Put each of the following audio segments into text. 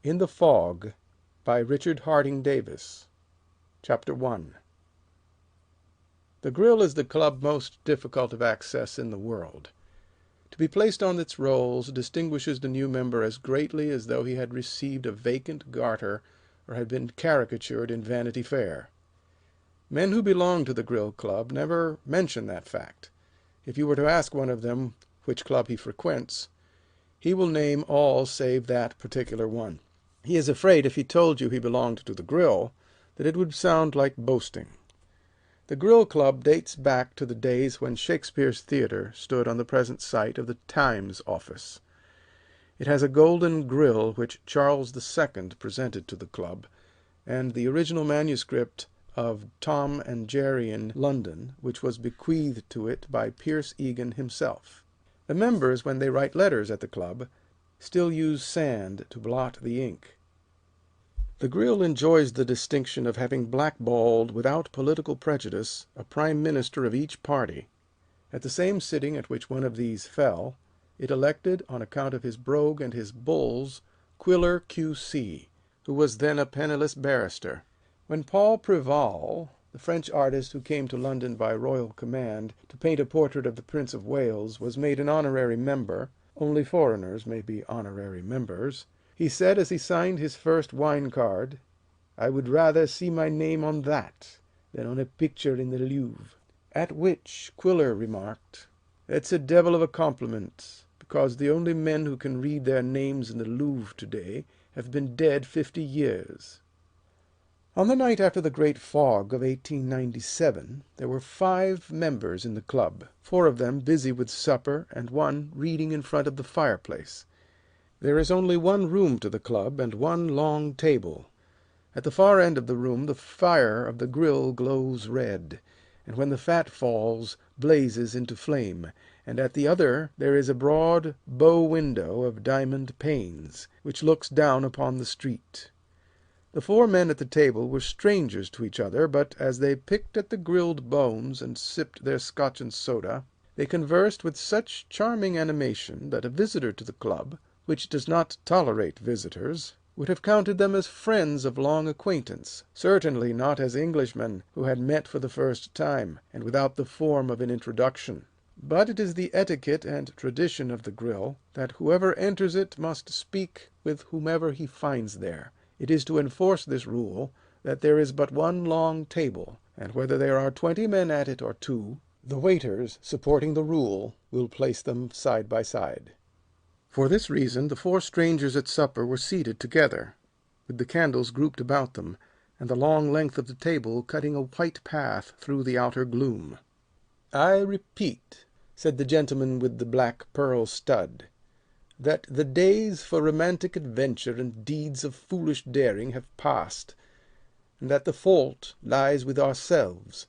In the Fog, by Richard Harding Davis. Chapter 1. The grill is the club most difficult of access in the world. To be placed on its rolls distinguishes the new member as greatly as though he had received a vacant garter or had been caricatured in Vanity Fair. Men who belong to the grill club never mention that fact. If you were to ask one of them which club he frequents, he will name all save that particular one. He is afraid if he told you he belonged to the grill that it would sound like boasting. The grill club dates back to the days when Shakespeare's theatre stood on the present site of the Times office. It has a golden grill which Charles II presented to the club, and the original manuscript of Tom and Jerry in London, which was bequeathed to it by Pierce Egan himself. The members, when they write letters at the club, still use sand to blot the ink. The grill enjoys the distinction of having blackballed without political prejudice a prime minister of each party. At the same sitting at which one of these fell, it elected, on account of his brogue and his bulls, Quiller Q.C., who was then a penniless barrister. When Paul Préval, the French artist who came to London by royal command to paint a portrait of the Prince of Wales, was made an honorary member (only foreigners may be honorary members), he said as he signed his first wine card, "I would rather see my name on that than on a picture in the Louvre." At which Quiller remarked, "That's a devil of a compliment, because the only men who can read their names in the Louvre to-day have been dead 50 years." On the night after the great fog of 1897 there were 5 members in the club, 4 of them busy with supper and one reading in front of the fireplace. There is only one room to the club and one long table. At the far end of the room the fire of the grill glows red, and when the fat falls, blazes into flame, and at the other there is a broad bow window of diamond panes, which looks down upon the street. The 4 men at the table were strangers to each other, but as they picked at the grilled bones and sipped their Scotch and soda, they conversed with such charming animation that a visitor to the club, which does not tolerate visitors, would have counted them as friends of long acquaintance, certainly not as Englishmen who had met for the first time, and without the form of an introduction. But it is the etiquette and tradition of the grill that whoever enters it must speak with whomever he finds there. It is to enforce this rule that there is but one long table, and whether there are 20 men at it or 2, the waiters, supporting the rule, will place them side by side. For this reason the 4 strangers at supper were seated together, with the candles grouped about them, and the long length of the table cutting a white path through the outer gloom. "I repeat," said the gentleman with the black pearl stud, "that the days for romantic adventure and deeds of foolish daring have passed, and that the fault lies with ourselves.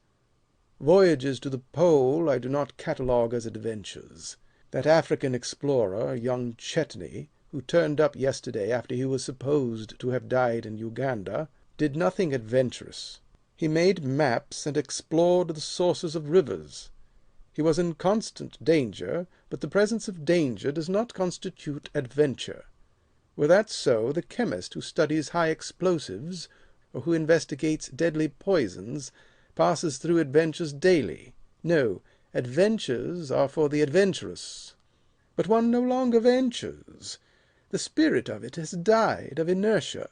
Voyages to the Pole I do not catalogue as adventures. That African explorer, young Chetney, who turned up yesterday after he was supposed to have died in Uganda, did nothing adventurous. He made maps and explored the sources of rivers. He was in constant danger, but the presence of danger does not constitute adventure. Were that so, the chemist who studies high explosives, or who investigates deadly poisons, passes through adventures daily. No, adventures are for the adventurous. But one no longer ventures. The spirit of it has died of inertia.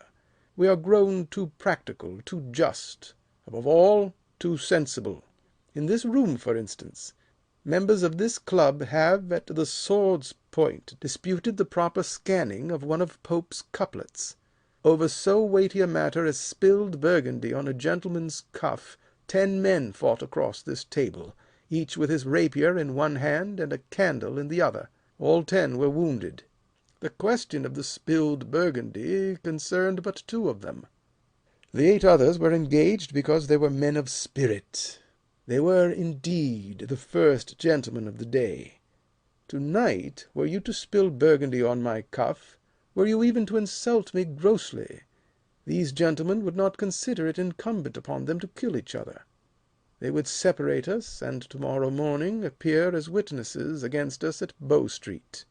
We are grown too practical, too just, above all, too sensible. In this room, for instance, members of this club have, at the sword's point, disputed the proper scanning of one of Pope's couplets. Over so weighty a matter as spilled Burgundy on a gentleman's cuff, 10 men fought across this table, each with his rapier in one hand and a candle in the other. All 10 were wounded. The question of the spilled Burgundy concerned but 2 of them. The 8 others were engaged because they were men of spirit. They were, indeed, the first gentlemen of the day. To-night, were you to spill Burgundy on my cuff, were you even to insult me grossly, these gentlemen would not consider it incumbent upon them to kill each other. They would separate us, and to-morrow morning appear as witnesses against us at Bow Street.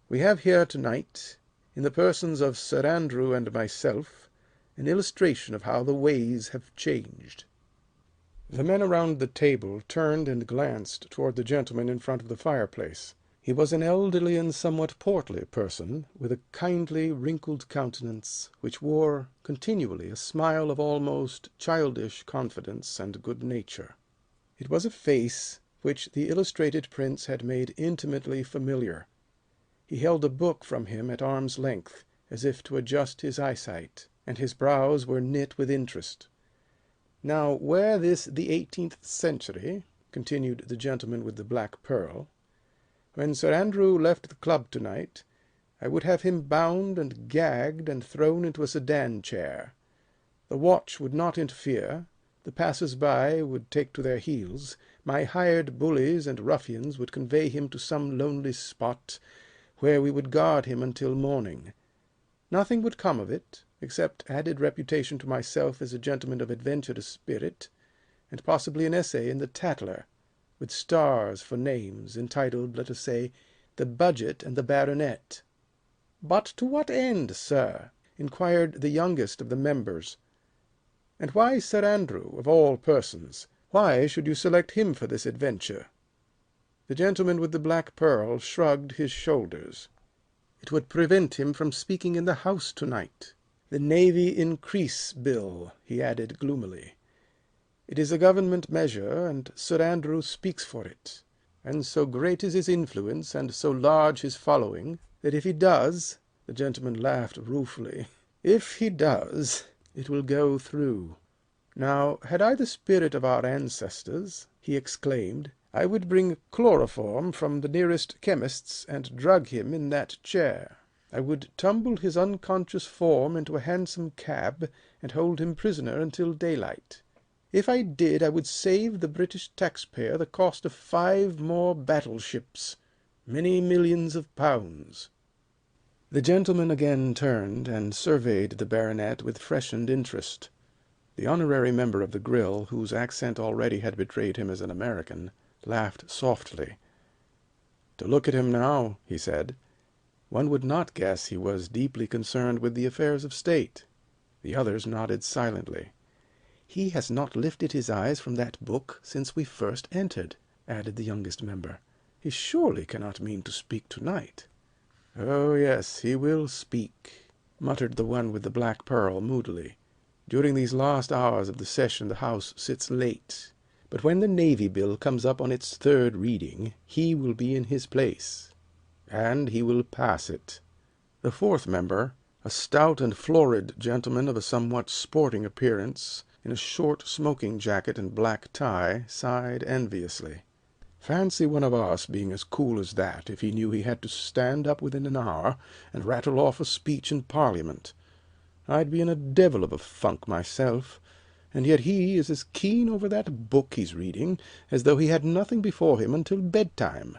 We have here to-night, in the persons of Sir Andrew and myself, an illustration of how the ways have changed." The men around the table turned and glanced toward the gentleman in front of the fireplace. He was an elderly and somewhat portly person, with a kindly, wrinkled countenance, which wore continually a smile of almost childish confidence and good nature. It was a face which the illustrated prints had made intimately familiar. He held a book from him at arm's length, as if to adjust his eyesight, and his brows were knit with interest. "Now, were this the 18th century," continued the gentleman with the black pearl, "when Sir Andrew left the club tonight, I would have him bound and gagged and thrown into a sedan chair. The watch would not interfere, the passers-by would take to their heels, my hired bullies and ruffians would convey him to some lonely spot, where we would guard him until morning. Nothing would come of it, except added reputation to myself as a gentleman of adventurous spirit, and possibly an essay in the Tatler, with stars for names, entitled, let us say, 'The Budget and the Baronet.'" "But to what end, sir?" inquired the youngest of the members. "And why Sir Andrew, of all persons? Why should you select him for this adventure?" The gentleman with the black pearl shrugged his shoulders. "It would prevent him from speaking in the House to-night. The Navy Increase Bill," he added gloomily. "It is a government measure, and Sir Andrew speaks for it. And so great is his influence, and so large his following, that if he does," the gentleman laughed ruefully, "if he does, it will go through. Now, had I the spirit of our ancestors," he exclaimed, "I would bring chloroform from the nearest chemist's and drug him in that chair. I would tumble his unconscious form into a hansom cab and hold him prisoner until daylight. If I did, I would save the British taxpayer the cost of 5 more battleships, many millions of pounds." The gentleman again turned and surveyed the baronet with freshened interest. The honorary member of the Grill, whose accent already had betrayed him as an American, laughed softly. "To look at him now," he said, "one would not guess he was deeply concerned with the affairs of state." The others nodded silently. "He has not lifted his eyes from that book since we first entered," added the youngest member. "He surely cannot mean to speak to-night." "Oh, yes, he will speak," muttered the one with the black pearl moodily. "During these last hours of the session the House sits late. But when the Navy Bill comes up on its third reading, he will be in his place, and he will pass it." The fourth member, a stout and florid gentleman of a somewhat sporting appearance, in a short smoking jacket and black tie, sighed enviously. "Fancy one of us being as cool as that if he knew he had to stand up within an hour and rattle off a speech in Parliament. I'd be in a devil of a funk myself, and yet he is as keen over that book he's reading as though he had nothing before him until bedtime."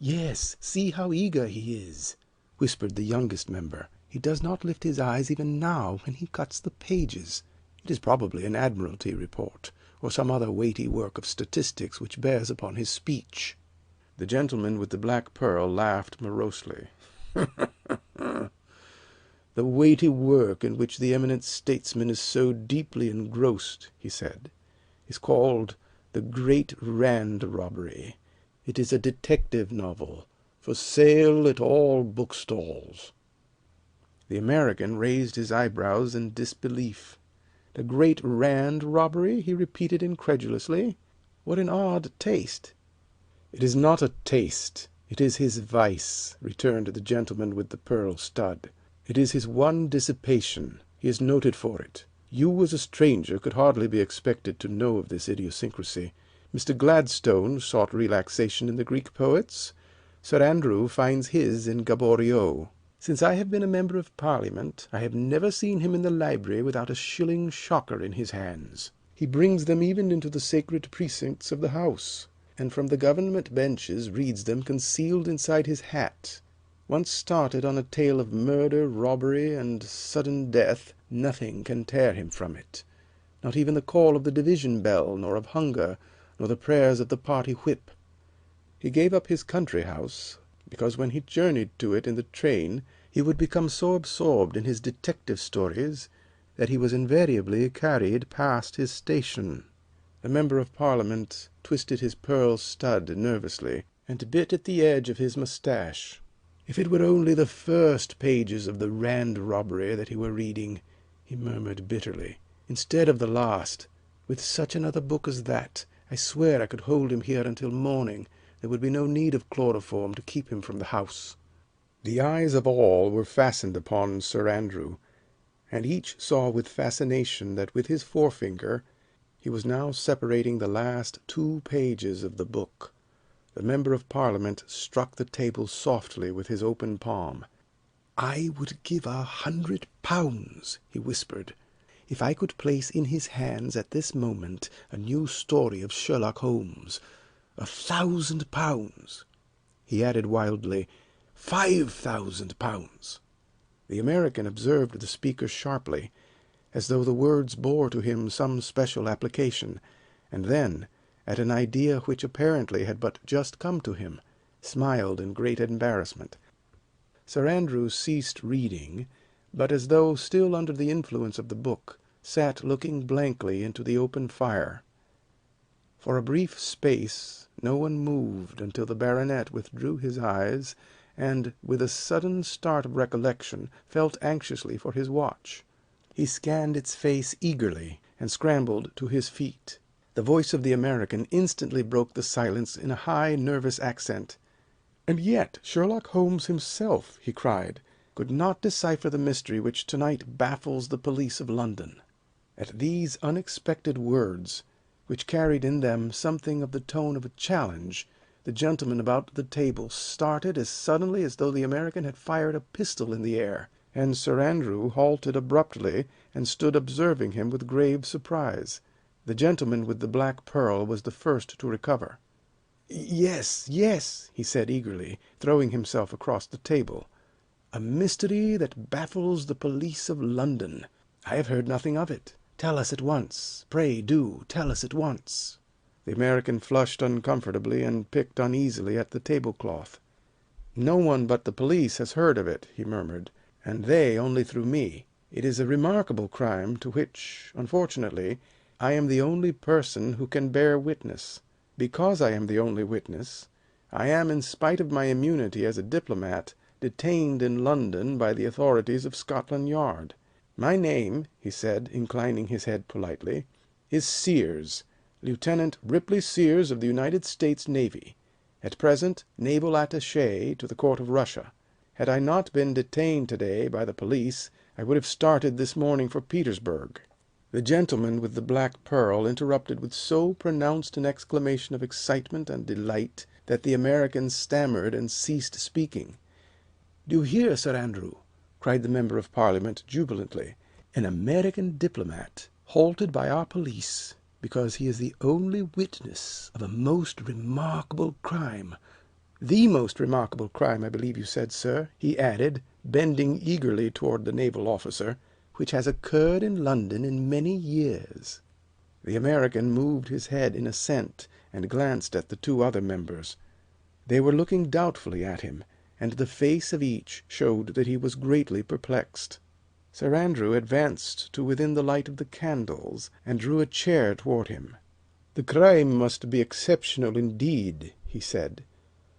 "Yes, see how eager he is," whispered the youngest member. "He does not lift his eyes even now when he cuts the pages. It is probably an Admiralty report, or some other weighty work of statistics which bears upon his speech." The gentleman with the black pearl laughed morosely. "The weighty work in which the eminent statesman is so deeply engrossed," he said, "is called The Great Rand Robbery. It is a detective novel, for sale at all bookstalls." The American raised his eyebrows in disbelief. "The Great Rand Robbery?" he repeated incredulously. "What an odd taste!" "It is not a taste, it is his vice," returned the gentleman with the pearl stud. "It is his one dissipation. He is noted for it. You, as a stranger, could hardly be expected to know of this idiosyncrasy. Mr. Gladstone sought relaxation in the Greek poets. Sir Andrew finds his in Gaboriau. Since I have been a member of Parliament, I have never seen him in the library without a shilling shocker in his hands. He brings them even into the sacred precincts of the House, and from the government benches reads them concealed inside his hat. Once started on a tale of murder, robbery, and sudden death, nothing can tear him from it, not even the call of the division bell, nor of hunger, nor the prayers of the party whip. He gave up his country house, because when he journeyed to it in the train He would become so absorbed in his detective stories that he was invariably carried past his station. The member of Parliament twisted his pearl stud nervously, and bit at the edge of his moustache. "If it were only the first pages of the Rand robbery that he were reading," he murmured bitterly, "instead of the last. With such another book as that, I swear I could hold him here until morning. There would be no need of chloroform to keep him from the house." The eyes of all were fastened upon Sir Andrew, and each saw with fascination that with his forefinger he was now separating the last 2 pages of the book. The member of Parliament struck the table softly with his open palm. "I would give £100," he whispered, "if I could place in his hands at this moment a new story of Sherlock Holmes. £1,000." He added wildly, £5,000. The American observed the speaker sharply, as though the words bore to him some special application, and then, at an idea which apparently had but just come to him, smiled in great embarrassment. Sir Andrew ceased reading, but, as though still under the influence of the book, sat looking blankly into the open fire. For a brief space no one moved until the baronet withdrew his eyes and, with a sudden start of recollection, felt anxiously for his watch. He scanned its face eagerly, and scrambled to his feet. The voice of the American instantly broke the silence in a high, nervous accent. "And yet Sherlock Holmes himself," he cried, "could not decipher the mystery which to-night baffles the police of London." At these unexpected words, which carried in them something of the tone of a challenge, the gentlemen about the table started as suddenly as though the American had fired a pistol in the air, and Sir Andrew halted abruptly and stood observing him with grave surprise. The gentleman with the black pearl was the first to recover. "Yes, yes," he said eagerly, throwing himself across the table. "A mystery that baffles the police of London. I have heard nothing of it. Tell us at once. Pray do tell us at once." The American flushed uncomfortably and picked uneasily at the tablecloth. "No one but the police has heard of it," he murmured, "and they only through me. It is a remarkable crime to which, unfortunately, I am the only person who can bear witness. Because I am the only witness, I am, in spite of my immunity as a diplomat, detained in London by the authorities of Scotland Yard. My name," he said, inclining his head politely, "is Sears, Lieutenant Ripley Sears of the United States Navy, at present naval attaché to the court of Russia. Had I not been detained today by the police, I would have started this morning for Petersburg." The gentleman with the black pearl interrupted with so pronounced an exclamation of excitement and delight that the American stammered and ceased speaking. "Do you hear, Sir Andrew?" cried the member of Parliament jubilantly. "An American diplomat halted by our police because he is the only witness of a most remarkable crime. The most remarkable crime, I believe you said, sir," he added, bending eagerly toward the naval officer, "which has occurred in London in many years." The American moved his head in assent and glanced at the 2 other members. They were looking doubtfully at him, and the face of each showed that he was greatly perplexed. Sir Andrew advanced to within the light of the candles, and drew a chair toward him. "The crime must be exceptional indeed," he said,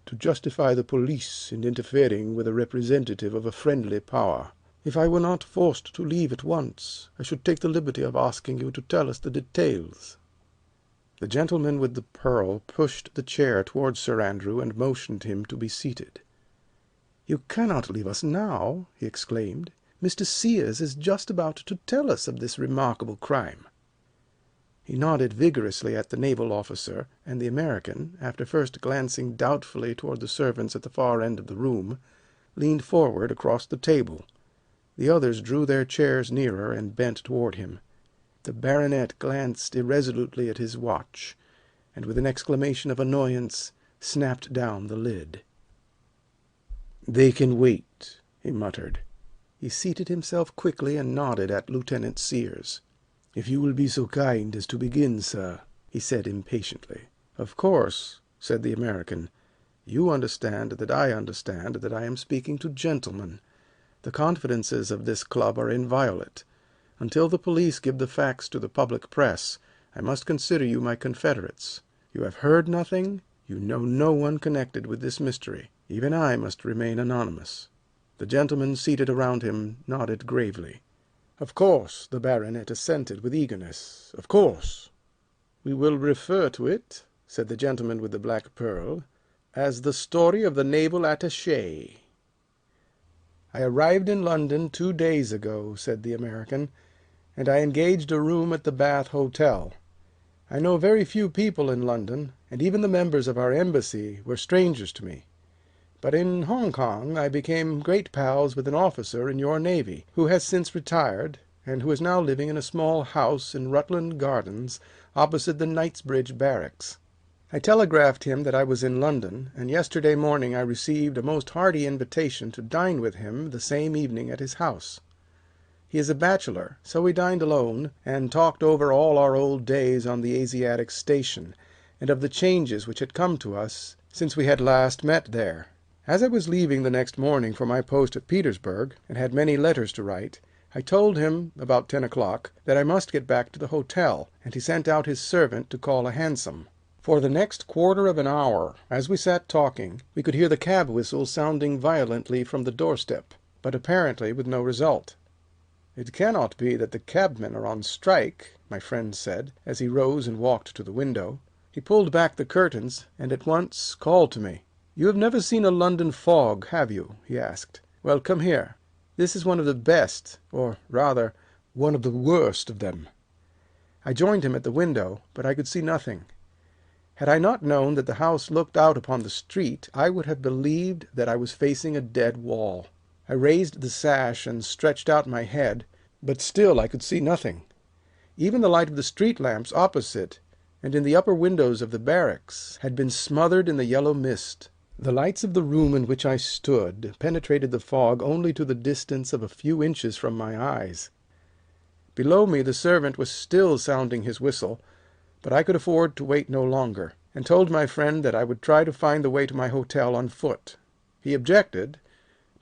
"to justify the police in interfering with a representative of a friendly power. If I were not forced to leave at once, I should take the liberty of asking you to tell us the details." The gentleman with the pearl pushed the chair toward Sir Andrew and motioned him to be seated. "You cannot leave us now," he exclaimed. "Mr. Sears is just about to tell us of this remarkable crime." He nodded vigorously at the naval officer, and the American, after first glancing doubtfully toward the servants at the far end of the room, leaned forward across the table. The others drew their chairs nearer and bent toward him. The baronet glanced irresolutely at his watch, and with an exclamation of annoyance snapped down the lid. "They can wait," he muttered. He seated himself quickly and nodded at Lieutenant Sears. "If you will be so kind as to begin, sir," he said impatiently. "Of course," said the American. "You understand that I am speaking to gentlemen. The confidences of this club are inviolate. Until the police give the facts to the public press, I must consider you my confederates. You have heard nothing, you know no one connected with this mystery. Even I must remain anonymous." The gentlemen seated around him nodded gravely. "Of course," the baronet assented with eagerness. "Of course." "We will refer to it," said the gentleman with the black pearl, "as the story of the naval attaché." "I arrived in London 2 days ago," said the American, "and I engaged a room at the Bath Hotel. I know very few people in London, and even the members of our embassy were strangers to me. But in Hong Kong I became great pals with an officer in your navy, who has since retired, and who is now living in a small house in Rutland Gardens, opposite the Knightsbridge Barracks. I telegraphed him that I was in London, and yesterday morning I received a most hearty invitation to dine with him the same evening at his house. He is a bachelor, so we dined alone, and talked over all our old days on the Asiatic station, and of the changes which had come to us since we had last met there. As I was leaving the next morning for my post at Petersburg, and had many letters to write, I told him, about 10 o'clock, that I must get back to the hotel, and he sent out his servant to call a hansom. For the next quarter of an hour, as we sat talking, we could hear the cab whistle sounding violently from the doorstep, but apparently with no result. "It cannot be that the cabmen are on strike," my friend said, as he rose and walked to the window. He pulled back the curtains, and at once called to me. "You have never seen a London fog, have you?" he asked. "Well, come here. This is one of the best, or rather, one of the worst of them." I joined him at the window, but I could see nothing. Had I not known that the house looked out upon the street, I would have believed that I was facing a dead wall. I raised the sash and stretched out my head, but still I could see nothing. Even the light of the street lamps opposite and in the upper windows of the barracks had been smothered in the yellow mist. The lights of the room in which I stood penetrated the fog only to the distance of a few inches from my eyes. Below me the servant was still sounding his whistle, but I could afford to wait no longer, and told my friend that I would try to find the way to my hotel on foot. He objected,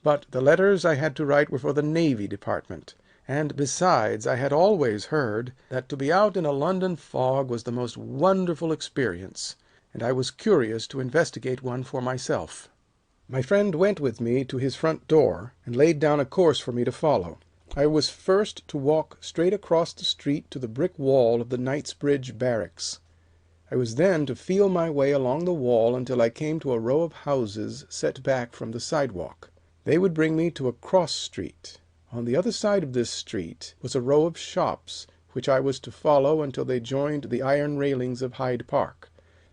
but the letters I had to write were for the Navy Department, and besides I had always heard that to be out in a London fog was the most wonderful experience, and I was curious to investigate one for myself. My friend went with me to his front door, and laid down a course for me to follow. I was first to walk straight across the street to the brick wall of the Knightsbridge Barracks. I was then to feel my way along the wall until I came to a row of houses set back from the sidewalk. They would bring me to a cross street. On the other side of this street was a row of shops, which I was to follow until they joined the iron railings of Hyde Park.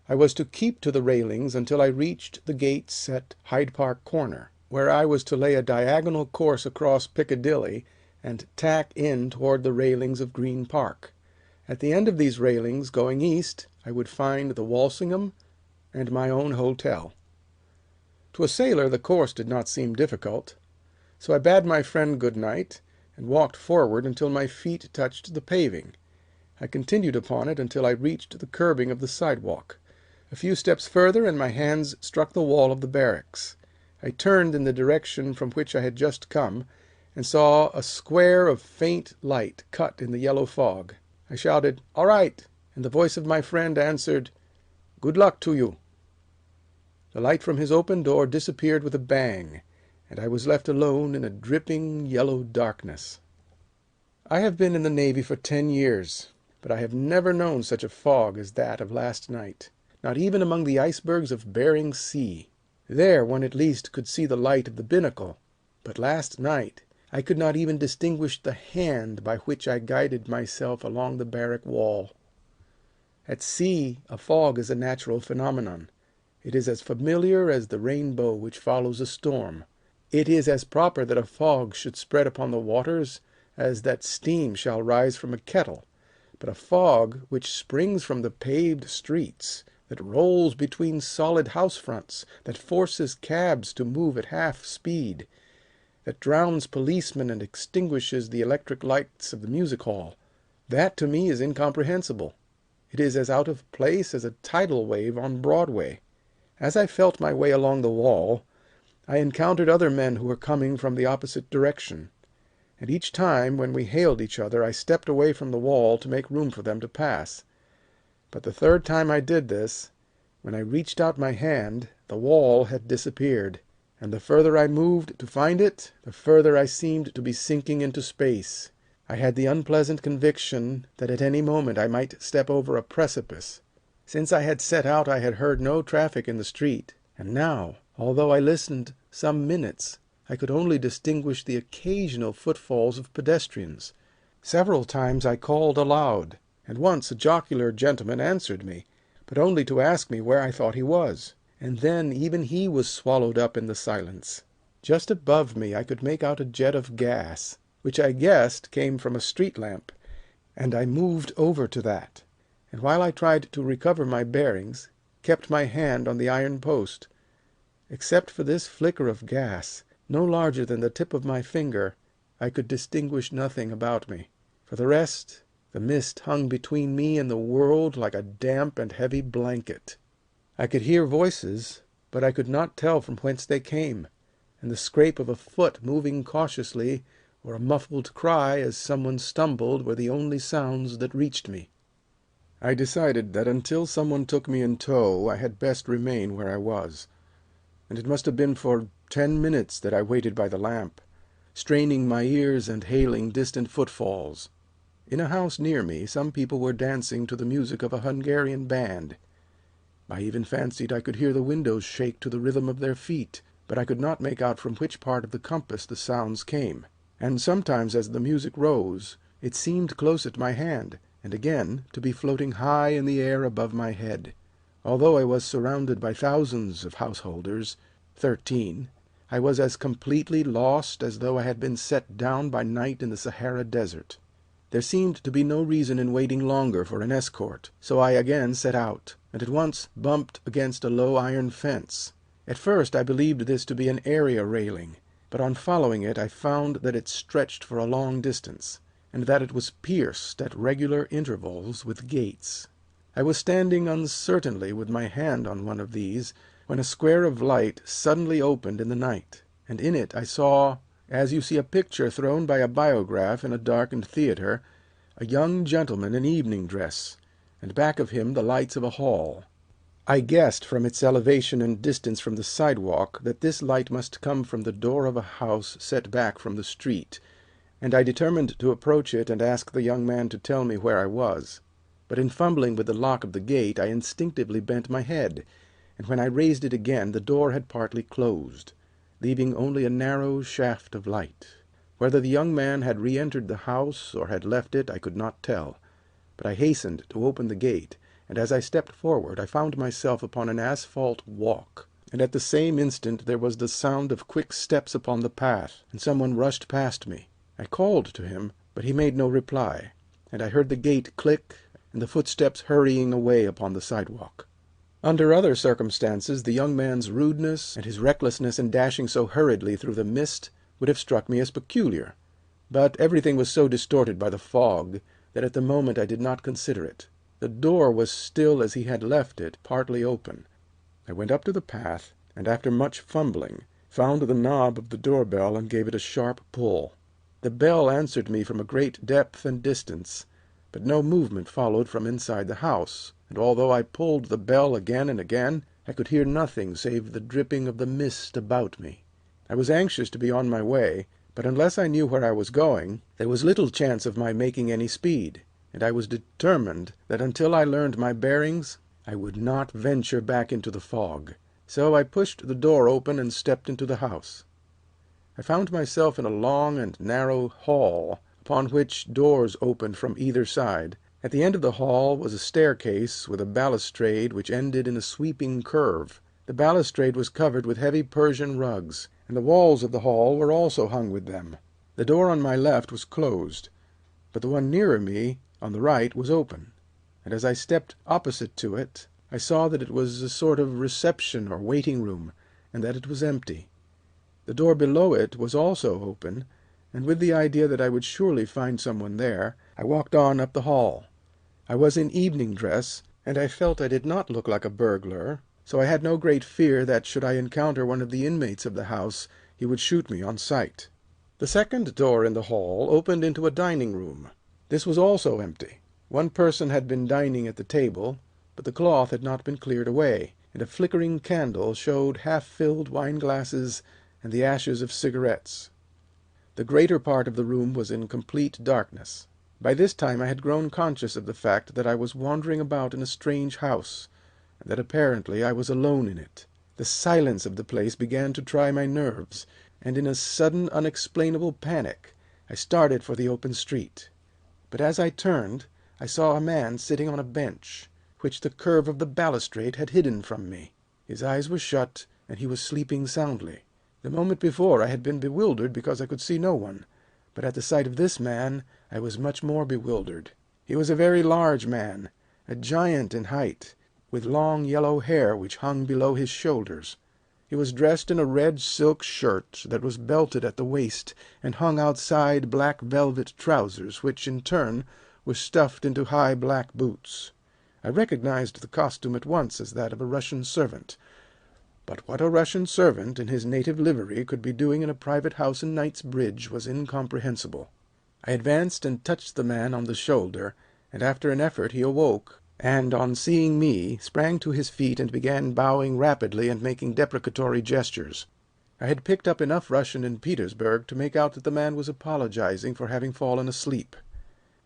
I was to keep to the railings until I reached the gates at Hyde Park Corner, where I was to lay a diagonal course across Piccadilly and tack in toward the railings of Green Park. At the end of these railings, going east, I would find the Walsingham and my own hotel. To a sailor the course did not seem difficult, so I bade my friend good night, and walked forward until my feet touched the paving. I continued upon it until I reached the curbing of the sidewalk. A few steps further, and my hands struck the wall of the barracks. I turned in the direction from which I had just come, and saw a square of faint light cut in the yellow fog. I shouted, "All right," and the voice of my friend answered, "Good luck to you." The light from his open door disappeared with a bang, and I was left alone in a dripping yellow darkness. I have been in the Navy for 10 years, but I have never known such a fog as that of last night, not even among the icebergs of Bering Sea. There one at least could see the light of the binnacle, but last night I could not even distinguish the hand by which I guided myself along the barrack wall. At sea a fog is a natural phenomenon. It is as familiar as the rainbow which follows a storm. It is as proper that a fog should spread upon the waters as that steam shall rise from a kettle. But a fog which springs from the paved streets, that rolls between solid house fronts, that forces cabs to move at half speed, that drowns policemen and extinguishes the electric lights of the music hall, that to me is incomprehensible. It is as out of place as a tidal wave on Broadway. As I felt my way along the wall, I encountered other men who were coming from the opposite direction, and each time when we hailed each other I stepped away from the wall to make room for them to pass. But the third time I did this, when I reached out my hand, the wall had disappeared, and the further I moved to find it, the further I seemed to be sinking into space. I had the unpleasant conviction that at any moment I might step over a precipice. Since I had set out I had heard no traffic in the street, and now, although I listened some minutes, I could only distinguish the occasional footfalls of pedestrians. Several times I called aloud, and once a jocular gentleman answered me, but only to ask me where I thought he was, and then even he was swallowed up in the silence. Just above me I could make out a jet of gas, which I guessed came from a street lamp, and I moved over to that, and while I tried to recover my bearings, kept my hand on the iron post. Except for this flicker of gas, no larger than the tip of my finger, I could distinguish nothing about me. For the rest, the mist hung between me and the world like a damp and heavy blanket. I could hear voices, but I could not tell from whence they came, and the scrape of a foot moving cautiously, or a muffled cry as someone stumbled, were the only sounds that reached me. I decided that until someone took me in tow I had best remain where I was, and it must have been for 10 minutes that I waited by the lamp, straining my ears and hailing distant footfalls. In a house near me some people were dancing to the music of a Hungarian band. I even fancied I could hear the windows shake to the rhythm of their feet, but I could not make out from which part of the compass the sounds came. And sometimes as the music rose, it seemed close at my hand, and again to be floating high in the air above my head. Although I was surrounded by thousands of householders, 13, I was as completely lost as though I had been set down by night in the Sahara Desert. There seemed to be no reason in waiting longer for an escort, so I again set out, and at once bumped against a low iron fence. At first I believed this to be an area railing, but on following it I found that it stretched for a long distance, and that it was pierced at regular intervals with gates. I was standing uncertainly with my hand on one of these, when a square of light suddenly opened in the night, and in it I saw, as you see a picture thrown by a biograph in a darkened theatre, a young gentleman in evening dress, and back of him the lights of a hall. I guessed from its elevation and distance from the sidewalk that this light must come from the door of a house set back from the street, and I determined to approach it and ask the young man to tell me where I was. But in fumbling with the lock of the gate I instinctively bent my head, and when I raised it again the door had partly closed, leaving only a narrow shaft of light. Whether the young man had re-entered the house or had left it I could not tell, but I hastened to open the gate, and as I stepped forward I found myself upon an asphalt walk, and at the same instant there was the sound of quick steps upon the path, and someone rushed past me. I called to him, but he made no reply, and I heard the gate click and the footsteps hurrying away upon the sidewalk. Under other circumstances the young man's rudeness and his recklessness in dashing so hurriedly through the mist would have struck me as peculiar, but everything was so distorted by the fog that at the moment I did not consider it. The door was still as he had left it, partly open. I went up to the path, and after much fumbling found the knob of the doorbell and gave it a sharp pull. The bell answered me from a great depth and distance, but no movement followed from inside the house, and although I pulled the bell again and again, I could hear nothing save the dripping of the mist about me. I was anxious to be on my way, but unless I knew where I was going, there was little chance of my making any speed, and I was determined that until I learned my bearings I would not venture back into the fog. So I pushed the door open and stepped into the house. I found myself in a long and narrow hall, upon which doors opened from either side. At the end of the hall was a staircase with a balustrade which ended in a sweeping curve. The balustrade was covered with heavy Persian rugs, and the walls of the hall were also hung with them. The door on my left was closed, but the one nearer me on the right was open, and as I stepped opposite to it I saw that it was a sort of reception or waiting room, and that it was empty. The door below it was also open, and with the idea that I would surely find someone there, I walked on up the hall. I was in evening dress, and I felt I did not look like a burglar, so I had no great fear that, should I encounter one of the inmates of the house, he would shoot me on sight. The second door in the hall opened into a dining room. This was also empty. One person had been dining at the table, but the cloth had not been cleared away, and a flickering candle showed half-filled wine-glasses and the ashes of cigarettes. The greater part of the room was in complete darkness. By this time I had grown conscious of the fact that I was wandering about in a strange house, and that apparently I was alone in it. The silence of the place began to try my nerves, and in a sudden unexplainable panic I started for the open street. But as I turned, I saw a man sitting on a bench, which the curve of the balustrade had hidden from me. His eyes were shut, and he was sleeping soundly. The moment before I had been bewildered because I could see no one, but at the sight of this man I was much more bewildered. He was a very large man, a giant in height, with long yellow hair which hung below his shoulders. He was dressed in a red silk shirt that was belted at the waist and hung outside black velvet trousers which, in turn, were stuffed into high black boots. I recognized the costume at once as that of a Russian servant. But what a Russian servant in his native livery could be doing in a private house in Knightsbridge was incomprehensible. I advanced and touched the man on the shoulder, and after an effort he awoke, and, on seeing me, sprang to his feet and began bowing rapidly and making deprecatory gestures. I had picked up enough Russian in Petersburg to make out that the man was apologizing for having fallen asleep,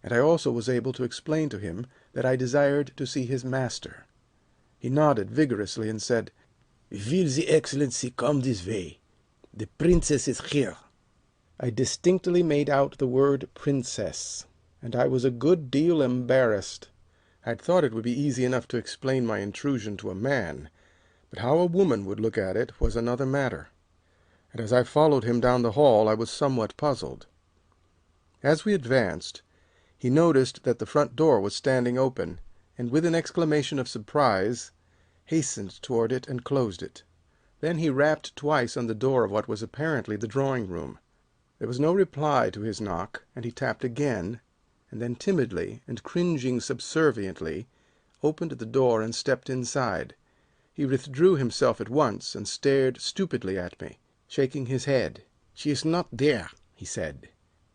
and I also was able to explain to him that I desired to see his master. He nodded vigorously and said, "Will the Excellency come this way? The princess is here." I distinctly made out the word princess, and I was a good deal embarrassed. I had thought it would be easy enough to explain my intrusion to a man, but how a woman would look at it was another matter, and as I followed him down the hall I was somewhat puzzled. As we advanced, he noticed that the front door was standing open, and with an exclamation of surprise hastened toward it and closed it. Then he rapped twice on the door of what was apparently the drawing-room. There was no reply to his knock, and he tapped again, and then timidly and cringing subserviently opened the door and stepped inside. He withdrew himself at once and stared stupidly at me, shaking his head. "She is not there," he said.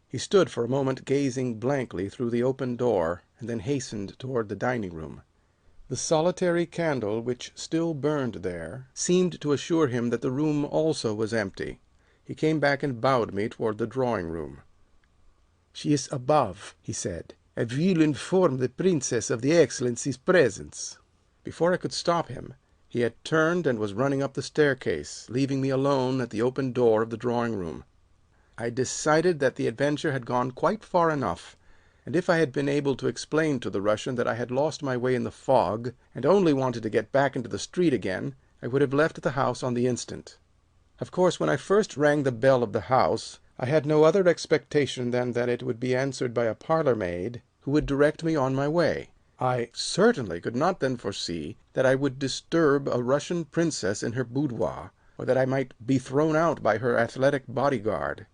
He stood for a moment gazing blankly through the open door, and then hastened toward the dining-room. The solitary candle which still burned there seemed to assure him that the room also was empty. He came back and bowed me toward the drawing-room. "She is above," he said. "I will inform the princess of the Excellency's presence." Before I could stop him, he had turned and was running up the staircase, leaving me alone at the open door of the drawing-room. I decided that the adventure had gone quite far enough, and if I had been able to explain to the Russian that I had lost my way in the fog and only wanted to get back into the street again, I would have left the house on the instant. Of course, when I first rang the bell of the house, I had no other expectation than that it would be answered by a parlour-maid who would direct me on my way. I certainly could not then foresee that I would disturb a Russian princess in her boudoir, or that I might be thrown out by her athletic bodyguard.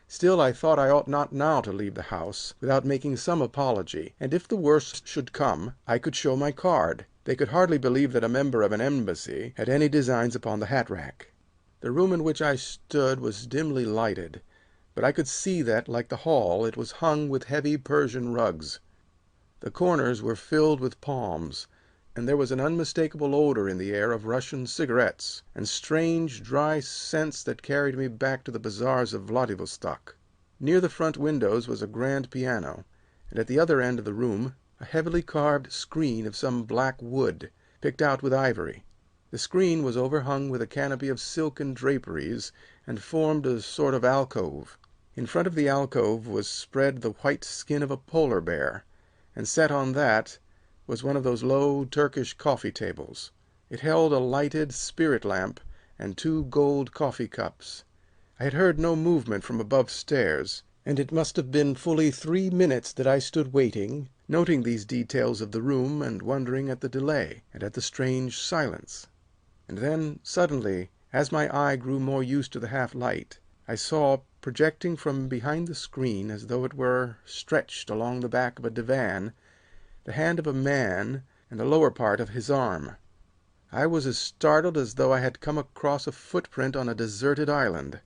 Still, I thought I ought not now to leave the house without making some apology, and if the worst should come, I could show my card. They could hardly believe that a member of an embassy had any designs upon the hat-rack. The room in which I stood was dimly lighted, but I could see that, like the hall, it was hung with heavy Persian rugs. The corners were filled with palms, and there was an unmistakable odor in the air of Russian cigarettes, and strange, dry scents that carried me back to the bazaars of Vladivostok. Near the front windows was a grand piano, and at the other end of the room a heavily carved screen of some black wood, picked out with ivory. The screen was overhung with a canopy of silken draperies, and formed a sort of alcove. In front of the alcove was spread the white skin of a polar bear, and set on that was one of those low Turkish coffee tables. It held a lighted spirit lamp and 2 gold coffee cups. I had heard no movement from above stairs, and it must have been fully 3 minutes that I stood waiting, noting these details of the room and wondering at the delay, and at the strange silence. And then, suddenly, as my eye grew more used to the half-light, I saw, projecting from behind the screen as though it were stretched along the back of a divan, the hand of a man and the lower part of his arm. I was as startled as though I had come across a footprint on a deserted island.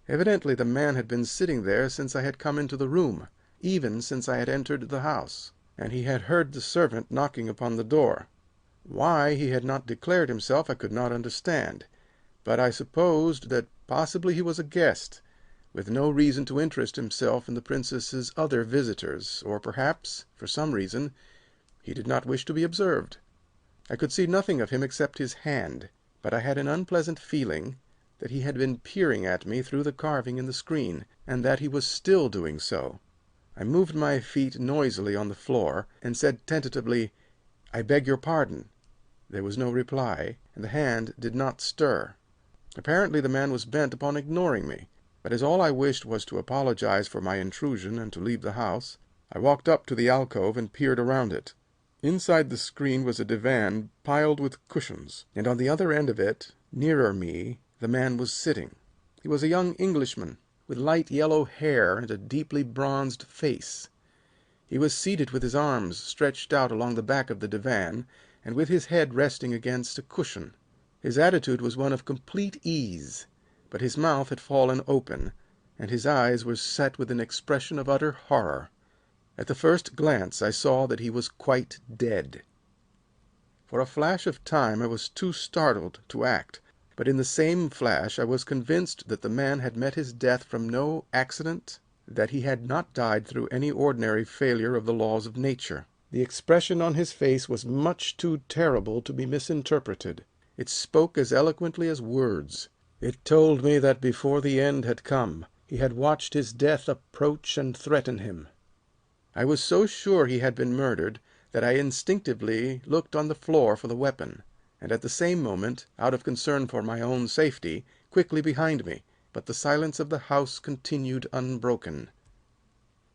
Evidently the man had been sitting there since I had come into the room, even since I had entered the house, and he had heard the servant knocking upon the door. Why he had not declared himself I could not understand, but I supposed that possibly he was a guest, with no reason to interest himself in the princess's other visitors, or perhaps, for some reason, he did not wish to be observed. I could see nothing of him except his hand, but I had an unpleasant feeling that he had been peering at me through the carving in the screen, and that he was still doing so. I moved my feet noisily on the floor, and said tentatively, "I beg your pardon." There was no reply, and the hand did not stir. Apparently the man was bent upon ignoring me, but as all I wished was to apologize for my intrusion and to leave the house, I walked up to the alcove and peered around it. Inside the screen was a divan piled with cushions, and on the other end of it, nearer me, the man was sitting. He was a young Englishman, with light yellow hair and a deeply bronzed face. He was seated with his arms stretched out along the back of the divan, and with his head resting against a cushion. His attitude was one of complete ease, but his mouth had fallen open, and his eyes were set with an expression of utter horror. At the first glance I saw that he was quite dead. For a flash of time I was too startled to act, but in the same flash I was convinced that the man had met his death from no accident, that he had not died through any ordinary failure of the laws of nature. The expression on his face was much too terrible to be misinterpreted. It spoke as eloquently as words. It told me that before the end had come, he had watched his death approach and threaten him. I was so sure he had been murdered that I instinctively looked on the floor for the weapon, and at the same moment, out of concern for my own safety, quickly behind me, but the silence of the house continued unbroken.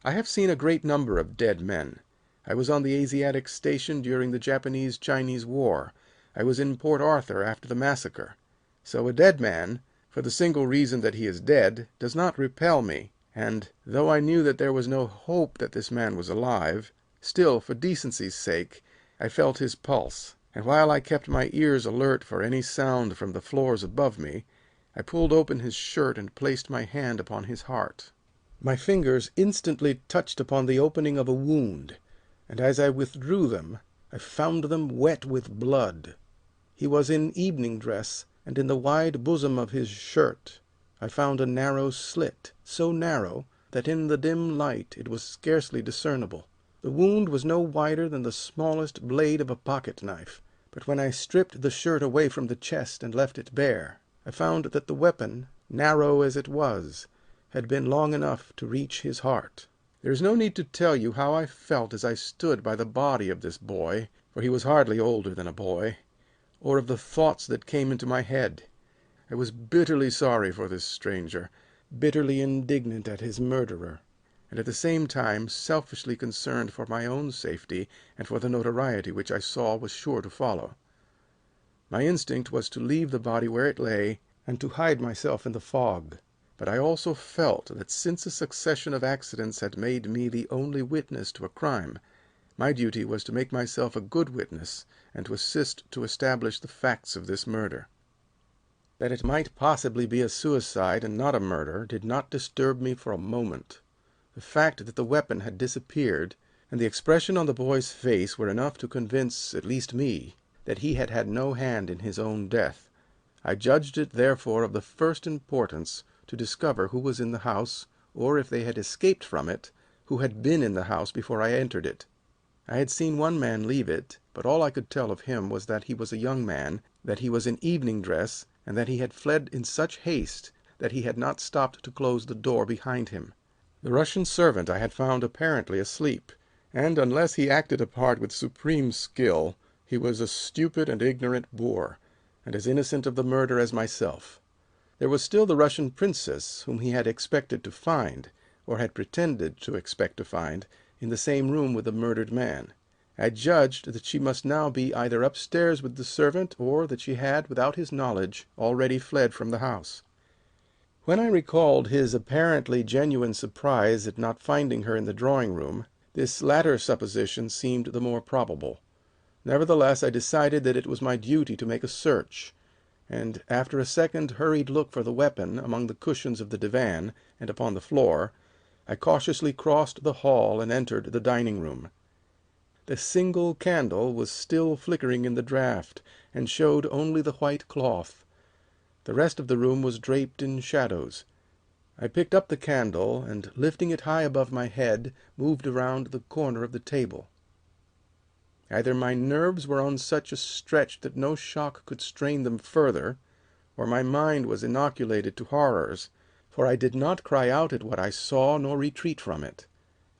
I have seen a great number of dead men. I was on the Asiatic station during the Japanese-Chinese War. I was in Port Arthur after the massacre. So a dead man, for the single reason that he is dead, does not repel me, and, though I knew that there was no hope that this man was alive, still, for decency's sake, I felt his pulse, and while I kept my ears alert for any sound from the floors above me, I pulled open his shirt and placed my hand upon his heart. My fingers instantly touched upon the opening of a wound, and as I withdrew them, I found them wet with blood. He was in evening dress, and in the wide bosom of his shirt I found a narrow slit, so narrow that in the dim light it was scarcely discernible. The wound was no wider than the smallest blade of a pocket-knife, but when I stripped the shirt away from the chest and left it bare, I found that the weapon, narrow as it was, had been long enough to reach his heart. There is no need to tell you how I felt as I stood by the body of this boy, for he was hardly older than a boy, or of the thoughts that came into my head. I was bitterly sorry for this stranger, bitterly indignant at his murderer, and at the same time selfishly concerned for my own safety and for the notoriety which I saw was sure to follow. My instinct was to leave the body where it lay and to hide myself in the fog. But I also felt that since a succession of accidents had made me the only witness to a crime, my duty was to make myself a good witness and to assist to establish the facts of this murder. That it might possibly be a suicide and not a murder did not disturb me for a moment. The fact that the weapon had disappeared and the expression on the boy's face were enough to convince at least me that he had had no hand in his own death. I judged it therefore of the first importance to discover who was in the house, or if they had escaped from it, who had been in the house before I entered it. I had seen one man leave it, but all I could tell of him was that he was a young man, that he was in evening dress, and that he had fled in such haste that he had not stopped to close the door behind him. The Russian servant I had found apparently asleep, and unless he acted a part with supreme skill, he was a stupid and ignorant boor, and as innocent of the murder as myself. There was still the Russian princess whom he had expected to find, or had pretended to expect to find, in the same room with the murdered man. I judged that she must now be either upstairs with the servant, or that she had, without his knowledge, already fled from the house. When I recalled his apparently genuine surprise at not finding her in the drawing-room, this latter supposition seemed the more probable. Nevertheless, I decided that it was my duty to make a search, and after a second hurried look for the weapon among the cushions of the divan and upon the floor, I cautiously crossed the hall and entered the dining room. The single candle was still flickering in the draught, and showed only the white cloth. The rest of the room was draped in shadows. I picked up the candle, and lifting it high above my head, moved around the corner of the table. Either my nerves were on such a stretch that no shock could strain them further, or my mind was inoculated to horrors, for I did not cry out at what I saw nor retreat from it.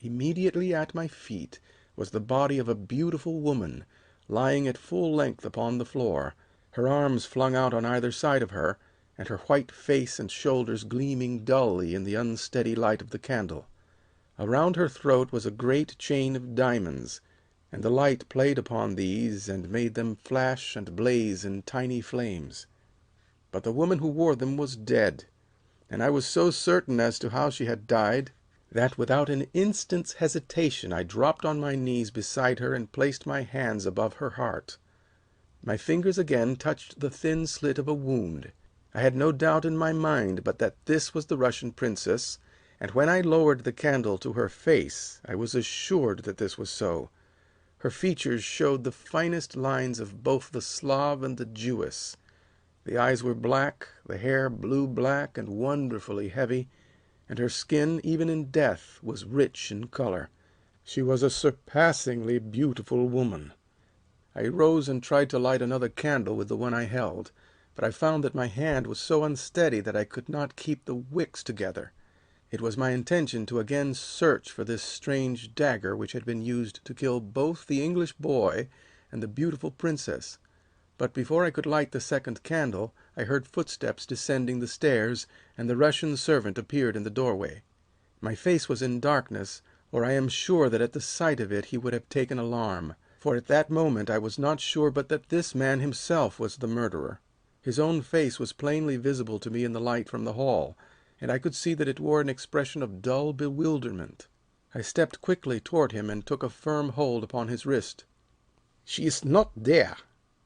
Immediately at my feet was the body of a beautiful woman, lying at full length upon the floor, her arms flung out on either side of her, and her white face and shoulders gleaming dully in the unsteady light of the candle. Around her throat was a great chain of diamonds, and the light played upon these and made them flash and blaze in tiny flames. But the woman who wore them was dead, and I was so certain as to how she had died that without an instant's hesitation I dropped on my knees beside her and placed my hands above her heart. My fingers again touched the thin slit of a wound. I had no doubt in my mind but that this was the Russian princess, and when I lowered the candle to her face I was assured that this was so. Her features showed the finest lines of both the Slav and the Jewess. The eyes were black, the hair blue-black and wonderfully heavy, and her skin, even in death, was rich in color. She was a surpassingly beautiful woman. I rose and tried to light another candle with the one I held, but I found that my hand was so unsteady that I could not keep the wicks together. It was my intention to again search for this strange dagger which had been used to kill both the English boy and the beautiful princess. But before I could light the second candle, I heard footsteps descending the stairs, and the Russian servant appeared in the doorway. My face was in darkness, or I am sure that at the sight of it he would have taken alarm, for at that moment I was not sure but that this man himself was the murderer. His own face was plainly visible to me in the light from the hall, and I could see that it wore an expression of dull bewilderment. I stepped quickly toward him and took a firm hold upon his wrist. "She is not there,"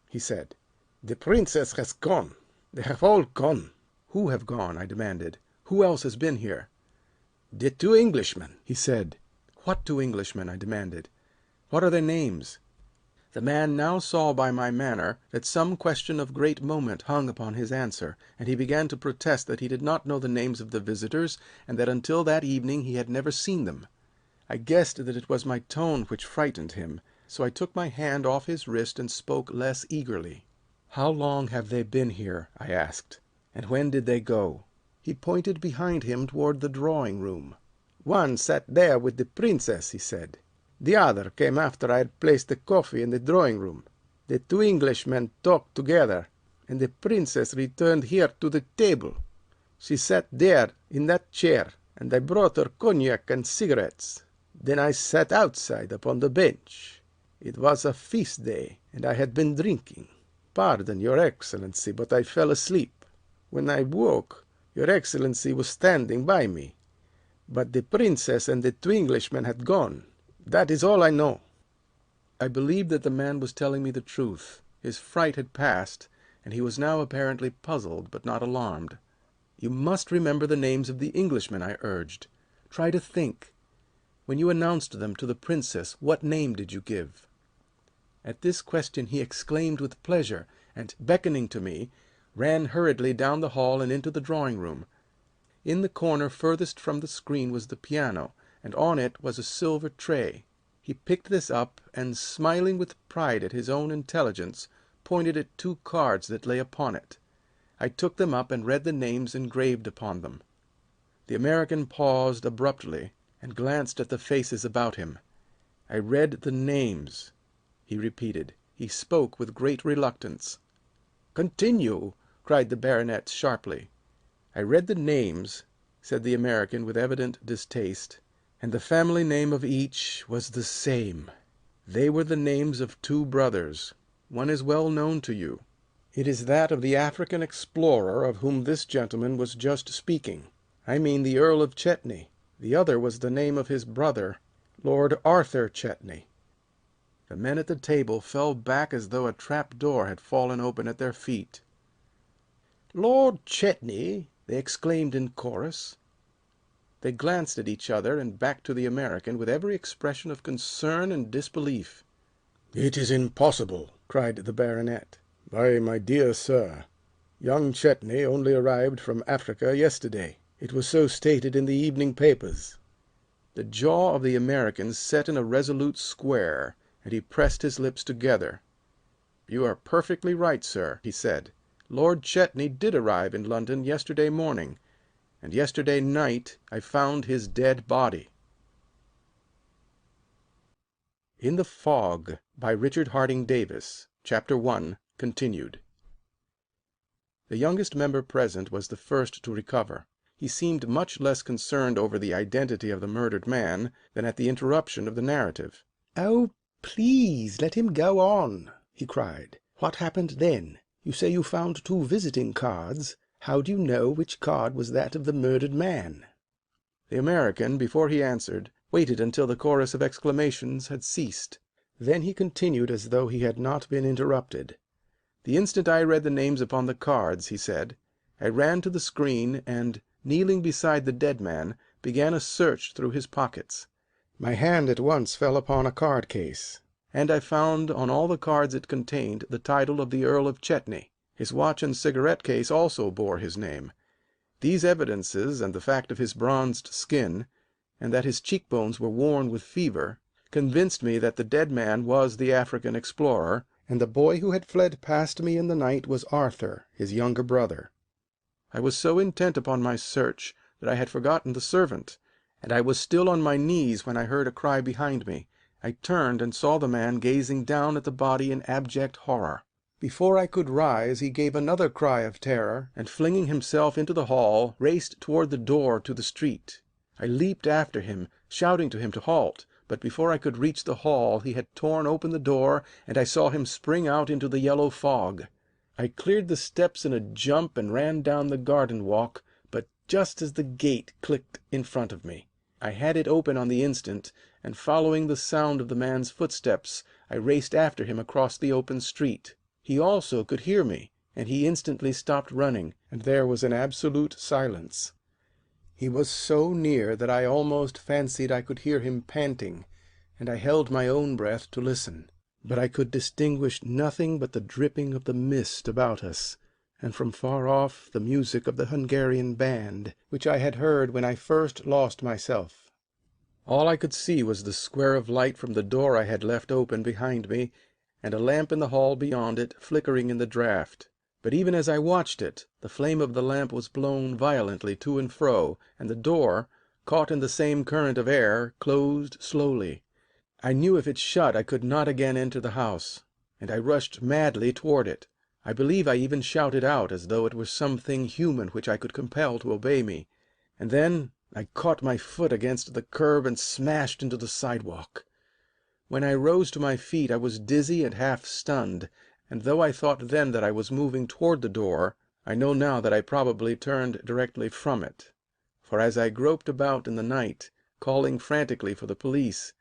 he said. "The princess has gone. They have all gone." "Who have gone?" I demanded. "Who else has been here?" "The two Englishmen," he said. "What two Englishmen?" I demanded. "What are their names?" The man now saw by my manner that some question of great moment hung upon his answer, and he began to protest that he did not know the names of the visitors, and that until that evening he had never seen them. I guessed that it was my tone which frightened him, so I took my hand off his wrist and spoke less eagerly. "How long have they been here?" I asked. "And when did they go?" He pointed behind him toward the drawing room. "One sat there with the princess," he said. "The other came after I had placed the coffee in the drawing room. The two Englishmen talked together, and the princess returned here to the table. She sat there in that chair, and I brought her cognac and cigarettes. Then I sat outside upon the bench. It was a feast day, and I had been drinking. Pardon, Your Excellency, but I fell asleep. When I woke, Your Excellency was standing by me. But the princess and the two Englishmen had gone. That is all I know." I believed that the man was telling me the truth. His fright had passed, and he was now apparently puzzled, but not alarmed. "You must remember the names of the Englishmen," I urged. "Try to think. When you announced them to the princess, what name did you give?" At this question he exclaimed with pleasure, and, beckoning to me, ran hurriedly down the hall and into the drawing room. In the corner furthest from the screen was the piano, and on it was a silver tray. He picked this up, and, smiling with pride at his own intelligence, pointed at two cards that lay upon it. I took them up and read the names engraved upon them. The American paused abruptly and glanced at the faces about him. "I read the names," he repeated. He spoke with great reluctance. "Continue," cried the baronet sharply. "I read the names," said the American with evident distaste, "and the family name of each was the same. They were the names of two brothers. One is well known to you. It is that of the African explorer of whom this gentleman was just speaking. I mean the Earl of Chetney. The other was the name of his brother, Lord Arthur Chetney." The men at the table fell back as though a trap door had fallen open at their feet. "Lord Chetney!" they exclaimed in chorus. They glanced at each other and back to the American with every expression of concern and disbelief. "It is impossible!" cried the baronet. "Why, my dear sir, young Chetney only arrived from Africa yesterday. It was so stated in the evening papers." The jaw of the American set in a resolute square, and he pressed his lips together. "You are perfectly right, sir," he said. "Lord Chetney did arrive in London yesterday morning, and yesterday night I found his dead body." In the Fog, by Richard Harding Davis. Chapter 1, continued. The youngest member present was the first to recover. He seemed much less concerned over the identity of the murdered man than at the interruption of the narrative. "Oh, please let him go on," he cried. "What happened then? You say you found two visiting cards. How do you know which card was that of the murdered man?" The American, before he answered, waited until the chorus of exclamations had ceased. Then he continued as though he had not been interrupted. "The instant I read the names upon the cards," he said, "I ran to the screen and, kneeling beside the dead man, began a search through his pockets. My hand at once fell upon a card case, and I found on all the cards it contained the title of the Earl of Chetney. His watch and cigarette case also bore his name. These evidences, and the fact of his bronzed skin, and that his cheekbones were worn with fever, convinced me that the dead man was the African explorer, and the boy who had fled past me in the night was Arthur, his younger brother. I was so intent upon my search that I had forgotten the servant, and I was still on my knees when I heard a cry behind me. I turned and saw the man gazing down at the body in abject horror. Before I could rise he gave another cry of terror, and flinging himself into the hall, raced toward the door to the street. I leaped after him, shouting to him to halt, but before I could reach the hall he had torn open the door, and I saw him spring out into the yellow fog. I cleared the steps in a jump and ran down the garden walk, but just as the gate clicked in front of me. I had it open on the instant, and following the sound of the man's footsteps, I raced after him across the open street. He also could hear me, and he instantly stopped running, and there was an absolute silence. He was so near that I almost fancied I could hear him panting, and I held my own breath to listen. But I could distinguish nothing but the dripping of the mist about us, and from far off the music of the Hungarian band, which I had heard when I first lost myself. All I could see was the square of light from the door I had left open behind me, and a lamp in the hall beyond it flickering in the draught. But even as I watched it, the flame of the lamp was blown violently to and fro, and the door, caught in the same current of air, closed slowly. I knew if it shut I could not again enter the house, and I rushed madly toward it. I believe I even shouted out as though it were something human which I could compel to obey me. And then I caught my foot against the curb and smashed into the sidewalk. When I rose to my feet I was dizzy and half stunned, and though I thought then that I was moving toward the door, I know now that I probably turned directly from it. For as I groped about in the night, calling frantically for the police,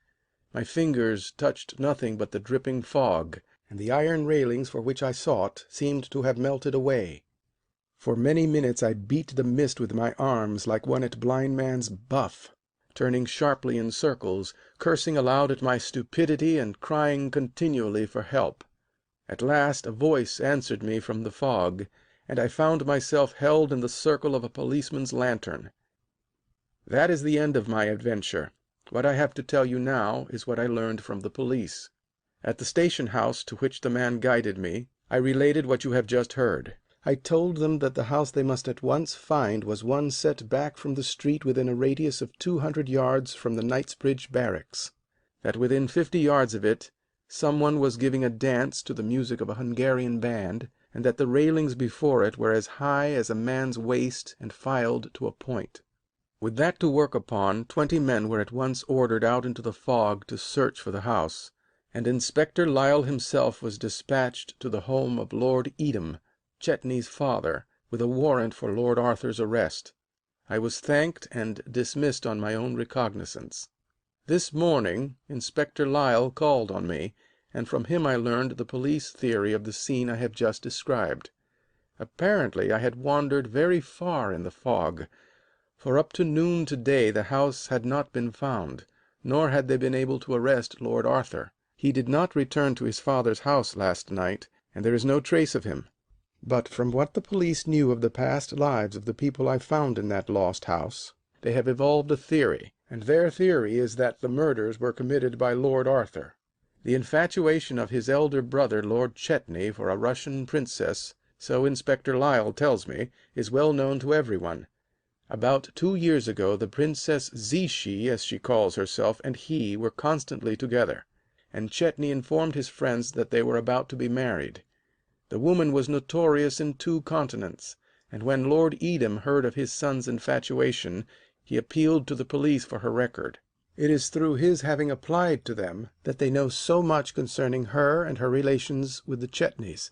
my fingers touched nothing but the dripping fog, and the iron railings for which I sought seemed to have melted away. For many minutes I beat the mist with my arms like one at blindman's buff, turning sharply in circles, cursing aloud at my stupidity and crying continually for help. At last a voice answered me from the fog, and I found myself held in the circle of a policeman's lantern. That is the end of my adventure. What I have to tell you now is what I learned from the police. At the station house to which the man guided me, I related what you have just heard. I told them that the house they must at once find was one set back from the street within a radius of 200 yards from the Knightsbridge barracks, that within 50 yards of it someone was giving a dance to the music of a Hungarian band, and that the railings before it were as high as a man's waist and filed to a point. With that to work upon, 20 men were at once ordered out into the fog to search for the house, and Inspector Lyle himself was dispatched to the home of Lord Edam, Chetney's father, with a warrant for Lord Arthur's arrest. I was thanked and dismissed on my own recognizance. This morning Inspector Lyle called on me, and from him I learned the police theory of the scene I have just described. Apparently I had wandered very far in the fog, for up to noon today the house had not been found, nor had they been able to arrest Lord Arthur. He did not return to his father's house last night, and there is no trace of him. But from what the police knew of the past lives of the people I found in that lost house, they have evolved a theory, and their theory is that the murders were committed by Lord Arthur. The infatuation of his elder brother, Lord Chetney, for a Russian princess, so Inspector Lyle tells me, is well known to everyone. About 2 years ago the Princess Zichy, as she calls herself, and he were constantly together, and Chetney informed his friends that they were about to be married. The woman was notorious in 2 continents, and when Lord Edam heard of his son's infatuation, he appealed to the police for her record. It is through his having applied to them that they know so much concerning her and her relations with the Chetneys.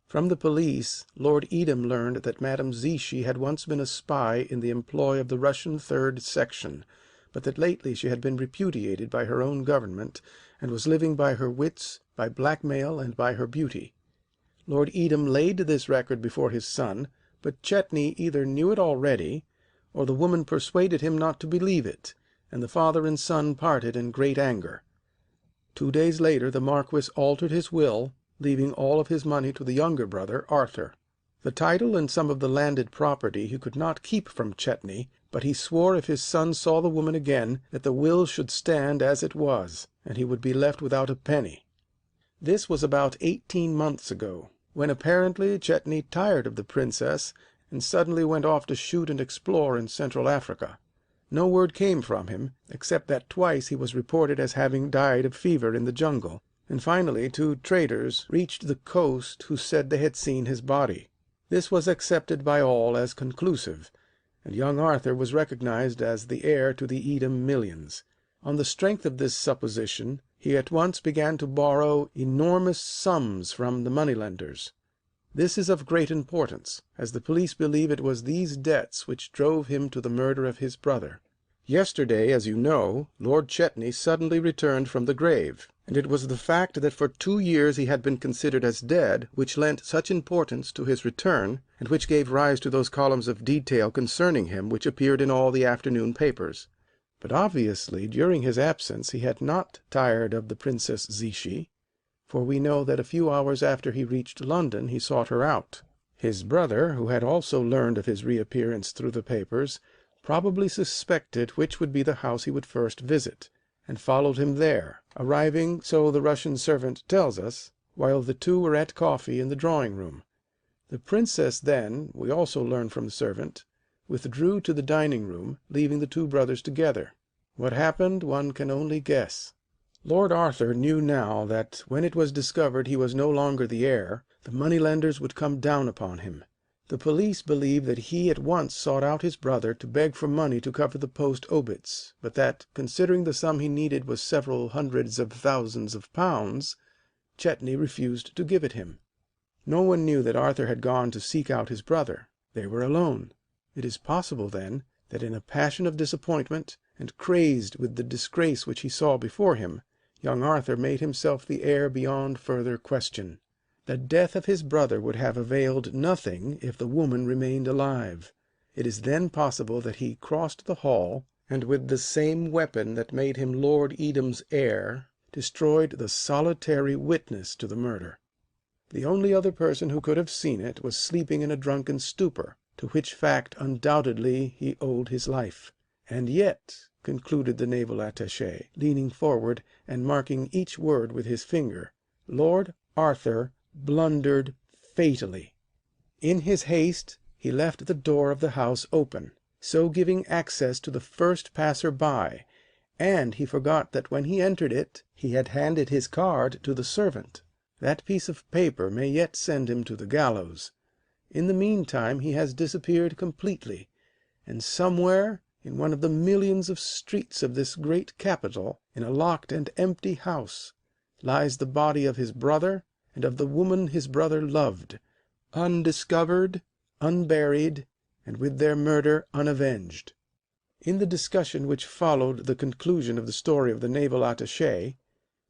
From the police, Lord Edam learned that Madame Zichy had once been a spy in the employ of the Russian Third Section, but that lately she had been repudiated by her own government, and was living by her wits, by blackmail, and by her beauty. Lord Edam laid this record before his son, but Chetney either knew it already, or the woman persuaded him not to believe it, and the father and son parted in great anger. 2 days later the Marquis altered his will, leaving all of his money to the younger brother, Arthur. The title and some of the landed property he could not keep from Chetney, but he swore if his son saw the woman again that the will should stand as it was, and he would be left without a penny. This was about 18 months ago, when apparently Chetney tired of the princess and suddenly went off to shoot and explore in Central Africa. No word came from him, except that twice he was reported as having died of fever in the jungle, and finally 2 traders reached the coast who said they had seen his body. This was accepted by all as conclusive, and young Arthur was recognized as the heir to the Edam millions. On the strength of this supposition, he at once began to borrow enormous sums from the moneylenders. This is of great importance, as the police believe it was these debts which drove him to the murder of his brother. Yesterday, as you know, Lord Chetney suddenly returned from the grave, and it was the fact that for 2 years he had been considered as dead which lent such importance to his return, and which gave rise to those columns of detail concerning him which appeared in all the afternoon papers. But obviously during his absence he had not tired of the Princess Zichy, for we know that a few hours after he reached London he sought her out. His brother, who had also learned of his reappearance through the papers, probably suspected which would be the house he would first visit, and followed him there, arriving, so the Russian servant tells us, while the 2 were at coffee in the drawing-room. The princess then, we also learn from the servant, withdrew to the dining-room, leaving the 2 brothers together. What happened one can only guess. Lord Arthur knew now that when it was discovered he was no longer the heir, the moneylenders would come down upon him. The police believe that he at once sought out his brother to beg for money to cover the post obits, but that, considering the sum he needed was several hundreds of thousands of pounds, Chetney refused to give it him. No one knew that Arthur had gone to seek out his brother. They were alone. It is possible, then, that in a passion of disappointment, and crazed with the disgrace which he saw before him, young Arthur made himself the heir beyond further question. The death of his brother would have availed nothing if the woman remained alive. It is then possible that he crossed the hall, and with the same weapon that made him Lord Edam's heir, destroyed the solitary witness to the murder. The only other person who could have seen it was sleeping in a drunken stupor, to which fact undoubtedly he owed his life. And yet, concluded the naval attaché, leaning forward and marking each word with his finger, Lord Arthur blundered fatally. In his haste he left the door of the house open, so giving access to the first passer-by, and he forgot that when he entered it he had handed his card to the servant. That piece of paper may yet send him to the gallows. In the meantime he has disappeared completely, and somewhere in one of the millions of streets of this great capital, in a locked and empty house, lies the body of his brother and of the woman his brother loved, undiscovered, unburied, and with their murder unavenged. In the discussion which followed the conclusion of the story of the naval attaché,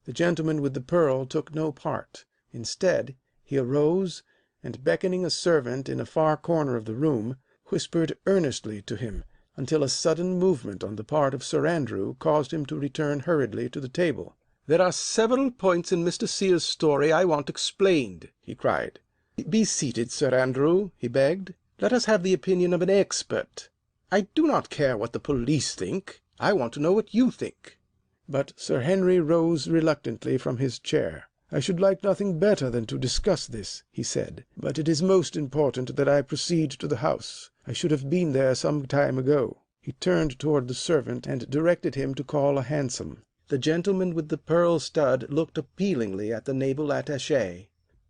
The gentleman with the pearl took no part. Instead, he arose, and beckoning a servant in a far corner of the room, whispered earnestly to him, until a sudden movement on the part of Sir Andrew caused him to return hurriedly to the table. "There are several points in Mr. Sears's story I want explained," he cried. "Be seated, Sir Andrew," he begged. "Let us have the opinion of an expert. I do not care what the police think. I want to know what you think." But Sir Henry rose reluctantly from his chair. "I should like nothing better than to discuss this," he said, "but it is most important that I proceed to the house. I should have been there some time ago." He turned toward the servant and directed him to call a hansom. The gentleman with the pearl stud looked appealingly at the naval attaché.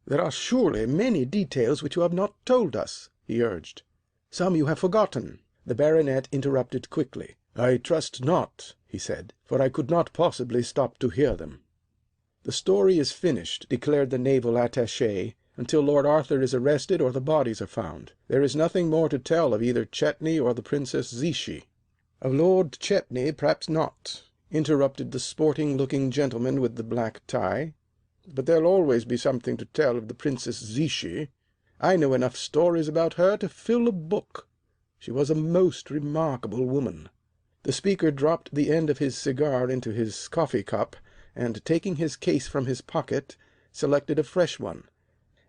"There are surely many details which you have not told us," he urged. "Some you have forgotten." The baronet interrupted quickly. "I trust not," he said, "for I could not possibly stop to hear them." "The story is finished," declared the naval attaché, "until Lord Arthur is arrested or the bodies are found. There is nothing more to tell of either Chetney or the Princess Zichy." "Of Lord Chetney perhaps not," interrupted the sporting-looking gentleman with the black tie, "but there'll always be something to tell of the Princess Zichy. I know enough stories about her to fill a book. She was a most remarkable woman." The speaker dropped the end of his cigar into his coffee cup, and, taking his case from his pocket, selected a fresh one.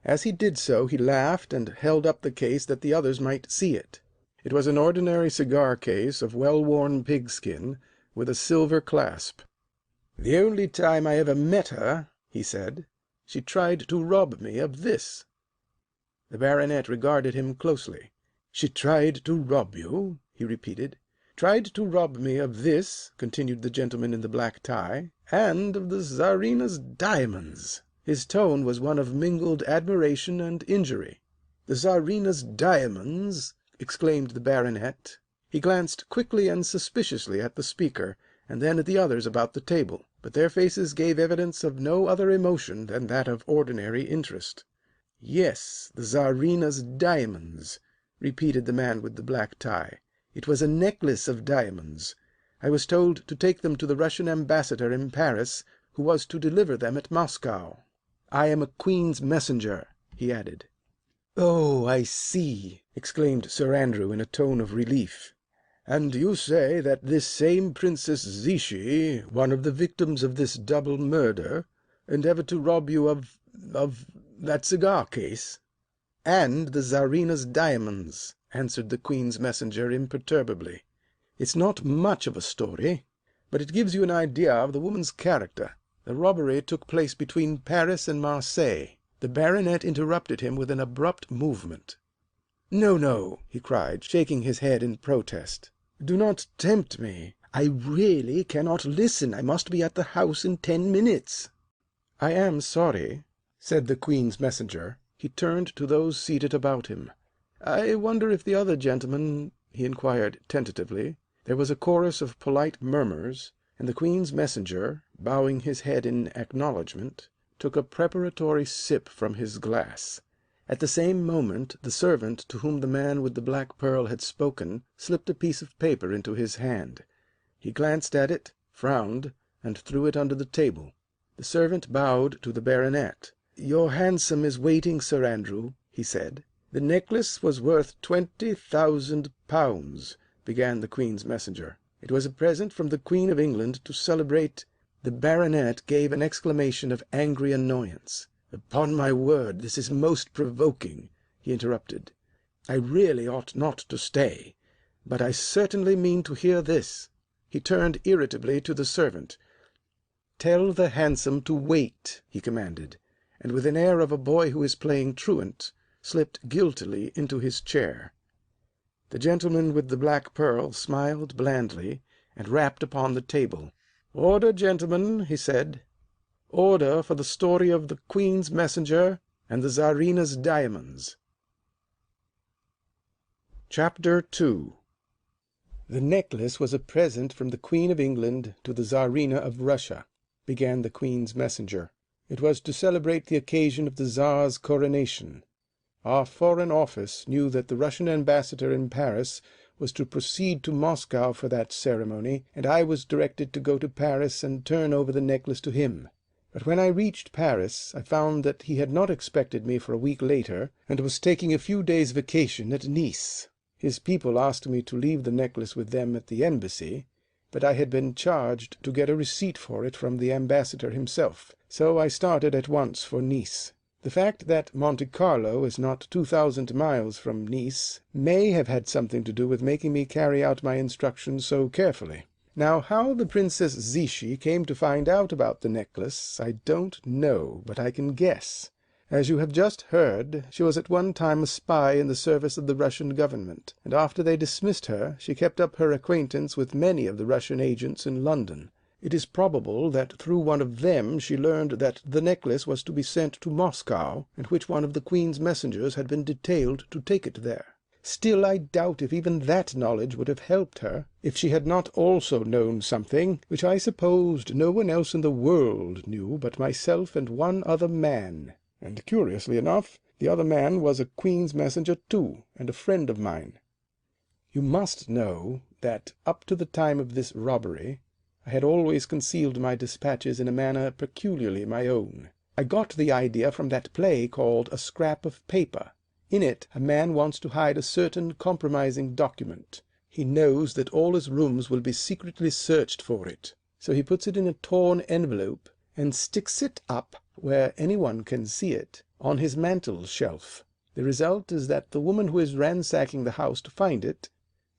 As he did so he laughed and held up the case that the others might see it. It was an ordinary cigar case of well-worn pigskin, with a silver clasp. "The only time I ever met her," he said, "she tried to rob me of this." The baronet regarded him closely. "She tried to rob you?" he repeated. "Tried to rob me of this," continued the gentleman in the black tie, "and of the Czarina's diamonds." His tone was one of mingled admiration and injury. "The Czarina's diamonds!" exclaimed the baronet. He glanced quickly and suspiciously at the speaker, and then at the others about the table, but their faces gave evidence of no other emotion than that of ordinary interest. "Yes, the Czarina's diamonds," repeated the man with the black tie. "It was a necklace of diamonds. I was told to take them to the Russian ambassador in Paris, who was to deliver them at Moscow. I am a Queen's messenger," he added. "Oh, I see," exclaimed Sir Andrew in a tone of relief. "And you say that this same Princess Zichy, one of the victims of this double murder, endeavored to rob you of that cigar case?" "And the Czarina's diamonds," answered the Queen's messenger imperturbably. "It's not much of a story, but it gives you an idea of the woman's character. The robbery took place between Paris and Marseilles." The baronet interrupted him with an abrupt movement. "No, no," he cried, shaking his head in protest. "Do not tempt me. I really cannot listen. I must be at the house in 10 minutes." "I am sorry," said the Queen's messenger. He turned to those seated about him. "I wonder if the other gentleman," he inquired tentatively. There was a chorus of polite murmurs, and the Queen's messenger, bowing his head in acknowledgment, took a preparatory sip from his glass. At the same moment the servant to whom the man with the black pearl had spoken slipped a piece of paper into his hand. He glanced at it, frowned, and threw it under the table. The servant bowed to the baronet. "Your hansom is waiting, Sir Andrew," he said. "The necklace was worth £20,000, began the Queen's messenger. "It was a present from the Queen of England to celebrate—" The baronet gave an exclamation of angry annoyance. "Upon my word, this is most provoking," he interrupted. "I really ought not to stay, but I certainly mean to hear this." He turned irritably to the servant. "Tell the hansom to wait," he commanded, and with an air of a boy who is playing truant, slipped guiltily into his chair. The gentleman with the black pearl smiled blandly and rapped upon the table. "Order, gentlemen," he said. "Order for the story of the Queen's messenger and the Czarina's diamonds." Chapter 2. "The necklace was a present from the Queen of England to the Czarina of Russia," began the Queen's messenger. "It was to celebrate the occasion of the Czar's coronation. Our Foreign Office knew that the Russian ambassador in Paris was to proceed to Moscow for that ceremony, and I was directed to go to Paris and turn over the necklace to him. But when I reached Paris I found that he had not expected me for a week later, and was taking a few days' vacation at Nice. His people asked me to leave the necklace with them at the embassy, but I had been charged to get a receipt for it from the ambassador himself, so I started at once for Nice. The fact that Monte Carlo is not 2,000 miles from Nice may have had something to do with making me carry out my instructions so carefully. Now how the Princess Zichy came to find out about the necklace I don't know, but I can guess. As you have just heard, she was at one time a spy in the service of the Russian government, and after they dismissed her she kept up her acquaintance with many of the Russian agents in London. It is probable that through one of them she learned that the necklace was to be sent to Moscow, and which one of the Queen's messengers had been detailed to take it there. Still I doubt if even that knowledge would have helped her, if she had not also known something which I supposed no one else in the world knew but myself and one other man. And curiously enough, the other man was a Queen's messenger too, and a friend of mine. You must know that up to the time of this robbery I had always concealed my dispatches in a manner peculiarly my own. I got the idea from that play called A Scrap of Paper. In it a man wants to hide a certain compromising document. He knows that all his rooms will be secretly searched for it, so he puts it in a torn envelope and sticks it up, where anyone can see it, on his mantel shelf. The result is that the woman who is ransacking the house to find it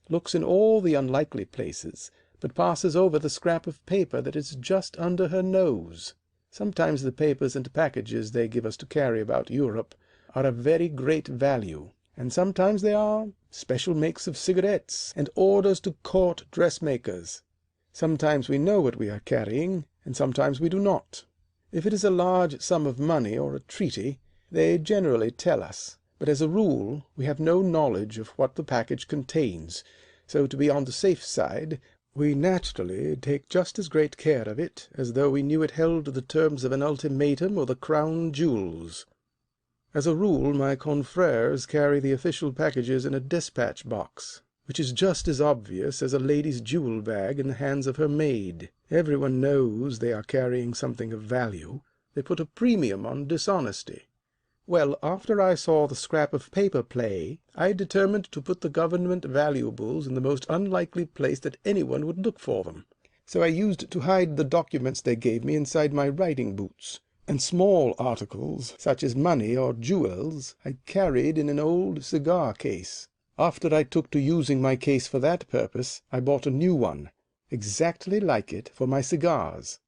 looks in all the unlikely places, but passes over the scrap of paper that is just under her nose. Sometimes the papers and packages they give us to carry about Europe are of very great value, and sometimes they are special makes of cigarettes, and orders to court dressmakers. Sometimes we know what we are carrying, and sometimes we do not. If it is a large sum of money or a treaty, they generally tell us, but as a rule we have no knowledge of what the package contains, so to be on the safe side we naturally take just as great care of it as though we knew it held the terms of an ultimatum or the crown jewels. As a rule my confrères carry the official packages in a despatch box, which is just as obvious as a lady's jewel bag in the hands of her maid. Everyone knows they are carrying something of value. They put a premium on dishonesty. Well, after I saw the scrap of paper play, I determined to put the government valuables in the most unlikely place that anyone would look for them. So I used to hide the documents they gave me inside my riding boots, and small articles, such as money or jewels, I carried in an old cigar case. After I took to using my case for that purpose, I bought a new one, exactly like it, for my cigars.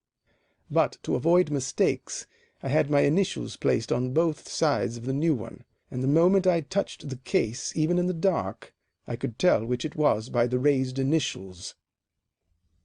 But to avoid mistakes, I had my initials placed on both sides of the new one, and the moment I touched the case, even in the dark, I could tell which it was by the raised initials.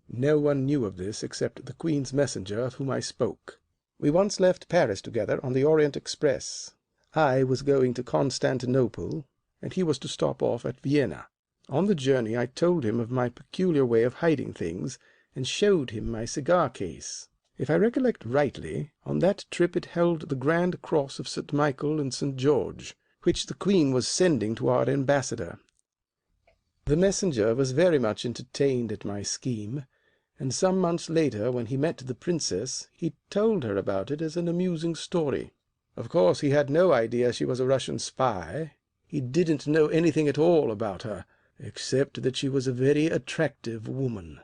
No one knew of this except the Queen's messenger of whom I spoke. We once left Paris together on the Orient Express. I was going to Constantinople, and he was to stop off at Vienna. On the journey I told him of my peculiar way of hiding things, and showed him my cigar case. If I recollect rightly, on that trip it held the Grand Cross of St. Michael and St. George, which the Queen was sending to our ambassador. The messenger was very much entertained at my scheme, and some months later, when he met the princess, he told her about it as an amusing story. Of course he had no idea she was a Russian spy. He didn't know anything at all about her, except that she was a very attractive woman.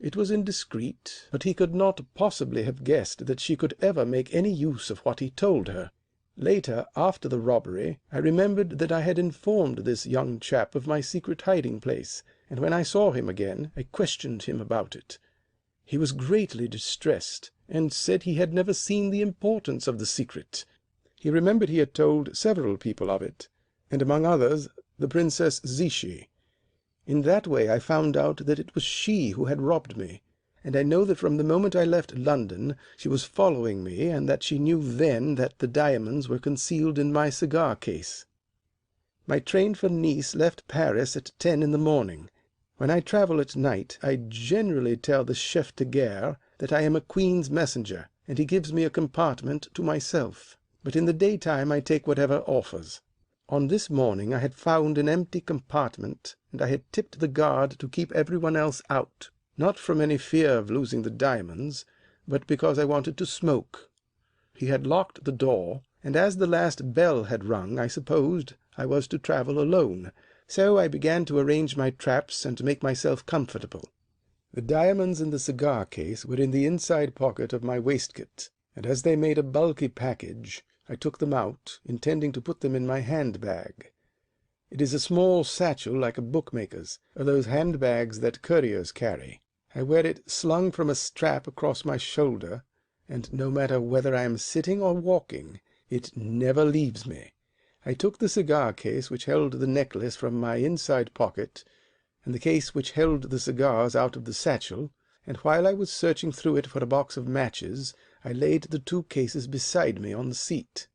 It was indiscreet, but he could not possibly have guessed that she could ever make any use of what he told her. Later, after the robbery, I remembered that I had informed this young chap of my secret hiding place, and when I saw him again I questioned him about it. He was greatly distressed, and said he had never seen the importance of the secret. He remembered he had told several people of it, and among others the Princess Zichy. In that way I found out that it was she who had robbed me, and I know that from the moment I left London she was following me, and that she knew then that the diamonds were concealed in my cigar case. My train for Nice left Paris at 10 in the morning. When I travel at night I generally tell the chef de gare that I am a Queen's messenger, and he gives me a compartment to myself. But in the daytime I take whatever offers. On this morning I had found an empty compartment, and I had tipped the guard to keep everyone else out, not from any fear of losing the diamonds, but because I wanted to smoke. He had locked the door, and as the last bell had rung I supposed I was to travel alone, so I began to arrange my traps and to make myself comfortable. The diamonds in the cigar case were in the inside pocket of my waistcoat, and as they made a bulky package, I took them out, intending to put them in my handbag. It is a small satchel like a bookmaker's, or those handbags that couriers carry. I wear it slung from a strap across my shoulder, and no matter whether I am sitting or walking, it never leaves me. I took the cigar case which held the necklace from my inside pocket, and the case which held the cigars out of the satchel, and while I was searching through it for a box of matches, I laid the two cases beside me on the seat.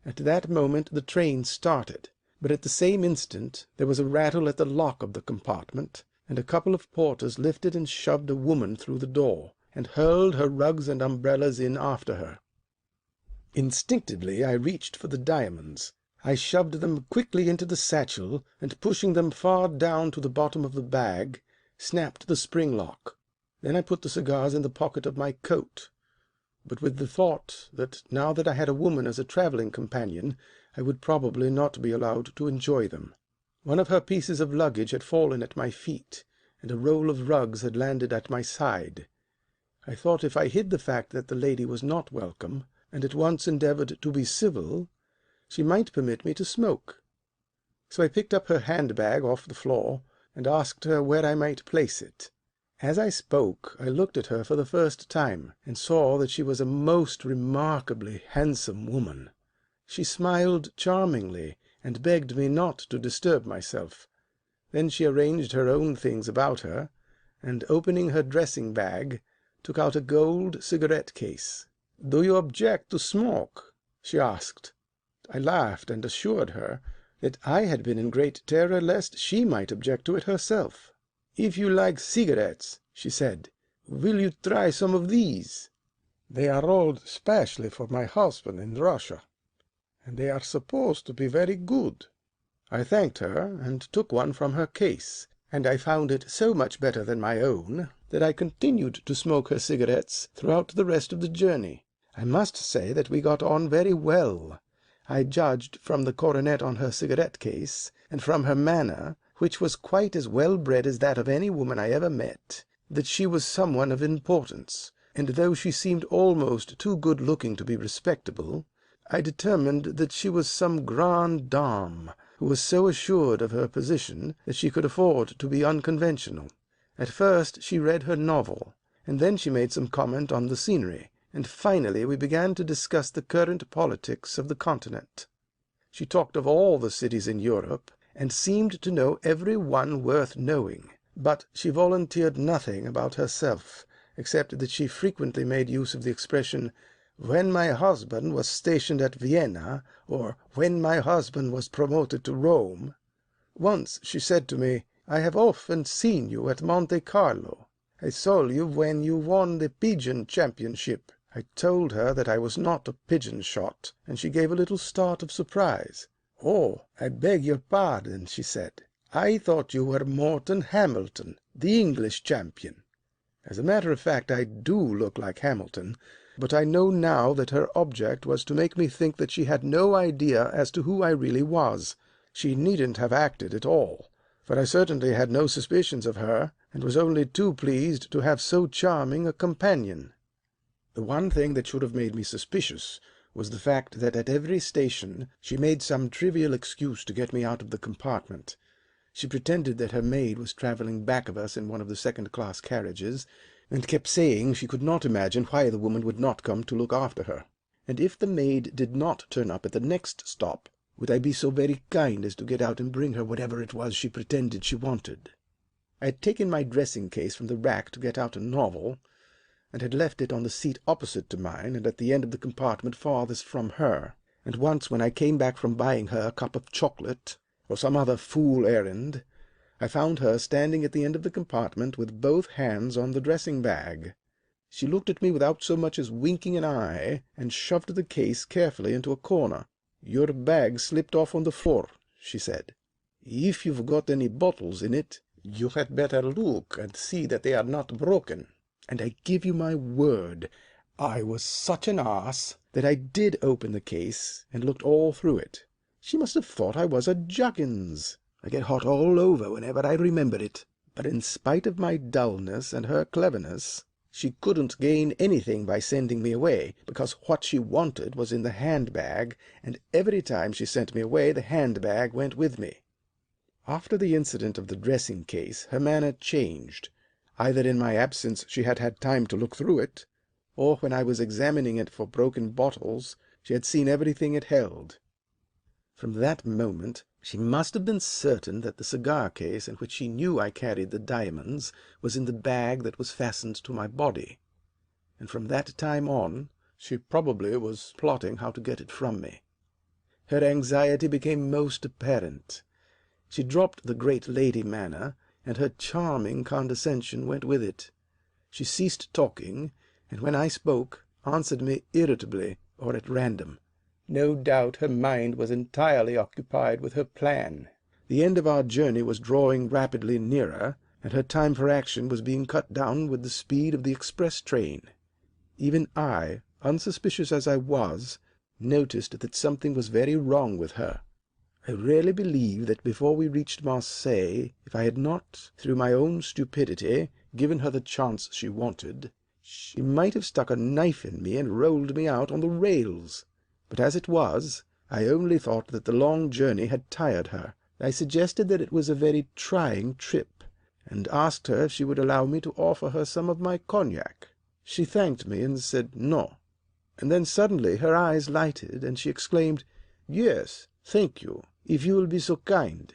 At that moment the train started, but at the same instant there was a rattle at the lock of the compartment, and a couple of porters lifted and shoved a woman through the door, and hurled her rugs and umbrellas in after her. Instinctively I reached for the diamonds. I shoved them quickly into the satchel, and pushing them far down to the bottom of the bag, snapped the spring lock. Then I put the cigars in the pocket of my coat, but with the thought that now that I had a woman as a travelling companion, I would probably not be allowed to enjoy them. One of her pieces of luggage had fallen at my feet, and a roll of rugs had landed at my side. I thought if I hid the fact that the lady was not welcome, and at once endeavoured to be civil, she might permit me to smoke. So I picked up her handbag off the floor, and asked her where I might place it. As I spoke I looked at her for the first time, and saw that she was a most remarkably handsome woman. She smiled charmingly, and begged me not to disturb myself. Then she arranged her own things about her, and opening her dressing bag, took out a gold cigarette case. "Do you object to smoke?" she asked. I laughed, and assured her that I had been in great terror lest she might object to it herself. "If you like cigarettes," she said, "will you try some of these? They are rolled specially for my husband in Russia, and they are supposed to be very good." I thanked her, and took one from her case, and I found it so much better than my own that I continued to smoke her cigarettes throughout the rest of the journey. I must say that we got on very well. I judged from the coronet on her cigarette case, and from her manner, which was quite as well bred as that of any woman I ever met, that she was someone of importance, and though she seemed almost too good looking to be respectable, I determined that she was some grande dame who was so assured of her position that she could afford to be unconventional. At first she read her novel, and then she made some comment on the scenery, and finally we began to discuss the current politics of the continent. She talked of all the cities in Europe, and seemed to know every one worth knowing, but she volunteered nothing about herself, except that she frequently made use of the expression "when my husband was stationed at Vienna," or "when my husband was promoted to Rome." Once she said to me, "I have often seen you at Monte Carlo. I saw you when you won the pigeon championship." I told her that I was not a pigeon shot, and she gave a little start of surprise. "Oh, I beg your pardon," she said. "I thought you were Morton Hamilton, the English champion." As a matter of fact, I do look like Hamilton, but I know now that her object was to make me think that she had no idea as to who I really was. She needn't have acted at all, for I certainly had no suspicions of her, and was only too pleased to have so charming a companion. The one thing that should have made me suspicious was the fact that at every station she made some trivial excuse to get me out of the compartment. She pretended that her maid was travelling back of us in one of the second-class carriages, and kept saying she could not imagine why the woman would not come to look after her. And if the maid did not turn up at the next stop, would I be so very kind as to get out and bring her whatever it was she pretended she wanted? I had taken my dressing-case from the rack to get out a novel, and had left it on the seat opposite to mine and at the end of the compartment farthest from her, and once when I came back from buying her a cup of chocolate, or some other fool errand, I found her standing at the end of the compartment with both hands on the dressing-bag. She looked at me without so much as winking an eye, and shoved the case carefully into a corner. "Your bag slipped off on the floor," she said. "If you've got any bottles in it, you had better look and see that they are not broken." And I give you my word, I was such an ass that I did open the case and looked all through it. She must have thought I was a juggins. I get hot all over whenever I remember it. But in spite of my dullness and her cleverness, she couldn't gain anything by sending me away, because what she wanted was in the handbag, and every time she sent me away the handbag went with me. After the incident of the dressing case her manner changed. Either in my absence she had had time to look through it, or when I was examining it for broken bottles she had seen everything it held. From that moment she must have been certain that the cigar case in which she knew I carried the diamonds was in the bag that was fastened to my body, and from that time on she probably was plotting how to get it from me. Her anxiety became most apparent. She dropped the great lady manner, and her charming condescension went with it. She ceased talking, and when I spoke, answered me irritably or at random. No doubt her mind was entirely occupied with her plan. The end of our journey was drawing rapidly nearer, and her time for action was being cut down with the speed of the express train. Even I, unsuspicious as I was, noticed that something was very wrong with her. I really believe that before we reached Marseilles, if I had not, through my own stupidity, given her the chance she wanted, she might have stuck a knife in me and rolled me out on the rails. But as it was, I only thought that the long journey had tired her. I suggested that it was a very trying trip, and asked her if she would allow me to offer her some of my cognac. She thanked me and said no. And then suddenly her eyes lighted, and she exclaimed, "Yes, thank you, if you will be so kind."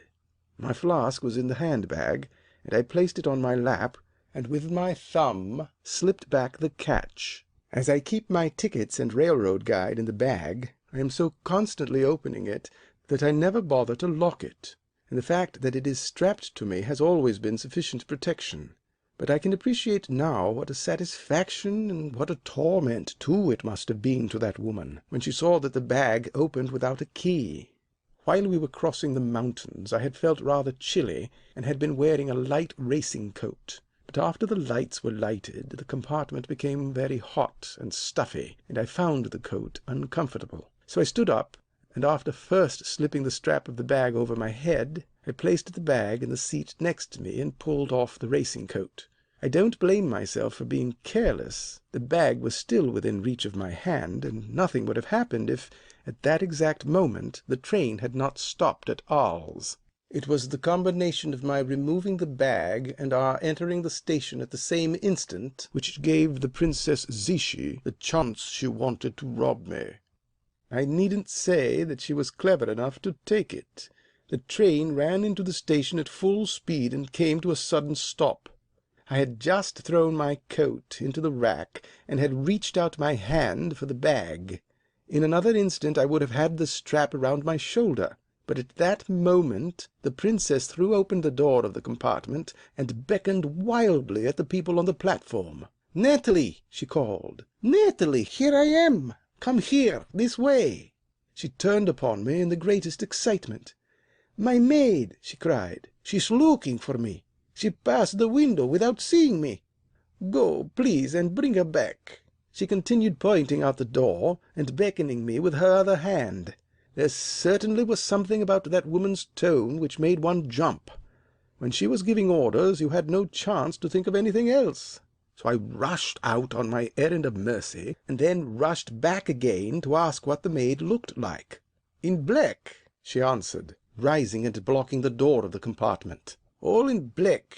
My flask was in the handbag, and I placed it on my lap, and with my thumb slipped back the catch. As I keep my tickets and railroad guide in the bag, I am so constantly opening it that I never bother to lock it, and the fact that it is strapped to me has always been sufficient protection. But I can appreciate now what a satisfaction and what a torment, too, it must have been to that woman when she saw that the bag opened without a key. While we were crossing the mountains I had felt rather chilly, and had been wearing a light racing coat. But after the lights were lighted the compartment became very hot and stuffy, and I found the coat uncomfortable. So I stood up, and after first slipping the strap of the bag over my head, I placed the bag in the seat next to me and pulled off the racing coat. I don't blame myself for being careless. The bag was still within reach of my hand, and nothing would have happened if, at that exact moment, the train had not stopped at Arles. It was the combination of my removing the bag and our entering the station at the same instant which gave the Princess Zichy the chance she wanted to rob me. I needn't say that she was clever enough to take it. The train ran into the station at full speed and came to a sudden stop. I had just thrown my coat into the rack and had reached out my hand for the bag. In another instant I would have had the strap around my shoulder. But at that moment the princess threw open the door of the compartment and beckoned wildly at the people on the platform. "Natalie," she called, "Natalie, here I am. Come here, this way." She turned upon me in the greatest excitement. "My maid," she cried. "She's looking for me. She passed the window without seeing me. Go, please, and bring her back." She continued pointing out the door and beckoning me with her other hand. There certainly was something about that woman's tone which made one jump. When she was giving orders you had no chance to think of anything else. So I rushed out on my errand of mercy, and then rushed back again to ask what the maid looked like. "In black," she answered, rising and blocking the door of the compartment. "All in black,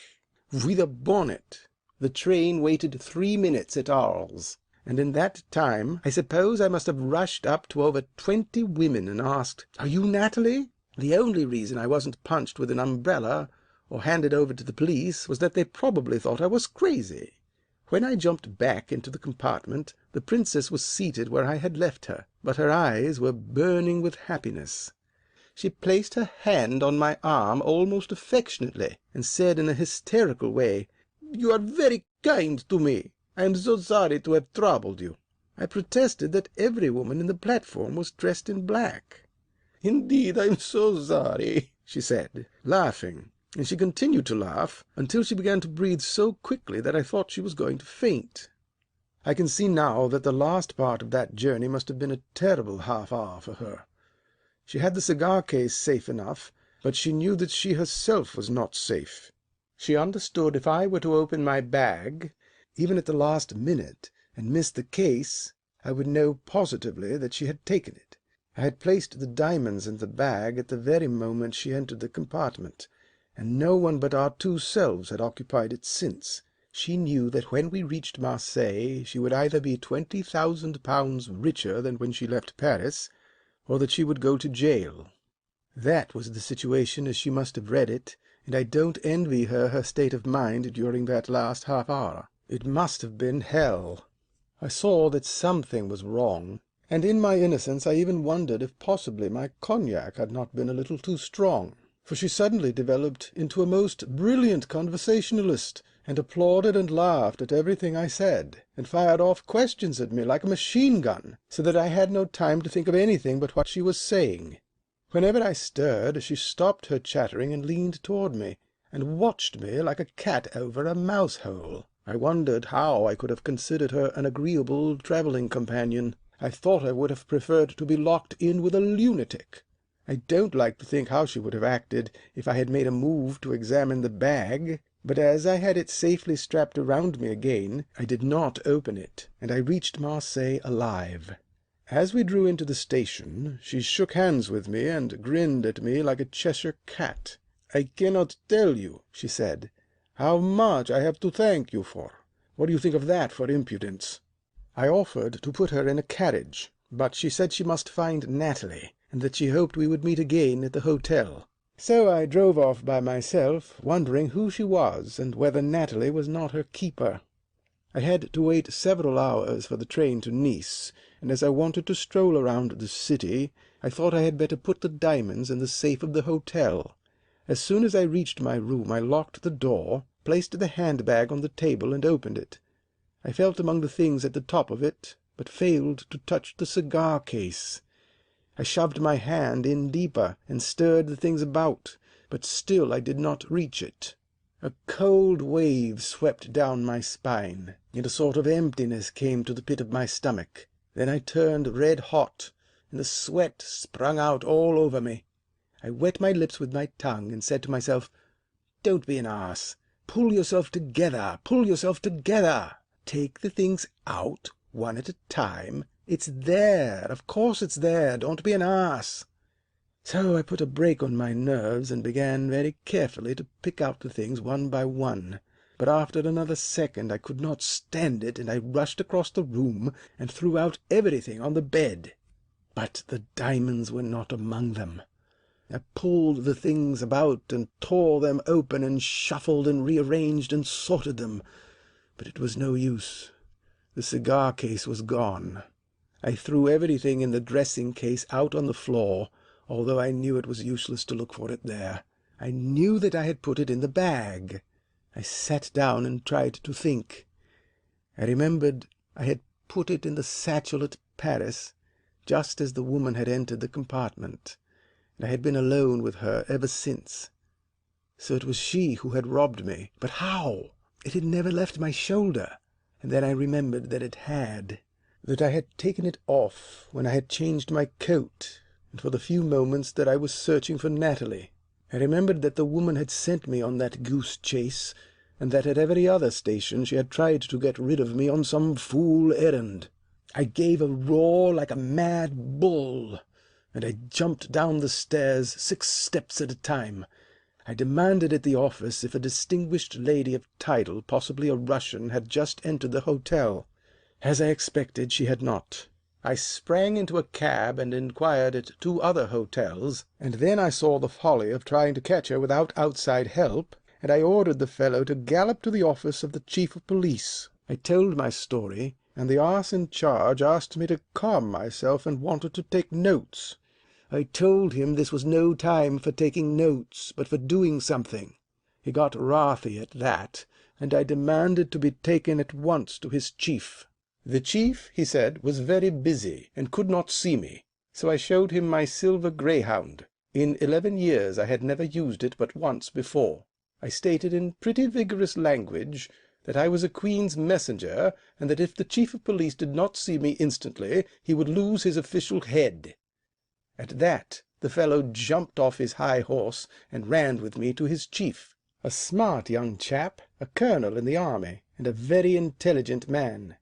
with a bonnet." The train waited 3 minutes at Arles, and in that time I suppose I must have rushed up to over 20 women and asked, "Are you Natalie?" The only reason I wasn't punched with an umbrella or handed over to the police was that they probably thought I was crazy. When I jumped back into the compartment the princess was seated where I had left her, but her eyes were burning with happiness. She placed her hand on my arm almost affectionately, and said in a hysterical way, "You are very kind to me. I am so sorry to have troubled you." I protested that every woman in the platform was dressed in black. "Indeed, I am so sorry," she said, laughing, and she continued to laugh until she began to breathe so quickly that I thought she was going to faint. I can see now that the last part of that journey must have been a terrible half hour for her. She had the cigar case safe enough, but she knew that she herself was not safe. She understood if I were to open my bag, even at the last minute, and miss the case, I would know positively that she had taken it. I had placed the diamonds in the bag at the very moment she entered the compartment, and no one but our two selves had occupied it since. She knew that when we reached Marseilles she would either be £20,000 richer than when she left Paris, or that she would go to jail. That was the situation as she must have read it, and I don't envy her state of mind during that last half hour. It must have been hell. I saw that something was wrong, and in my innocence I even wondered if possibly my cognac had not been a little too strong, for she suddenly developed into a most brilliant conversationalist, and applauded and laughed at everything I said, and fired off questions at me like a machine gun, so that I had no time to think of anything but what she was saying. Whenever I stirred, she stopped her chattering and leaned toward me, and watched me like a cat over a mouse-hole. I wondered how I could have considered her an agreeable travelling companion. I thought I would have preferred to be locked in with a lunatic. I don't like to think how she would have acted if I had made a move to examine the bag, but as I had it safely strapped around me again, I did not open it, and I reached Marseilles alive. As we drew into the station, she shook hands with me and grinned at me like a Cheshire cat. "I cannot tell you," she said, "how much I have to thank you for. What do you think of that for impudence?" I offered to put her in a carriage, but she said she must find Natalie, and that she hoped we would meet again at the hotel. So I drove off by myself, wondering who she was, and whether Natalie was not her keeper. I had to wait several hours for the train to Nice, and as I wanted to stroll around the city, I thought I had better put the diamonds in the safe of the hotel. As soon as I reached my room I locked the door, placed the handbag on the table, and opened it. I felt among the things at the top of it, but failed to touch the cigar case. I shoved my hand in deeper, and stirred the things about, but still I did not reach it. A cold wave swept down my spine, and a sort of emptiness came to the pit of my stomach. Then I turned red hot, and the sweat sprung out all over me. I wet my lips with my tongue, and said to myself, "Don't be an ass. Pull yourself together, pull yourself together. Take the things out, one at a time. It's there, of course it's there. Don't be an ass." So I put a brake on my nerves and began very carefully to pick out the things one by one. But after another second I could not stand it, and I rushed across the room and threw out everything on the bed. But the diamonds were not among them. I pulled the things about and tore them open and shuffled and rearranged and sorted them, but it was no use. The cigar case was gone. I threw everything in the dressing case out on the floor, although I knew it was useless to look for it there. I knew that I had put it in the bag. I sat down and tried to think. I remembered I had put it in the satchel at Paris, just as the woman had entered the compartment, and I had been alone with her ever since. So it was she who had robbed me. But how? It had never left my shoulder. And then I remembered that it had, that I had taken it off when I had changed my coat, and for the few moments that I was searching for Natalie. I remembered that the woman had sent me on that goose chase, and that at every other station she had tried to get rid of me on some fool errand. I gave a roar like a mad bull, and I jumped down the stairs 6 steps at a time. I demanded at the office if a distinguished lady of title, possibly a Russian, had just entered the hotel. As I expected, she had not. I sprang into a cab and inquired at 2 other hotels, and then I saw the folly of trying to catch her without outside help, and I ordered the fellow to gallop to the office of the chief of police. I told my story, and the arse in charge asked me to calm myself and wanted to take notes. I told him this was no time for taking notes, but for doing something. He got wrathy at that, and I demanded to be taken at once to his chief. The chief, he said, was very busy and could not see me, so I showed him my silver greyhound. In 11 years I had never used it but once before. I stated in pretty vigorous language that I was a Queen's messenger, and that if the Chief of Police did not see me instantly he would lose his official head. At that the fellow jumped off his high horse and ran with me to his chief, a smart young chap, a colonel in the army, and a very intelligent man.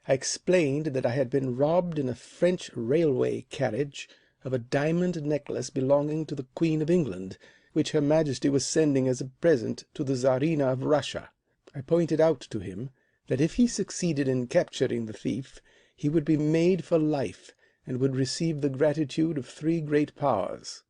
I explained that I had been robbed in a French railway carriage of a diamond necklace belonging to the Queen of England, which Her Majesty was sending as a present to the Czarina of Russia. I pointed out to him that if he succeeded in capturing the thief he would be made for life, and would receive the gratitude of 3 great powers.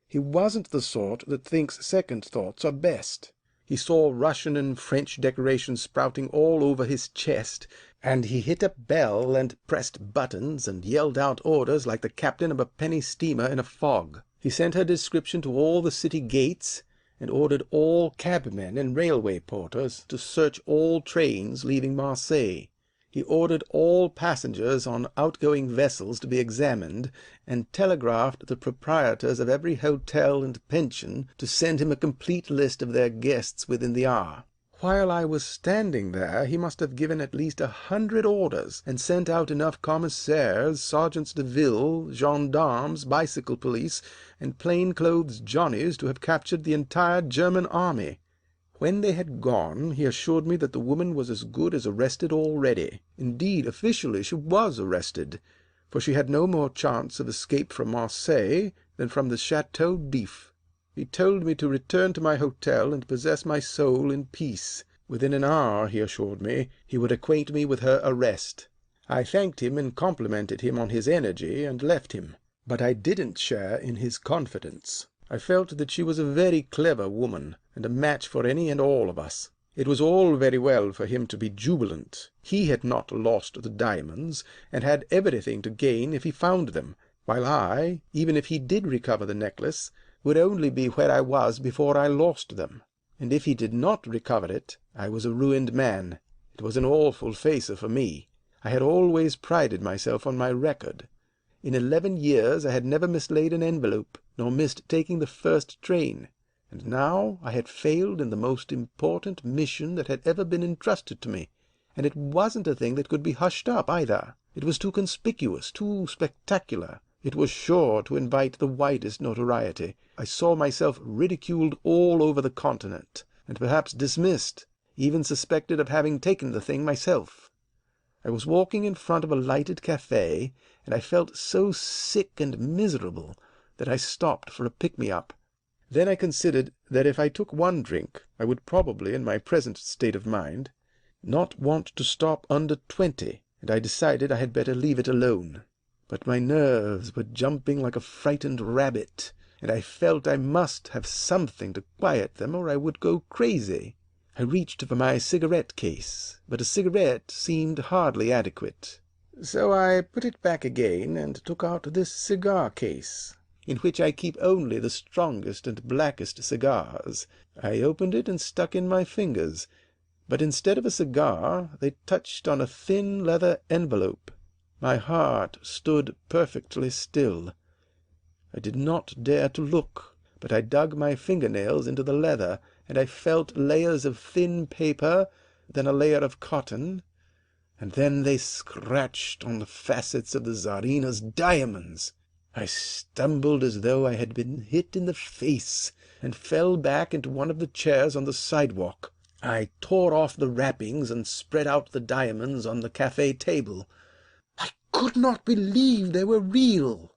He wasn't the sort that thinks second thoughts are best. He saw Russian and French decorations sprouting all over his chest, and he hit a bell and pressed buttons and yelled out orders like the captain of a penny steamer in a fog. He sent her description to all the city gates, and ordered all cabmen and railway porters to search all trains leaving Marseilles. He ordered all passengers on outgoing vessels to be examined, and telegraphed the proprietors of every hotel and pension to send him a complete list of their guests within the hour. While I was standing there he must have given at least 100 orders, and sent out enough commissaires, sergeants de ville, gendarmes, bicycle police, and plain-clothes Johnnies to have captured the entire German army. When they had gone he assured me that the woman was as good as arrested already. Indeed, officially she was arrested, for she had no more chance of escape from Marseilles than from the Chateau d'If. He told me to return to my hotel and possess my soul in peace. Within an hour, he assured me, he would acquaint me with her arrest. I thanked him and complimented him on his energy, and left him. But I didn't share in his confidence. I felt that she was a very clever woman, and a match for any and all of us. It was all very well for him to be jubilant. He had not lost the diamonds, and had everything to gain if he found them, while I, even if he did recover the necklace, would only be where I was before I lost them. And if he did not recover it, I was a ruined man. It was an awful facer for me. I had always prided myself on my record. In 11 years I had never mislaid an envelope, nor missed taking the first train, and now I had failed in the most important mission that had ever been entrusted to me, and it wasn't a thing that could be hushed up either. It was too conspicuous, too spectacular. It was sure to invite the widest notoriety. I saw myself ridiculed all over the continent, and perhaps dismissed, even suspected of having taken the thing myself. I was walking in front of a lighted cafe, and I felt so sick and miserable that I stopped for a pick-me-up. Then I considered that if I took one drink I would probably, in my present state of mind, not want to stop under 20, and I decided I had better leave it alone. But my nerves were jumping like a frightened rabbit, and I felt I must have something to quiet them or I would go crazy. I reached for my cigarette case, but a cigarette seemed hardly adequate. So I put it back again and took out this cigar case, in which I keep only the strongest and blackest cigars. I opened it and stuck in my fingers, but instead of a cigar they touched on a thin leather envelope. My heart stood perfectly still. I did not dare to look, but I dug my fingernails into the leather, and I felt layers of thin paper, then a layer of cotton, and then they scratched on the facets of the Czarina's diamonds. I stumbled as though I had been hit in the face, and fell back into one of the chairs on the sidewalk. I tore off the wrappings and spread out the diamonds on the cafe table. I could not believe they were real.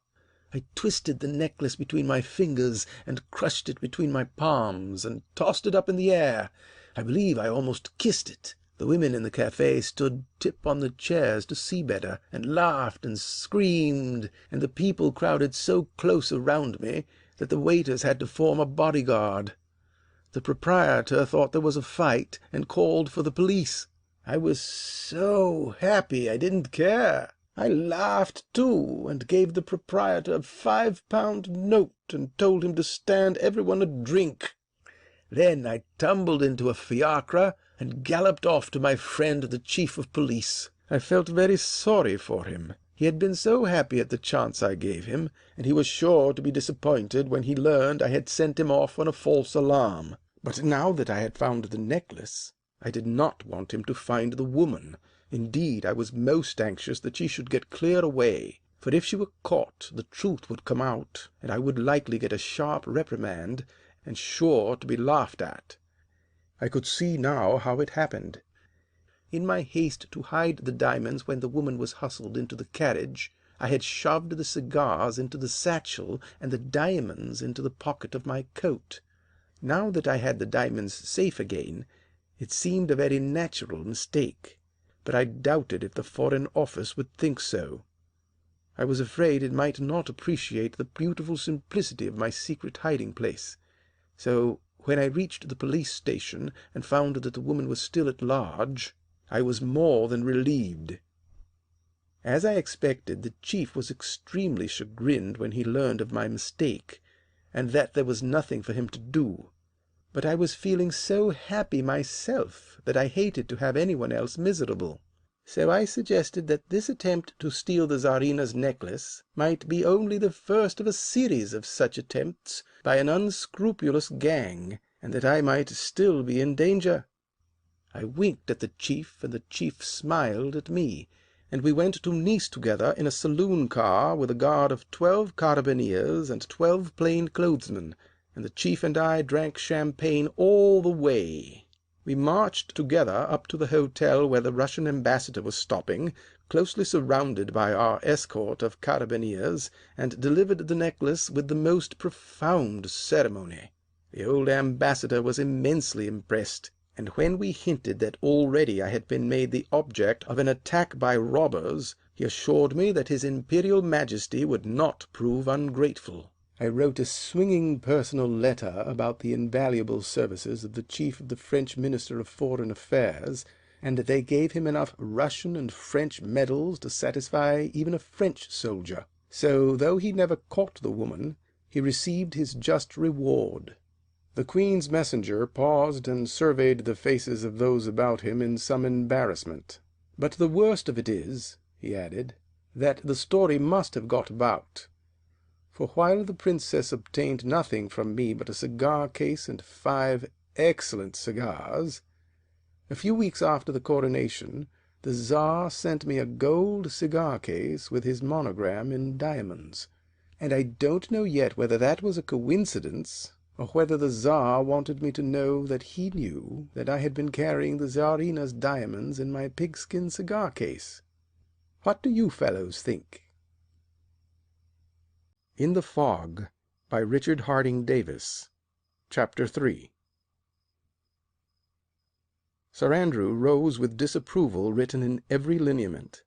I twisted the necklace between my fingers and crushed it between my palms and tossed it up in the air. I believe I almost kissed it. The women in the cafe stood tip on the chairs to see better, and laughed and screamed, and the people crowded so close around me that the waiters had to form a bodyguard. The proprietor thought there was a fight and called for the police. I was so happy I didn't care. I laughed too, and gave the proprietor a £5 note and told him to stand everyone a drink. Then I tumbled into a fiacre and galloped off to my friend the chief of police. I felt very sorry for him. He had been so happy at the chance I gave him, and he was sure to be disappointed when he learned I had sent him off on a false alarm. But now that I had found the necklace, I did not want him to find the woman. Indeed, I was most anxious that she should get clear away, for if she were caught the truth would come out, and I would likely get a sharp reprimand, and sure to be laughed at. I could see now how it happened. In my haste to hide the diamonds when the woman was hustled into the carriage, I had shoved the cigars into the satchel and the diamonds into the pocket of my coat. Now that I had the diamonds safe again, it seemed a very natural mistake, but I doubted if the Foreign Office would think so. I was afraid it might not appreciate the beautiful simplicity of my secret hiding-place. So when I reached the police station and found that the woman was still at large, I was more than relieved. As I expected, the chief was extremely chagrined when he learned of my mistake, and that there was nothing for him to do. But I was feeling so happy myself that I hated to have anyone else miserable. So I suggested that this attempt to steal the Czarina's necklace might be only the first of a series of such attempts by an unscrupulous gang, and that I might still be in danger. I winked at the chief, and the chief smiled at me, and we went to Nice together in a saloon car with a guard of 12 carabineers and 12 plainclothesmen, and the chief and I drank champagne all the way. We marched together up to the hotel where the Russian ambassador was stopping, closely surrounded by our escort of carabineers, and delivered the necklace with the most profound ceremony. The old ambassador was immensely impressed, and when we hinted that already I had been made the object of an attack by robbers, he assured me that his Imperial Majesty would not prove ungrateful. I wrote a swinging personal letter about the invaluable services of the chief of the French Minister of Foreign Affairs, and they gave him enough Russian and French medals to satisfy even a French soldier. So, though he never caught the woman, he received his just reward. The Queen's messenger paused and surveyed the faces of those about him in some embarrassment. "But the worst of it is," he added, "that the story must have got about. For while the princess obtained nothing from me but a cigar case and 5 excellent cigars, a few weeks after the coronation the Czar sent me a gold cigar case with his monogram in diamonds. And I don't know yet whether that was a coincidence, or whether the Czar wanted me to know that he knew that I had been carrying the Czarina's diamonds in my pigskin cigar case. What do you fellows think?" In the Fog, by Richard Harding Davis. Chapter 3. Sir Andrew rose with disapproval written in every lineament.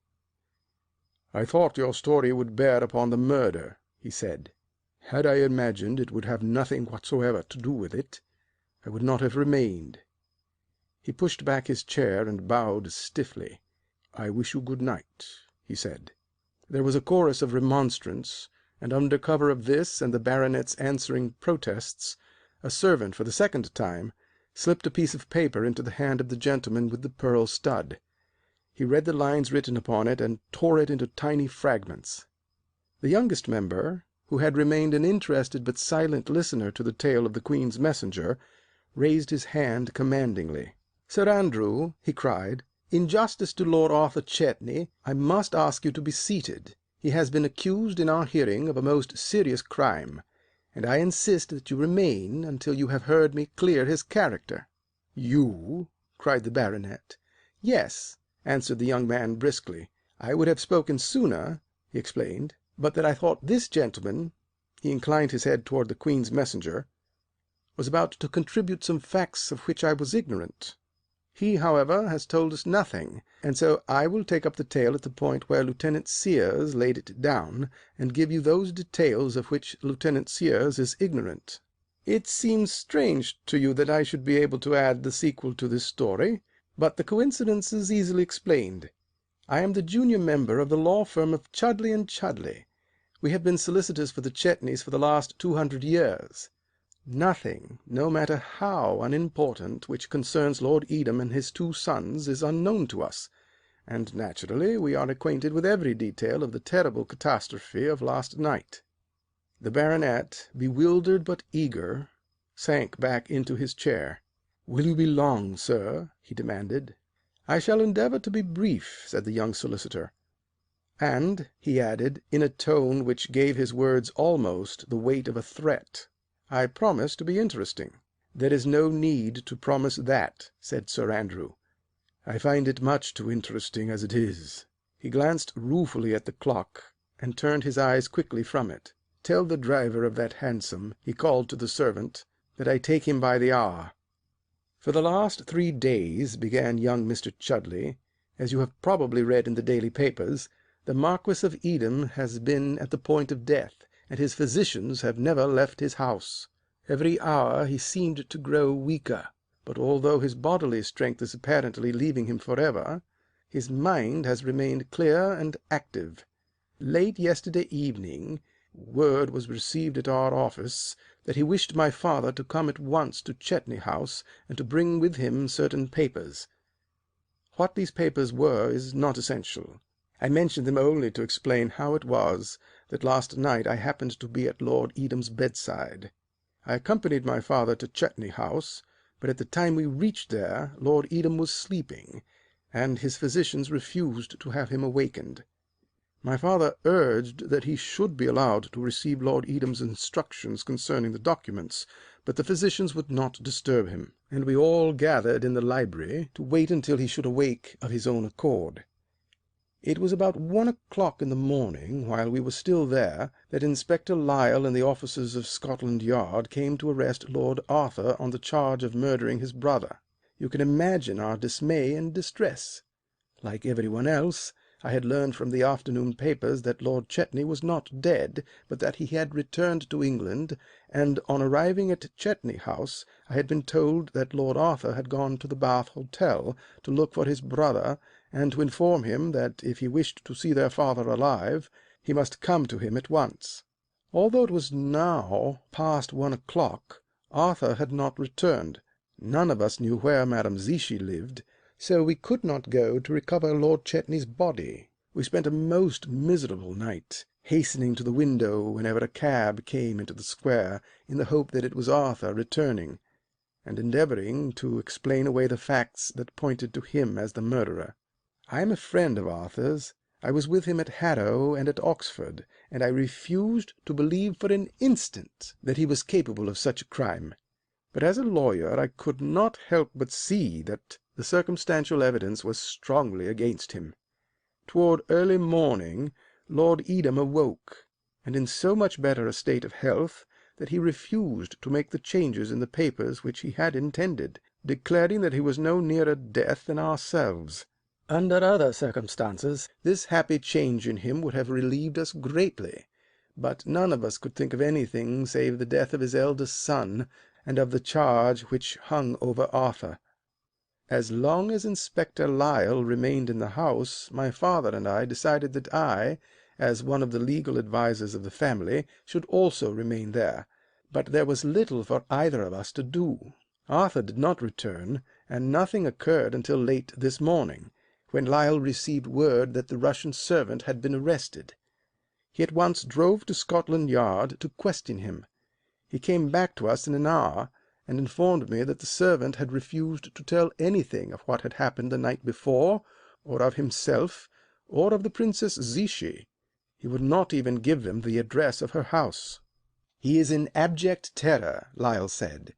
"I thought your story would bear upon the murder," he said. "Had I imagined it would have nothing whatsoever to do with it, I would not have remained." He pushed back his chair and bowed stiffly. "I wish you good night," he said. There was a chorus of remonstrance, and under cover of this and the baronet's answering protests, a servant for the second time slipped a piece of paper into the hand of the gentleman with the pearl stud. He read the lines written upon it and tore it into tiny fragments. The youngest member, who had remained an interested but silent listener to the tale of the Queen's messenger, raised his hand commandingly. "Sir Andrew," he cried, "in justice to Lord Arthur Chetney, I must ask you to be seated. He has been accused in our hearing of a most serious crime, and I insist that you remain until you have heard me clear his character." "You?" cried the baronet. "Yes," answered the young man briskly. "I would have spoken sooner," he explained, "but that I thought this gentleman," he inclined his head toward the Queen's messenger, "was about to contribute some facts of which I was ignorant. He, however, has told us nothing, and so I will take up the tale at the point where Lieutenant Sears laid it down, and give you those details of which Lieutenant Sears is ignorant. It seems strange to you that I should be able to add the sequel to this story, but the coincidence is easily explained. I am the junior member of the law firm of Chudley and Chudley. We have been solicitors for the Chetneys for the last 200 years. Nothing, no matter how unimportant, which concerns Lord Edam and his 2 sons is unknown to us, and naturally we are acquainted with every detail of the terrible catastrophe of last night." The baronet, bewildered but eager, sank back into his chair. "Will you be long, sir?" he demanded. "I shall endeavor to be brief," said the young solicitor. "And," he added, in a tone which gave his words almost the weight of a threat, "I promise to be interesting." "There is no need to promise that," said Sir Andrew. "I find it much too interesting as it is." He glanced ruefully at the clock, and turned his eyes quickly from it. "Tell the driver of that hansom," he called to the servant, "that I take him by the hour." "For the last 3 days," began young Mr. Chudleigh, "as you have probably read in the daily papers, the Marquis of Edam has been at the point of death, and his physicians have never left his house. Every hour he seemed to grow weaker, but although his bodily strength is apparently leaving him forever, his mind has remained clear and active. Late yesterday evening word was received at our office that he wished my father to come at once to Chetney House and to bring with him certain papers. What these papers were is not essential. I mention them only to explain how it was that last night I happened to be at Lord Edam's bedside. I accompanied my father to Chetney House, but at the time we reached there Lord Edam was sleeping, and his physicians refused to have him awakened. My father urged that he should be allowed to receive Lord Edam's instructions concerning the documents, but the physicians would not disturb him, and we all gathered in the library to wait until he should awake of his own accord. It was about 1 o'clock in the morning, while we were still there, that Inspector Lyle and the officers of Scotland Yard came to arrest Lord Arthur on the charge of murdering his brother. You can imagine our dismay and distress. Like everyone else, I had learned from the afternoon papers that Lord Chetney was not dead, but that he had returned to England, and on arriving at Chetney House I had been told that Lord Arthur had gone to the Bath Hotel to look for his brother, and to inform him that if he wished to see their father alive, he must come to him at once. Although it was now past 1 o'clock, Arthur had not returned. None of us knew where Madame Zichy lived, so we could not go to recover Lord Chetney's body. We spent a most miserable night, hastening to the window whenever a cab came into the square, in the hope that it was Arthur returning, and endeavoring to explain away the facts that pointed to him as the murderer. I am a friend of Arthur's. I was with him at Harrow and at Oxford, and I refused to believe for an instant that he was capable of such a crime. But as a lawyer I could not help but see that the circumstantial evidence was strongly against him. Toward early morning Lord Edam awoke, and in so much better a state of health that he refused to make the changes in the papers which he had intended, declaring that he was no nearer death than ourselves. Under other circumstances this happy change in him would have relieved us greatly, but none of us could think of anything save the death of his eldest son, and of the charge which hung over Arthur. As long as Inspector Lyle remained in the house, my father and I decided that I, as one of the legal advisers of the family, should also remain there, but there was little for either of us to do. Arthur did not return, and nothing occurred until late this morning, when Lyle received word that the Russian servant had been arrested. He at once drove to Scotland Yard to question him. He came back to us in an hour, and informed me that the servant had refused to tell anything of what had happened the night before, or of himself, or of the Princess Zichy. He would not even give them the address of her house. "He is in abject terror," Lyle said.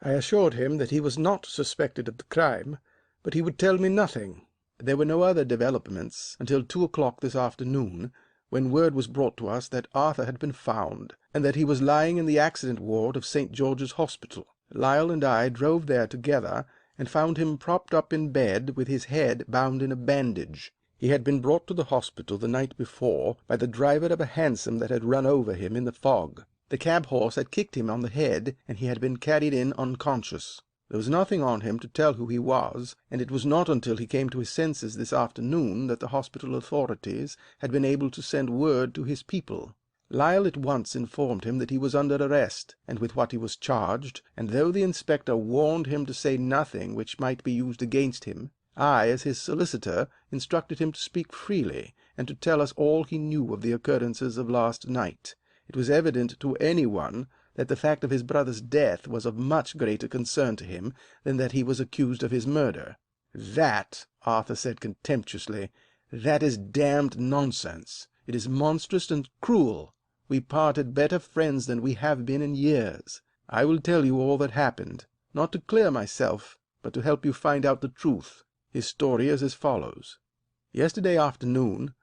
I assured him that he was not suspected of the crime, but he would tell me nothing. There were no other developments until 2 o'clock this afternoon, when word was brought to us that Arthur had been found, and that he was lying in the accident ward of St. George's Hospital. Lyle and I drove there together, and found him propped up in bed with his head bound in a bandage. He had been brought to the hospital the night before by the driver of a hansom that had run over him in the fog. The cab horse had kicked him on the head, and he had been carried in unconscious. There was nothing on him to tell who he was, and it was not until he came to his senses this afternoon that the hospital authorities had been able to send word to his people. Lyle at once informed him that he was under arrest, and with what he was charged, and though the inspector warned him to say nothing which might be used against him, I, as his solicitor, instructed him to speak freely, and to tell us all he knew of the occurrences of last night. It was evident to any one that the fact of his brother's death was of much greater concern to him than that he was accused of his murder. "That," Arthur said contemptuously, "that is damned nonsense. It is monstrous and cruel. We parted better friends than we have been in years. I will tell you all that happened, not to clear myself, but to help you find out the truth. His story is as follows. Yesterday afternoon,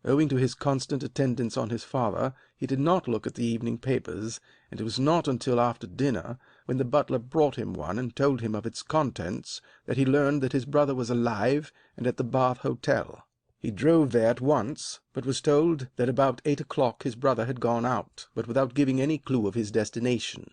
owing to his constant attendance on his father, he did not look at the evening papers, and it was not until after dinner, when the butler brought him one and told him of its contents, that he learned that his brother was alive and at the Bath Hotel. He drove there at once, but was told that about 8 o'clock his brother had gone out, but without giving any clue of his destination.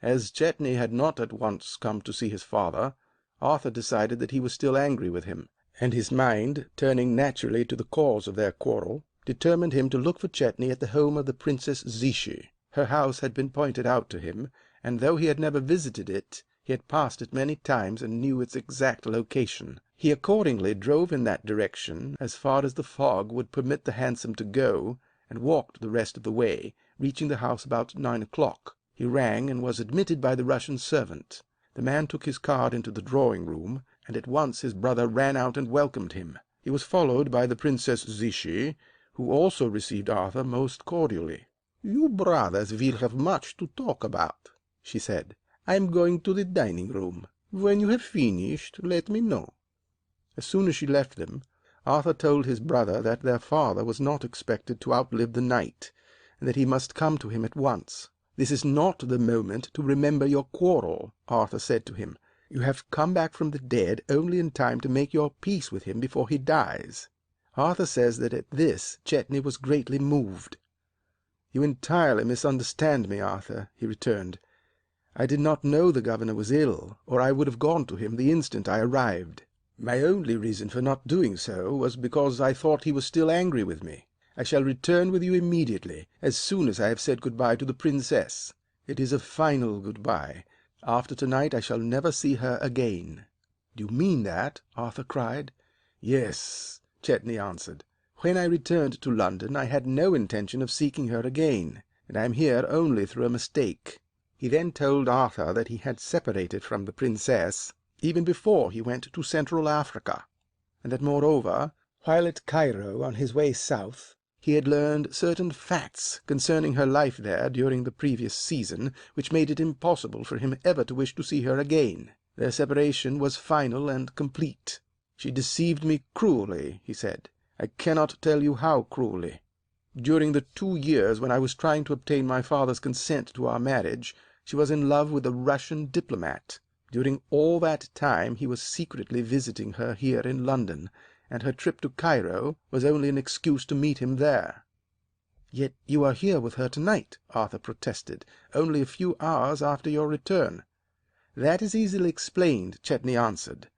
As Chetney had not at once come to see his father, Arthur decided that he was still angry with him, and his mind, turning naturally to the cause of their quarrel, determined him to look for Chetney at the home of the Princess Zichy. Her house had been pointed out to him, and though he had never visited it, he had passed it many times and knew its exact location. He accordingly drove in that direction as far as the fog would permit the hansom to go, and walked the rest of the way, reaching the house about 9 o'clock. He rang and was admitted by the Russian servant. The man took his card into the drawing-room, and at once his brother ran out and welcomed him. He was followed by the Princess Zichy, who also received Arthur most cordially. "You brothers will have much to talk about," she said. "I am going to the dining-room. When you have finished, let me know." As soon as she left them, Arthur told his brother that their father was not expected to outlive the night, and that he must come to him at once. "This is not the moment to remember your quarrel," Arthur said to him. "You have come back from the dead only in time to make your peace with him before he dies." Arthur says that at this Chetney was greatly moved. "You entirely misunderstand me, Arthur," he returned. "I did not know the governor was ill, or I would have gone to him the instant I arrived. My only reason for not doing so was because I thought he was still angry with me. I shall return with you immediately, as soon as I have said good-bye to the princess. It is a final good-bye. After tonight I shall never see her again." "Do you mean that?" Arthur cried. "Yes," Chetney answered. "When I returned to London I had no intention of seeking her again, and I am here only through a mistake." He then told Arthur that he had separated from the princess even before he went to Central Africa, and that moreover, while at Cairo on his way south, he had learned certain facts concerning her life there during the previous season which made it impossible for him ever to wish to see her again. Their separation was final and complete. "She deceived me cruelly," he said. "I cannot tell you how cruelly. During the 2 years when I was trying to obtain my father's consent to our marriage, she was in love with a Russian diplomat. During all that time he was secretly visiting her here in London, and her trip to Cairo was only an excuse to meet him there." "Yet you are here with her tonight," Arthur protested, "only a few hours after your return." "That is easily explained," Chetney answered.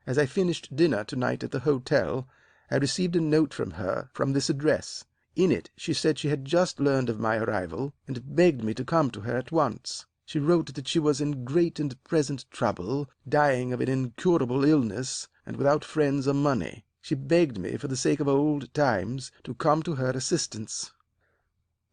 "As I finished dinner tonight at the hotel, I received a note from her from this address. In it she said she had just learned of my arrival, and begged me to come to her at once. She wrote that she was in great and present trouble, dying of an incurable illness, and without friends or money. She begged me, for the sake of old times, to come to her assistance."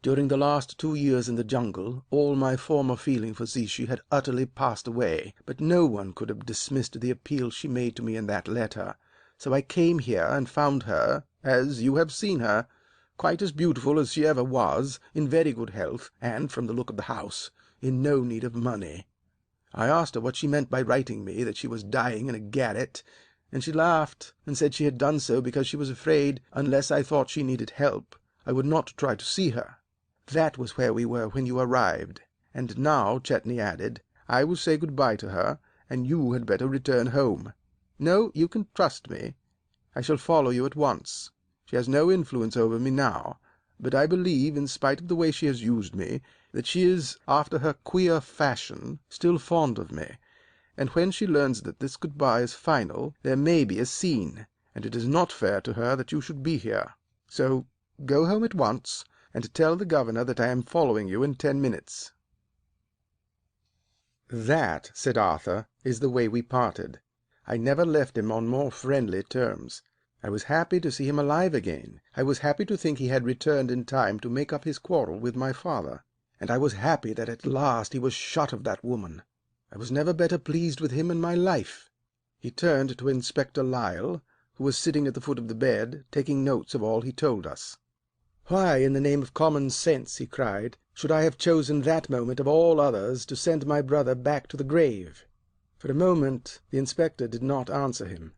During the last 2 years in the jungle all my former feeling for Zichy had utterly passed away, but no one could have dismissed the appeal she made to me in that letter. So I came here and found her, as you have seen her, quite as beautiful as she ever was, in very good health, and, from the look of the house, in no need of money. I asked her what she meant by writing me that she was dying in a garret, and she laughed and said she had done so because she was afraid, unless I thought she needed help, I would not try to see her. That was where we were when you arrived. And now," Chetney added, "I will say good-bye to her, and you had better return home. No, you can trust me. I shall follow you at once. She has no influence over me now, but I believe, in spite of the way she has used me, that she is, after her queer fashion, still fond of me, and when she learns that this good-bye is final there may be a scene, and it is not fair to her that you should be here. So go home at once, and tell the governor that I am following you in 10 minutes." "That," said Arthur, "is the way we parted. I never left him on more friendly terms. I was happy to see him alive again. I was happy to think he had returned in time to make up his quarrel with my father. and I was happy that at last he was shut of that woman. I was never better pleased with him in my life." He turned to Inspector Lyle, who was sitting at the foot of the bed, taking notes of all he told us. "Why, in the name of common sense," he cried, "should I have chosen that moment of all others to send my brother back to the grave?" For a moment the inspector did not answer him.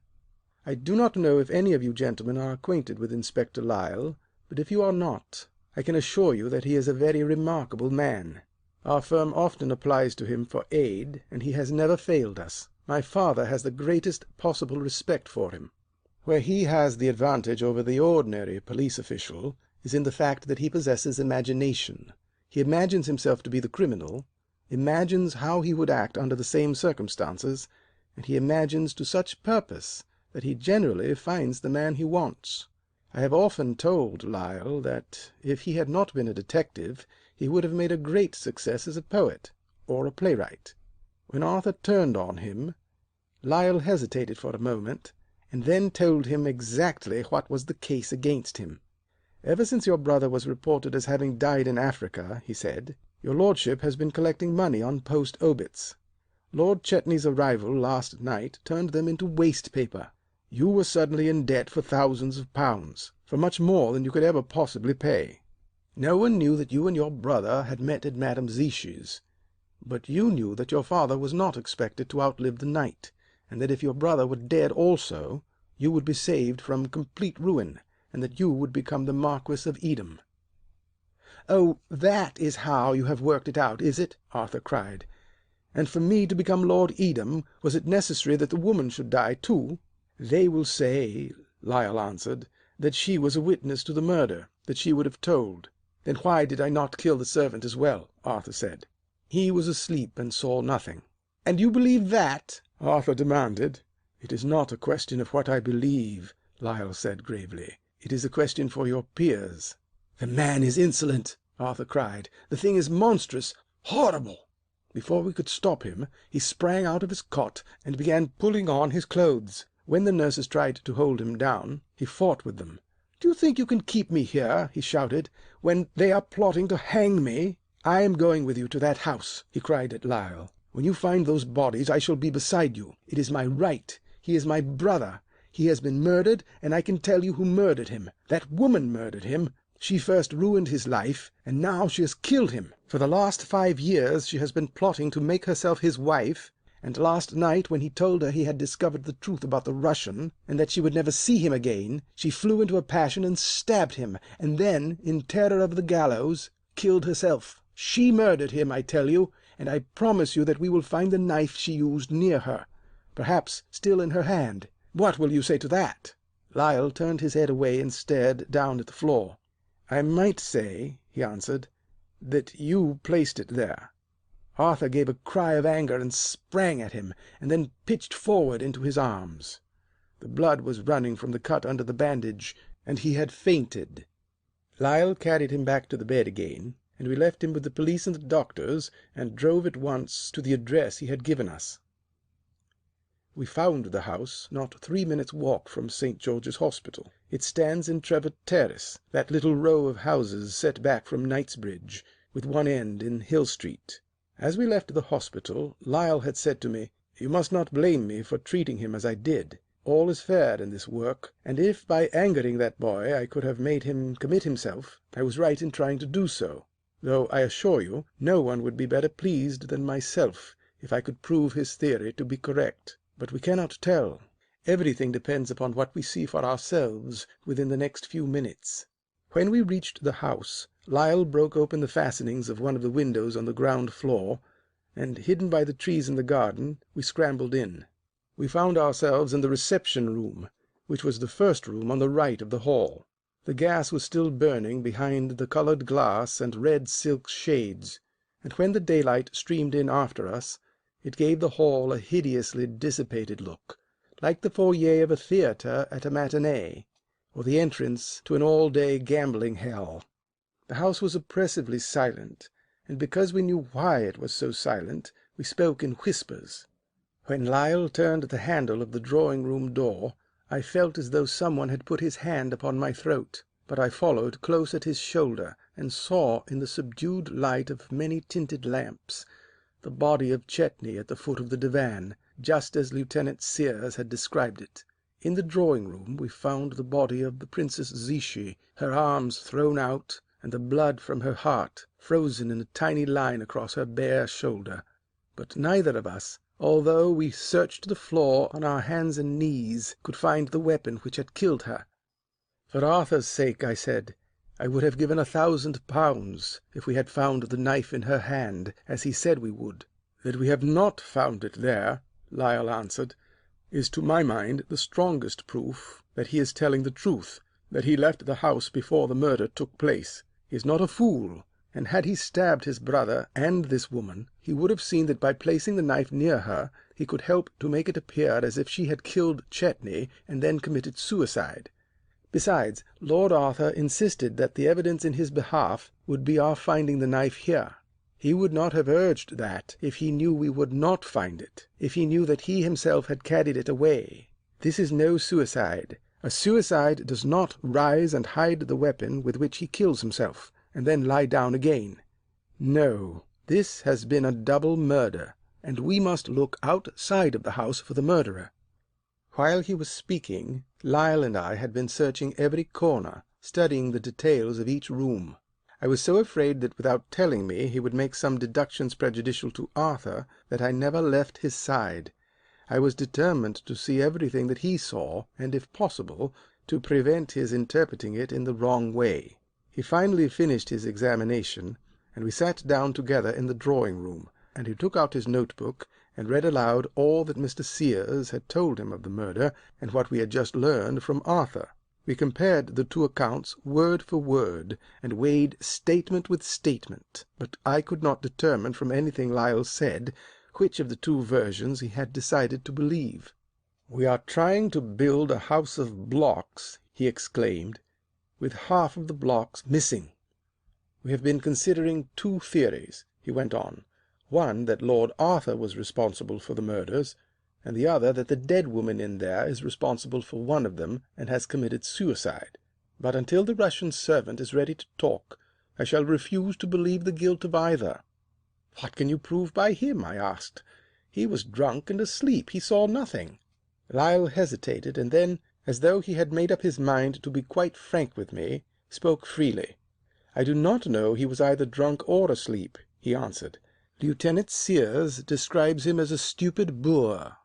I do not know if any of you gentlemen are acquainted with Inspector Lyle, but if you are not, I can assure you that he is a very remarkable man. Our firm often applies to him for aid, and he has never failed us. My father has the greatest possible respect for him. Where he has the advantage over the ordinary police official is in the fact that he possesses imagination. He imagines himself to be the criminal, imagines how he would act under the same circumstances, and he imagines to such purpose that he generally finds the man he wants. I have often told Lyle that if he had not been a detective he would have made a great success as a poet or a playwright. When Arthur turned on him, Lyle hesitated for a moment, and then told him exactly what was the case against him. "Ever since your brother was reported as having died in Africa," he said, "your lordship has been collecting money on post obits. Lord Chetney's arrival last night turned them into waste paper. You were suddenly in debt for thousands of pounds, for much more than you could ever possibly pay. No one knew that you and your brother had met at Madame Zichy's, but you knew that your father was not expected to outlive the night, and that if your brother were dead also, you would be saved from complete ruin, and that you would become the Marquis of Edam." "Oh, that is how you have worked it out, is it?" Arthur cried. "And for me to become Lord Edam, was it necessary that the woman should die too?" "They will say," Lyle answered, "that she was a witness to the murder, that she would have told." "Then why did I not kill the servant as well?" Arthur said. "He was asleep and saw nothing." "And you believe that?" Arthur demanded. "It is not a question of what I believe," Lyle said gravely. "It is a question for your peers." "The man is insolent," Arthur cried. "The thing is monstrous, horrible." Before we could stop him, he sprang out of his cot and began pulling on his clothes. When the nurses tried to hold him down, he fought with them. "Do you think you can keep me here," he shouted, "when they are plotting to hang me?" "I am going with you to that house," he cried at Lyle. "When you find those bodies I shall be beside you. It is my right. He is my brother. He has been murdered, and I can tell you who murdered him. That woman murdered him. She first ruined his life, and now she has killed him. For the last 5 years she has been plotting to make herself his wife, and last night, when he told her he had discovered the truth about the Russian, and that she would never see him again, she flew into a passion and stabbed him, and then, in terror of the gallows, killed herself. She murdered him, I tell you, and I promise you that we will find the knife she used near her, perhaps still in her hand. What will you say to that?" Lyle turned his head away and stared down at the floor. "I might say," he answered, "that you placed it there." Arthur gave a cry of anger and sprang at him, and then pitched forward into his arms. The blood was running from the cut under the bandage, and he had fainted. Lyle carried him back to the bed again, and we left him with the police and the doctors, and drove at once to the address he had given us. We found the house not 3 minutes' walk from St. George's Hospital. It stands in Trevor Terrace, that little row of houses set back from Knightsbridge, with one end in Hill Street. As we left the hospital, Lyle had said to me, "You must not blame me for treating him as I did. All is fair in this work, and if by angering that boy I could have made him commit himself, I was right in trying to do so, though I assure you no one would be better pleased than myself if I could prove his theory to be correct. But we cannot tell. Everything depends upon what we see for ourselves within the next few minutes." When we reached the house, Lyle broke open the fastenings of one of the windows on the ground floor, and, hidden by the trees in the garden, we scrambled in. We found ourselves in the reception room, which was the first room on the right of the hall. The gas was still burning behind the colored glass and red silk shades, and when the daylight streamed in after us, it gave the hall a hideously dissipated look, like the foyer of a theatre at a matinee, or the entrance to an all-day gambling hell. The house was oppressively silent, and because we knew why it was so silent, we spoke in whispers. When Lyle turned the handle of the drawing-room door, I felt as though someone had put his hand upon my throat. but I followed close at his shoulder, and saw in the subdued light of many tinted lamps the body of Chetney at the foot of the divan, just as Lieutenant Sears had described it. In the drawing room we found the body of the Princess Zichy, her arms thrown out, and the blood from her heart frozen in a tiny line across her bare shoulder. But neither of us, although we searched the floor on our hands and knees, could find the weapon which had killed her. For Arthur's sake, I said, I would have given £1,000 if we had found the knife in her hand, as he said we would. That we have not found it there, Lyle answered, is to my mind the strongest proof that he is telling the truth, that he left the house before the murder took place. He is not a fool, and had he stabbed his brother and this woman, he would have seen that by placing the knife near her he could help to make it appear as if she had killed Chetney and then committed suicide. Besides, Lord Arthur insisted that the evidence in his behalf would be our finding the knife here. He would not have urged that if he knew we would not find it, if he knew that he himself had carried it away. This is no suicide. A suicide does not rise and hide the weapon with which he kills himself, and then lie down again. No, this has been a double murder, and we must look outside of the house for the murderer." While he was speaking, Lyle and I had been searching every corner, studying the details of each room. I was so afraid that without telling me he would make some deductions prejudicial to Arthur that I never left his side. I was determined to see everything that he saw, and, if possible, to prevent his interpreting it in the wrong way. He finally finished his examination, and we sat down together in the drawing room, and he took out his notebook and read aloud all that Mr. Sears had told him of the murder and what we had just learned from Arthur. We compared the two accounts word for word, and weighed statement with statement, but I could not determine from anything Lyle said which of the two versions he had decided to believe. "We are trying to build a house of blocks," he exclaimed, "with half of the blocks missing. We have been considering two theories," he went on. "One that Lord Arthur was responsible for the murders, and the other that the dead woman in there is responsible for one of them and has committed suicide. But until the Russian servant is ready to talk, I shall refuse to believe the guilt of either." "What can you prove by him?" I asked. "He was drunk and asleep. He saw nothing." Lyle hesitated, and then, as though he had made up his mind to be quite frank with me, spoke freely. "I do not know he was either drunk or asleep," he answered. "Lieutenant Sears describes him as a stupid boor.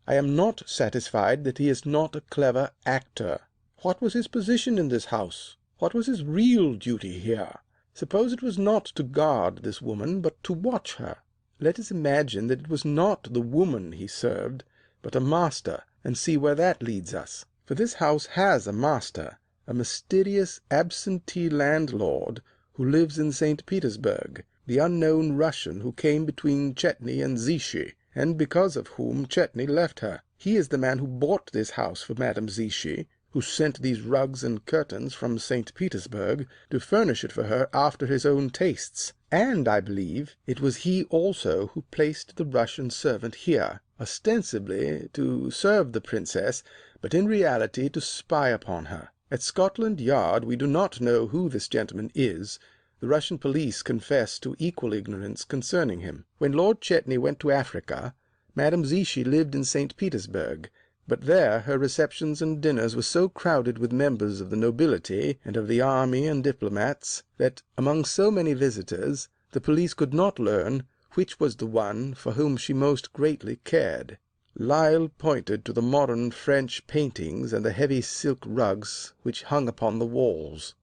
I am not satisfied that he is not a clever actor. What was his position in this house? What was his real duty here? Suppose it was not to guard this woman, but to watch her. Let us imagine that it was not the woman he served, but a master, and see where that leads us. For this house has a master, a mysterious absentee landlord who lives in St. Petersburg, the unknown Russian who came between Chetney and Zichy, and because of whom Chetney left her. He is the man who bought this house for Madame Zichy, who sent these rugs and curtains from St. Petersburg to furnish it for her after his own tastes. And I believe it was he also who placed the Russian servant here, ostensibly to serve the princess, but in reality to spy upon her. At Scotland Yard we do not know who this gentleman is. The Russian police confess to equal ignorance concerning him. When Lord Chetney went to Africa, Madame Zichy lived in St. Petersburg, but there her receptions and dinners were so crowded with members of the nobility and of the army and diplomats that, among so many visitors, the police could not learn which was the one for whom she most greatly cared." Lyle pointed to the modern French paintings and the heavy silk rugs which hung upon the walls.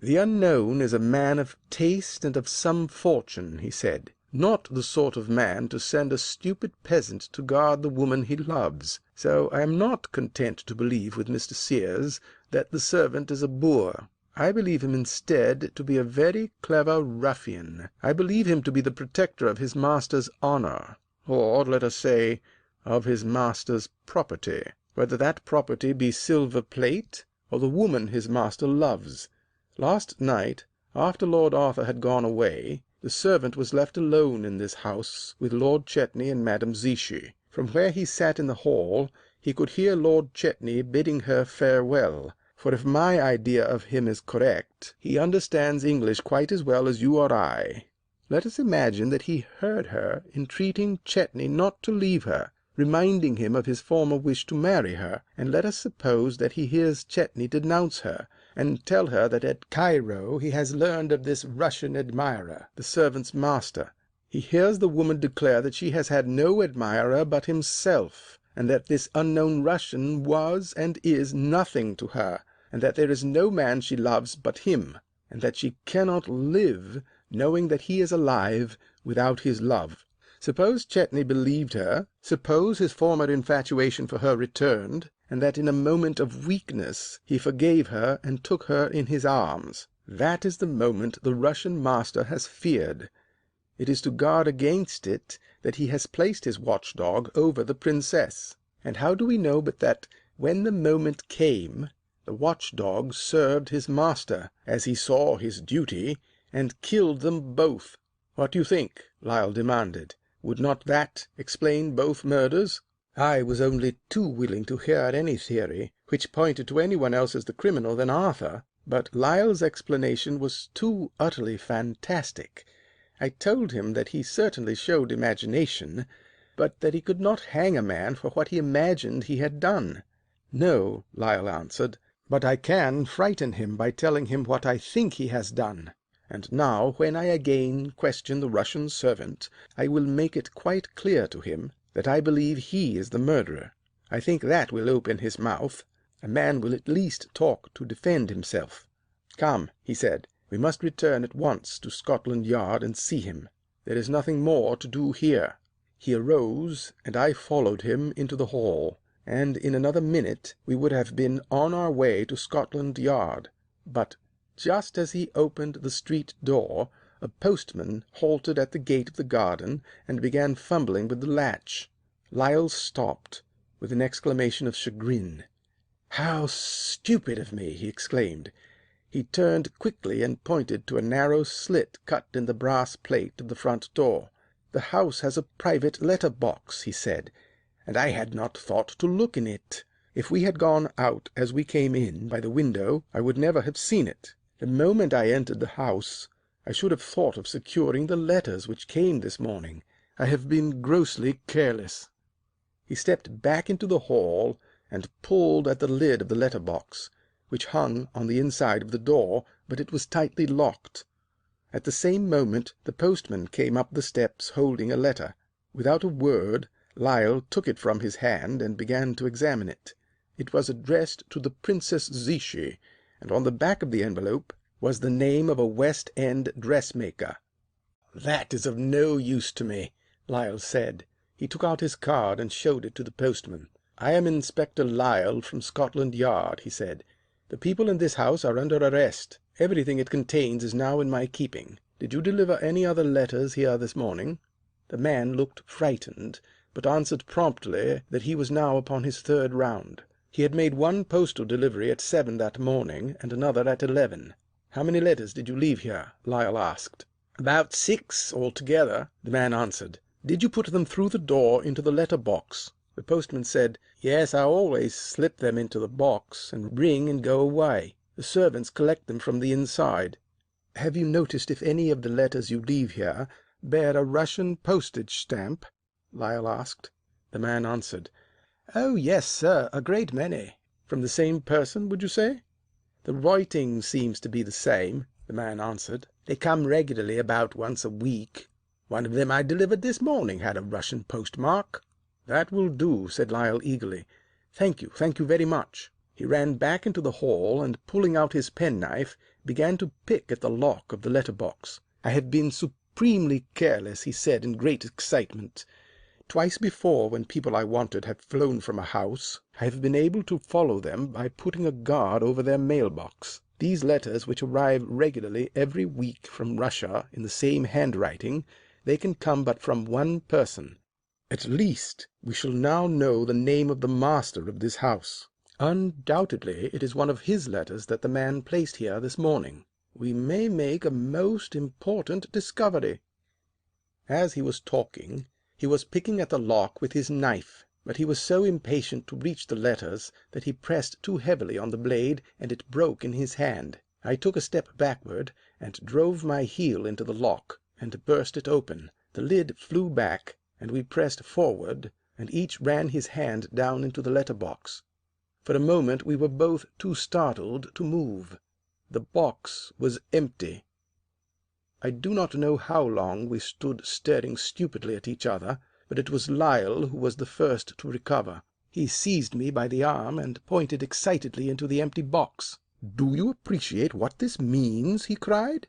"The unknown is a man of taste and of some fortune," he said, "not the sort of man to send a stupid peasant to guard the woman he loves. So I am not content to believe with Mr. Sears that the servant is a boor. I believe him instead to be a very clever ruffian. I believe him to be the protector of his master's honor, or, let us say, of his master's property, whether that property be silver plate or the woman his master loves. Last night, after Lord Arthur had gone away, the servant was left alone in this house with Lord Chetney and Madame Zichy. From where he sat in the hall he could hear Lord Chetney bidding her farewell. For if my idea of him is correct, he understands English quite as well as you or I. Let us imagine that he heard her entreating Chetney not to leave her, reminding him of his former wish to marry her, and let us suppose that he hears Chetney denounce her, and tell her that at Cairo he has learned of this Russian admirer, the servant's master. He hears the woman declare that she has had no admirer but himself, and that this unknown Russian was and is nothing to her, and that there is no man she loves but him, and that she cannot live, knowing that he is alive, without his love. Suppose Chetney believed her, suppose his former infatuation for her returned, and that in a moment of weakness he forgave her and took her in his arms. That is the moment the Russian master has feared. It is to guard against it that he has placed his watchdog over the princess. And how do we know but that, when the moment came, the watchdog served his master, as he saw his duty, and killed them both? What do you think?" Lyle demanded. "Would not that explain both murders?" I was only too willing to hear any theory which pointed to anyone else as the criminal than Arthur, but Lyle's explanation was too utterly fantastic. I told him that he certainly showed imagination, but that he could not hang a man for what he imagined he had done. "No," Lyle answered, "but I can frighten him by telling him what I think he has done. And now, when I again question the Russian servant, I will make it quite clear to him that I believe he is the murderer. I think that will open his mouth. A man will at least talk to defend himself. Come," he said, "we must return at once to Scotland Yard and see him. There is nothing more to do here." He arose, and I followed him into the hall, and in another minute we would have been on our way to Scotland Yard. But just as he opened the street door, a postman halted at the gate of the garden and began fumbling with the latch. Lyle stopped, with an exclamation of chagrin. "How stupid of me!" he exclaimed. He turned quickly and pointed to a narrow slit cut in the brass plate of the front door. "The house has a private letter box," he said, "and I had not thought to look in it. If we had gone out as we came in by the window, I would never have seen it. The moment I entered the house, I should have thought of securing the letters which came this morning. I have been grossly careless." He stepped back into the hall and pulled at the lid of the letter box, which hung on the inside of the door, but it was tightly locked. At the same moment the postman came up the steps holding a letter. Without a word, Lyle took it from his hand and began to examine it. It was addressed to the Princess Zichy, and on the back of the envelope was the name of a West End dressmaker. "That is of no use to me," Lyle said. He took out his card and showed it to the postman. "I am Inspector Lyle from Scotland Yard," he said. "The people in this house are under arrest. Everything it contains is now in my keeping. Did you deliver any other letters here this morning?" The man looked frightened, but answered promptly that he was now upon his third round. He had made one postal delivery at 7 that morning and another at 11. "How many letters did you leave here?" Lyle asked. "About 6 altogether," the man answered. "Did you put them through the door into the letter box?" The postman said, "Yes, I always slip them into the box and ring and go away. The servants collect them from the inside." "Have you noticed if any of the letters you leave here bear a Russian postage stamp?" Lyle asked. The man answered, "Oh, yes, sir, a great many." "From the same person, would you say?" "The writing seems to be the same," the man answered. "They come regularly about once a week. One of them I delivered this morning had a Russian postmark." "That will do," said Lyle eagerly. Thank you very much." He ran back into the hall, and pulling out his penknife, began to pick at the lock of the letter box. "I have been supremely careless," he said in great excitement. "Twice before, when people I wanted have flown from a house, I have been able to follow them by putting a guard over their mail box. These letters, which arrive regularly every week from Russia in the same handwriting, they can come but from one person. At least we shall now know the name of the master of this house. Undoubtedly it is one of his letters that the man placed here this morning. We may make a most important discovery." As he was talking, he was picking at the lock with his knife, But he was so impatient to reach the letters that he pressed too heavily on the blade, and it broke in his hand. I took a step backward and drove my heel into the lock and burst it open. The lid flew back, and we pressed forward, and each ran his hand down into the letter box. For a moment we were both too startled to move. The box was empty. I do not know how long we stood staring stupidly at each other, but it was Lyle who was the first to recover. He seized me by the arm and pointed excitedly into the empty box. "Do you appreciate what this means?" he cried.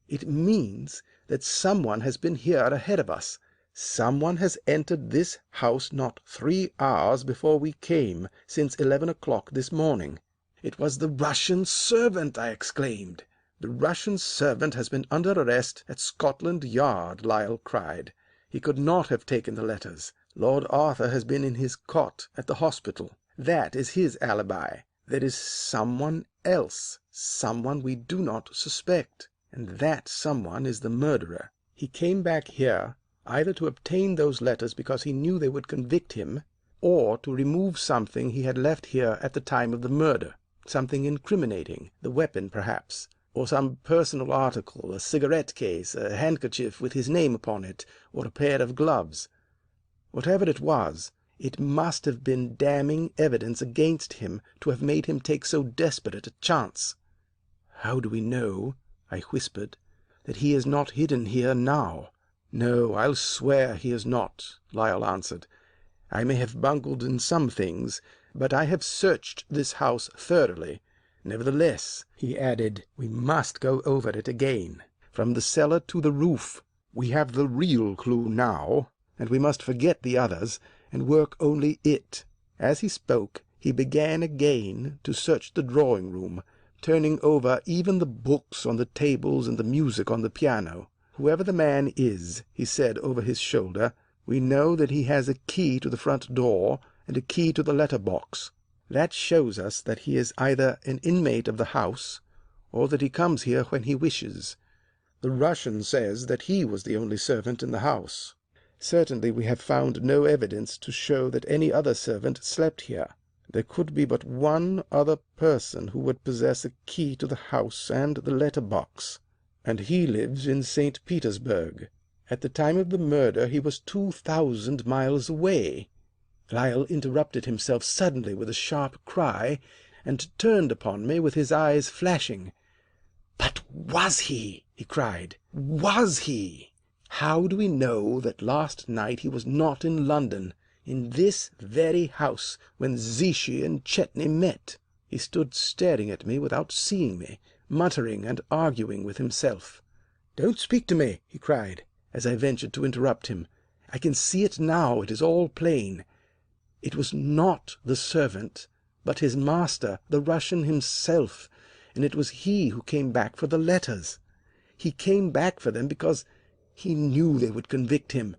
"It means that someone has been here ahead of us. Someone has entered this house not 3 hours before we came, since 11 o'clock this morning." "It was the Russian servant!" I exclaimed. "The Russian servant has been under arrest at Scotland Yard," Lyle cried. "He could not have taken the letters. Lord Arthur has been in his cot at the hospital. That is his alibi. There is someone else, someone we do not suspect, and that someone is the murderer. He came back here either to obtain those letters because he knew they would convict him, or to remove something he had left here at the time of the murder, something incriminating, the weapon perhaps, or some personal article, a cigarette case, a handkerchief with his name upon it, or a pair of gloves. Whatever it was, it must have been damning evidence against him to have made him take so desperate a chance." "How do we know," I whispered, "that he is not hidden here now?" "No, I'll swear he is not," Lyle answered. "I may have bungled in some things, but I have searched this house thoroughly. Nevertheless," he added, "we must go over it again, from the cellar to the roof. We have the real clue now, and we must forget the others and work only it." As he spoke, he began again to search the drawing room, turning over even the books on the tables and the music on the piano. "Whoever the man is," he said over his shoulder, "we know that he has a key to the front door and a key to the letter box. That shows us that he is either an inmate of the house, or that he comes here when he wishes. The Russian says that he was the only servant in the house. Certainly we have found no evidence to show that any other servant slept here. There could be but one other person who would possess a key to the house and the letter box, and he lives in St. Petersburg. At the time of the murder he was 2,000 miles away." Lyle interrupted himself suddenly with a sharp cry, and turned upon me with his eyes flashing. "But was he?" he cried. "Was he? How do we know that last night he was not in London, in this very house, when Zichy and Chetney met?" He stood staring at me without seeing me, muttering and arguing with himself. "Don't speak to me," he cried, as I ventured to interrupt him. "I can see it now. It is all plain. It was not the servant, but his master, the Russian himself, and it was he who came back for the letters. He came back for them because he knew they would convict him.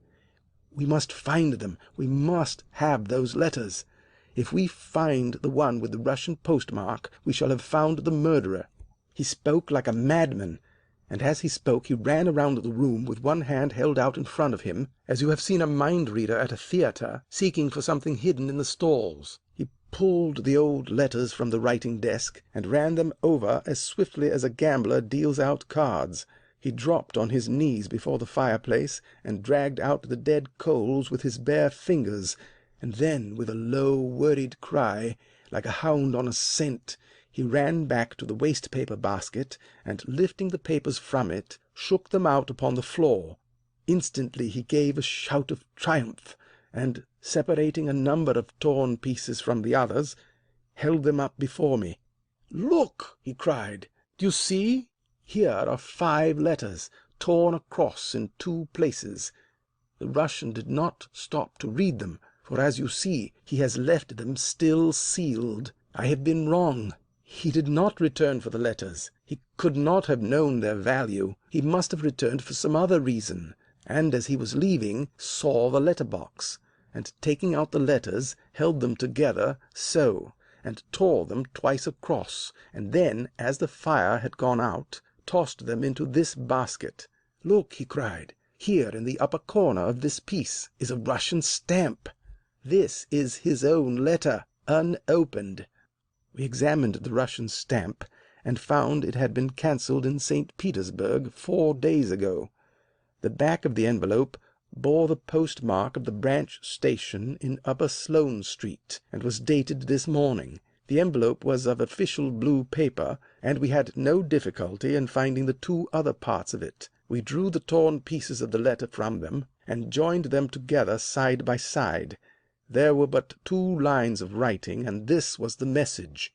We must find them. We must have those letters. If we find the one with the Russian postmark, we shall have found the murderer." He spoke like a madman, and as he spoke he ran around the room with one hand held out in front of him, as you have seen a mind-reader at a theatre seeking for something hidden in the stalls. He pulled the old letters from the writing desk and ran them over as swiftly as a gambler deals out cards. He dropped on his knees before the fireplace and dragged out the dead coals with his bare fingers, and then, with a low, worried cry, like a hound on a scent, he ran back to the waste-paper basket, and, lifting the papers from it, shook them out upon the floor. Instantly he gave a shout of triumph, and, separating a number of torn pieces from the others, held them up before me. "Look!" he cried. "Do you see? Here are 5 letters, torn across in 2 places. The Russian did not stop to read them, for, as you see, he has left them still sealed. I have been wrong. He did not return for the letters. He could not have known their value. He must have returned for some other reason, and as he was leaving saw the letter box, and taking out the letters held them together so, and tore them twice across, and then, as the fire had gone out, tossed them into this basket. Look," he cried, "here in the upper corner of this piece is a Russian stamp. This is his own letter, unopened." We examined the Russian stamp, and found it had been cancelled in St. Petersburg 4 days ago. The back of the envelope bore the postmark of the branch station in Upper Sloane Street, and was dated this morning. The envelope was of official blue paper, and we had no difficulty in finding the two other parts of it. We drew the torn pieces of the letter from them, and joined them together side by side. There were but 2 lines of writing, and this was the message: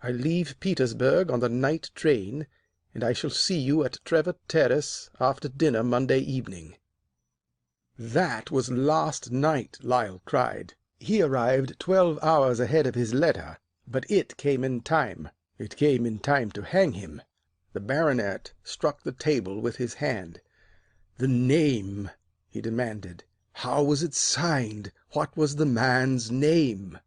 "I leave Petersburg on the night train, and I shall see you at Trevor Terrace after dinner Monday evening." "That was last night," Lyle cried. "He arrived 12 hours ahead of his letter, but it came in time. It came in time to hang him." The baronet struck the table with his hand. "The name," he demanded. "How was it signed? What was the man's name?"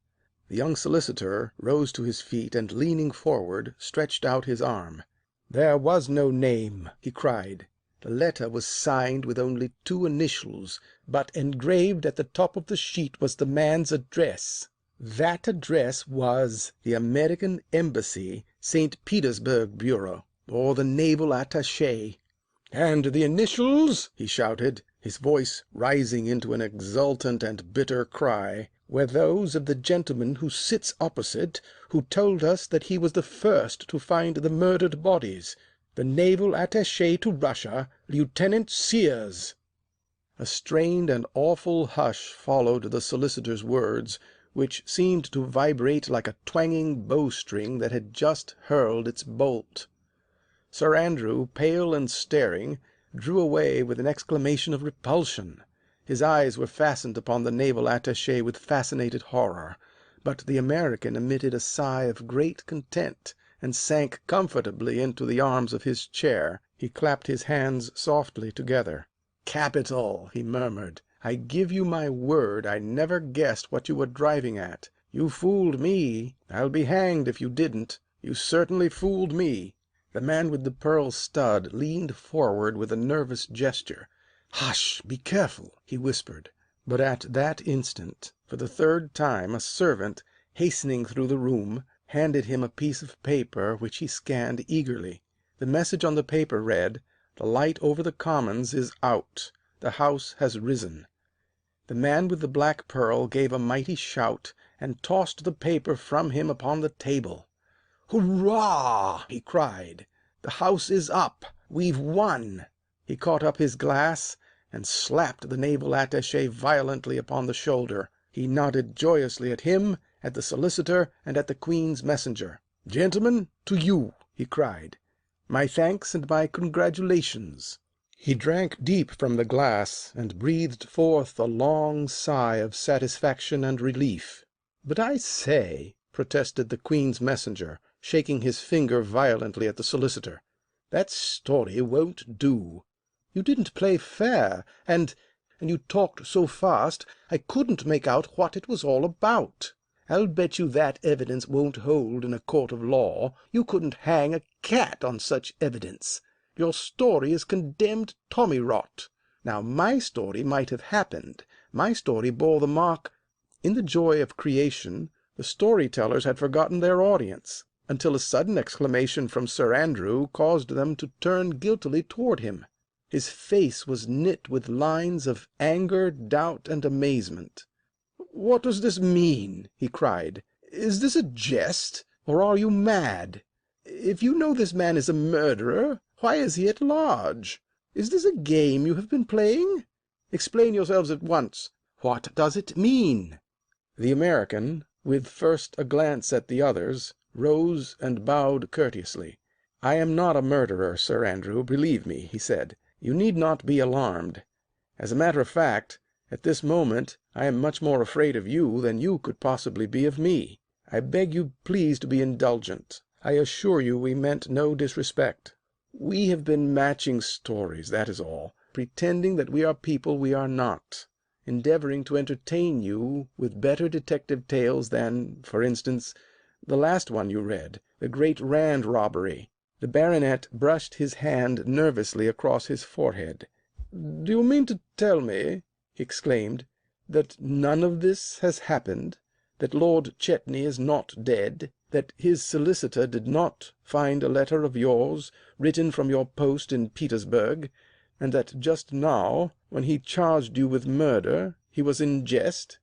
The young solicitor rose to his feet, and leaning forward, stretched out his arm. "There was no name," he cried. "The letter was signed with only 2 initials, but engraved at the top of the sheet was the man's address. That address was the American Embassy, St. Petersburg Bureau, or the Naval Attaché. And the initials," he shouted, his voice rising into an exultant and bitter cry, "were those of the gentleman who sits opposite, who told us that he was the first to find the murdered bodies. The Naval Attaché to Russia, Lieutenant Sears." A strained and awful hush followed the solicitor's words, which seemed to vibrate like a twanging bowstring that had just hurled its bolt. Sir Andrew, pale and staring, drew away with an exclamation of repulsion. His eyes were fastened upon the Naval Attaché with fascinated horror, but the American emitted a sigh of great content, and sank comfortably into the arms of his chair. He clapped his hands softly together. "Capital," he murmured. "I give you my word I never guessed what you were driving at. You fooled me. I'll be hanged if you didn't. You certainly fooled me." The man with the pearl stud leaned forward with a nervous gesture. "Hush! Be careful!" he whispered. But at that instant, for the 3rd time, a servant, hastening through the room, handed him a piece of paper which he scanned eagerly. The message on the paper read: "The light over the commons is out. The house has risen." The man with the black pearl gave a mighty shout, and tossed the paper from him upon the table. "Hurrah!" he cried. "The house is up. We've won." He caught up his glass, and slapped the Naval Attaché violently upon the shoulder. He nodded joyously at him, at the solicitor, and at the Queen's Messenger. "Gentlemen, to you," he cried, "my thanks and my congratulations." He drank deep from the glass, and breathed forth a long sigh of satisfaction and relief. "But I say," protested the Queen's Messenger, shaking his finger violently at the solicitor, "that story won't do. You didn't play fair, and you talked so fast I couldn't make out what it was all about. I'll bet you that evidence won't hold in a court of law. You couldn't hang a cat on such evidence. Your story is condemned tommyrot. Now my story might have happened. My story bore the mark—" In the joy of creation the story-tellers had forgotten their audience, until a sudden exclamation from Sir Andrew caused them to turn guiltily toward him. His face was knit with lines of anger, doubt, and amazement. "What does this mean?" he cried. "Is this a jest, or are you mad? If you know this man is a murderer, why is he at large? Is this a game you have been playing? Explain yourselves at once. What does it mean?" The American, with first a glance at the others, rose and bowed courteously. "I am not a murderer, Sir Andrew, believe me," he said. "You need not be alarmed. As a matter of fact, at this moment I am much more afraid of you than you could possibly be of me. I beg you please to be indulgent. I assure you we meant no disrespect. We have been matching stories, that is all, pretending that we are people we are not, endeavoring to entertain you with better detective tales than, for instance, the last one you read, the great Rand robbery." The baronet brushed his hand nervously across his forehead. "Do you mean to tell me," he exclaimed, that none of this has happened, that Lord Chetney is not dead, that his solicitor did not find a letter of yours written from your post in Petersburg, and that just now, when he charged you with murder, he was in jest?"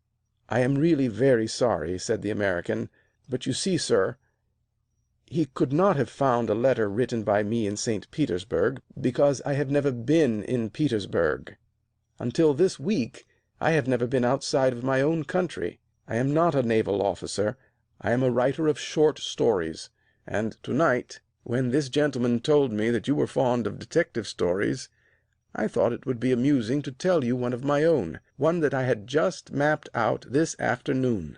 "I am really very sorry," said the American, "but you see, sir, he could not have found a letter written by me in St. Petersburg, because I have never been in Petersburg. Until this week I have never been outside of my own country. I am not a naval officer. I am a writer of short stories, and tonight, when this gentleman told me that you were fond of detective stories, I thought it would be amusing to tell you one of my own, one that I had just mapped out this afternoon."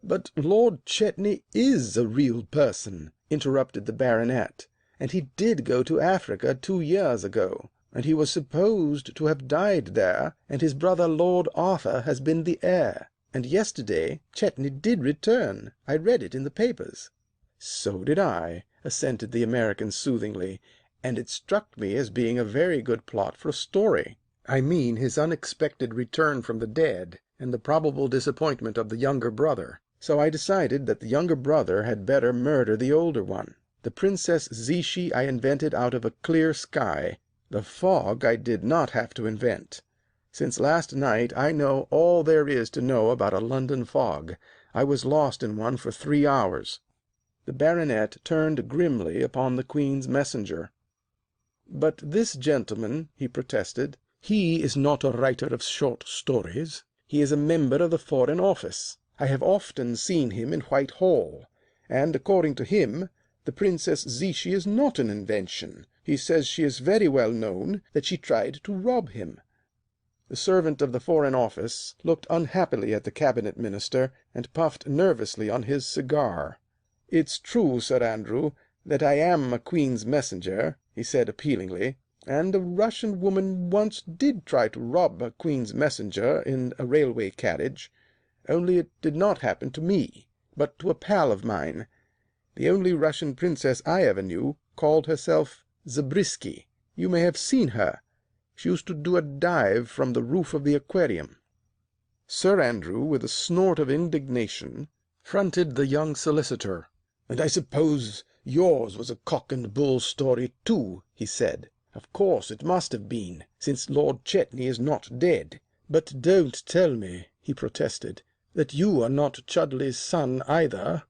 "But Lord Chetney is a real person," interrupted the Baronet, "and he did go to Africa 2 years ago, and he was supposed to have died there, and his brother Lord Arthur has been the heir. And yesterday Chetney did return. I read it in the papers." "So did I," assented the American soothingly, "and it struck me as being a very good plot for a story. I mean his unexpected return from the dead, and the probable disappointment of the younger brother. So I decided that the younger brother had better murder the older one. The Princess Zichy I invented out of a clear sky. The fog I did not have to invent. Since last night I know all there is to know about a London fog. I was lost in one for 3 hours." The Baronet turned grimly upon the Queen's Messenger. "But this gentleman," he protested, "he is not a writer of short stories. He is a member of the Foreign Office. I have often seen him in Whitehall, and, according to him, the Princess Zichy is not an invention. He says she is very well known, that she tried to rob him." The servant of the Foreign Office looked unhappily at the Cabinet Minister, and puffed nervously on his cigar. "It's true, Sir Andrew, that I am a Queen's Messenger," he said appealingly, "and a Russian woman once did try to rob a Queen's Messenger in a railway carriage, only it did not happen to me, but to a pal of mine. The only Russian princess I ever knew called herself Zabrisky. You may have seen her. She used to do a dive from the roof of the aquarium." Sir Andrew, with a snort of indignation, fronted the young solicitor. "And I suppose yours was a cock and bull story too," he said. "Of course it must have been, since Lord Chetney is not dead." "But don't tell me," he protested, "that you are not Chudleigh's son either."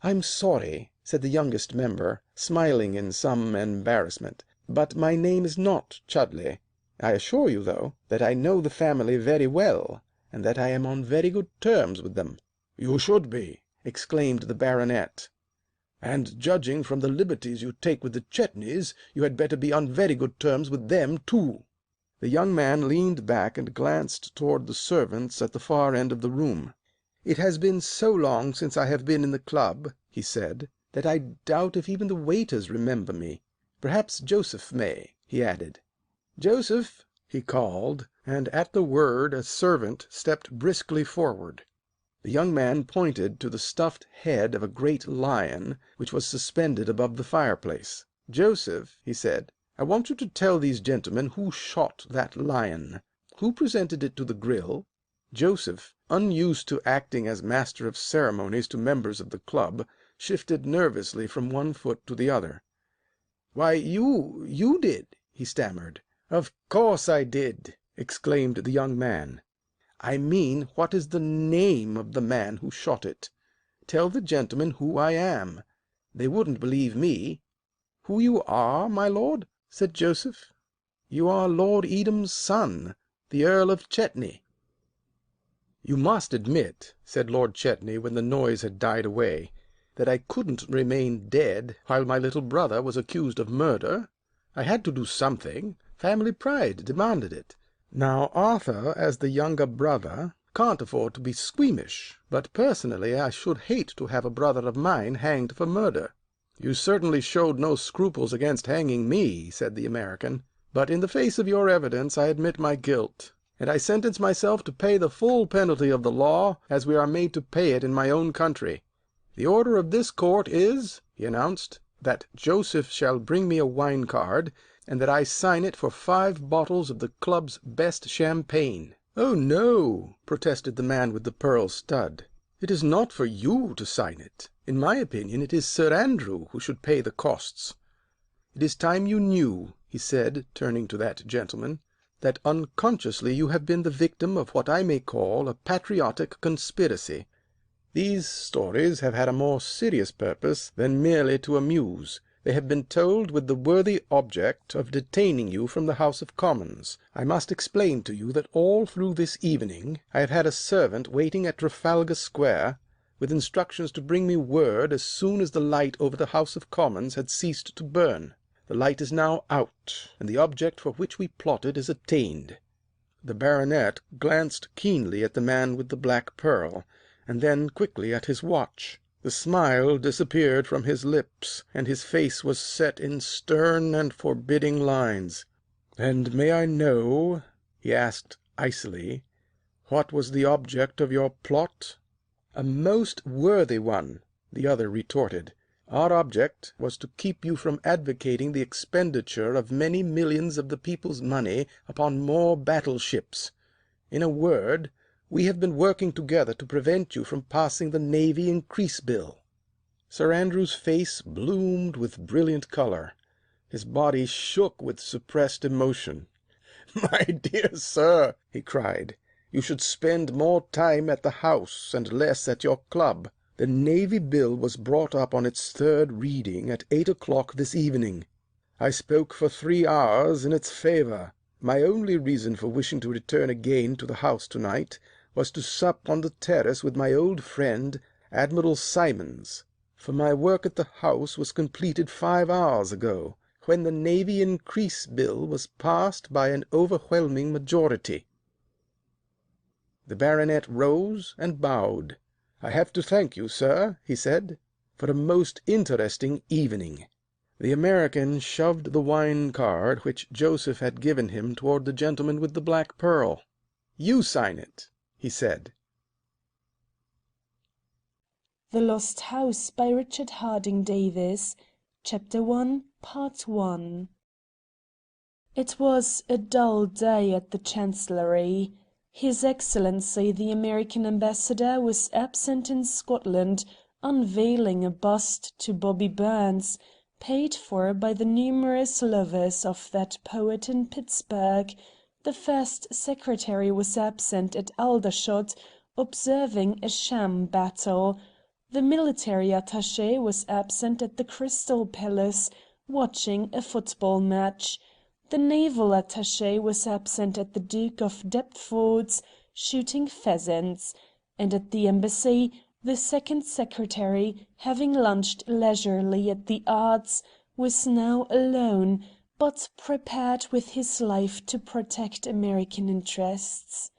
"I'm sorry," said the youngest member, smiling in some embarrassment, "but my name is not Chudleigh. I assure you, though, that I know the family very well, and that I am on very good terms with them." "You should be," exclaimed the Baronet, "and, judging from the liberties you take with the Chetneys, you had better be on very good terms with them too." The young man leaned back and glanced toward the servants at the far end of the room. "It has been so long since I have been in the club," he said, "that I doubt if even the waiters remember me. Perhaps Joseph may," he added. "Joseph!" he called, and at the word a servant stepped briskly forward. The young man pointed to the stuffed head of a great lion which was suspended above the fireplace. "Joseph," he said, "I want you to tell these gentlemen who shot that lion. Who presented it to the grill?" Joseph, unused to acting as master of ceremonies to members of the club, shifted nervously from one foot to the other. "Why, you did," he stammered. "Of course I did," exclaimed the young man. "I mean, what is the name of the man who shot it? Tell the gentlemen who I am. They wouldn't believe me." "Who you are, my lord?" said Joseph. "You are Lord Edam's son, the Earl of Chetney." "You must admit," said Lord Chetney, when the noise had died away, "that I couldn't remain dead while my little brother was accused of murder. I had to do something. Family pride demanded it. Now, Arthur, as the younger brother, can't afford to be squeamish, but personally I should hate to have a brother of mine hanged for murder." "You certainly showed no scruples against hanging me," said the American, "but in the face of your evidence I admit my guilt, and I sentence myself to pay the full penalty of the law as we are made to pay it in my own country. The order of this court is," he announced, "that Joseph shall bring me a wine card, and that I sign it for 5 bottles of the club's best champagne." "Oh, no," protested the man with the pearl stud. "It is not for you to sign it. In my opinion, it is Sir Andrew who should pay the costs. It is time you knew," he said, turning to that gentleman, "that unconsciously you have been the victim of what I may call a patriotic conspiracy. These stories have had a more serious purpose than merely to amuse. They have been told with the worthy object of detaining you from the House of Commons. I must explain to you that all through this evening I have had a servant waiting at Trafalgar Square, with instructions to bring me word as soon as the light over the House of Commons had ceased to burn. The light is now out, and the object for which we plotted is attained." The baronet glanced keenly at the man with the black pearl, and then quickly at his watch. The smile disappeared from his lips, and his face was set in stern and forbidding lines. "And may I know," he asked icily, "what was the object of your plot?" "A most worthy one," the other retorted. "Our object was to keep you from advocating the expenditure of many millions of the people's money upon more battleships. In a word, we have been working together to prevent you from passing the Navy Increase Bill." Sir Andrew's face bloomed with brilliant color. His body shook with suppressed emotion. "My dear sir," he cried, "you should spend more time at the House and less at your club. The Navy Bill was brought up on its third reading at 8 o'clock this evening. I spoke for 3 hours in its favor. My only reason for wishing to return again to the House to-night was to sup on the terrace with my old friend, Admiral Simons, for my work at the House was completed 5 hours ago, when the Navy Increase Bill was passed by an overwhelming majority." The baronet rose and bowed. "I have to thank you, sir," he said, "for a most interesting evening." The American shoved the wine card which Joseph had given him toward the gentleman with the black pearl. "You sign it," he said. The Lost House by Richard Harding Davis. Chapter 1, Part 1. It was a dull day at the Chancellery. His Excellency the American Ambassador was absent in Scotland, unveiling a bust to Bobby Burns, paid for by the numerous lovers of that poet in Pittsburgh. The First Secretary was absent at Aldershot, observing a sham battle. The military attaché was absent at the Crystal Palace, watching a football match. The naval attaché was absent at the Duke of Deptford's, shooting pheasants, and at the Embassy the Second Secretary, having lunched leisurely at the Arts, was now alone, but prepared with his life to protect American interests.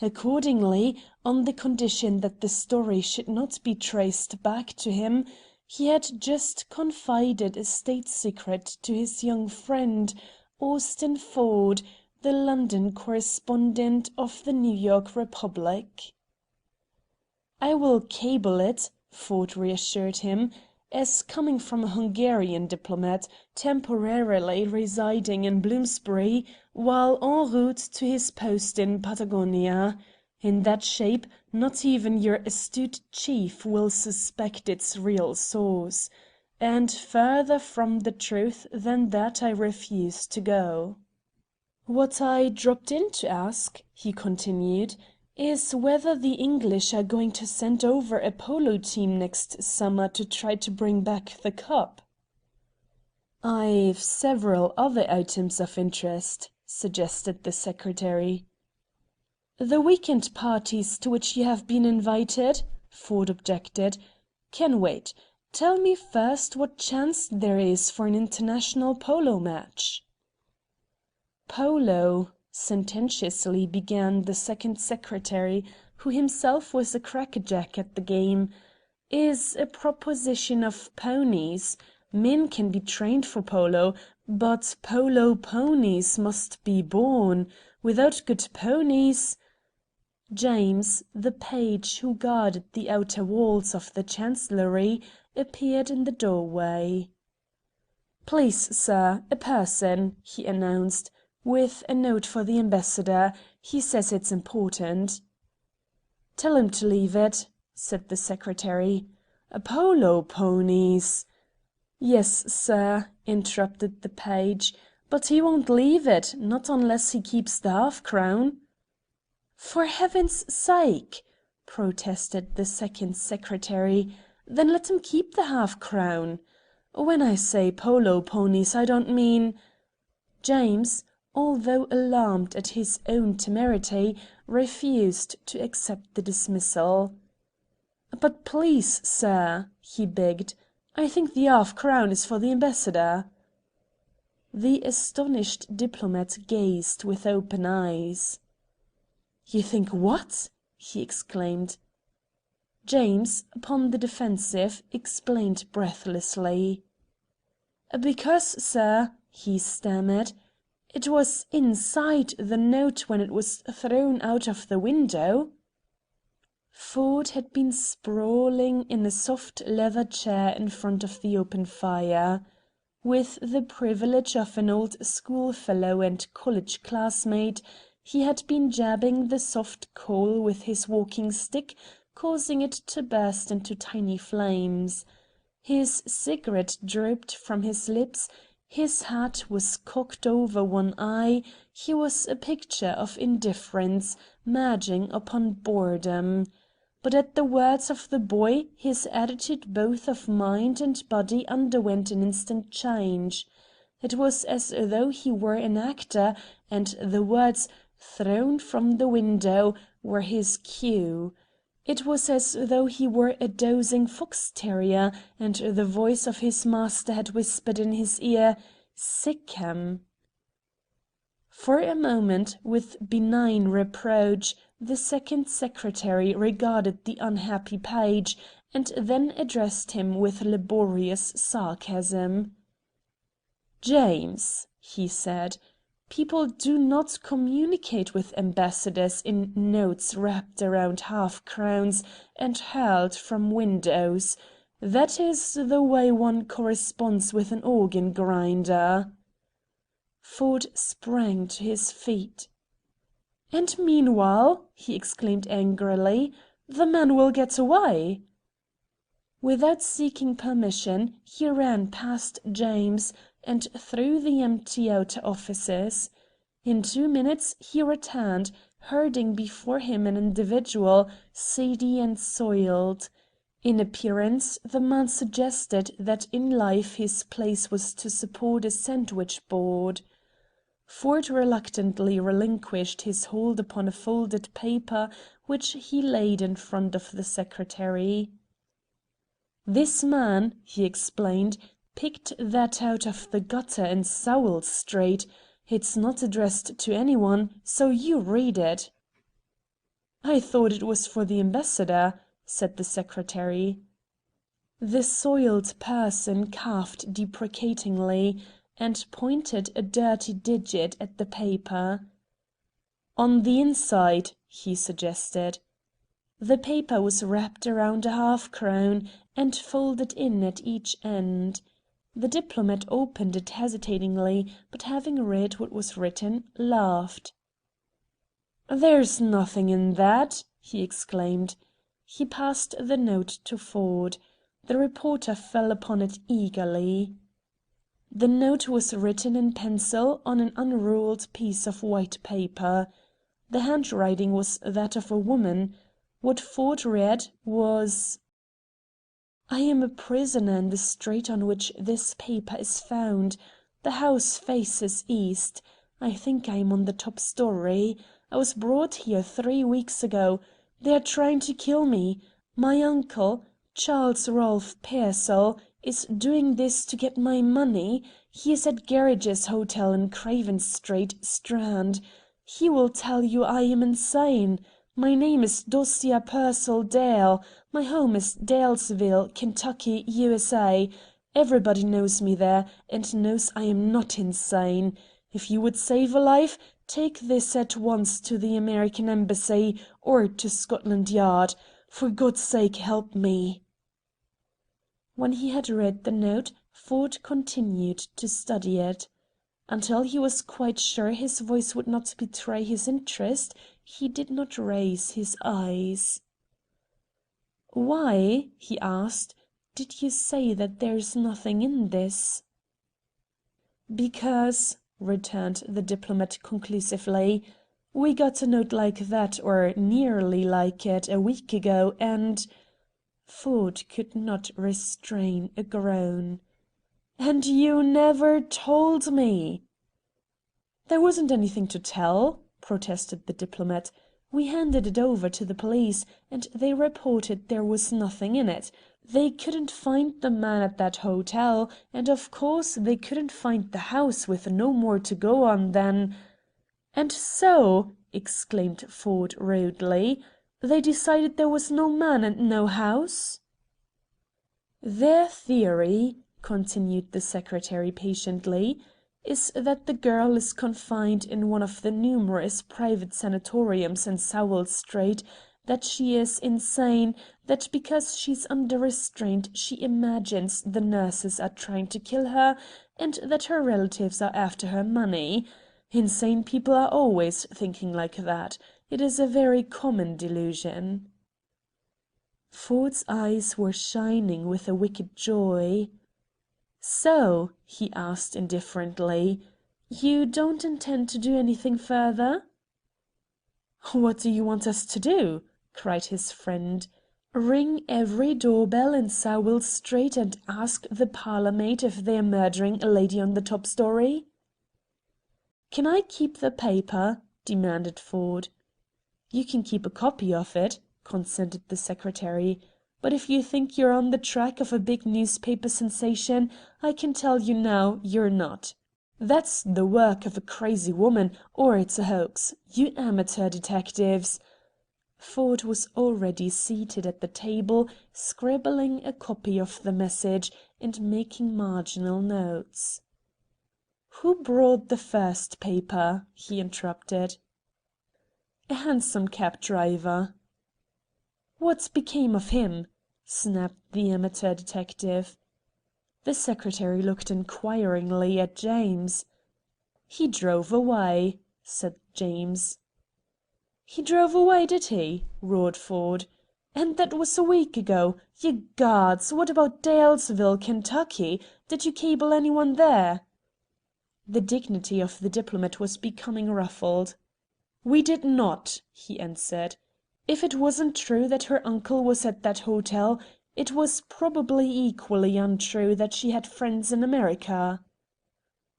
Accordingly, on the condition that the story should not be traced back to him, he had just confided a state secret to his young friend, Austin Ford, the London correspondent of the New York Republic. "I will cable it," Ford reassured him, as coming from a Hungarian diplomat, temporarily residing in Bloomsbury, while en route to his post in Patagonia. "In that shape, not even your astute chief will suspect its real source. And further from the truth than that I refuse to go." "What I dropped in to ask," he continued, "is whether the English are going to send over a polo team next summer to try to bring back the cup." "I've several other items of interest," suggested the secretary. "The week-end parties to which you have been invited," Ford objected, "can wait. Tell me first what chance there is for an international polo match." "Polo," sententiously began the second secretary, who himself was a crackerjack at the game, "is a proposition of ponies. Men can be trained for polo, but polo ponies must be born. Without good ponies—" James, the page who guarded the outer walls of the Chancellery, appeared in the doorway. "Please, sir, a person," he announced. "with a note for the ambassador. He says it's important." "Tell him to leave it," said the secretary. "Polo ponies—" "Yes, sir," interrupted the page, "but he won't leave it, not unless he keeps the half-crown." "For heaven's sake!" protested the second secretary. "Then let him keep the half-crown. When I say polo ponies I don't mean—" James, although alarmed at his own temerity, refused to accept the dismissal. "But please, sir," he begged, "I think the half-crown is for the ambassador." The astonished diplomat gazed with open eyes. "You think what?" he exclaimed. James, upon the defensive, explained breathlessly. "Because, sir," he stammered, "it was inside the note when it was thrown out of the window." Ford had been sprawling in a soft leather chair in front of the open fire. With the privilege of an old schoolfellow and college classmate, he had been jabbing the soft coal with his walking stick, causing it to burst into tiny flames. His cigarette drooped from his lips, his hat was cocked over one eye, he was a picture of indifference, merging upon boredom. But at the words of the boy his attitude both of mind and body underwent an instant change. It was as though he were an actor, and the words "thrown from the window" were his cue. It was as though he were a dozing fox terrier, and the voice of his master had whispered in his ear, "Sick 'em." For a moment, with benign reproach, the second secretary regarded the unhappy page, and then addressed him with laborious sarcasm. "James," he said, "people do not communicate with ambassadors in notes wrapped around half-crowns and hurled from windows. That is the way one corresponds with an organ grinder." Ford sprang to his feet. "And meanwhile," he exclaimed angrily, "the man will get away." Without seeking permission, he ran past James, and through the empty outer offices. In 2 minutes he returned, herding before him an individual, seedy and soiled. In appearance the man suggested that in life his place was to support a sandwich board. Ford reluctantly relinquished his hold upon a folded paper which he laid in front of the secretary. "This man," he explained, "picked that out of the gutter in Sowell Street. It's not addressed to anyone, so you read it." "I thought it was for the ambassador," said the secretary. The soiled person coughed deprecatingly, and pointed a dirty digit at the paper. "On the inside," he suggested. The paper was wrapped around a half-crown and folded in at each end. The diplomat opened it hesitatingly, but having read what was written, laughed. "There's nothing in that!" he exclaimed. He passed the note to Ford. The reporter fell upon it eagerly. The note was written in pencil on an unruled piece of white paper. The handwriting was that of a woman. What Ford read was: "I am a prisoner in the street on which this paper is found. The house faces east. I think I am on the top story. I was brought here 3 weeks ago. They are trying to kill me. My uncle, Charles Rolfe Pearsall, is doing this to get my money. He is at Gerridge's Hotel in Craven Street, Strand. He will tell you I am insane. My name is Dosia Pearsall Dale. My home is Dalesville, Kentucky, USA. Everybody knows me there, and knows I am not insane. If you would save a life, take this at once to the American Embassy or to Scotland Yard. For God's sake, help me." When he had read the note, Ford continued to study it. Until he was quite sure his voice would not betray his interest, he did not raise his eyes. "Why," he asked, "did you say that there's nothing in this?" "Because," returned the diplomat conclusively, "we got a note like that, or nearly like it, a week ago, and—" Ford could not restrain a groan. "And you never told me!" "There wasn't anything to tell," protested the diplomat. "We handed it over to the police, and they reported there was nothing in it. They couldn't find the man at that hotel, and of course they couldn't find the house with no more to go on than—" "And so," exclaimed Ford rudely, "they decided there was no man and no house?" "Their theory," continued the secretary patiently, "is that the girl is confined in one of the numerous private sanatoriums in Sowell Street, that she is insane, that because she's under restraint she imagines the nurses are trying to kill her, and that her relatives are after her money. Insane people are always thinking like that. It is a very common delusion." Ford's eyes were shining with a wicked joy. "So," he asked indifferently, "you don't intend to do anything further?" "What do you want us to do?" cried his friend. "Ring every doorbell in Sowell Street and ask the parlour maid if they're murdering a lady on the top story?" "Can I keep the paper?" demanded Ford. "You can keep a copy of it," consented the secretary. "But if you think you're on the track of a big newspaper sensation, I can tell you now you're not. That's the work of a crazy woman, or it's a hoax. You amateur detectives—" Ford was already seated at the table, scribbling a copy of the message and making marginal notes. "Who brought the first paper?" he interrupted. "A hansom cab driver." "What became of him?" snapped the amateur detective. The secretary looked inquiringly at James. "He drove away," said James. "He drove away, did he?" roared Ford. "And that was a week ago! Ye gods, what about Dalesville, Kentucky? Did you cable anyone there?" The dignity of the diplomat was becoming ruffled. "We did not," he answered. "If it wasn't true that her uncle was at that hotel, it was probably equally untrue that she had friends in America."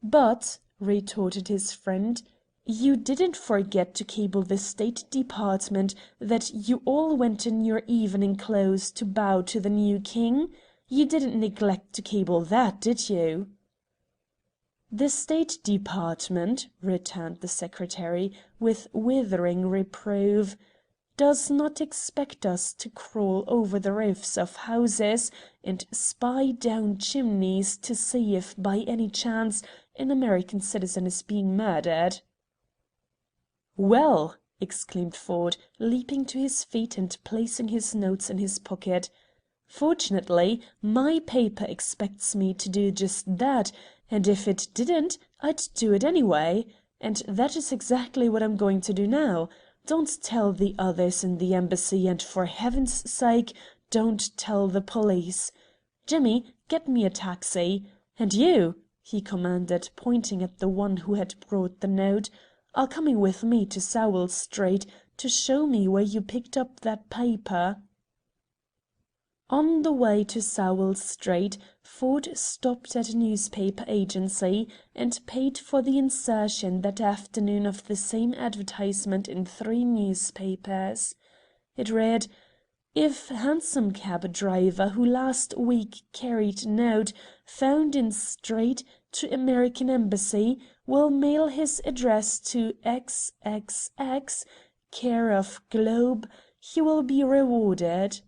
"But," retorted his friend, "you didn't forget to cable the State Department that you all went in your evening clothes to bow to the new king? You didn't neglect to cable that, did you?" "The State Department," returned the secretary, with withering reproof, "does not expect us to crawl over the roofs of houses and spy down chimneys to see if by any chance an American citizen is being murdered." "Well," exclaimed Ford, leaping to his feet and placing his notes in his pocket, "fortunately, my paper expects me to do just that, and if it didn't, I'd do it anyway. And that is exactly what I'm going to do now. Don't tell the others in the embassy, and for heaven's sake, don't tell the police. Jimmy, get me a taxi. And you," he commanded, pointing at the one who had brought the note, "are coming with me to Sowell Street to show me where you picked up that paper." On the way to Sowell Street, Ford stopped at a newspaper agency and paid for the insertion that afternoon of the same advertisement in 3 newspapers. It read, "If hansom cab driver who last week carried note found in street to American Embassy will mail his address to XXX, care of Globe, he will be rewarded."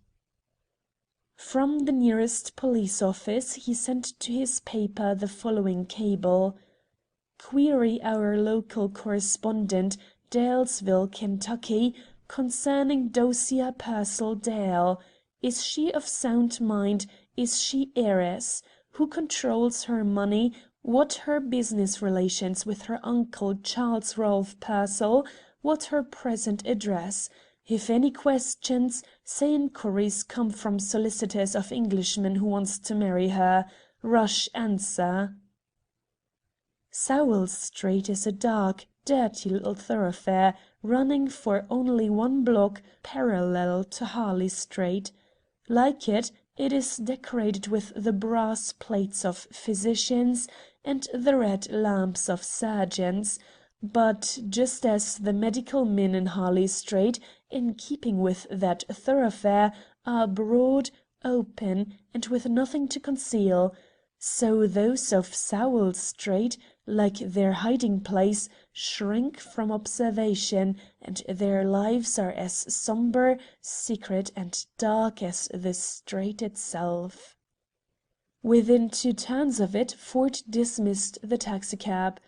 From the nearest police office he sent to his paper the following cable: "Query our local correspondent, Dalesville, Kentucky, concerning Dosia Pearsall Dale. Is she of sound mind? Is she heiress? Who controls her money? what her business relations with her uncle Charles Rolfe Pearsall, what her present address. If any questions, say inquiries come from solicitors of Englishman who wants to marry her. Rush answer. Sowell Street is a dark, dirty little thoroughfare, running for only 1 block, parallel to Harley Street. Like it, it is decorated with the brass plates of physicians and the red lamps of surgeons, but just as the medical men in Harley Street, in keeping with that thoroughfare, are broad, open, and with nothing to conceal, so those of Sowell Street, like their hiding-place, shrink from observation, and their lives are as sombre, secret, and dark as the street itself. Within 2 turns of it Ford dismissed the taxicab.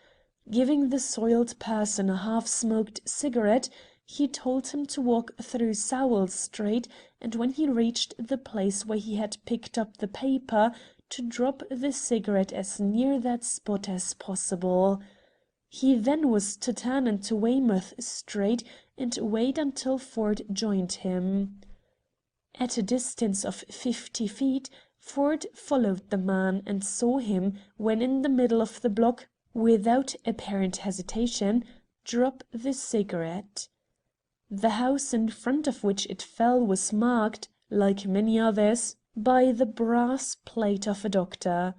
Giving the soiled person a half-smoked cigarette, he told him to walk through Sowell Street, and when he reached the place where he had picked up the paper, to drop the cigarette as near that spot as possible. He then was to turn into Weymouth Street and wait until Ford joined him. At a distance of 50 feet, Ford followed the man and saw him, when in the middle of the block, without apparent hesitation, drop the cigarette. The house in front of which it fell was marked, like many others, by the brass plate of a doctor.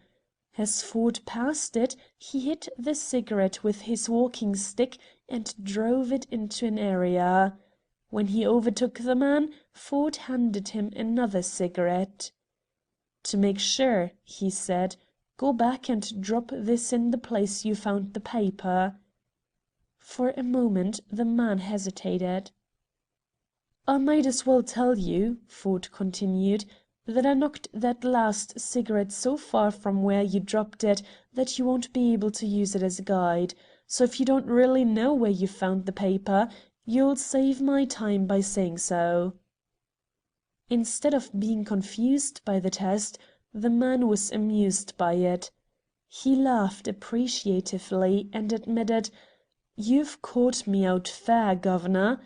As Ford passed it, he hit the cigarette with his walking stick and drove it into an area. When he overtook the man, Ford handed him another cigarette. "To make sure," he said, "go back and drop this in the place you found the paper." For a moment the man hesitated. "I might as well tell you," Ford continued, "that I knocked that last cigarette so far from where you dropped it that you won't be able to use it as a guide. So if you don't really know where you found the paper, you'll save my time by saying so." Instead of being confused by the test, the man was amused by it. He laughed appreciatively and admitted, "You've caught me out fair, governor.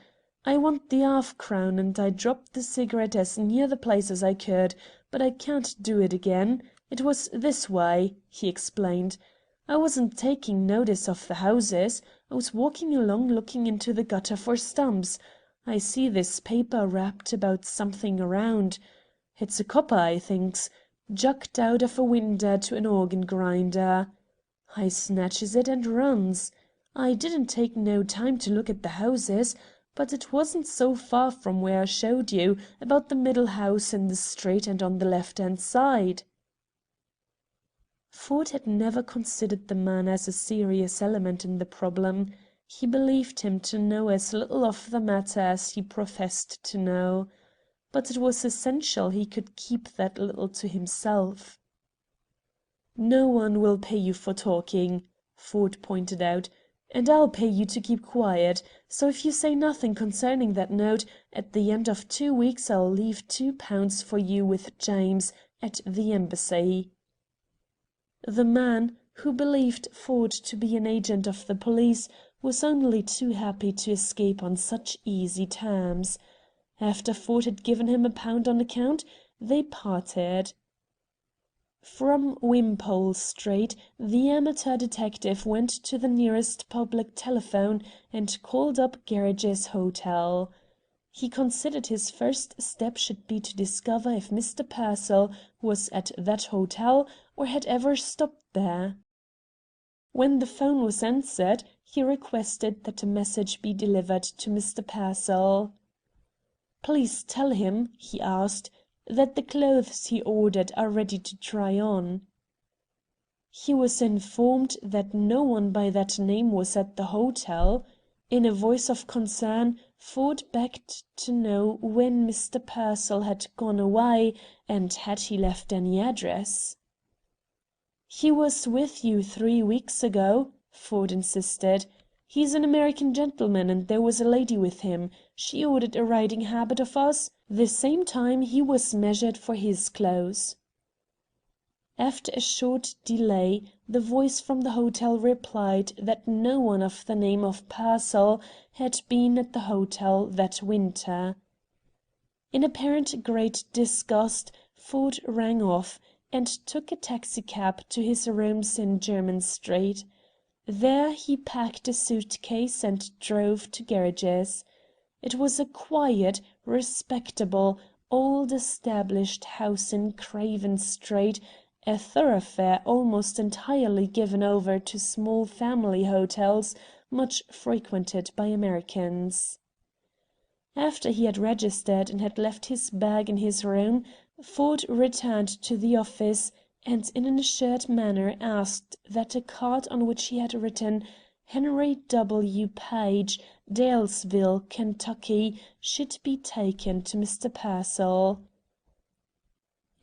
I want the 1/2-crown, and I dropped the cigarette as near the place as I could, but I can't do it again. It was this way," he explained. "I wasn't taking notice of the houses. I was walking along looking into the gutter for stumps. I see this paper wrapped about something round. It's a copper, I thinks, jucked out of a winder to an organ grinder. I snatches it and runs. I didn't take no time to look at the houses, but it wasn't so far from where I showed you, about the middle house in the street and on the left-hand side." Ford had never considered the man as a serious element in the problem. He believed him to know as little of the matter as he professed to know. But it was essential he could keep that little to himself. "No one will pay you for talking," Ford pointed out, "and I'll pay you to keep quiet. So if you say nothing concerning that note, at the end of 2 weeks I'll leave £2 for you with James at the embassy." The man, who believed Ford to be an agent of the police, was only too happy to escape on such easy terms. After Ford had given him £1 on account, they parted. From Wimpole Street, the amateur detective went to the nearest public telephone and called up Gerridge's Hotel. He considered his first step should be to discover if Mr. Pearsall was at that hotel or had ever stopped there. When the phone was answered, he requested that a message be delivered to Mr. Pearsall. "Please tell him," he asked, "that the clothes he ordered are ready to try on." He was informed that no one by that name was at the hotel. In a voice of concern, Ford begged to know when Mr. Pearsall had gone away, and had he left any address. "He was with you 3 weeks ago," Ford insisted. "He's an American gentleman, and there was a lady with him. She ordered a riding habit of us the same time he was measured for his clothes." After a short delay, the voice from the hotel replied that no one of the name of Pearsall had been at the hotel that winter. In apparent great disgust, Ford rang off, and took a taxicab to his rooms in Jermyn Street. There he packed a suitcase and drove to Gerridge's. It was a quiet, respectable, old-established house in Craven Street, a thoroughfare almost entirely given over to small family hotels, much frequented by Americans. After he had registered and had left his bag in his room, Ford returned to the office, and in an assured manner asked that a card on which he had written "Henry W. Page, Dalesville, Kentucky," should be taken to Mr. Pearsall.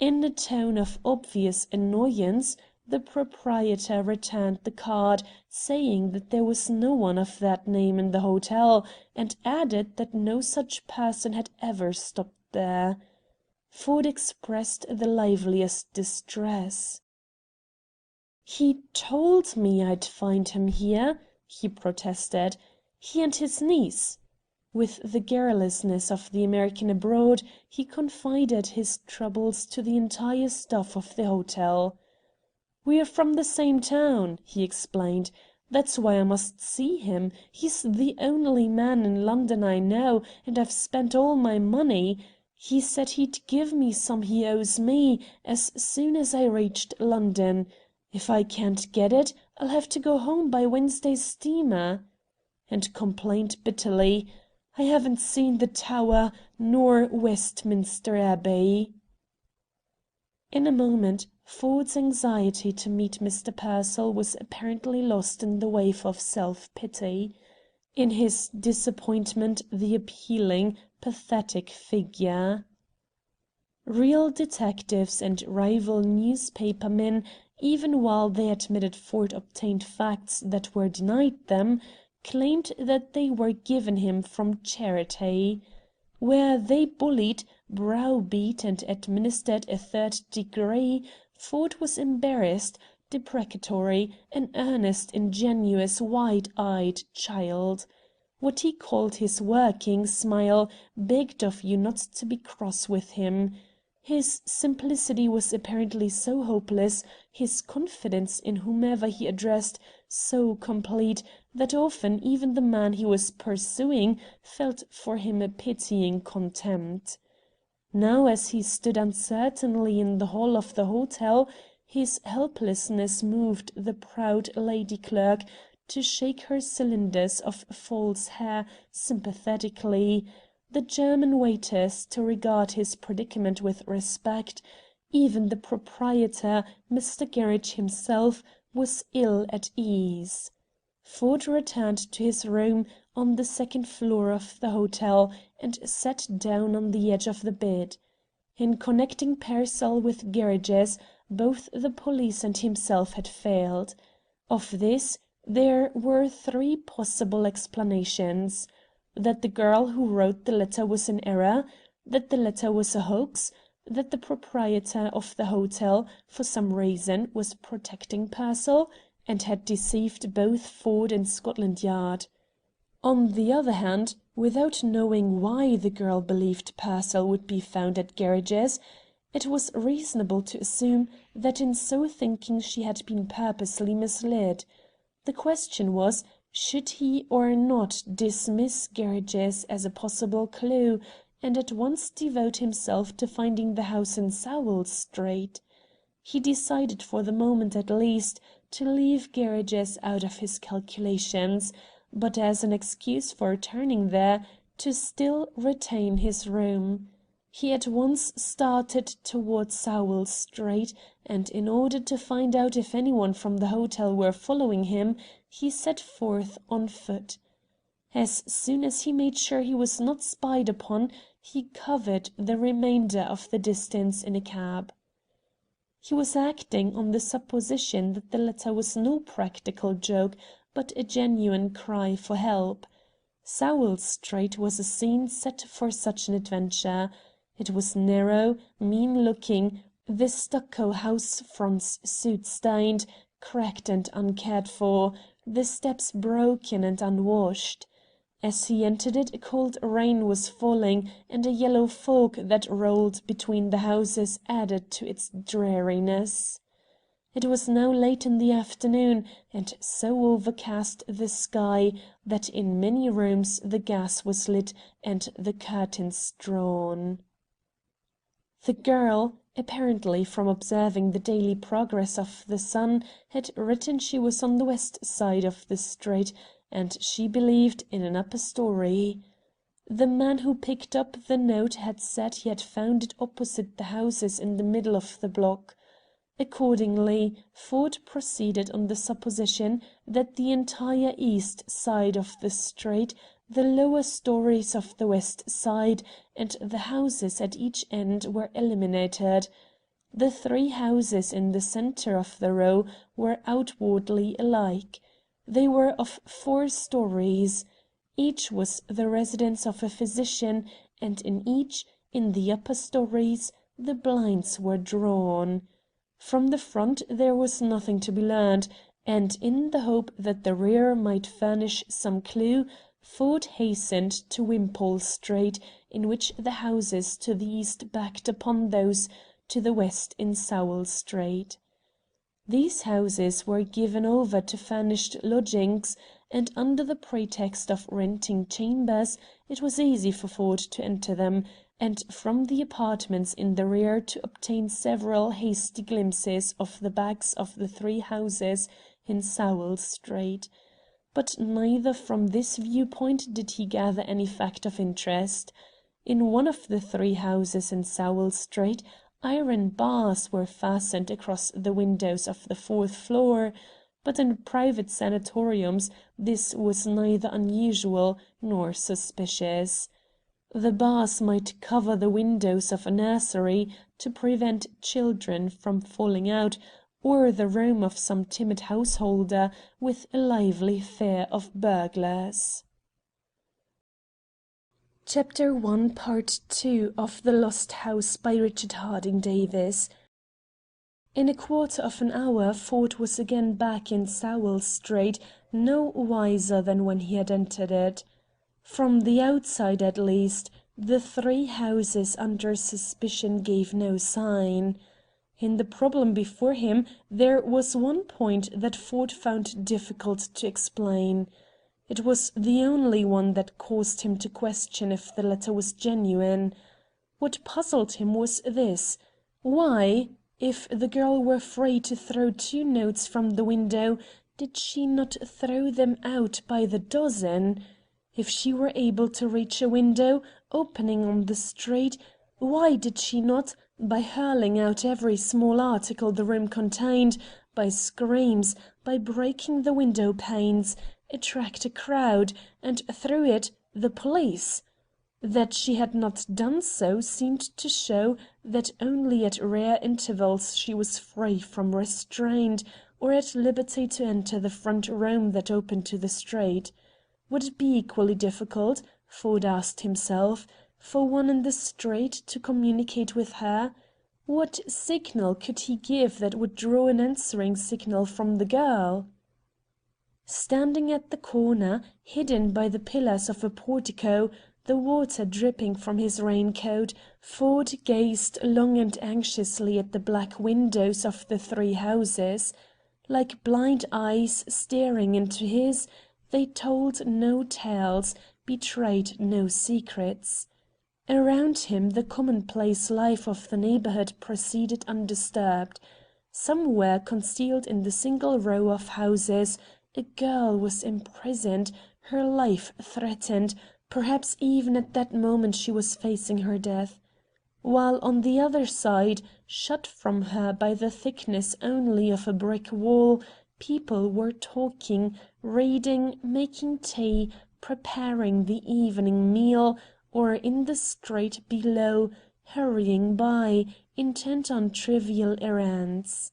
In a tone of obvious annoyance, the proprietor returned the card, saying that there was no one of that name in the hotel, and added that no such person had ever stopped there. Ford expressed the liveliest distress. "He told me I'd find him here," he protested. "He and his niece." With the garrulousness of the American abroad, he confided his troubles to the entire staff of the hotel. "We're from the same town," he explained. "That's why I must see him. He's the only man in London I know, and I've spent all my money. He said he'd give me some he owes me as soon as I reached London. If I can't get it, I'll have to go home by Wednesday's steamer," and complained bitterly, "I haven't seen the Tower nor Westminster Abbey." In a moment, Ford's anxiety to meet Mr. Pearsall was apparently lost in the wave of self-pity. In his disappointment, the appealing, pathetic figure. Real detectives and rival newspaper men, even while they admitted Ford obtained facts that were denied them, claimed that they were given him from charity. Where they bullied, browbeat, and administered a third degree, Ford was embarrassed, deprecatory, an earnest, ingenuous, wide-eyed child. What he called his working smile begged of you not to be cross with him. His simplicity was apparently so hopeless, his confidence in whomever he addressed so complete, that often even the man he was pursuing felt for him a pitying contempt. Now, as he stood uncertainly in the hall of the hotel, his helplessness moved the proud lady clerk to shake her cylinders of false hair sympathetically, the German waiters to regard his predicament with respect. Even the proprietor, Mr. Gerridge himself, was ill at ease. Ford returned to his room on the second floor of the hotel, and sat down on the edge of the bed. In connecting Pearsall with Gerridge's, both the police and himself had failed. Of this, there were three possible explanations: that the girl who wrote the letter was in error, that the letter was a hoax, that the proprietor of the hotel, for some reason, was protecting Pearsall, and had deceived both Ford and Scotland Yard. On the other hand, without knowing why the girl believed Pearsall would be found at Gerridge's, it was reasonable to assume that in so thinking she had been purposely misled. The question was, should he or not dismiss Gerridge's as a possible clue, and at once devote himself to finding the house in Sowell Street? He decided, for the moment at least, to leave Gerridge's out of his calculations, but as an excuse for returning there, to still retain his room. He at once started toward Sowell Street, and in order to find out if anyone from the hotel were following him, he set forth on foot. As soon as he made sure he was not spied upon, he covered the remainder of the distance in a cab. He was acting on the supposition that the letter was no practical joke, but a genuine cry for help. Sowell Street was a scene set for such an adventure. It was narrow, mean-looking, The stucco house fronts soot-stained, cracked and uncared for, the steps broken and unwashed. As he entered it a cold rain was falling, and a yellow fog that rolled between the houses added to its dreariness. It was now late in the afternoon, and so overcast the sky that in many rooms the gas was lit and the curtains drawn. The girl, apparently from observing the daily progress of the sun, had written she was on the west side of the street, and she believed in an upper story. The man who picked up the note had said he had found it opposite the houses in the middle of the block. Accordingly, Ford proceeded on the supposition that the entire east side of the street, the lower stories of the west side, and the houses at each end were eliminated. The three houses in the centre of the row were outwardly alike. They were of 4 stories. Each was the residence of a physician, and in each, in the upper stories, the blinds were drawn. From the front there was nothing to be learned, and in the hope that the rear might furnish some clue, Ford hastened to Wimpole Street, in which the houses to the east backed upon those to the west in Sowell Street. These houses were given over to furnished lodgings, and under the pretext of renting chambers it was easy for Ford to enter them, and from the apartments in the rear to obtain several hasty glimpses of the backs of the 3 houses in Sowell Street. But neither from this viewpoint did he gather any fact of interest. In one of the 3 houses in Sowell Street, iron bars were fastened across the windows of the 4th floor, but in private sanatoriums this was neither unusual nor suspicious. The bars might cover the windows of a nursery to prevent children from falling out, or the room of some timid householder with a lively fear of burglars. Chapter 1, Part 2 of The Lost House by Richard Harding Davis. In a quarter of an hour Ford was again back in Sowell Street, no wiser than when he had entered it. From the outside, at least, the 3 houses under suspicion gave no sign. In the problem before him there was one point that Ford found difficult to explain. It was the only one that caused him to question if the letter was genuine. What puzzled him was this: why, if the girl were free to throw 2 notes from the window, did she not throw them out by the dozen? If she were able to reach a window opening on the street, why did she not, by hurling out every small article the room contained, by screams, by breaking the window panes, attract a crowd, and through it the police? That she had not done so seemed to show that only at rare intervals she was free from restraint, or at liberty to enter the front room that opened to the street. Would it be equally difficult, Ford asked himself, for one in the street to communicate with her? What signal could he give that would draw an answering signal from the girl? Standing at the corner, hidden by the pillars of a portico, the water dripping from his raincoat, Ford gazed long and anxiously at the black windows of the 3 houses. Like blind eyes staring into his, they told no tales, betrayed no secrets. Around him the commonplace life of the neighborhood proceeded undisturbed. Somewhere concealed in the single row of houses, a girl was imprisoned, her life threatened, perhaps even at that moment she was facing her death. While on the other side, shut from her by the thickness only of a brick wall, people were talking, reading, making tea, preparing the evening meal, or in the street below, hurrying by, intent on trivial errands.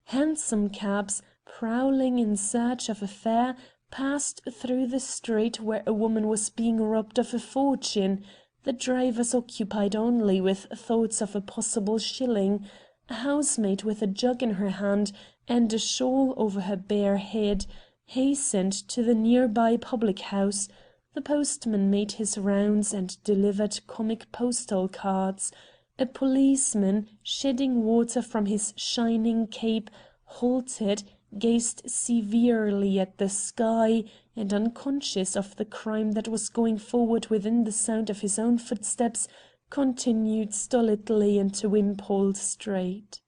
Hansom cabs, prowling in search of a fare, passed through the street where a woman was being robbed of a fortune. the drivers occupied only with thoughts of a possible shilling, a housemaid with a jug in her hand and a shawl over her bare head, hastened to the nearby public-house. The postman made his rounds and delivered comic postal cards. A policeman, shedding water from his shining cape, halted, gazed severely at the sky, and, unconscious of the crime that was going forward within the sound of his own footsteps, continued stolidly into Wimpole Street.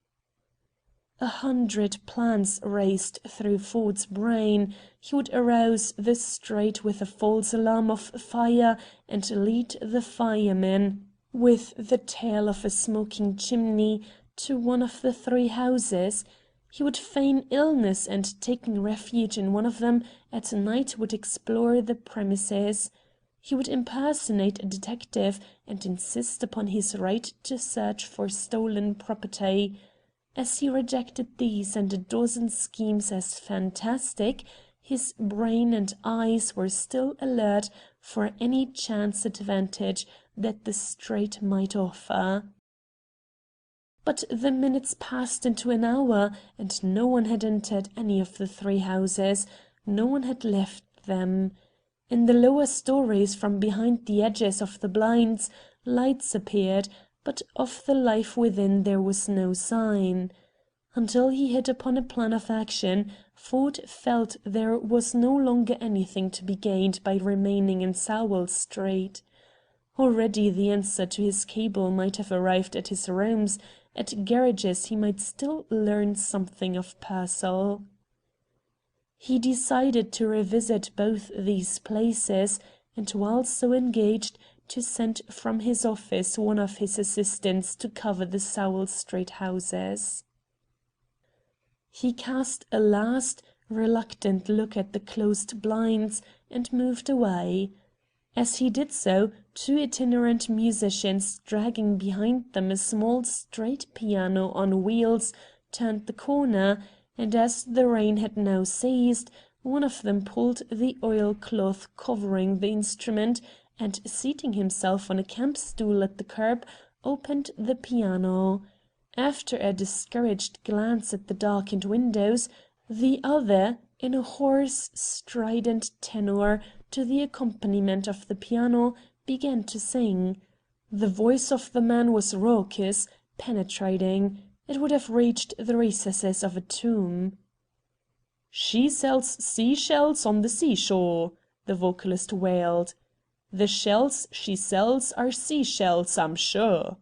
100 plans raced through Ford's brain. He would arouse the street with a false alarm of fire and lead the firemen, with the tale of a smoking chimney, to one of the 3 houses. He would feign illness and, taking refuge in one of them, at night would explore the premises. He would impersonate a detective and insist upon his right to search for stolen property. As he rejected these and a dozen schemes as fantastic, his brain and eyes were still alert for any chance advantage that the street might offer. But the minutes passed into an hour, and no one had entered any of the 3 houses, no one had left them. In the lower stories, from behind the edges of the blinds, lights appeared, but of the life within there was no sign. Until he hit upon a plan of action, Ford felt there was no longer anything to be gained by remaining in Sowell Street. Already the answer to his cable might have arrived at his rooms. At garages he might still learn something of Pearsall. He decided to revisit both these places, and while so engaged, to send from his office one of his assistants to cover the Sowell Street houses. He cast a last, reluctant look at the closed blinds, and moved away. As he did so, 2 itinerant musicians dragging behind them a small straight piano on wheels turned the corner, and as the rain had now ceased, one of them pulled the oilcloth covering the instrument, and, seating himself on a camp-stool at the curb, opened the piano. After a discouraged glance at the darkened windows, the other, in a hoarse, strident tenor, to the accompaniment of the piano, began to sing. The voice of the man was raucous, penetrating. It would have reached the recesses of a tomb. "She sells seashells on the seashore," the vocalist wailed. "The shells she sells are seashells, I'm sure."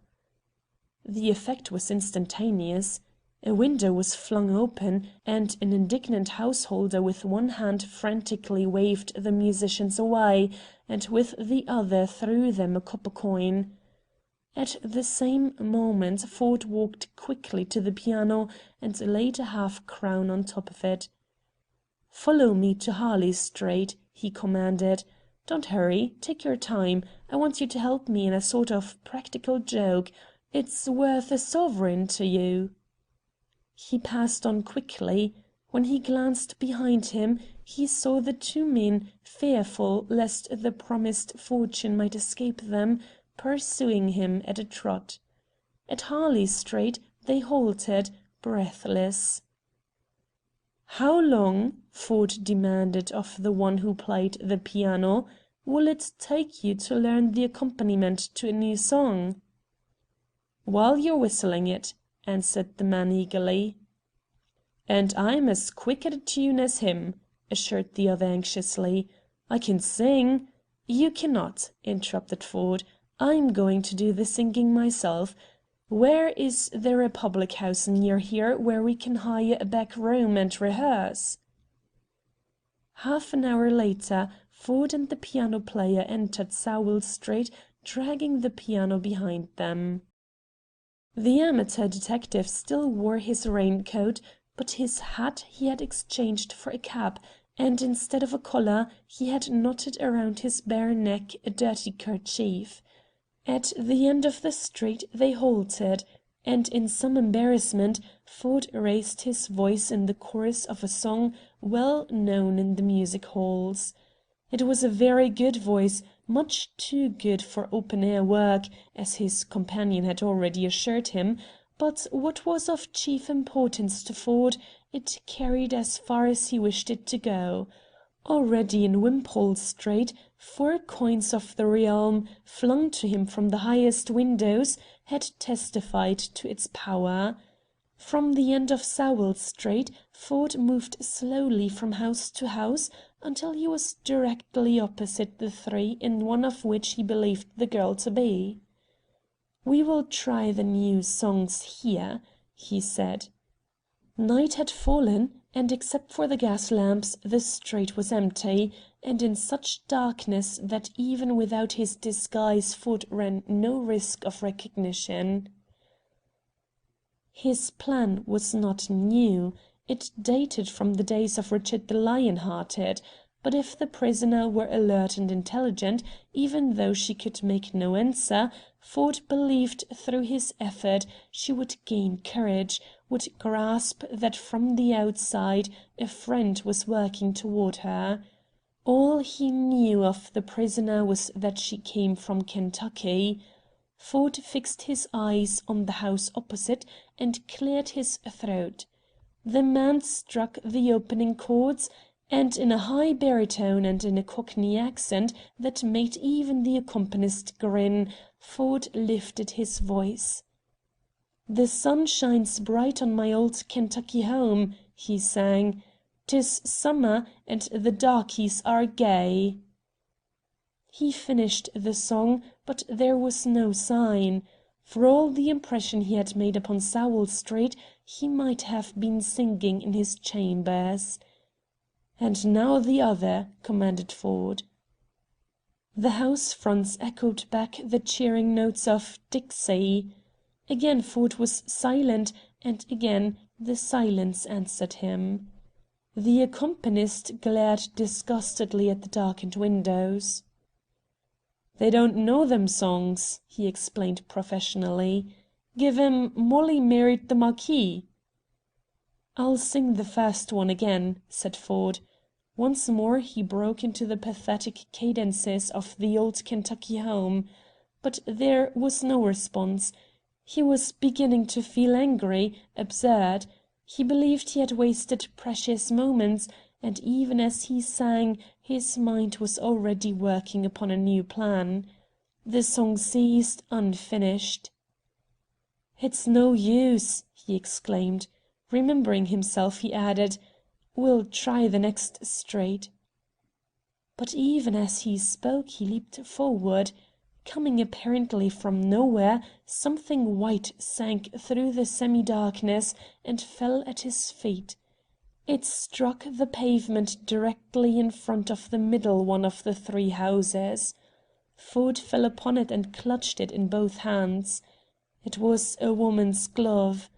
The effect was instantaneous. A window was flung open, and an indignant householder with one hand frantically waved the musicians away, and with the other threw them a copper coin. At the same moment Ford walked quickly to the piano and laid a half-crown on top of it. "Follow me to Harley Street," he commanded. "Don't hurry. Take your time. I want you to help me in a sort of practical joke. It's worth a sovereign to you." He passed on quickly. When he glanced behind him, he saw the 2 men, fearful lest the promised fortune might escape them, pursuing him at a trot. At Harley Street they halted, breathless. "How long," Ford demanded of the one who played the piano, "will it take you to learn the accompaniment to a new song?" "While you're whistling it," answered the man eagerly. "And I'm as quick at a tune as him," assured the other anxiously. "I can sing—" "You cannot," interrupted Ford. "I'm going to do the singing myself. Where is there a public house near here where we can hire a back room and rehearse?" Half an hour later, Ford and the piano player entered Sowell Street, dragging the piano behind them. The amateur detective still wore his raincoat, but his hat he had exchanged for a cap, and instead of a collar he had knotted around his bare neck a dirty kerchief. At the end of the street they halted, and in some embarrassment Ford raised his voice in the chorus of a song well known in the music halls. It was a very good voice, much too good for open-air work, as his companion had already assured him, but what was of chief importance to Ford, it carried as far as he wished it to go. Already in Wimpole Street, 4 coins of the realm, flung to him from the highest windows, had testified to its power. From the end of Sowell Street, Ford moved slowly from house to house until he was directly opposite the 3 in one of which he believed the girl to be. "We will try the new songs here," he said. Night had fallen, and except for the gas lamps the street was empty, and in such darkness that even without his disguise Ford ran no risk of recognition. His plan was not new. It dated from the days of Richard the Lion-Hearted, but if the prisoner were alert and intelligent, even though she could make no answer, Ford believed through his effort she would gain courage, would grasp that from the outside a friend was working toward her. All he knew of the prisoner was that she came from Kentucky. Ford fixed his eyes on the house opposite and cleared his throat. The man struck the opening chords, and in a high baritone and in a Cockney accent that made even the accompanist grin, Ford lifted his voice. "The sun shines bright on my old Kentucky home," he sang. "'Tis summer, and the darkies are gay." He finished the song, but there was no sign. For all the impression he had made upon Sowell Street, he might have been singing in his chambers. "And now the other," commanded Ford. The house fronts echoed back the cheering notes of "Dixie." Again Ford was silent, and again the silence answered him. The accompanist glared disgustedly at the darkened windows. "They don't know them songs," he explained professionally. "Give 'em 'Molly Married the Marquis.'" "I'll sing the first one again," said Ford. Once more he broke into the pathetic cadences of the old Kentucky home. But there was no response. He was beginning to feel angry, absurd. He believed he had wasted precious moments, and even as he sang, his mind was already working upon a new plan. The song ceased, unfinished. "It's no use," he exclaimed. Remembering himself, he added, "We'll try the next street." But even as he spoke he leaped forward. Coming apparently from nowhere, something white sank through the semi-darkness and fell at his feet. It struck the pavement directly in front of the middle one of the 3 houses. Ford fell upon it and clutched it in both hands. It was a woman's glove.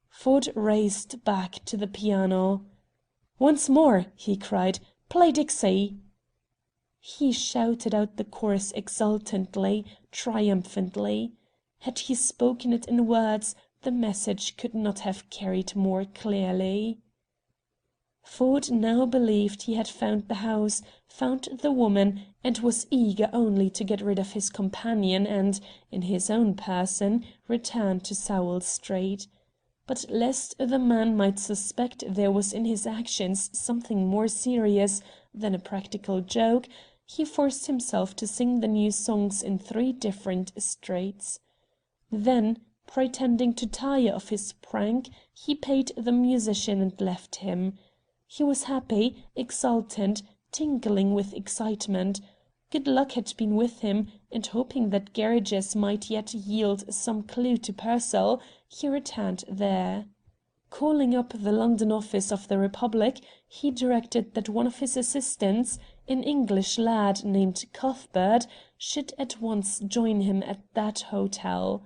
Ford raced back to the piano. "Once more!" he cried. "Play Dixie!" He shouted out the chorus exultantly, triumphantly. Had he spoken it in words, the message could not have carried more clearly. Ford now believed he had found the house, found the woman, and was eager only to get rid of his companion and, in his own person, return to Sowell Street. But lest the man might suspect there was in his actions something more serious than a practical joke, he forced himself to sing the new songs in 3 different streets. Then, pretending to tire of his prank, he paid the musician and left him. He was happy, exultant, tingling with excitement. Good luck had been with him, and hoping that Gerridge's might yet yield some clue to Pearsall, he returned there. Calling up the London office of the Republic, he directed that one of his assistants, an English lad named Cuthbert, should at once join him at that hotel.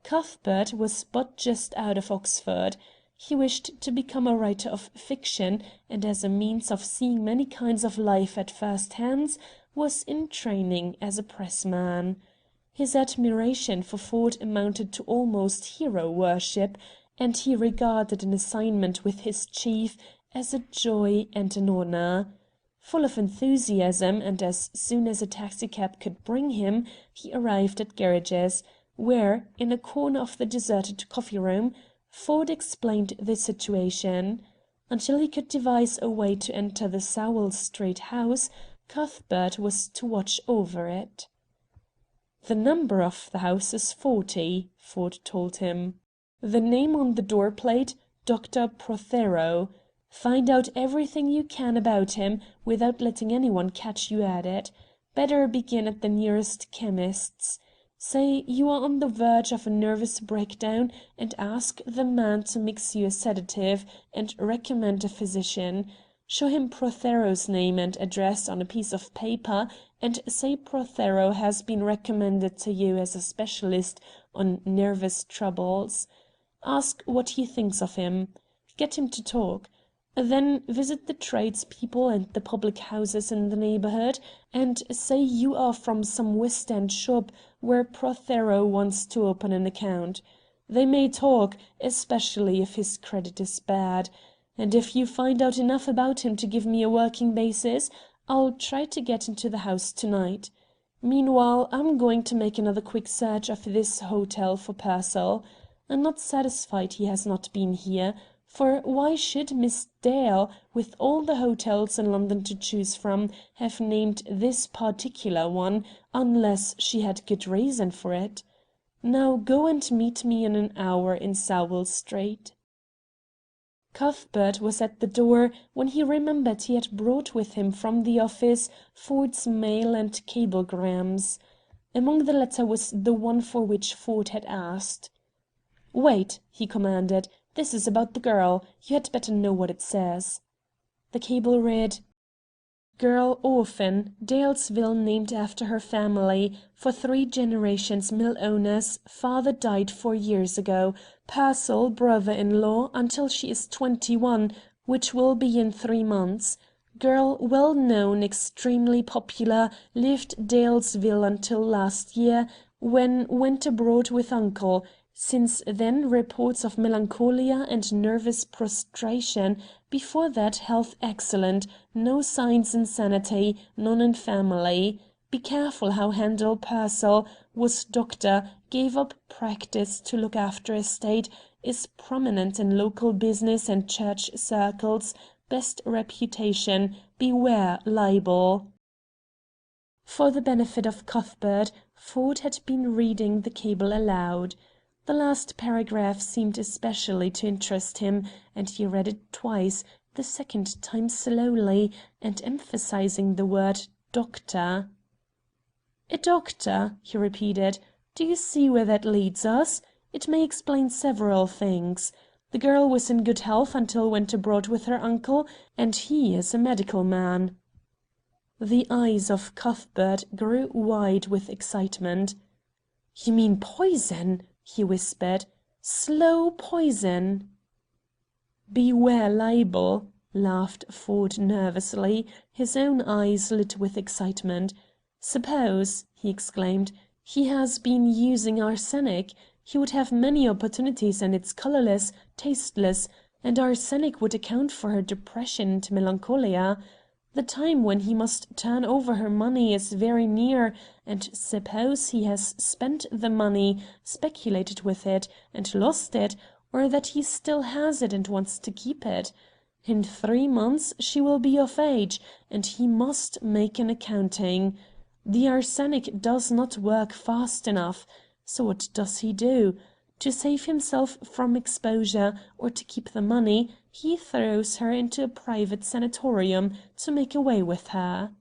Cuthbert was but just out of Oxford. He wished to become a writer of fiction, and as a means of seeing many kinds of life at first hands, was in training as a pressman. His admiration for Ford amounted to almost hero worship, and he regarded an assignment with his chief as a joy and an honor. Full of enthusiasm, and as soon as a taxicab could bring him, he arrived at Gerridge's, where, in a corner of the deserted coffee-room, Ford explained the situation. Until he could devise a way to enter the Sowell Street house, Cuthbert was to watch over it. "The number of the house is 40, Ford told him. "The name on the door plate, Dr. Prothero. Find out everything you can about him, without letting anyone catch you at it. Better begin at the nearest chemist's. Say you are on the verge of a nervous breakdown, and ask the man to mix you a sedative, and recommend a physician. Show him Prothero's name and address on a piece of paper, and say Prothero has been recommended to you as a specialist on nervous troubles. Ask what he thinks of him. Get him to talk. Then visit the tradespeople and the public houses in the neighborhood, and say you are from some West End shop where Prothero wants to open an account. They may talk, especially if his credit is bad. And if you find out enough about him to give me a working basis, I'll try to get into the house tonight. Meanwhile, I'm going to make another quick search of this hotel for Pearsall. I'm not satisfied he has not been here, for why should Miss Dale, with all the hotels in London to choose from, have named this particular one, unless she had good reason for it? Now go and meet me in an hour in Sowell Street." Cuthbert was at the door when he remembered he had brought with him from the office Ford's mail and cablegrams. Among the latter was the one for which Ford had asked. "Wait," he commanded. "This is about the girl. You had better know what it says." The cable read: "Girl orphan, Dalesville named after her family, for 3 generations mill owners, father died 4 years ago, Pearsall brother-in-law until she is 21, which will be in 3 months. Girl well known, extremely popular, lived Dalesville until last year, when went abroad with uncle. Since then reports of melancholia and nervous prostration, before that health excellent, no signs insanity, none in family. Be careful how handle Pearsall, was doctor, gave up practice to look after estate, is prominent in local business and church circles, best reputation, beware libel." For the benefit of Cuthbert, Ford had been reading the cable aloud. The last paragraph seemed especially to interest him, and he read it twice, the second time slowly, and emphasizing the word doctor. "A doctor," he repeated. "Do you see where that leads us? It may explain several things. The girl was in good health until went abroad with her uncle, and he is a medical man." The eyes of Cuthbert grew wide with excitement. "You mean poison?" he whispered. "Slow poison?" "Beware libel," laughed Ford nervously, his own eyes lit with excitement. "Suppose," he exclaimed, "he has been using arsenic? He would have many opportunities, and it's colourless, tasteless, and arsenic would account for her depression and melancholia. The time when he must turn over her money is very near, and suppose he has spent the money, speculated with it, and lost it, or that he still has it and wants to keep it. In 3 months she will be of age, and he must make an accounting. The arsenic does not work fast enough. So what does he do? To save himself from exposure, or to keep the money, he throws her into a private sanatorium to make away with her."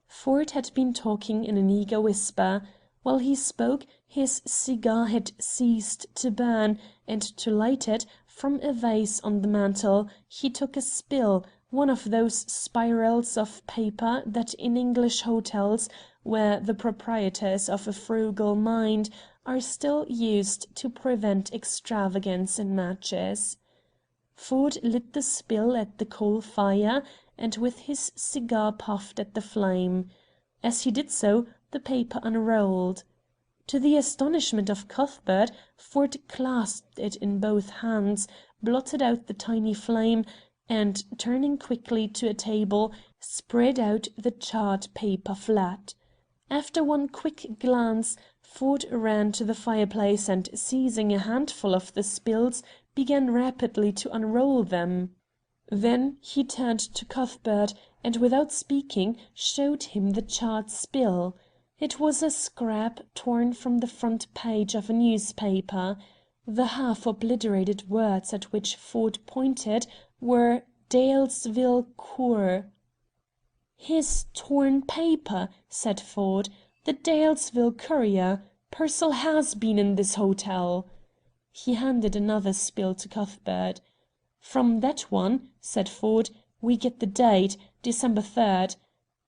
Ford had been talking in an eager whisper. While he spoke, his cigar had ceased to burn, and to light it, from a vase on the mantel, he took a spill, one of those spirals of paper that in English hotels, where the proprietor is of a frugal mind, are still used to prevent extravagance in matches. Ford lit the spill at the coal fire, and with his cigar puffed at the flame. As he did so, the paper unrolled. To the astonishment of Cuthbert, Ford clasped it in both hands, blotted out the tiny flame, and, turning quickly to a table, spread out the charred paper flat. After one quick glance, Ford ran to the fireplace and, seizing a handful of the spills, began rapidly to unroll them. Then he turned to Cuthbert, and without speaking showed him the charred spill. It was a scrap torn from the front page of a newspaper. The half-obliterated words at which Ford pointed were Dalesville Cour. "His torn paper," said Ford. "The Dalesville Courier. Pearsall has been in this hotel." He handed another spill to Cuthbert. "From that one," said Ford, "we get the date, December 3rd.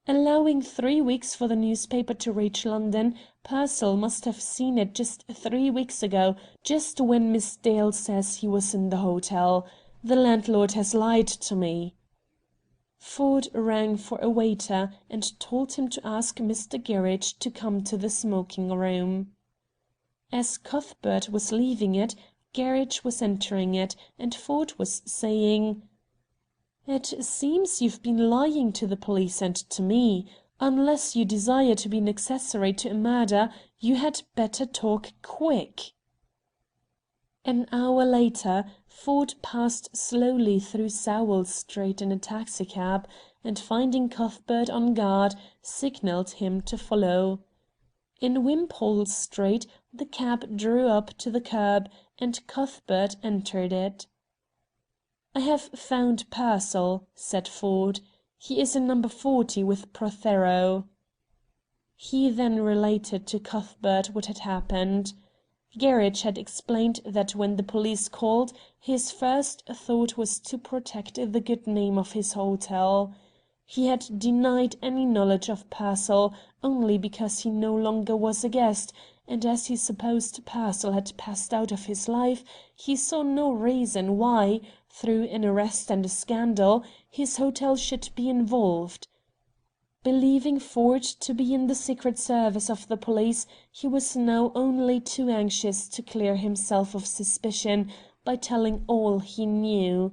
Allowing 3 weeks for the newspaper to reach London, Pearsall must have seen it just 3 weeks ago, just when Miss Dale says he was in the hotel. The landlord has lied to me." Ford rang for a waiter, and told him to ask Mr. Gerridge to come to the smoking room. As Cuthbert was leaving it, Gerridge was entering it, and Ford was saying: "It seems you've been lying to the police and to me. Unless you desire to be an accessory to a murder, you had better talk quick." An hour later, Ford passed slowly through Sowell Street in a taxicab, and, finding Cuthbert on guard, signalled him to follow. In Wimpole Street the cab drew up to the curb, and Cuthbert entered it. "I have found Pearsall," said Ford. "He is in number 40 with Prothero." He then related to Cuthbert what had happened. Gerridge had explained that when the police called, his first thought was to protect the good name of his hotel. He had denied any knowledge of Pearsall, only because he no longer was a guest, and as he supposed Pearsall had passed out of his life, he saw no reason why, through an arrest and a scandal, his hotel should be involved. Believing Ford to be in the secret service of the police, he was now only too anxious to clear himself of suspicion by telling all he knew.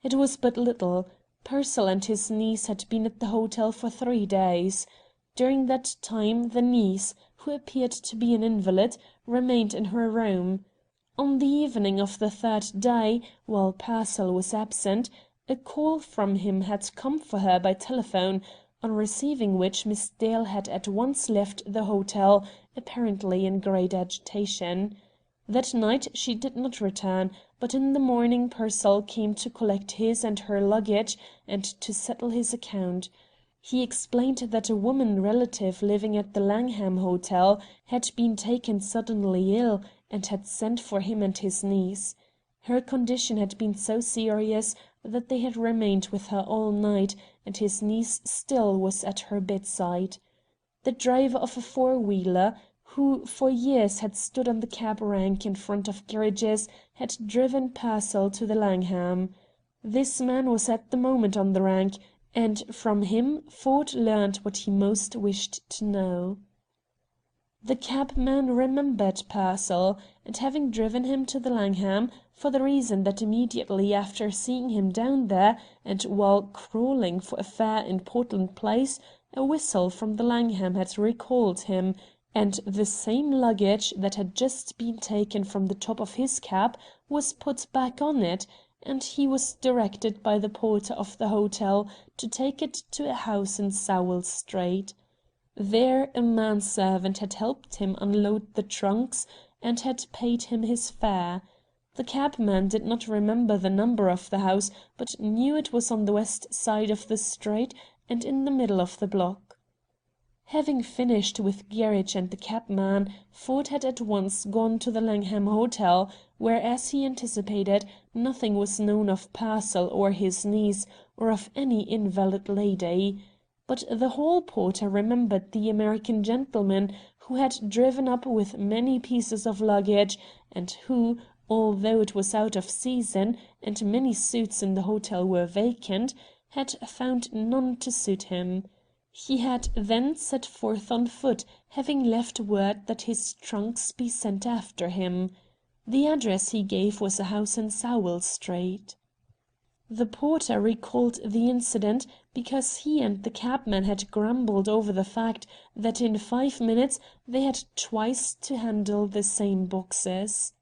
It was but little. Pearsall and his niece had been at the hotel for 3 days. During that time the niece, who appeared to be an invalid, remained in her room. On the evening of the 3rd day, while Pearsall was absent, a call from him had come for her by telephone, on receiving which Miss Dale had at once left the hotel, apparently in great agitation. That night she did not return, but in the morning Pearsall came to collect his and her luggage and to settle his account. He explained that a woman relative living at the Langham Hotel had been taken suddenly ill, and had sent for him and his niece. Her condition had been so serious that they had remained with her all night, and his niece still was at her bedside. The driver of a four-wheeler, who for years had stood on the cab rank in front of Gerridge's, had driven Pearsall to the Langham. This man was at the moment on the rank, and from him Ford learned what he most wished to know. The cabman remembered Pearsall, and having driven him to the Langham, for the reason that immediately after seeing him down there, and while crawling for a fare in Portland Place, a whistle from the Langham had recalled him, and the same luggage that had just been taken from the top of his cab was put back on it, and he was directed by the porter of the hotel to take it to a house in Sowell Street. There a manservant had helped him unload the trunks, and had paid him his fare. The cabman did not remember the number of the house, but knew it was on the west side of the street and in the middle of the block. Having finished with Gerridge and the cabman, Ford had at once gone to the Langham Hotel, where, as he anticipated, nothing was known of Pearsall or his niece, or of any invalid lady. But the hall porter remembered the American gentleman who had driven up with many pieces of luggage, and who, although it was out of season and many suites in the hotel were vacant, had found none to suit him. He had then set forth on foot, having left word that his trunks be sent after him. The address he gave was a house in Sowell Street. The porter recalled the incident because he and the cabman had grumbled over the fact that in 5 minutes they had twice to handle the same boxes.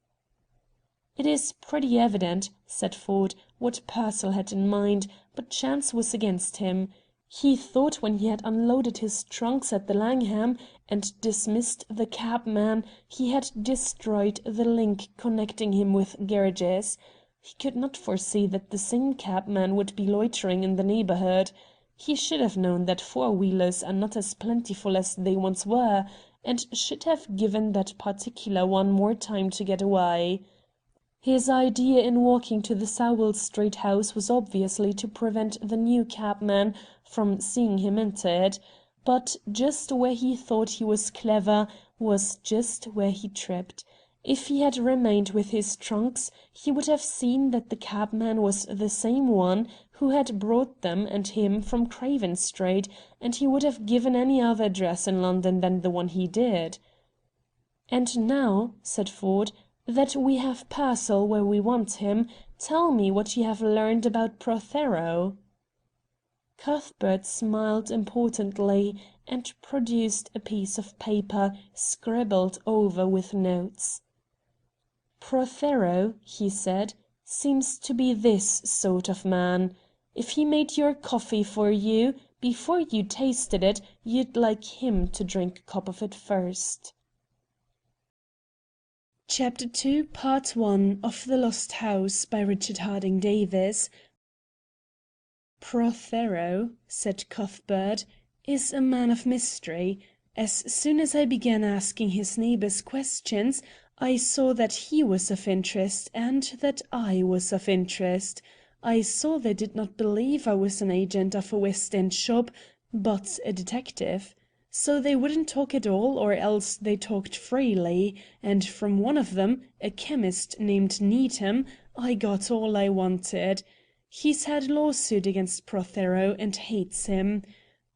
"It is pretty evident," said Ford, what Pearsall had in mind, but chance was against him. He thought when he had unloaded his trunks at the Langham and dismissed the cabman he had destroyed the link connecting him with Gerridge's. He could not foresee that the same cabman would be loitering in the neighbourhood. He should have known that four-wheelers are not as plentiful as they once were, and should have given that particular one more time to get away. His idea in walking to the Sowell Street house was obviously to prevent the new cabman from seeing him enter it, but just where he thought he was clever was just where he tripped. If he had remained with his trunks he would have seen that the cabman was the same one who had brought them and him from Craven Street, and he would have given any other address in London than the one he did. "And now," said Ford, "that we have Pearsall where we want him, tell me what you have learned about Prothero." Cuthbert smiled importantly and produced a piece of paper scribbled over with notes. "Prothero," he said, "seems to be this sort of man. If he made your coffee for you, before you tasted it you'd like him to drink a cup of it first." Chapter 2, Part 1 of The Lost House by Richard Harding Davis. "Prothero," said Cuthbert, "is a man of mystery. As soon as I began asking his neighbors questions, I saw that he was of interest and that I was of interest. I saw they did not believe I was an agent of a West End shop, but a detective. So they wouldn't talk at all, or else they talked freely, and from one of them, a chemist named Needham, I got all I wanted. He's had lawsuit against Prothero and hates him.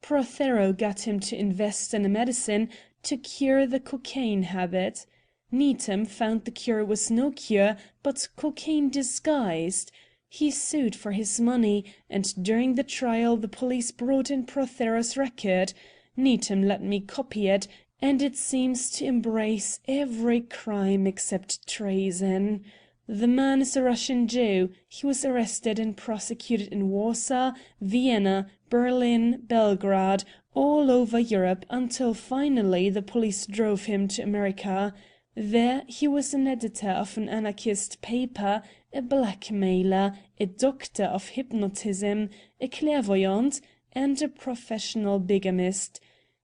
Prothero got him to invest in a medicine to cure the cocaine habit. Needham found the cure was no cure, but cocaine disguised. He sued for his money, and during the trial the police brought in Prothero's record. Needham let me copy it, and it seems to embrace every crime except treason. The man is a Russian Jew. He was arrested and prosecuted in Warsaw, Vienna, Berlin, Belgrade, all over Europe, until finally the police drove him to America. There he was an editor of an anarchist paper, a blackmailer, a doctor of hypnotism, a clairvoyant, and a professional bigamist.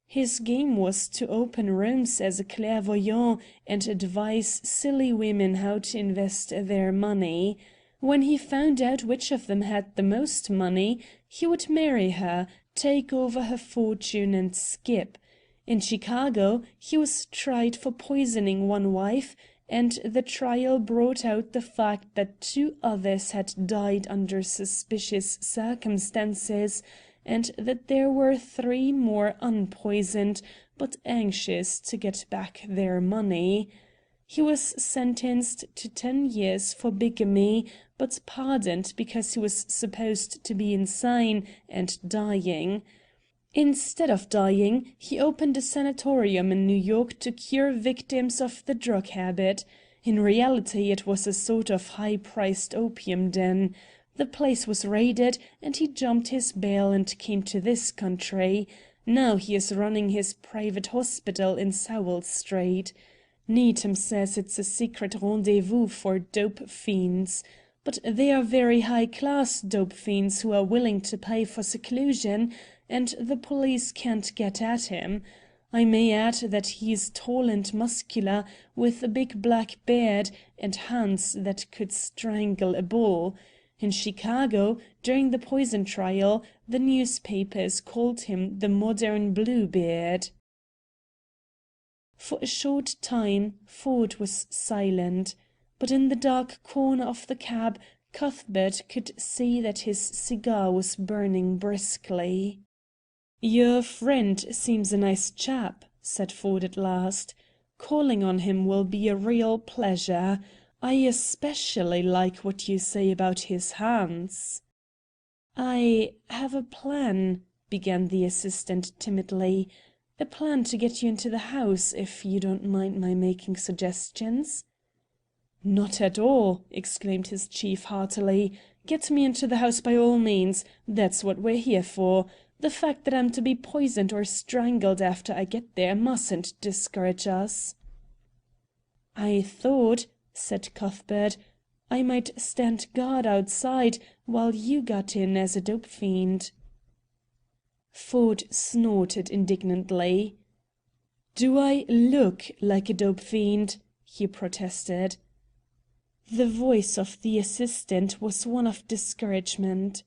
His game was to open rooms as a clairvoyant and advise silly women how to invest their money. When he found out which of them had the most money, he would marry her, take over her fortune, and skip. In Chicago, he was tried for poisoning one wife, and the trial brought out the fact that two others had died under suspicious circumstances, and that there were three more unpoisoned, but anxious to get back their money. He was sentenced to 10 years for bigamy, but pardoned because he was supposed to be insane and dying. Instead of dying, he opened a sanatorium in New York to cure victims of the drug habit. In reality, it was a sort of high-priced opium den. The place was raided, and he jumped his bail and came to this country. Now he is running his private hospital in Sowell Street. Needham says it's a secret rendezvous for dope fiends. But they are very high-class dope fiends who are willing to pay for seclusion, and the police can't get at him. I may add that he is tall and muscular, with a big black beard, and hands that could strangle a bull. In Chicago, during the poison trial, the newspapers called him the modern Bluebeard. For a short time Ford was silent, but in the dark corner of the cab Cuthbert could see that his cigar was burning briskly. "Your friend seems a nice chap," said Ford at last. "Calling on him will be a real pleasure. I especially like what you say about his hands." "I have a plan," began the assistant timidly. "A plan to get you into the house, if you don't mind my making suggestions." "Not at all," exclaimed his chief heartily. "Get me into the house by all means. That's what we're here for. The fact that I'm to be poisoned or strangled after I get there mustn't discourage us." "I thought," said Cuthbert, "I might stand guard outside while you got in as a dope fiend." Ford snorted indignantly. "Do I look like a dope fiend?" he protested. The voice of the assistant was one of discouragement.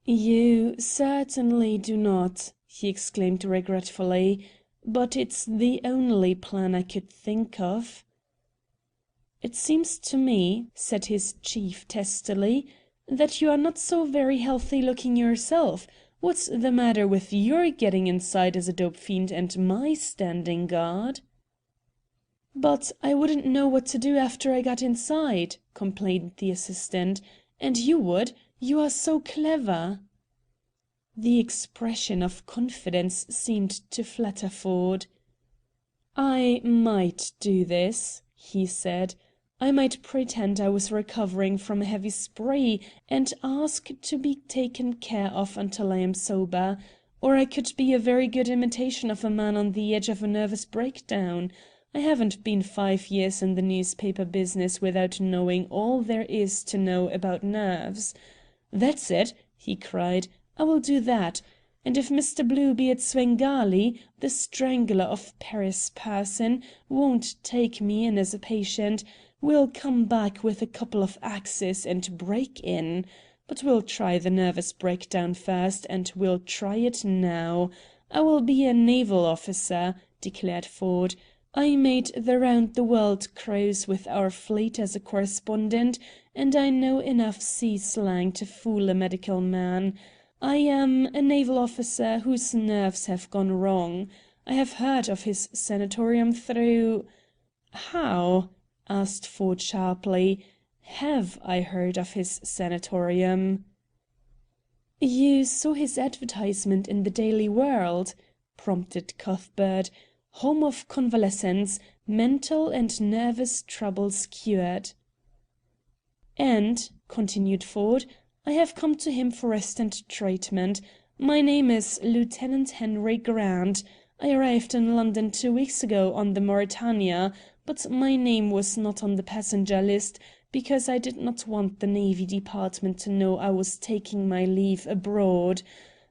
"You certainly do not," he exclaimed regretfully, "but it's the only plan I could think of." "It seems to me," said his chief testily, "that you are not so very healthy looking yourself. What's the matter with your getting inside as a dope fiend and my standing guard?" "But I wouldn't know what to do after I got inside," complained the assistant. "And you would. You are so clever." The expression of confidence seemed to flatter Ford. "I might do this," he said. "I might pretend I was recovering from a heavy spree and ask to be taken care of until I am sober. Or I could be a very good imitation of a man on the edge of a nervous breakdown. I haven't been 5 years in the newspaper business without knowing all there is to know about nerves. That's it," he cried. "I will do that. And if Mr. Bluebeard Svengali, the strangler of Paris person, won't take me in as a patient, we'll come back with a couple of axes and break in. But we'll try the nervous breakdown first, and we'll try it now. I will be a naval officer," declared Ford. "I made the round-the-world cruise with our fleet as a correspondent, and I know enough sea slang to fool a medical man. I am a naval officer whose nerves have gone wrong. I have heard of his sanatorium through—" "How?" asked Ford sharply. "Have I heard of his sanatorium?" "You saw his advertisement in the Daily World," prompted Cuthbert. "Home of Convalescents. Mental and nervous troubles cured." "And," continued Ford, "I have come to him for rest and treatment. My name is Lieutenant Henry Grant. I arrived in London 2 weeks ago on the Mauretania, but my name was not on the passenger list because I did not want the Navy Department to know I was taking my leave abroad.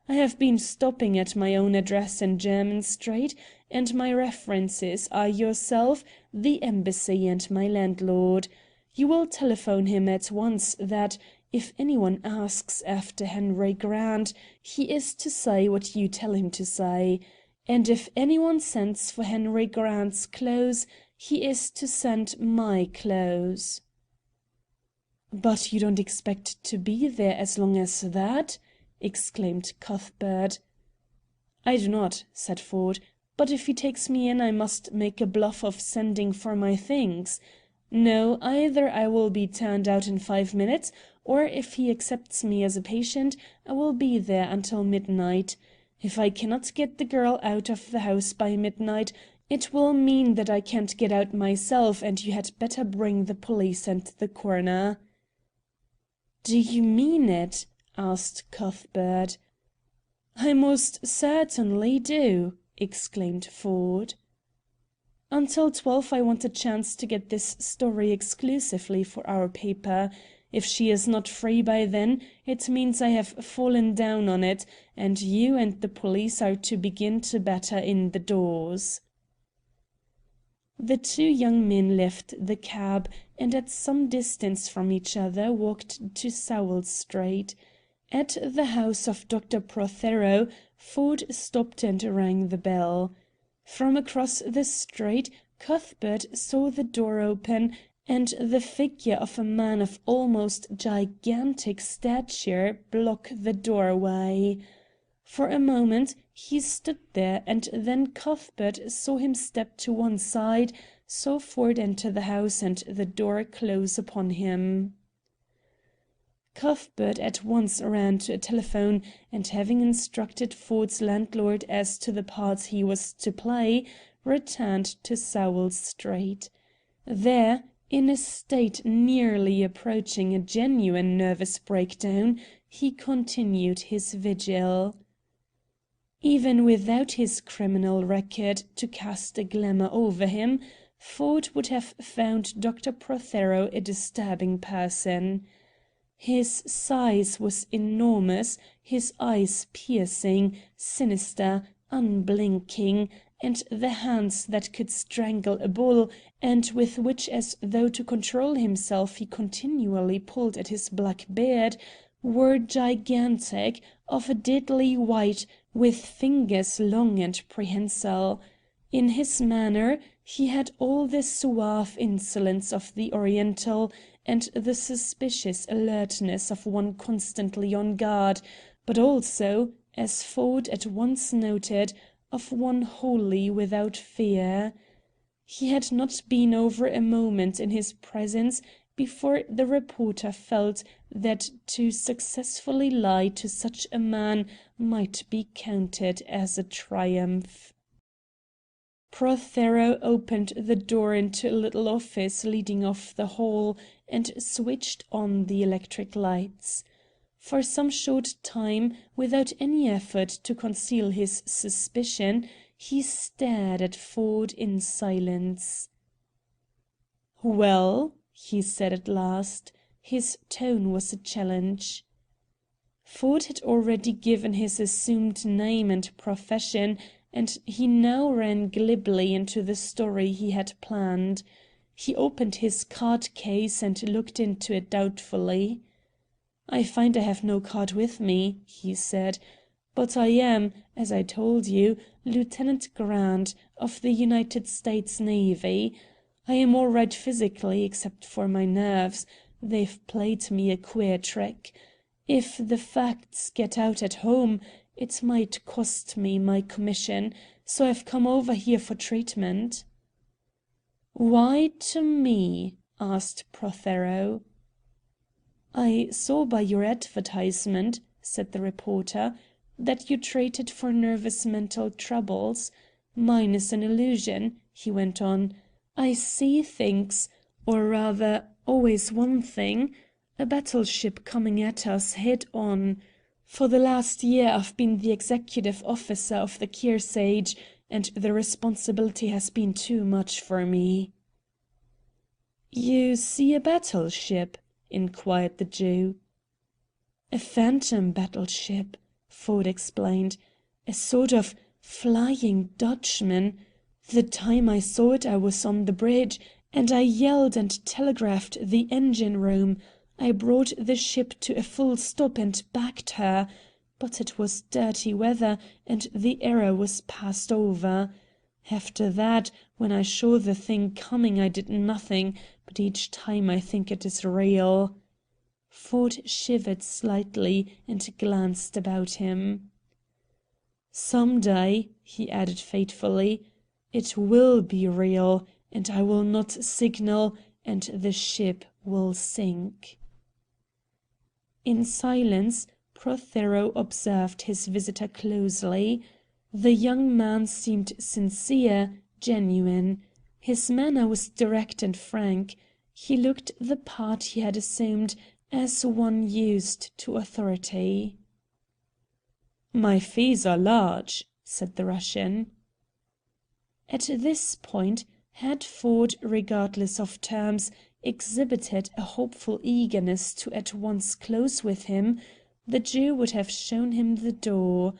I have been stopping at my own address in Jermyn Street, and my references are yourself, the Embassy, and my landlord. You will telephone him at once that, if anyone asks after Henry Grant, he is to say what you tell him to say. And if anyone sends for Henry Grant's clothes, he is to send my clothes." "But you don't expect to be there as long as that?" exclaimed Cuthbert. "I do not," said Ford. "But if he takes me in I must make a bluff of sending for my things. No, either I will be turned out in 5 minutes, or if he accepts me as a patient, I will be there until midnight. If I cannot get the girl out of the house by midnight, it will mean that I can't get out myself, and you had better bring the police and the coroner." "Do you mean it?" asked Cuthbert. "I most certainly do," exclaimed Ford. "Until 12 I want a chance to get this story exclusively for our paper. If she is not free by then, it means I have fallen down on it, and you and the police are to begin to batter in the doors." The two young men left the cab, and at some distance from each other walked to Sowell Street. At the house of Dr. Prothero, Ford stopped and rang the bell. From across the street, Cuthbert saw the door open and the figure of a man of almost gigantic stature block the doorway. For a moment he stood there, and then Cuthbert saw him step to one side, saw Ford enter the house, and the door close upon him. Cuthbert at once ran to a telephone, and having instructed Ford's landlord as to the part he was to play, returned to Sowell Street. There, in a state nearly approaching a genuine nervous breakdown, he continued his vigil. Even without his criminal record to cast a glamour over him, Ford would have found Dr. Prothero a disturbing person. His size was enormous, his eyes piercing, sinister, unblinking, and the hands that could strangle a bull, and with which as though to control himself he continually pulled at his black beard, were gigantic, of a deadly white, with fingers long and prehensile. In his manner he had all the suave insolence of the Oriental and the suspicious alertness of one constantly on guard, but also, as Ford at once noted, of one wholly without fear. He had not been over a moment in his presence before the reporter felt that to successfully lie to such a man might be counted as a triumph. Prothero opened the door into a little office leading off the hall, and switched on the electric lights. For some short time, without any effort to conceal his suspicion, he stared at Ford in silence. "Well?" he said at last. His tone was a challenge. Ford had already given his assumed name and profession, and he now ran glibly into the story he had planned. He opened his card case and looked into it doubtfully. "I find I have no card with me," he said, "but I am, as I told you, Lieutenant Grant, of the United States Navy. I am all right physically, except for my nerves. They've played me a queer trick. If the facts get out at home, it might cost me my commission, so I've come over here for treatment." "Why to me?" asked Prothero. "I saw by your advertisement," said the reporter, "that you treated for nervous mental troubles. Mine is an illusion," he went on. "I see things, or rather, always one thing, a battleship coming at us head on. For the last year I've been the executive officer of the Kearsarge, and the responsibility has been too much for me." "You see a battleship?" inquired the Jew. "A phantom battleship," Ford explained. "A sort of Flying Dutchman. The time I saw it I was on the bridge, and I yelled and telegraphed the engine room. I brought the ship to a full stop and backed her. But it was dirty weather, and the error was passed over. After that, when I saw the thing coming I did nothing, but each time I think it is real." Ford shivered slightly and glanced about him. "Some day," he added fatefully, "it will be real, and I will not signal, and the ship will sink." In silence, Prothero observed his visitor closely. The young man seemed sincere, genuine. His manner was direct and frank. He looked the part he had assumed, as one used to authority. "My fees are large," said the Russian. At this point, had Ford, regardless of terms, exhibited a hopeful eagerness to at once close with him, the Jew would have shown him the door.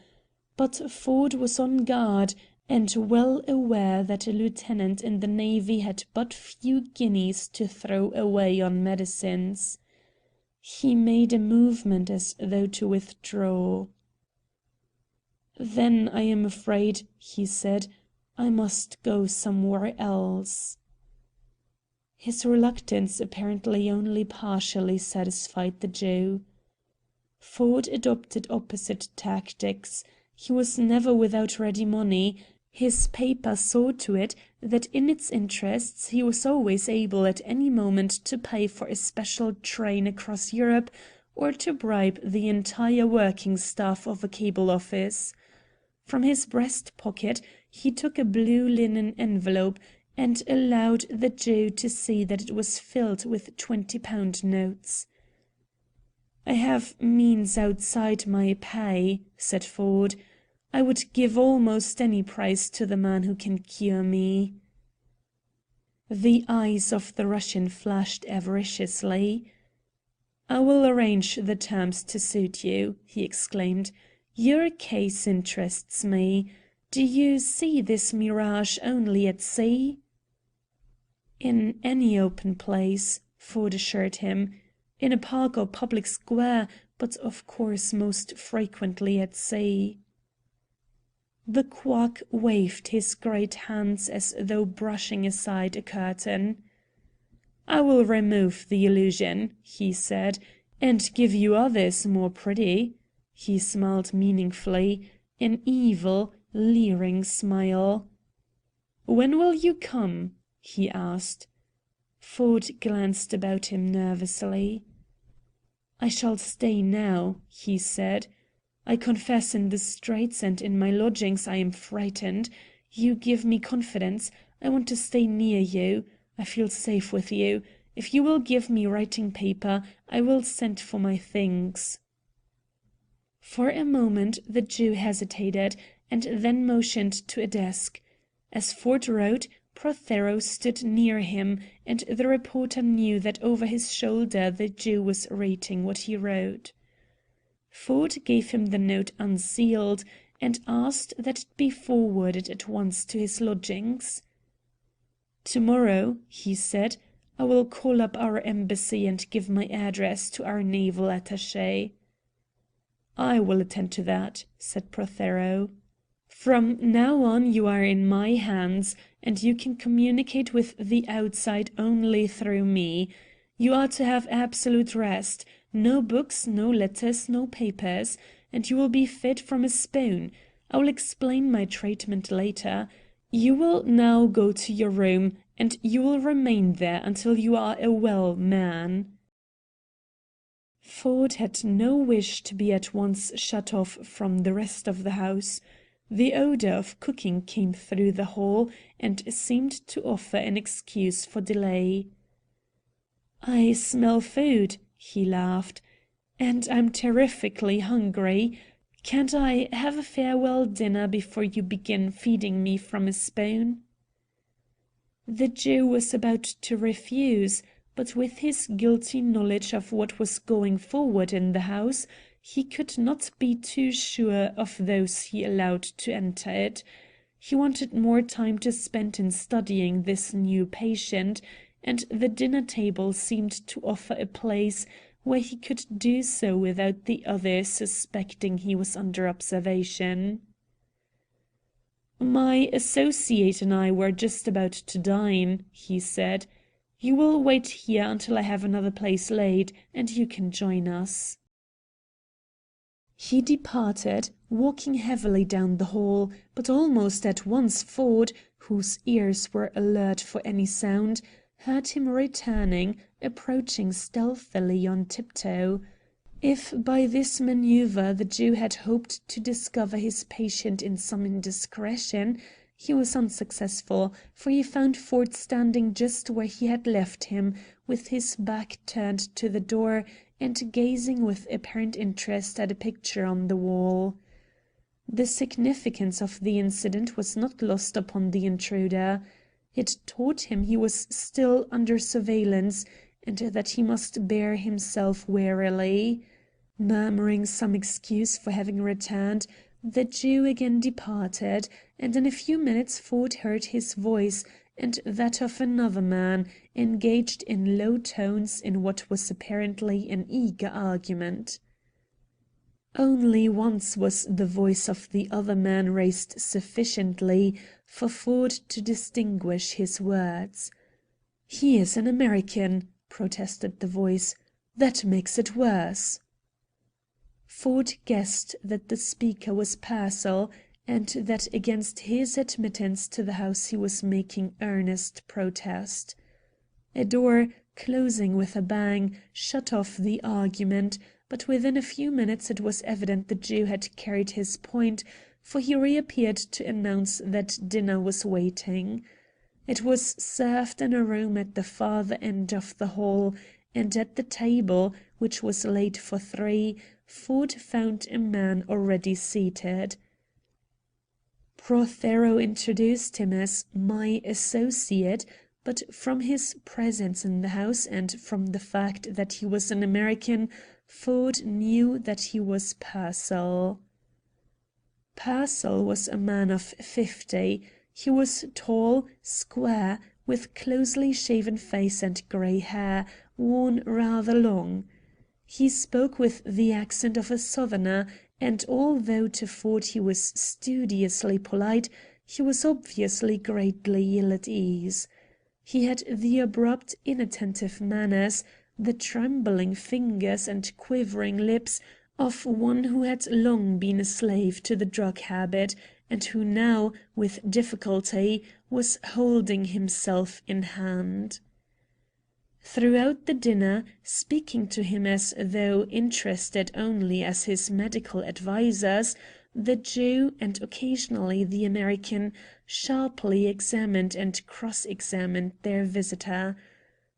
But Ford was on guard, and well aware that a lieutenant in the Navy had but few guineas to throw away on medicines. He made a movement as though to withdraw. "Then I am afraid," he said, "I must go somewhere else." His reluctance apparently only partially satisfied the Jew. Ford adopted opposite tactics. He was never without ready money. His paper saw to it that in its interests he was always able at any moment to pay for a special train across Europe, or to bribe the entire working staff of a cable office. From his breast pocket he took a blue linen envelope and allowed the Jew to see that it was filled with £20 notes. "I have means outside my pay," said Ford. "I would give almost any price to the man who can cure me." The eyes of the Russian flashed avariciously. "I will arrange the terms to suit you," he exclaimed. "Your case interests me. Do you see this mirage only at sea?" "In any open place," Ford assured him. "In a park or public square, but of course most frequently at sea." The quack waved his great hands as though brushing aside a curtain. "I will remove the illusion," he said, "and give you others more pretty." He smiled meaningfully, an evil, leering smile. "When will you come?" he asked. Ford glanced about him nervously. "I shall stay now," he said. "I confess in the streets and in my lodgings I am frightened. You give me confidence. I want to stay near you. I feel safe with you. If you will give me writing paper, I will send for my things." For a moment the Jew hesitated, and then motioned to a desk. As Ford wrote, Prothero stood near him, and the reporter knew that over his shoulder the Jew was reading what he wrote. Ford gave him the note unsealed, and asked that it be forwarded at once to his lodgings. "Tomorrow," he said, "I will call up our embassy and give my address to our naval attaché." "I will attend to that," said Prothero. "From now on you are in my hands, and you can communicate with the outside only through me. You are to have absolute rest. No books, no letters, no papers. And you will be fed from a spoon. I will explain my treatment later. You will now go to your room, and you will remain there until you are a well man." Ford had no wish to be at once shut off from the rest of the house. The odor of cooking came through the hall and seemed to offer an excuse for delay. "I smell food," he laughed, "and I'm terrifically hungry. Can't I have a farewell dinner before you begin feeding me from a spoon?" The Jew was about to refuse, but with his guilty knowledge of what was going forward in the house, he could not be too sure of those he allowed to enter it. He wanted more time to spend in studying this new patient, and the dinner table seemed to offer a place where he could do so without the others suspecting he was under observation. "My associate and I were just about to dine," he said. "You will wait here until I have another place laid, and you can join us." He departed, walking heavily down the hall, but almost at once Ford, whose ears were alert for any sound, heard him returning, approaching stealthily on tiptoe. If by this maneuver the Jew had hoped to discover his patient in some indiscretion, he was unsuccessful, for he found Ford standing just where he had left him, with his back turned to the door, and gazing with apparent interest at a picture on the wall. The significance of the incident was not lost upon the intruder. It taught him he was still under surveillance, and that he must bear himself warily. Murmuring some excuse for having returned, the Jew again departed, and in a few minutes Ford heard his voice, and that of another man, engaged in low tones in what was apparently an eager argument. Only once was the voice of the other man raised sufficiently for Ford to distinguish his words. "He is an American," protested the voice. "That makes it worse." Ford guessed that the speaker was Pearsall, and that against his admittance to the house he was making earnest protest. A door, closing with a bang, shut off the argument, but within a few minutes it was evident the Jew had carried his point, for he reappeared to announce that dinner was waiting. It was served in a room at the farther end of the hall, and at the table, which was laid for three, Ford found a man already seated. Prothero introduced him as "my associate," but from his presence in the house and from the fact that he was an American, Ford knew that he was Pearsall. Pearsall was a man of 50. He was tall, square, with closely shaven face and grey hair, worn rather long. He spoke with the accent of a Southerner, and although to Ford he was studiously polite, he was obviously greatly ill at ease. He had the abrupt, inattentive manners, the trembling fingers and quivering lips of one who had long been a slave to the drug habit, and who now, with difficulty, was holding himself in hand. Throughout the dinner, speaking to him as though interested only as his medical advisers, the Jew, and occasionally the American, sharply examined and cross-examined their visitor.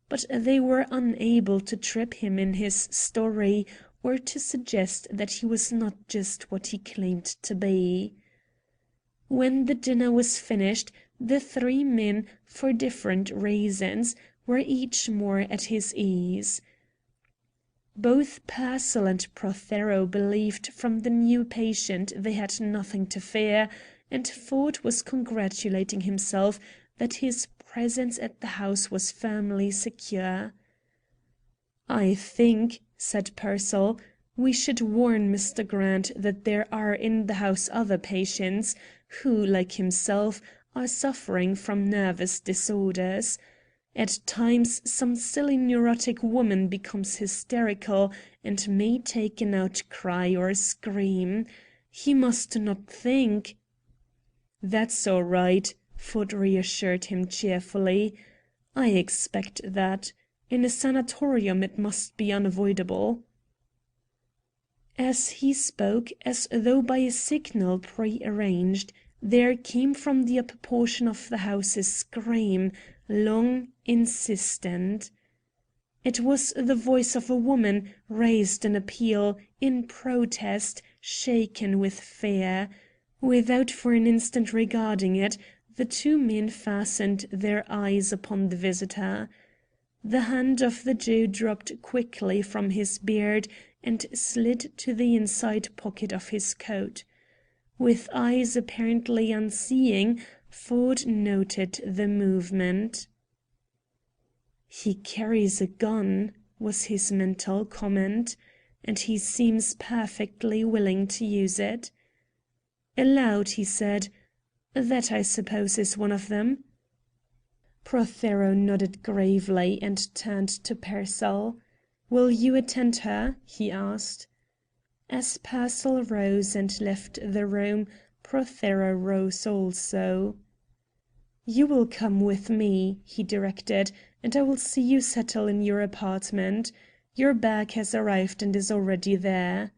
But they were unable to trip him in his story or to suggest that he was not just what he claimed to be. When the dinner was finished, the three men, for different reasons, were each more at his ease. Both Pearsall and Prothero believed from the new patient they had nothing to fear, and Ford was congratulating himself that his presence at the house was firmly secure. "I think," said Pearsall, "we should warn Mr. Grant that there are in the house other patients who, like himself, are suffering from nervous disorders. At times some silly neurotic woman becomes hysterical and may take an outcry or scream. He must not think—" "That's all right," Ford reassured him cheerfully. "I expect that. In a sanatorium it must be unavoidable." As he spoke, as though by a signal prearranged, there came from the upper portion of the house a scream, long, insistent. It was the voice of a woman, raised in appeal, in protest, shaken with fear. Without for an instant regarding it, the two men fastened their eyes upon the visitor. The hand of the Jew dropped quickly from his beard and slid to the inside pocket of his coat. With eyes apparently unseeing, Ford noted the movement. "He carries a gun," was his mental comment, "and he seems perfectly willing to use it." Aloud he said, "That, I suppose, is one of them?" Prothero nodded gravely and turned to Pearsall. "Will you attend her?" he asked. As Pearsall rose and left the room, Prothero rose also. "You will come with me," he directed, "and I will see you settle in your apartment. Your bag has arrived and is already there."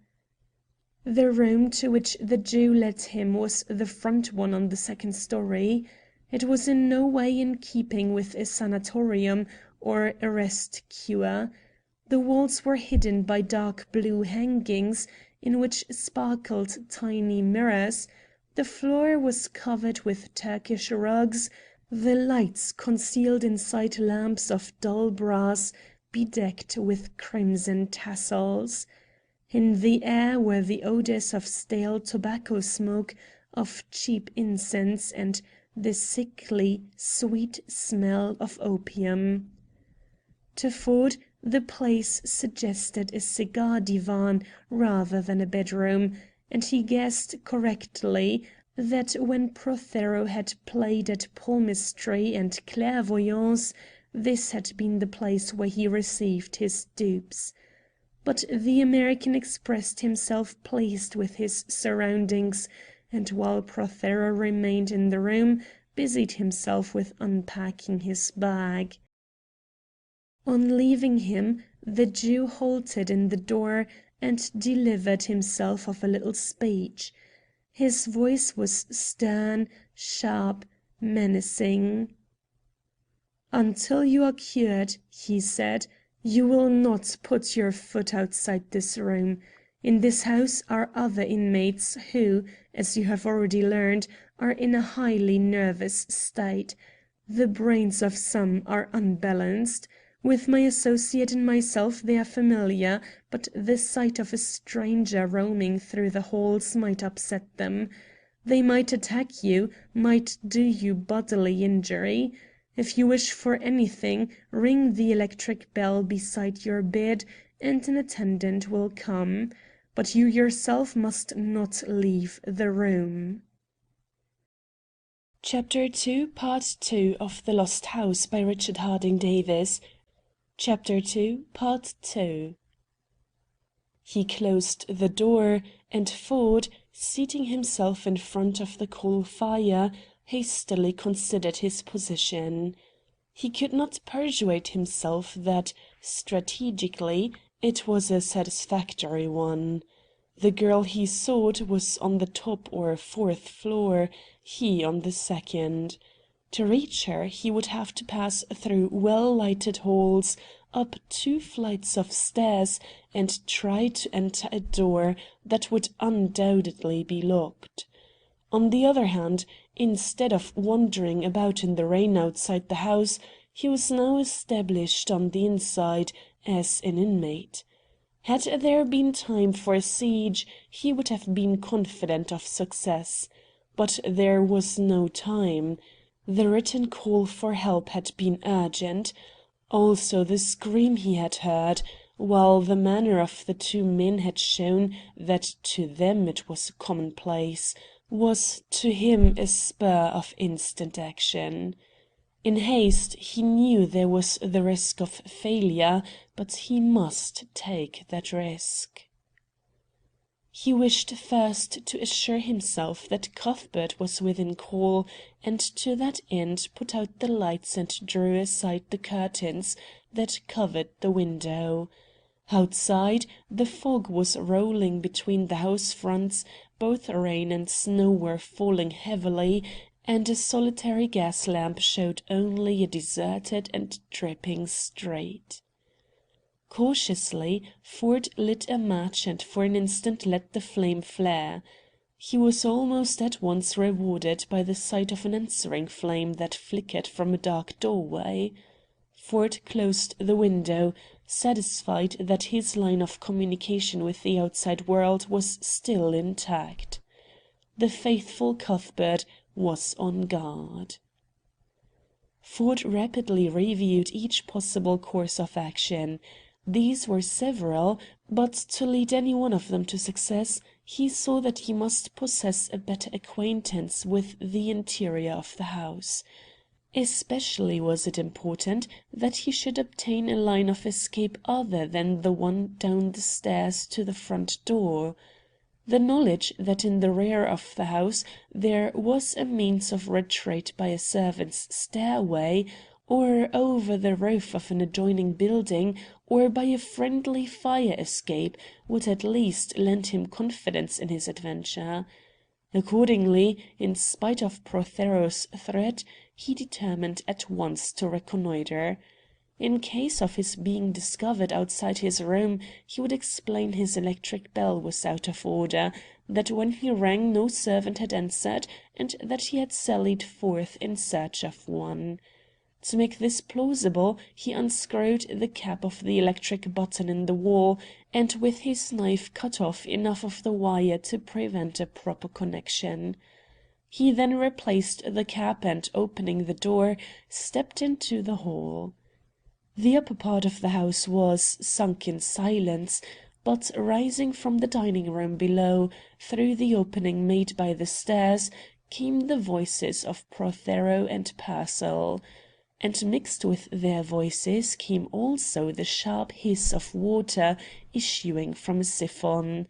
The room to which the Jew led him was the front one on the second story. It was in no way in keeping with a sanatorium or a rest cure. The walls were hidden by dark blue hangings, in which sparkled tiny mirrors. The floor was covered with Turkish rugs, the lights concealed inside lamps of dull brass bedecked with crimson tassels. In the air were the odors of stale tobacco smoke, of cheap incense, and the sickly, sweet smell of opium. To Ford, the place suggested a cigar divan rather than a bedroom, and he guessed correctly that when Prothero had played at palmistry and clairvoyance, this had been the place where he received his dupes. But the American expressed himself pleased with his surroundings, and while Prothero remained in the room, busied himself with unpacking his bag. On leaving him, the Jew halted in the door, and delivered himself of a little speech. His voice was stern, sharp, menacing. "Until you are cured," he said, "you will not put your foot outside this room. In this house are other inmates who, as you have already learned, are in a highly nervous state. The brains of some are unbalanced. With my associate and myself they are familiar, but the sight of a stranger roaming through the halls might upset them. They might attack you, might do you bodily injury. If you wish for anything, ring the electric bell beside your bed and an attendant will come. But you yourself must not leave the room." Chapter 2, Part 2 of The Lost House by Richard Harding Davis. Chapter 2, Part 2. He closed the door, and Ford, seating himself in front of the coal fire, hastily considered his position. He could not persuade himself that, strategically, it was a satisfactory one. The girl he sought was on the top or fourth floor, he on the second. To reach her he would have to pass through well-lighted halls, up 2 flights of stairs, and try to enter a door that would undoubtedly be locked. On the other hand, instead of wandering about in the rain outside the house, he was now established on the inside as an inmate. Had there been time for a siege, he would have been confident of success. But there was no time. The written call for help had been urgent. Also the scream he had heard, while the manner of the 2 men had shown that to them it was commonplace, was to him a spur of instant action. In haste, he knew there was the risk of failure, but he must take that risk. He wished first to assure himself that Cuthbert was within call, and to that end put out the lights and drew aside the curtains that covered the window. Outside, the fog was rolling between the house fronts, both rain and snow were falling heavily, and a solitary gas lamp showed only a deserted and dripping street. Cautiously, Ford lit a match and for an instant let the flame flare. He was almost at once rewarded by the sight of an answering flame that flickered from a dark doorway. Ford closed the window, satisfied that his line of communication with the outside world was still intact. The faithful Cuthbert was on guard. Ford rapidly reviewed each possible course of action. These were several, but to lead any one of them to success, he saw that he must possess a better acquaintance with the interior of the house. Especially was it important that he should obtain a line of escape other than the one down the stairs to the front door. The knowledge that in the rear of the house there was a means of retreat by a servant's stairway, or over the roof of an adjoining building, or by a friendly fire escape, would at least lend him confidence in his adventure. Accordingly, in spite of Prothero's threat, he determined at once to reconnoitre. In case of his being discovered outside his room, he would explain his electric bell was out of order, that when he rang no servant had answered, and that he had sallied forth in search of one. To make this plausible, he unscrewed the cap of the electric button in the wall, and with his knife cut off enough of the wire to prevent a proper connection. He then replaced the cap and, opening the door, stepped into the hall. The upper part of the house was sunk in silence, but rising from the dining-room below, through the opening made by the stairs, came the voices of Prothero and Pearsall. And mixed with their voices came also the sharp hiss of water issuing from a siphon.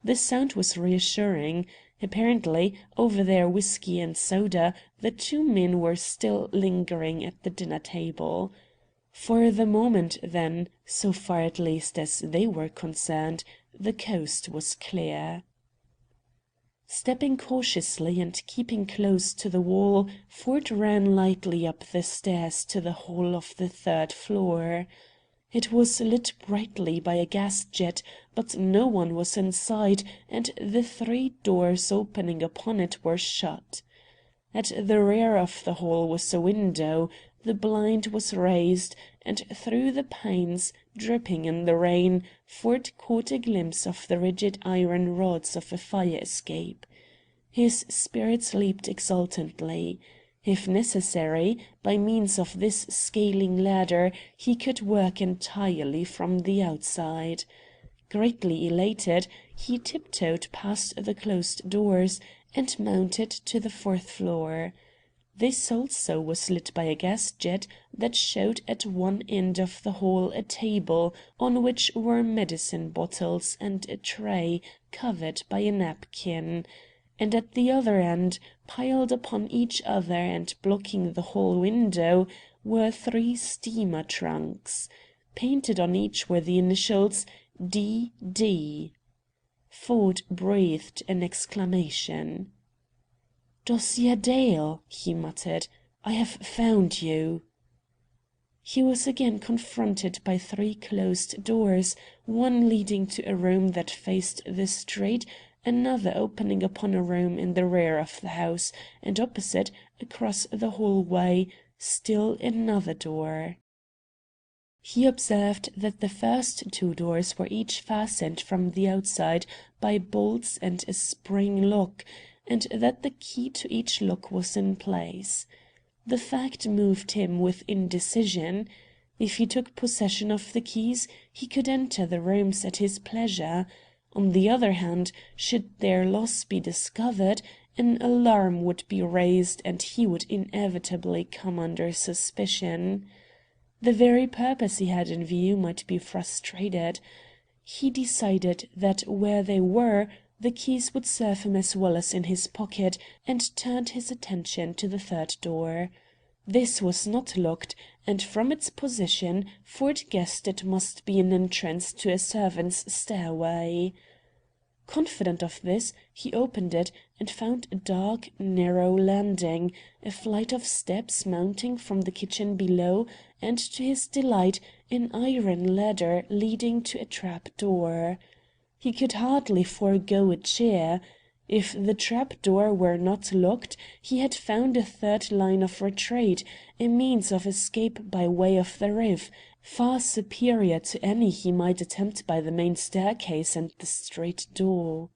The sound was reassuring. Apparently, over their whisky and soda, the 2 men were still lingering at the dinner table. For the moment, then, so far at least as they were concerned, The coast was clear. Stepping cautiously and keeping close to the wall, Ford ran lightly up the stairs to the hall of the third floor. It was lit brightly by a gas jet, but no one was inside, and the 3 doors opening upon it were shut. At the rear of the hall was a window, the blind was raised, and through the panes, dripping in the rain, Ford caught a glimpse of the rigid iron rods of a fire escape. His spirits leaped exultantly. If necessary, by means of this scaling ladder he could work entirely from the outside. Greatly elated, he tiptoed past the closed doors and mounted to the 4th floor. This also was lit by a gas jet that showed at one end of the hall a table on which were medicine bottles and a tray covered by a napkin, and at the other end, piled upon each other and blocking the hall window, were 3 steamer trunks. Painted on each were the initials D.D. Ford breathed an exclamation. "Dosia Dale," he muttered, "I have found you." He was again confronted by 3 closed doors, one leading to a room that faced the street, another opening upon a room in the rear of the house, and opposite, across the hallway, still another door. He observed that the first 2 doors were each fastened from the outside by bolts and a spring lock, and that the key to each lock was in place. The fact moved him with indecision. If he took possession of the keys, he could enter the rooms at his pleasure. On the other hand, should their loss be discovered, an alarm would be raised and he would inevitably come under suspicion. The very purpose he had in view might be frustrated. He decided that where they were, the keys would serve him as well as in his pocket, and turned his attention to the 3rd door. This was not locked, and from its position Ford guessed it must be an entrance to a servants' stairway. Confident of this, he opened it and found a dark, narrow landing, a flight of steps mounting from the kitchen below, and to his delight an iron ladder leading to a trap-door. He could hardly forego a cheer. If the trap-door were not locked, he had found a 3rd line of retreat, a means of escape by way of the roof, far superior to any he might attempt by the main staircase and the street door.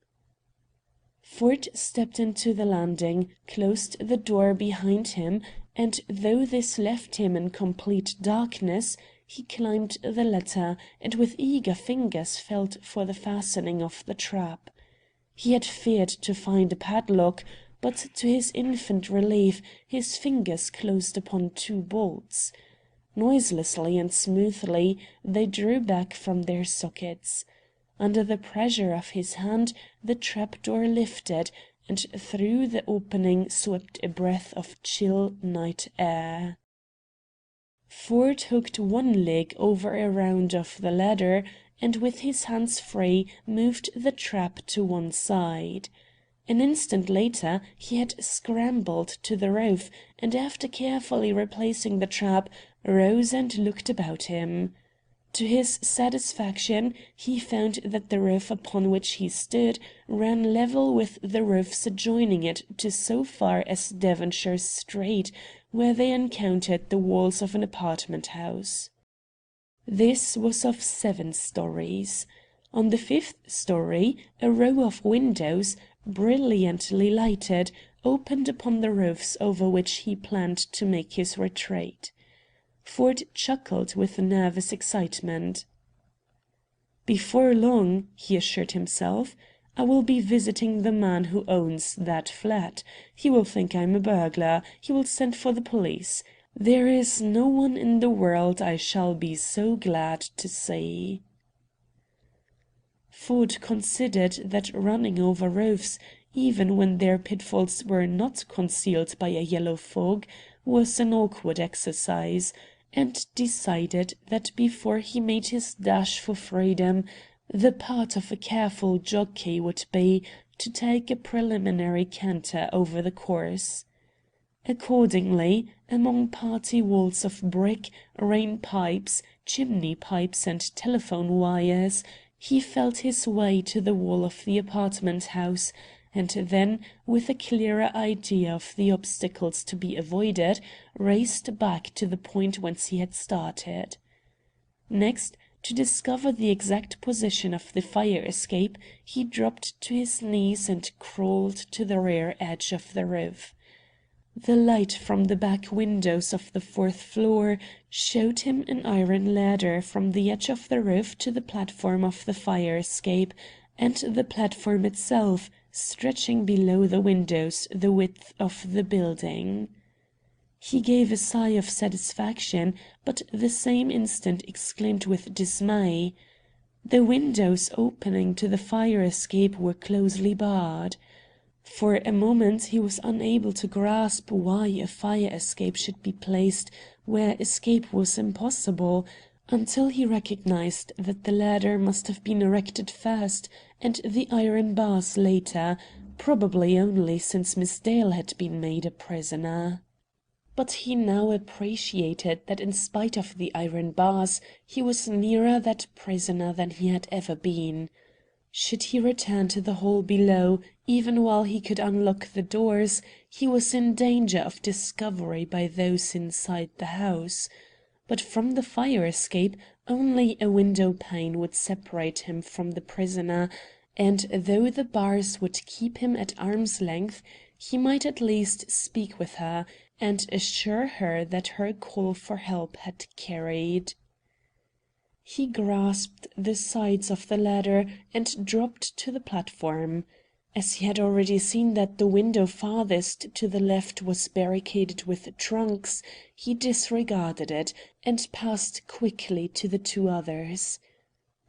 Ford stepped into the landing, closed the door behind him, and though this left him in complete darkness, he climbed the ladder, and with eager fingers felt for the fastening of the trap. He had feared to find a padlock, but to his infinite relief his fingers closed upon 2 bolts. Noiselessly and smoothly they drew back from their sockets. Under the pressure of his hand the trap-door lifted, and through the opening swept a breath of chill night air. Ford hooked one leg over a round of the ladder, and with his hands free moved the trap to one side. An instant later he had scrambled to the roof, and after carefully replacing the trap, rose and looked about him. To his satisfaction, he found that the roof upon which he stood ran level with the roofs adjoining it to so far as Devonshire Street, where they encountered the walls of an apartment house. This was of 7 stories. On the 5th story, a row of windows, brilliantly lighted, opened upon the roofs over which he planned to make his retreat. Ford chuckled with nervous excitement. "Before long," he assured himself, "I will be visiting the man who owns that flat. He will think I am a burglar. He will send for the police. There is no one in the world I shall be so glad to see." Ford considered that running over roofs, even when their pitfalls were not concealed by a yellow fog, was an awkward exercise, and decided that before he made his dash for freedom The part of a careful jockey would be to take a preliminary canter over the course. Accordingly, among party walls of brick, rain-pipes, chimney-pipes and telephone wires, he felt his way to the wall of the apartment-house, and then, with a clearer idea of the obstacles to be avoided, raced back to the point whence he had started. Next, to discover the exact position of the fire-escape, he dropped to his knees and crawled to the rear edge of the roof. The light from the back windows of the fourth floor showed him an iron ladder from the edge of the roof to the platform of the fire-escape, and the platform itself, stretching below the windows the width of the building. He gave a sigh of satisfaction, but the same instant exclaimed with dismay. The windows opening to the fire-escape were closely barred. For a moment he was unable to grasp why a fire-escape should be placed where escape was impossible, until he recognized that the ladder must have been erected first and the iron bars later, probably only since Miss Dale had been made a prisoner. But he now appreciated that in spite of the iron bars he was nearer that prisoner than he had ever been. Should he return to the hall below, even while he could unlock the doors, he was in danger of discovery by those inside the house. But from the fire-escape only a window-pane would separate him from the prisoner, and though the bars would keep him at arm's length, he might at least speak with her, and assure her that her call for help had carried. He grasped the sides of the ladder and dropped to the platform. As he had already seen that the window farthest to the left was barricaded with trunks, he disregarded it, and passed quickly to the two others.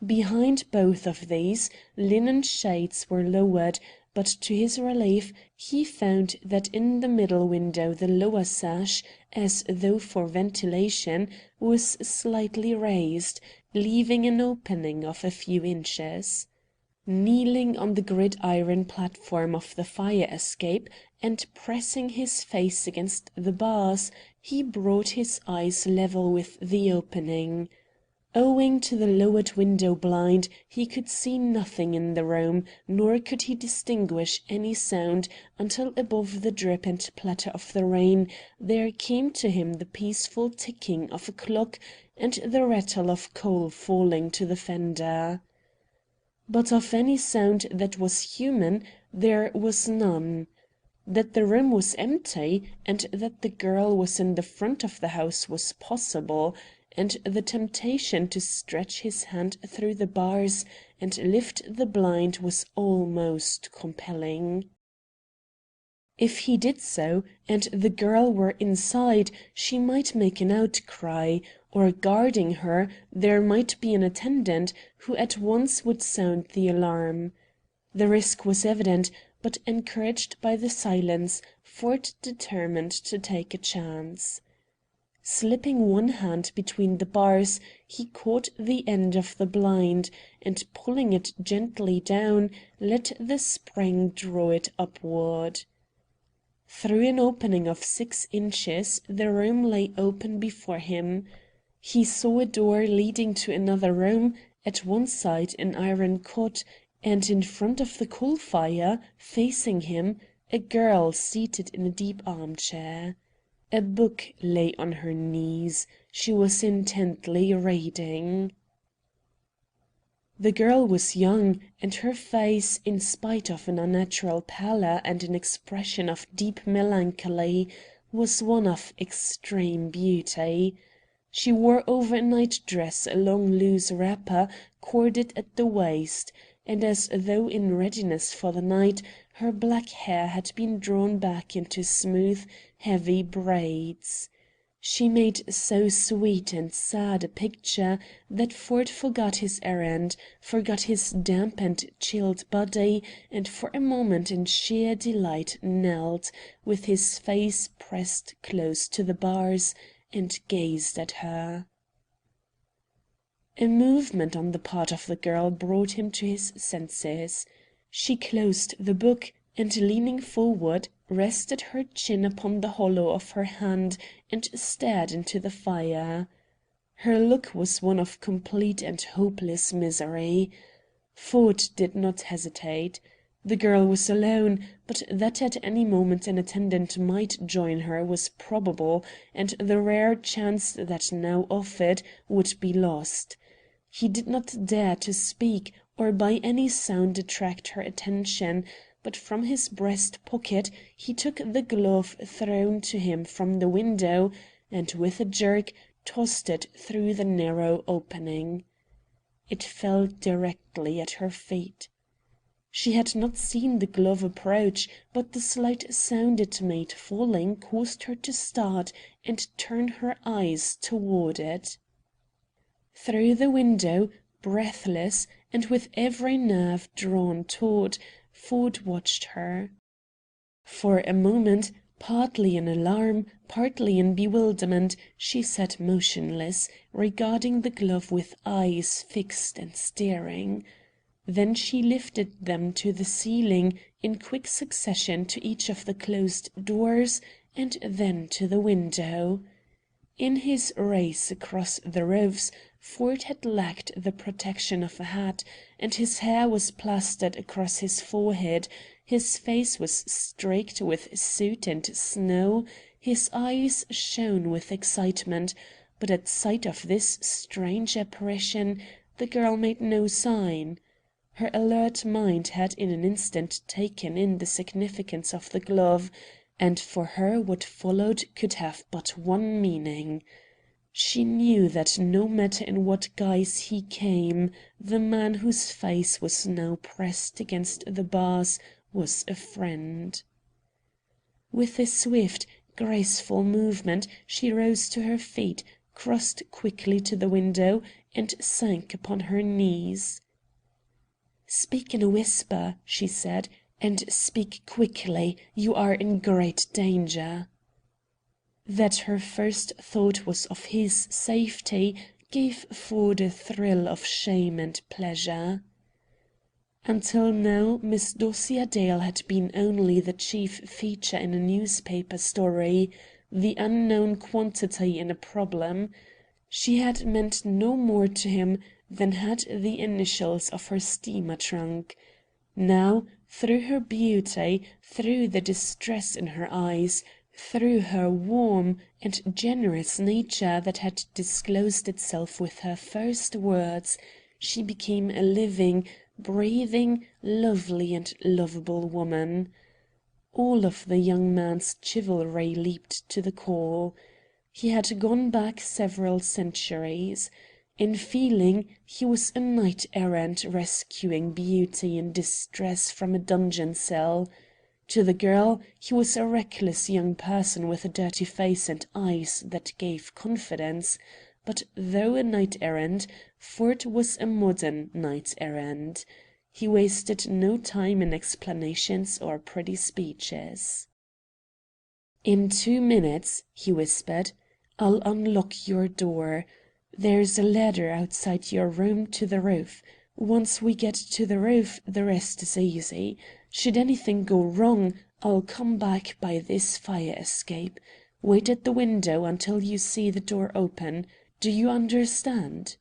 Behind both of these, linen shades were lowered, but to his relief he found that in the middle window the lower sash, as though for ventilation, was slightly raised, leaving an opening of a few inches. Kneeling on the gridiron platform of the fire-escape, and pressing his face against the bars, he brought his eyes level with the opening. Owing to the lowered window blind, he could see nothing in the room, nor could he distinguish any sound until above the drip and patter of the rain there came to him the peaceful ticking of a clock and the rattle of coal falling to the fender. But of any sound that was human there was none. That the room was empty, and that the girl was in the front of the house was possible, and the temptation to stretch his hand through the bars and lift the blind was almost compelling. If he did so, and the girl were inside, she might make an outcry, or guarding her there might be an attendant, who at once would sound the alarm. The risk was evident, but encouraged by the silence, Ford determined to take a chance. Slipping one hand between the bars, he caught the end of the blind, and pulling it gently down, let the spring draw it upward. Through an opening of 6 inches the room lay open before him. He saw a door leading to another room, at one side an iron cot, and in front of the coal fire, facing him, a girl seated in a deep armchair. A book lay on her knees. She was intently reading. The girl was young, and her face, in spite of an unnatural pallor and an expression of deep melancholy, was one of extreme beauty. She wore over a night-dress a long loose wrapper corded at the waist, and as though in readiness for the night, her black hair had been drawn back into smooth, heavy braids. She made so sweet and sad a picture that Ford forgot his errand, forgot his damp and chilled body, and for a moment in sheer delight knelt, with his face pressed close to the bars, and gazed at her. A movement on the part of the girl brought him to his senses. She closed the book, and leaning forward, rested her chin upon the hollow of her hand and stared into the fire. Her look was one of complete and hopeless misery. Ford did not hesitate. The girl was alone, but that at any moment an attendant might join her was probable, and the rare chance that now offered would be lost. He did not dare to speak or by any sound attract her attention, but from his breast pocket he took the glove thrown to him from the window, and with a jerk tossed it through the narrow opening. It fell directly at her feet. She had not seen the glove approach, but the slight sound it made falling caused her to start and turn her eyes toward it. Through the window, breathless, and with every nerve drawn taut, Ford watched her. For a moment, partly in alarm, partly in bewilderment, she sat motionless, regarding the glove with eyes fixed and staring. Then she lifted them to the ceiling, in quick succession to each of the closed doors, and then to the window. In his race across the roofs, Ford had lacked the protection of a hat, and his hair was plastered across his forehead, his face was streaked with soot and snow, his eyes shone with excitement, but at sight of this strange apparition the girl made no sign. Her alert mind had in an instant taken in the significance of the glove, and for her what followed could have but one meaning. She knew that no matter in what guise he came, the man whose face was now pressed against the bars was a friend. With a swift, graceful movement she rose to her feet, crossed quickly to the window, and sank upon her knees. "Speak in a whisper," she said, "and speak quickly. You are in great danger." That her first thought was of his safety gave Ford a thrill of shame and pleasure. Until now Miss Dosia Dale had been only the chief feature in a newspaper story, the unknown quantity in a problem. She had meant no more to him than had the initials of her steamer trunk. Now, through her beauty, through the distress in her eyes, through her warm and generous nature that had disclosed itself with her first words, she became a living, breathing, lovely and lovable woman. All of the young man's chivalry leaped to the call. He had gone back several centuries. In feeling, he was a knight-errant rescuing beauty in distress from a dungeon cell. To the girl, he was a reckless young person with a dirty face and eyes that gave confidence. But though a knight-errant, Ford was a modern knight-errant. He wasted no time in explanations or pretty speeches. "In 2 minutes," he whispered, "I'll unlock your door. There's a ladder outside your room to the roof. Once we get to the roof, the rest is easy. Should anything go wrong, I'll come back by this fire escape. Wait at the window until you see the door open. Do you understand?"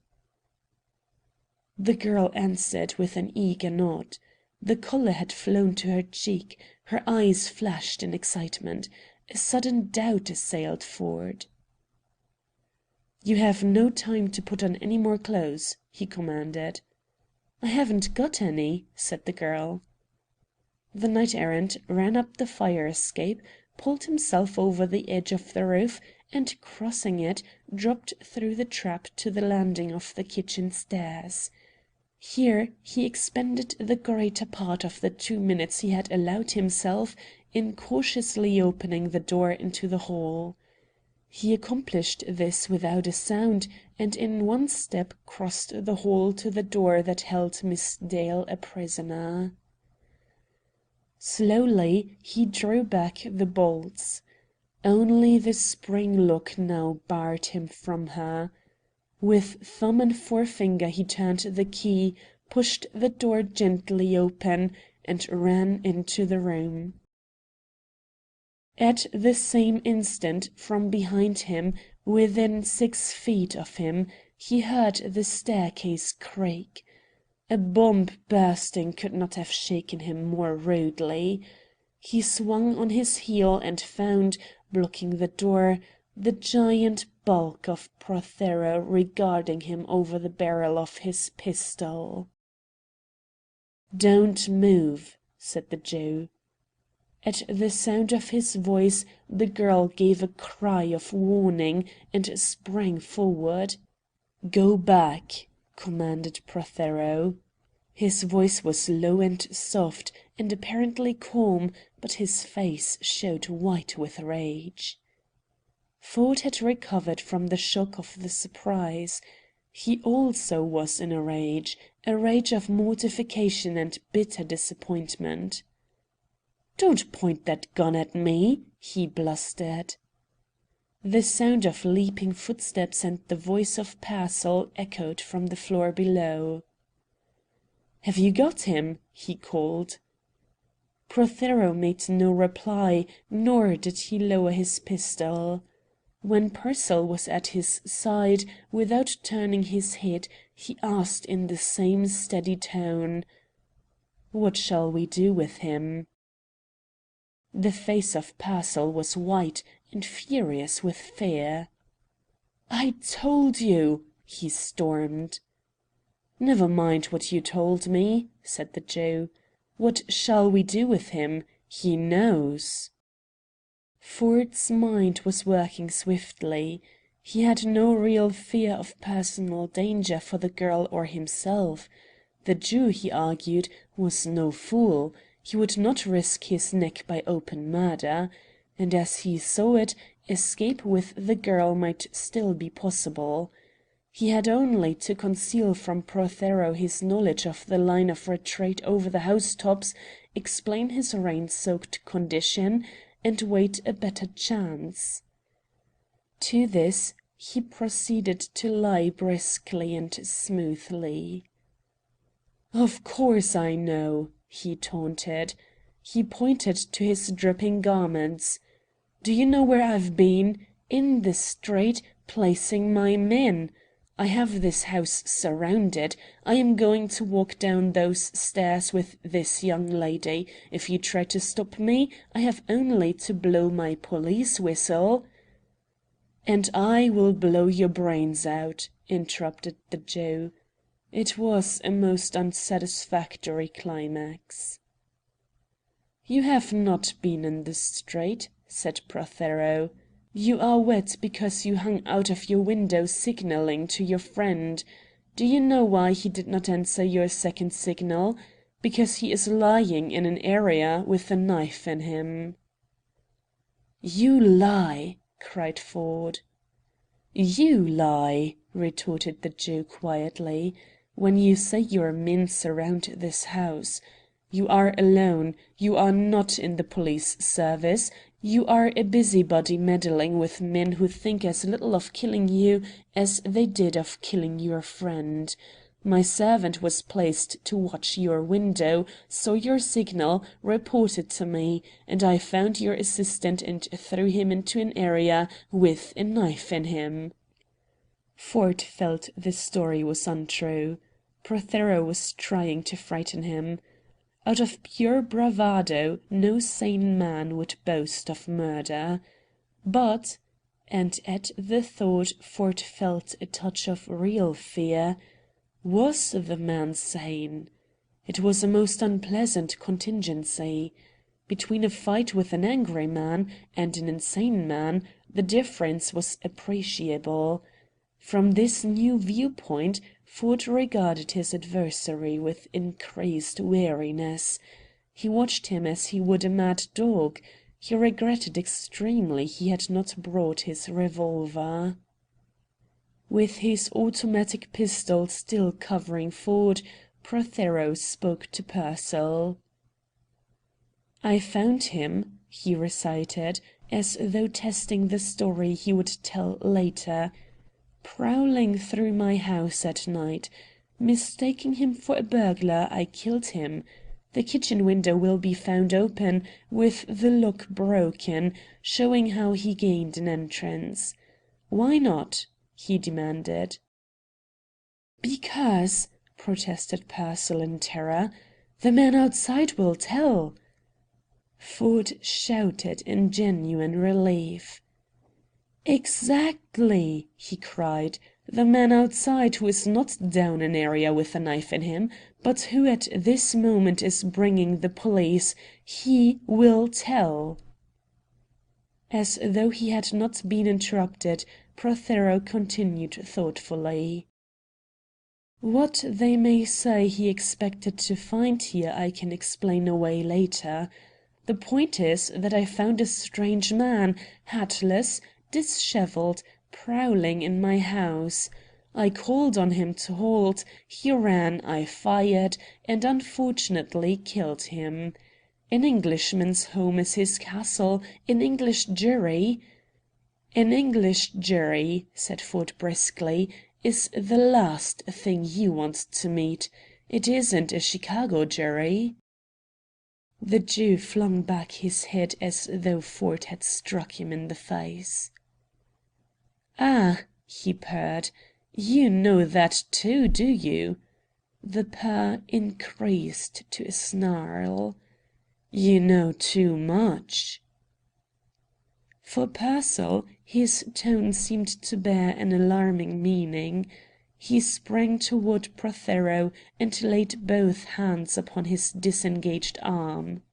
The girl answered with an eager nod. The color had flown to her cheek, her eyes flashed in excitement. A sudden doubt assailed Ford. "You have no time to put on any more clothes," he commanded. "I haven't got any," said the girl. The knight-errant ran up the fire escape, pulled himself over the edge of the roof, and, crossing it, dropped through the trap to the landing of the kitchen stairs. Here he expended the greater part of the 2 minutes he had allowed himself in cautiously opening the door into the hall. He accomplished this without a sound, and in one step crossed the hall to the door that held Miss Dale a prisoner. Slowly he drew back the bolts. Only the spring lock now barred him from her. With thumb and forefinger he turned the key, pushed the door gently open, and ran into the room. At the same instant, from behind him, within 6 feet of him, he heard the staircase creak. A bomb bursting could not have shaken him more rudely. He swung on his heel and found, blocking the door, the giant bulk of Prothero regarding him over the barrel of his pistol. "Don't move," said the Jew. At the sound of his voice the girl gave a cry of warning and sprang forward. "Go back," commanded Prothero. His voice was low and soft, and apparently calm, but his face showed white with rage. Ford had recovered from the shock of the surprise. He also was in a rage of mortification and bitter disappointment. "Don't point that gun at me," he blustered. The sound of leaping footsteps and the voice of Pearsall echoed from the floor below. "Have you got him?" he called. Prothero made no reply, nor did he lower his pistol. When Pearsall was at his side, without turning his head, he asked in the same steady tone, "What shall we do with him?" The face of Pearsall was white and furious with fear. "I told you!" he stormed. "Never mind what you told me," said the Jew. "What shall we do with him? He knows." Ford's mind was working swiftly. He had no real fear of personal danger for the girl or himself. The Jew, he argued, was no fool. He would not risk his neck by open murder. And as he saw it, escape with the girl might still be possible. He had only to conceal from Prothero his knowledge of the line of retreat over the housetops, explain his rain-soaked condition, and wait a better chance. To this he proceeded to lie briskly and smoothly. "Of course I know," he taunted. He pointed to his dripping garments. "Do you know where I've been? In the street, placing my men. I have this house surrounded. I am going to walk down those stairs with this young lady. If you try to stop me, I have only to blow my police whistle." "And I will blow your brains out," interrupted the Jew. It was a most unsatisfactory climax. "You have not been in the street," said Prothero. "You are wet because you hung out of your window signalling to your friend. Do you know why he did not answer your second signal? Because he is lying in an area with a knife in him." "You lie!" cried Ford. "You lie," retorted the Jew quietly, "when you say your men surround this house. You are alone. You are not in the police service. You are a busybody meddling with men who think as little of killing you as they did of killing your friend. My servant was placed to watch your window, saw your signal, reported to me, and I found your assistant and threw him into an area with a knife in him." Ford felt the story was untrue. Prothero was trying to frighten him. Out of pure bravado no sane man would boast of murder. But, and at the thought Ford felt a touch of real fear, was the man sane? It was a most unpleasant contingency. Between a fight with an angry man and an insane man, the difference was appreciable. From this new viewpoint, Ford regarded his adversary with increased wariness. He watched him as he would a mad dog. He regretted extremely he had not brought his revolver. With his automatic pistol still covering Ford, Prothero spoke to Pearsall. "I found him," he recited, as though testing the story he would tell later. prowling through my house at night. Mistaking him for a burglar, I killed him. The kitchen window will be found open, with the lock broken, showing how he gained an entrance. Why not?" he demanded. "Because," protested Pearsall in terror, "the man outside will tell." Ford shouted in genuine relief. "Exactly!" he cried. "The man outside who is not down an area with a knife in him, but who at this moment is bringing the police. He will tell." As though he had not been interrupted, Prothero continued thoughtfully. "What they may say he expected to find here I can explain away later. The point is that I found a strange man, hatless, dishevelled, prowling in my house. I called on him to halt, he ran, I fired, and unfortunately killed him. An Englishman's home is his castle, an English jury—" "An English jury," said Ford briskly, "is the last thing you want to meet. It isn't a Chicago jury." The Jew flung back his head as though Ford had struck him in the face. "Ah," he purred, "you know that too, do you?" The purr increased to a snarl. "You know too much." For Pearsall, his tone seemed to bear an alarming meaning. He sprang toward Prothero and laid both hands upon his disengaged arm.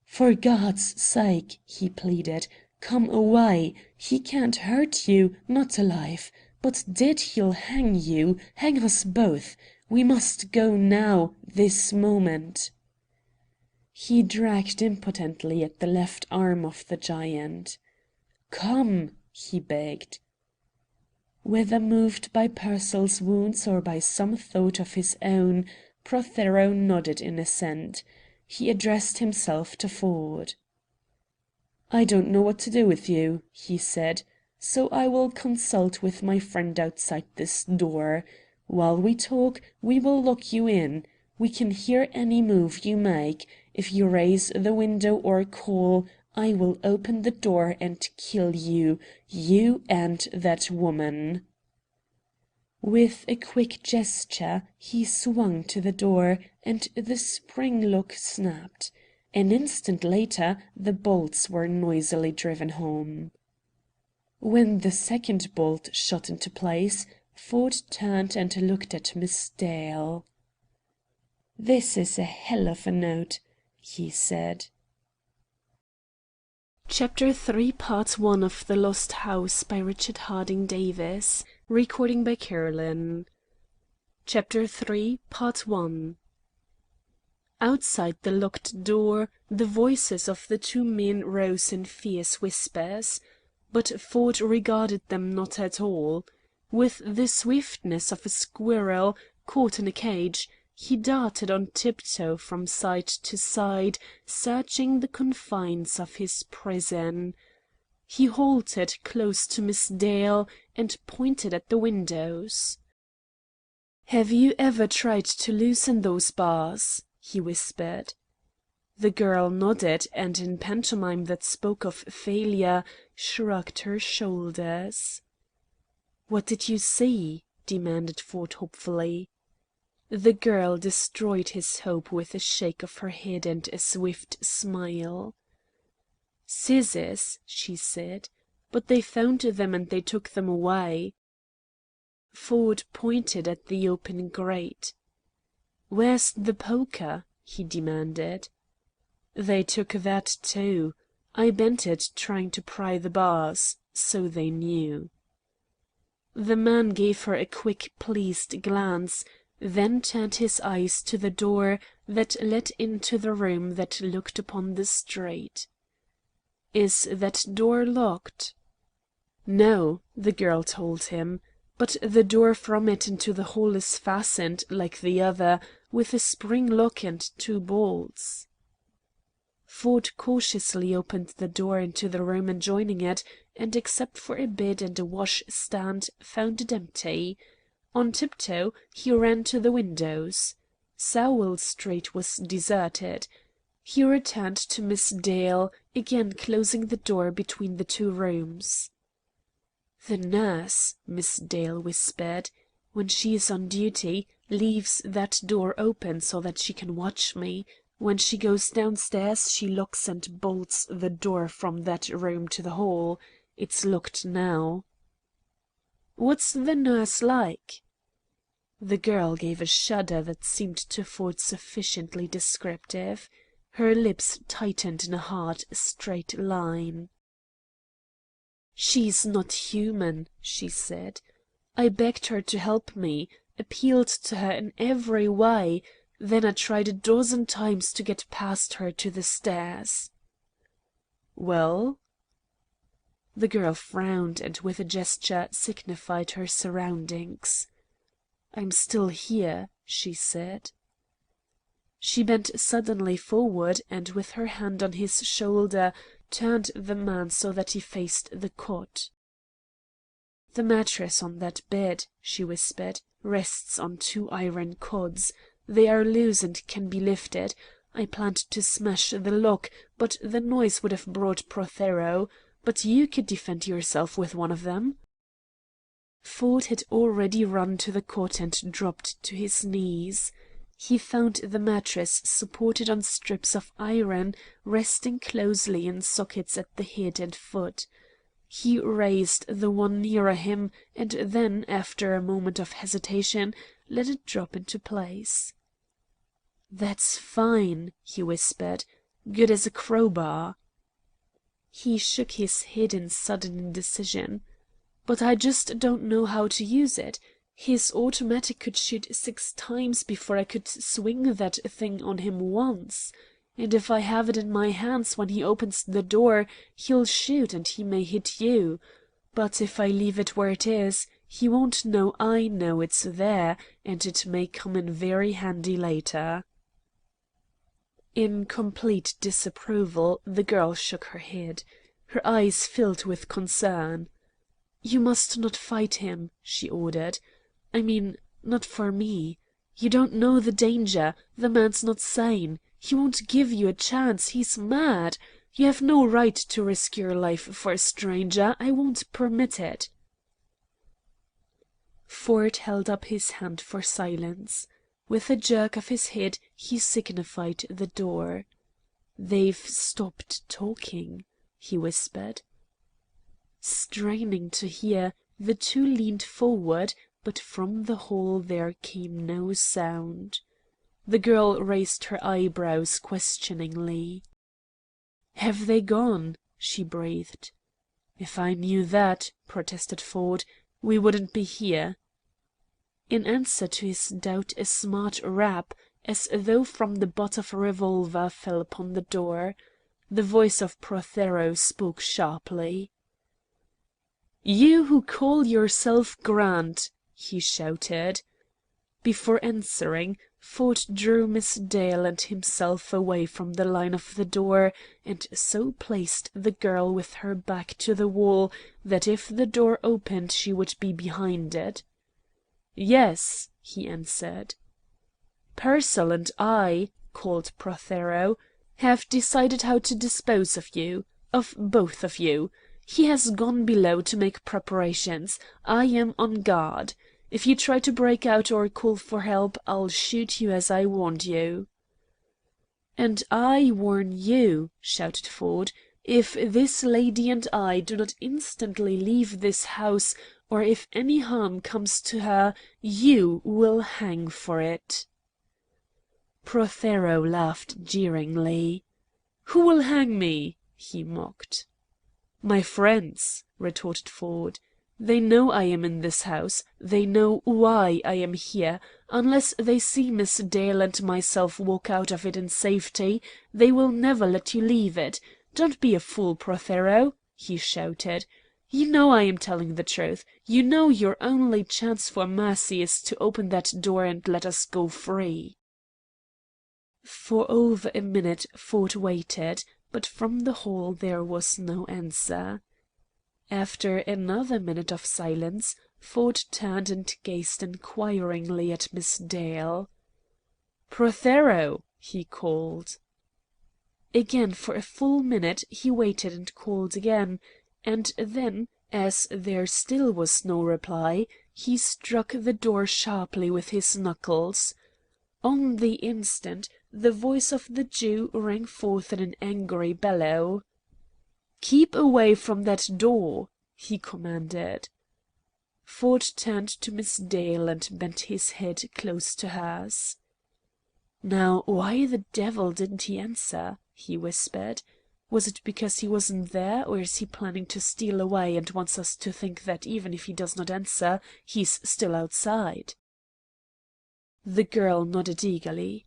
"For God's sake," he pleaded, "come away. He can't hurt you, not alive. But dead he'll hang you, hang us both. We must go now, this moment." He dragged impotently at the left arm of the giant. "Come," he begged. Whether moved by Pearsall's wounds or by some thought of his own, Prothero nodded in assent. He addressed himself to Ford. "I don't know what to do with you," he said, "so I will consult with my friend outside this door. While we talk, we will lock you in. We can hear any move you make. If you raise the window or call, I will open the door and kill you, you and that woman." With a quick gesture, he swung to the door, and the spring lock snapped. An instant later, the bolts were noisily driven home. When the second bolt shot into place, Ford turned and looked at Miss Dale. "This is a hell of a note," he said. Chapter 3, Part 1 of The Lost House by Richard Harding Davis. Recording by Carolyn. Chapter 3, Part 1. Outside the locked door, the voices of the two men rose in fierce whispers. But Ford regarded them not at all. With the swiftness of a squirrel caught in a cage, he darted on tiptoe from side to side, searching the confines of his prison. He halted close to Miss Dale and pointed at the windows. "Have you ever tried to loosen those bars?" he whispered. The girl nodded and, in pantomime that spoke of failure, shrugged her shoulders. "What did you see?" demanded Ford hopefully. The girl destroyed his hope with a shake of her head and a swift smile. "Scissors," she said, "but they found them and they took them away." Ford pointed at the open grate. "Where's the poker?" he demanded. "They took that too. I bent it trying to pry the bars, so they knew." The man gave her a quick, pleased glance, then turned his eyes to the door that led into the room that looked upon the street. "Is that door locked?" "No," the girl told him, "but the door from it into the hall is fastened, like the other, with a spring lock and two bolts." Ford cautiously opened the door into the room adjoining it, and except for a bed and a wash-stand, found it empty. On tiptoe he ran to the windows. Sowell Street was deserted. He returned to Miss Dale, again closing the door between the two rooms. "The nurse," Miss Dale whispered, "when she is on duty, leaves that door open so that she can watch me. When she goes downstairs she locks and bolts the door from that room to the hall. It's locked now." "What's the nurse like?" The girl gave a shudder that seemed to Ford sufficiently descriptive. Her lips tightened in a hard, straight line. "She's not human," she said. "I begged her to help me, appealed to her in every way, then I tried a dozen times to get past her to the stairs." "Well?" The girl frowned and with a gesture signified her surroundings. "I'm still here," she said. She bent suddenly forward and, with her hand on his shoulder, turned the man so that he faced the cot. "The mattress on that bed," she whispered, "rests on two iron cords. They are loose and can be lifted. I planned to smash the lock, but the noise would have brought Prothero. But you could defend yourself with one of them." Ford had already run to the cot and dropped to his knees. He found the mattress supported on strips of iron, resting closely in sockets at the head and foot. He raised the one nearer him, and then, after a moment of hesitation, let it drop into place. "That's fine," he whispered. "Good as a crowbar." He shook his head in sudden indecision. "But I just don't know how to use it. His automatic could shoot 6 times before I could swing that thing on him once. And if I have it in my hands when he opens the door, he'll shoot and he may hit you. But if I leave it where it is, he won't know I know it's there, and it may come in very handy later." In complete disapproval, the girl shook her head. Her eyes filled with concern. "You must not fight him," she ordered. "I mean, not for me. You don't know the danger. The man's not sane. He won't give you a chance. He's mad. You have no right to risk your life for a stranger. I won't permit it." Ford held up his hand for silence. With a jerk of his head, he signified the door. "They've stopped talking," he whispered. Straining to hear, the two leaned forward, but from the hall there came no sound. The girl raised her eyebrows questioningly. "Have they gone?" she breathed. "If I knew that," protested Ford, "we wouldn't be here." In answer to his doubt a smart rap, as though from the butt of a revolver, fell upon the door. The voice of Prothero spoke sharply. "You who call yourself Grant!" he shouted. Before answering, Ford drew Miss Dale and himself away from the line of the door, and so placed the girl with her back to the wall that if the door opened she would be behind it. "Yes," he answered. "Pearsall and I," called Prothero, "have decided how to dispose of you. Of both of you. He has gone below to make preparations. I am on guard. If you try to break out or call for help, I'll shoot you as I warned you." "And I warn you," shouted Ford, "if this lady and I do not instantly leave this house, or if any harm comes to her, you will hang for it." Prothero laughed jeeringly. "Who will hang me?" he mocked. "My friends," retorted Ford. "They know I am in this house. They know why I am here. Unless they see Miss Dale and myself walk out of it in safety, they will never let you leave it. Don't be a fool, Prothero," he shouted. "You know I am telling the truth. You know your only chance for mercy is to open that door and let us go free." For over a minute Ford waited, but from the hall there was no answer. After another minute of silence, Ford turned and gazed inquiringly at Miss Dale. "Prothero!" he called. Again for a full minute he waited and called again, and then, as there still was no reply, he struck the door sharply with his knuckles. On the instant the voice of the Jew rang forth in an angry bellow. "Keep away from that door!" he commanded. Ford turned to Miss Dale and bent his head close to hers. "Now, why the devil didn't he answer?" he whispered. "Was it because he wasn't there, or is he planning to steal away and wants us to think that even if he does not answer, he's still outside?" The girl nodded eagerly.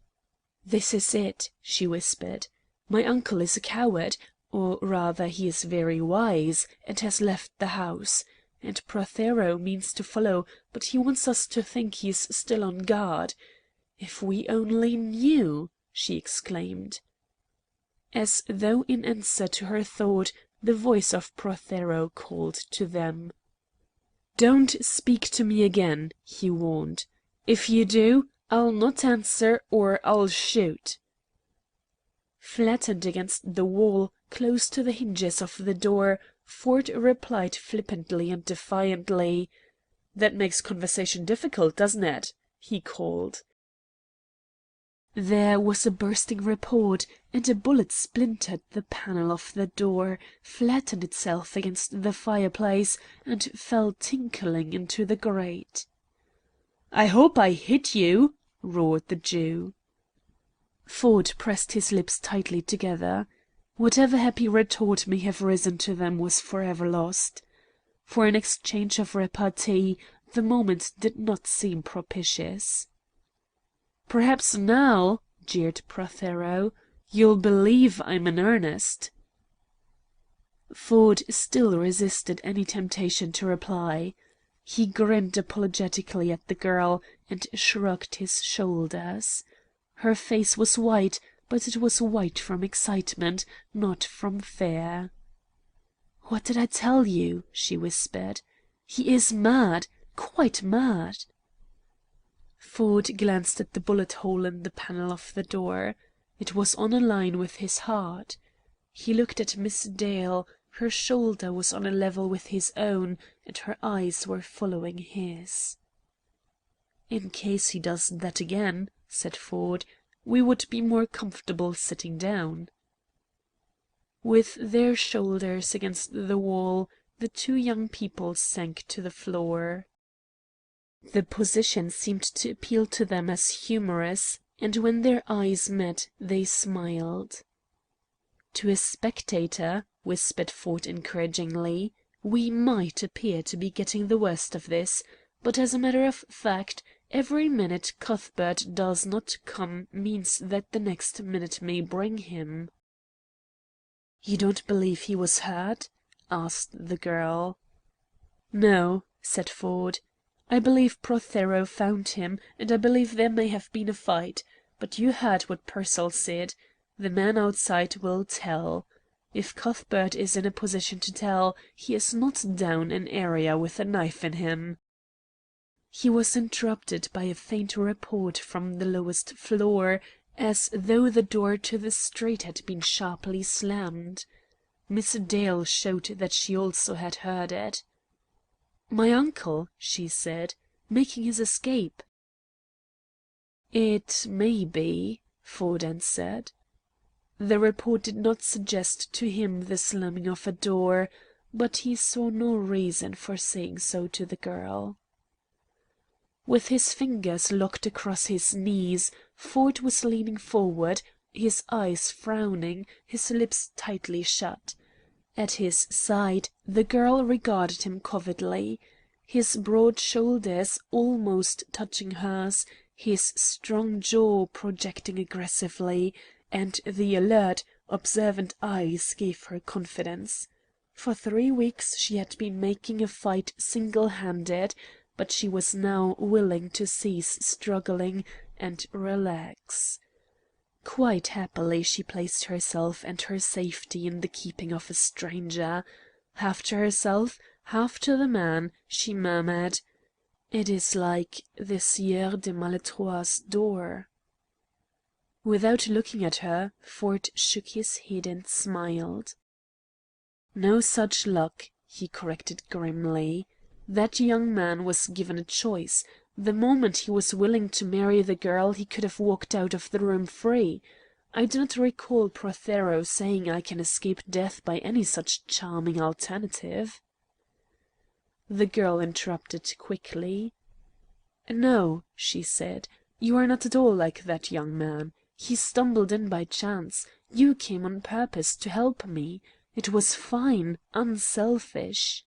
"This is it," she whispered. "My uncle is a coward, or rather he is very wise, and has left the house. And Prothero means to follow, but he wants us to think he is still on guard. If we only knew!" she exclaimed. As though in answer to her thought, the voice of Prothero called to them. "Don't speak to me again," he warned. "If you do, I'll not answer, or I'll shoot." Flattened against the wall, close to the hinges of the door, Ford replied flippantly and defiantly. "That makes conversation difficult, doesn't it?" he called. There was a bursting report, and a bullet splintered the panel of the door, flattened itself against the fireplace, and fell tinkling into the grate. "I hope I hit you!" roared the Jew. Ford pressed his lips tightly together. Whatever happy retort may have risen to them was forever lost. For an exchange of repartee, the moment did not seem propitious. "Perhaps now," jeered Prothero, "you'll believe I'm in earnest." Ford still resisted any temptation to reply. He grinned apologetically at the girl, and shrugged his shoulders. Her face was white, but it was white from excitement, not from fear. "What did I tell you?" she whispered. "He is mad, quite mad." Ford glanced at the bullet hole in the panel of the door. It was on a line with his heart. He looked at Miss Dale. Her shoulder was on a level with his own, and her eyes were following his. "In case he does that again," said Ford, "we would be more comfortable sitting down." With their shoulders against the wall, the two young people sank to the floor. The position seemed to appeal to them as humorous, and when their eyes met they smiled. "To a spectator," whispered Ford encouragingly, "we might appear to be getting the worst of this, but as a matter of fact, every minute Cuthbert does not come means that the next minute may bring him." "You don't believe he was hurt?" asked the girl. "No," said Ford. "I believe Prothero found him, and I believe there may have been a fight. But you heard what Pearsall said. The man outside will tell. If Cuthbert is in a position to tell, he is not down an area with a knife in him." He was interrupted by a faint report from the lowest floor, as though the door to the street had been sharply slammed. Miss Dale showed that she also had heard it. "My uncle," she said, "making his escape." "It may be," Ford answered. The report did not suggest to him the slamming of a door, but he saw no reason for saying so to the girl. With his fingers locked across his knees, Ford was leaning forward, his eyes frowning, his lips tightly shut. At his side the girl regarded him covertly. His broad shoulders almost touching hers, his strong jaw projecting aggressively, and the alert, observant eyes gave her confidence. For 3 weeks she had been making a fight single-handed, but she was now willing to cease struggling and relax. Quite happily she placed herself and her safety in the keeping of a stranger. Half to herself, half to the man, she murmured, "It is like the Sieur de Maletroit's door." Without looking at her, Ford shook his head and smiled. "No such luck," he corrected grimly. "That young man was given a choice. The moment he was willing to marry the girl he could have walked out of the room free. I do not recall Prothero saying I can escape death by any such charming alternative." The girl interrupted quickly. "No," she said, "you are not at all like that young man. He stumbled in by chance. You came on purpose to help me. It was fine, unselfish."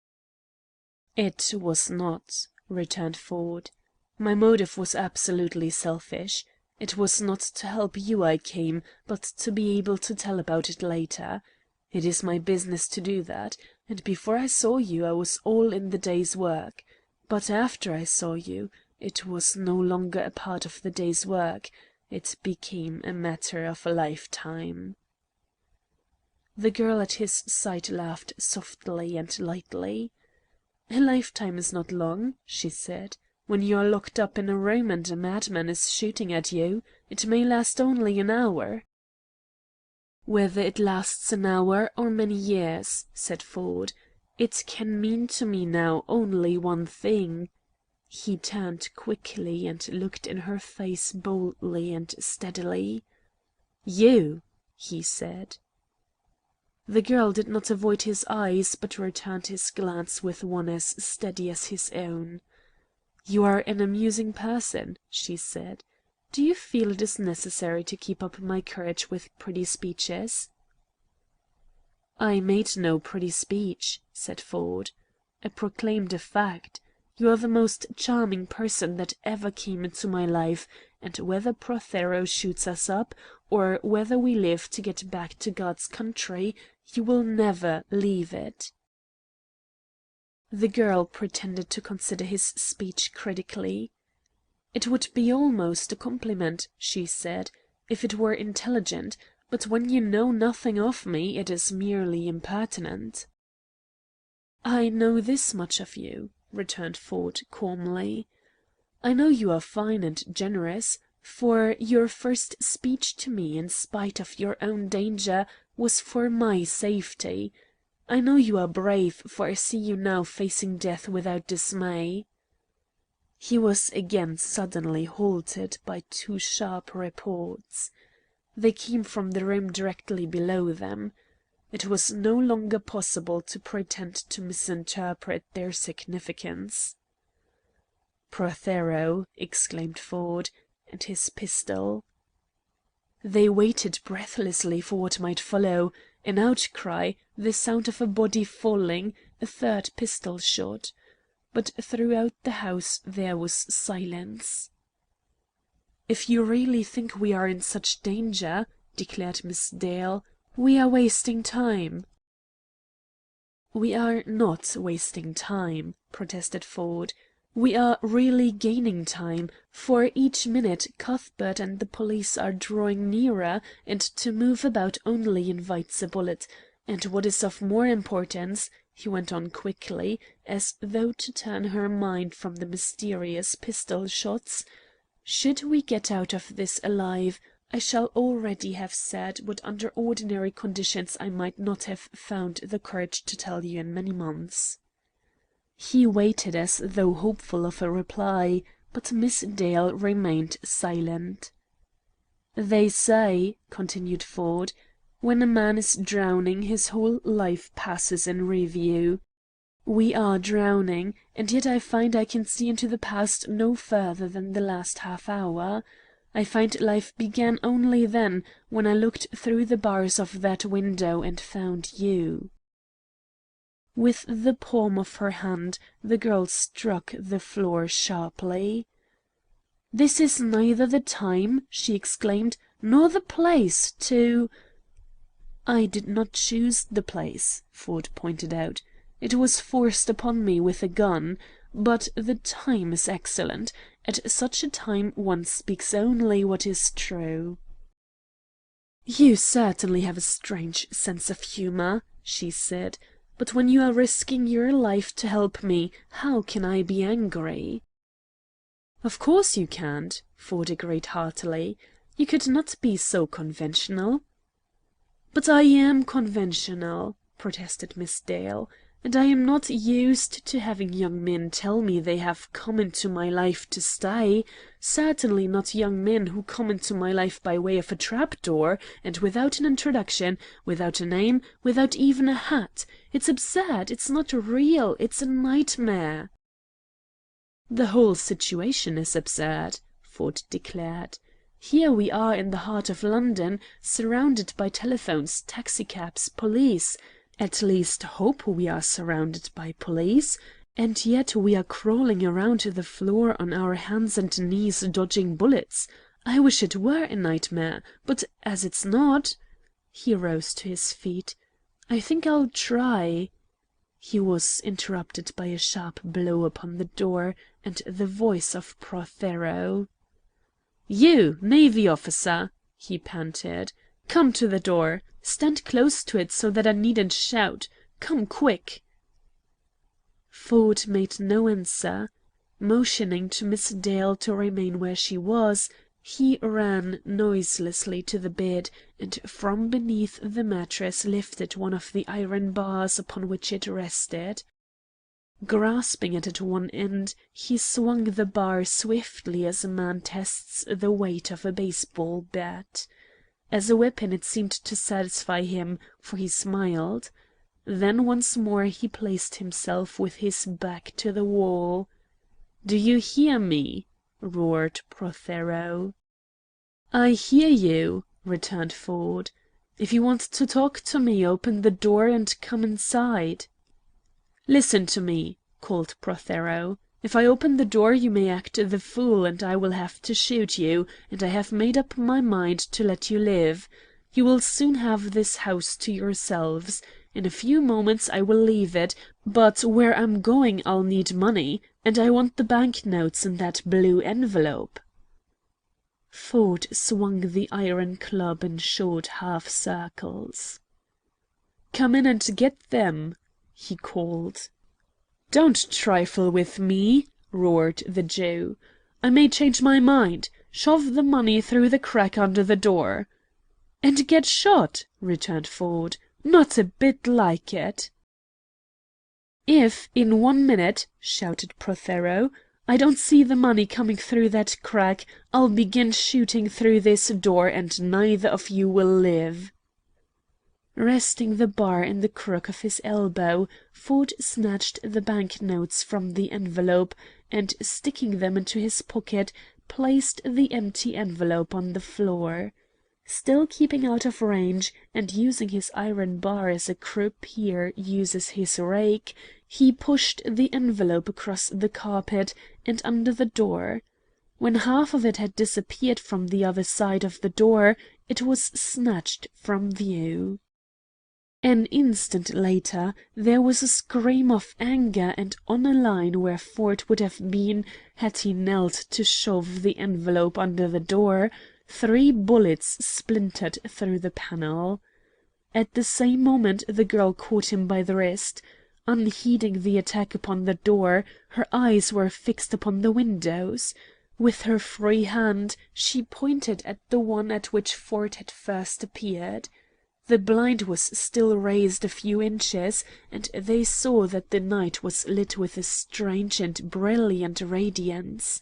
"It was not," returned Ford. "My motive was absolutely selfish. It was not to help you I came, but to be able to tell about it later. It is my business to do that, and before I saw you I was all in the day's work. But after I saw you, it was no longer a part of the day's work. It became a matter of a lifetime." The girl at his side laughed softly and lightly. "A lifetime is not long," she said. "When you are locked up in a room and a madman is shooting at you, it may last only an hour." "Whether it lasts an hour or many years," said Ford, "it can mean to me now only one thing." He turned quickly and looked in her face boldly and steadily. "You," he said. The girl did not avoid his eyes, but returned his glance with one as steady as his own. "You are an amusing person," she said. "Do you feel it is necessary to keep up my courage with pretty speeches?" "I made no pretty speech," said Ford. "I proclaimed a fact. You are the most charming person that ever came into my life, and whether Prothero shoots us up, or whether we live to get back to God's country, you will never leave it." The girl pretended to consider his speech critically. "It would be almost a compliment," she said, "if it were intelligent, but when you know nothing of me, it is merely impertinent." "I know this much of you," returned Ford calmly. "I know you are fine and generous, for your first speech to me, in spite of your own danger, was for my safety. I know you are brave, for I see you now facing death without dismay." He was again suddenly halted by two sharp reports. They came from the room directly below them. It was no longer possible to pretend to misinterpret their significance. "Prothero!" exclaimed Ford, "and his pistol." They waited breathlessly for what might follow: an outcry, the sound of a body falling, a third pistol shot. But throughout the house there was silence. "If you really think we are in such danger," declared Miss Dale, "we are wasting time." "We are not wasting time," protested Ford. "We are really gaining time, for each minute Cuthbert and the police are drawing nearer, and to move about only invites a bullet. And what is of more importance," he went on quickly, as though to turn her mind from the mysterious pistol shots, "should we get out of this alive, I shall already have said what under ordinary conditions I might not have found the courage to tell you in many months." He waited as though hopeful of a reply, but Miss Dale remained silent. "They say," continued Ford, "when a man is drowning his whole life passes in review. We are drowning, and yet I find I can see into the past no further than the last half hour. I find life began only then, when I looked through the bars of that window and found you." With the palm of her hand the girl struck the floor sharply. "This is neither the time," she exclaimed, "nor the place to—" "I did not choose the place," Ford pointed out. "It was forced upon me with a gun. But the time is excellent. At such a time one speaks only what is true." "You certainly have a strange sense of humor," she said, "but when you are risking your life to help me, how can I be angry?" "Of course you can't," Ford agreed heartily. "You could not be so conventional." "But I am conventional," protested Miss Dale, "and I am not used to having young men tell me they have come into my life to stay. Certainly not young men who come into my life by way of a trap door, and without an introduction, without a name, without even a hat. It's absurd. It's not real. It's a nightmare." "The whole situation is absurd," Ford declared. "Here we are in the heart of London, surrounded by telephones, taxicabs, police. At least hope we are surrounded by police. And yet we are crawling around the floor on our hands and knees dodging bullets. I wish it were a nightmare, but as it's not—" He rose to his feet. "I think I'll try—" He was interrupted by a sharp blow upon the door, and the voice of Prothero. "You, navy officer!" he panted. "Come to the door. Stand close to it so that I needn't shout. Come quick!" Ford made no answer. Motioning to Miss Dale to remain where she was, he ran noiselessly to the bed, and from beneath the mattress lifted one of the iron bars upon which it rested. Grasping it at one end, he swung the bar swiftly as a man tests the weight of a baseball bat. As a weapon it seemed to satisfy him, for he smiled. Then once more he placed himself with his back to the wall. "Do you hear me?" roared Prothero. "I hear you," returned Ford. "If you want to talk to me, open the door and come inside." "Listen to me," called Prothero. "If I open the door you may act the fool, and I will have to shoot you, and I have made up my mind to let you live. You will soon have this house to yourselves. In a few moments I will leave it, but where I'm going I'll need money, and I want the bank notes in that blue envelope." Ford swung the iron club in short half circles. "Come in and get them," he called. "Don't trifle with me," roared the Jew. "I may change my mind. Shove the money through the crack under the door." "And get shot," returned Ford. "Not a bit like it." "If, in 1 minute," shouted Prothero, "I don't see the money coming through that crack, I'll begin shooting through this door, and neither of you will live." Resting the bar in the crook of his elbow, Ford snatched the bank notes from the envelope, and, sticking them into his pocket, placed the empty envelope on the floor. Still keeping out of range, and using his iron bar as a croupier uses his rake, he pushed the envelope across the carpet and under the door. When half of it had disappeared from the other side of the door, it was snatched from view. An instant later there was a scream of anger, and on a line where Ford would have been had he knelt to shove the envelope under the door, 3 bullets splintered through the panel. At the same moment the girl caught him by the wrist. Unheeding the attack upon the door, her eyes were fixed upon the windows. With her free hand she pointed at the one at which Ford had first appeared. The blind was still raised a few inches, and they saw that the night was lit with a strange and brilliant radiance.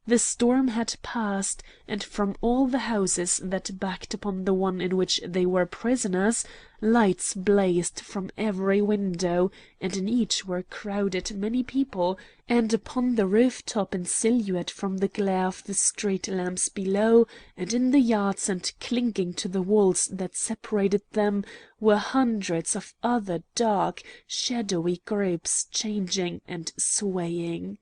The storm had passed, and from all the houses that backed upon the one in which they were prisoners, lights blazed from every window, and in each were crowded many people, and upon the roof-top in silhouette from the glare of the street lamps below, and in the yards and clinging to the walls that separated them, were hundreds of other dark, shadowy groups changing and swaying.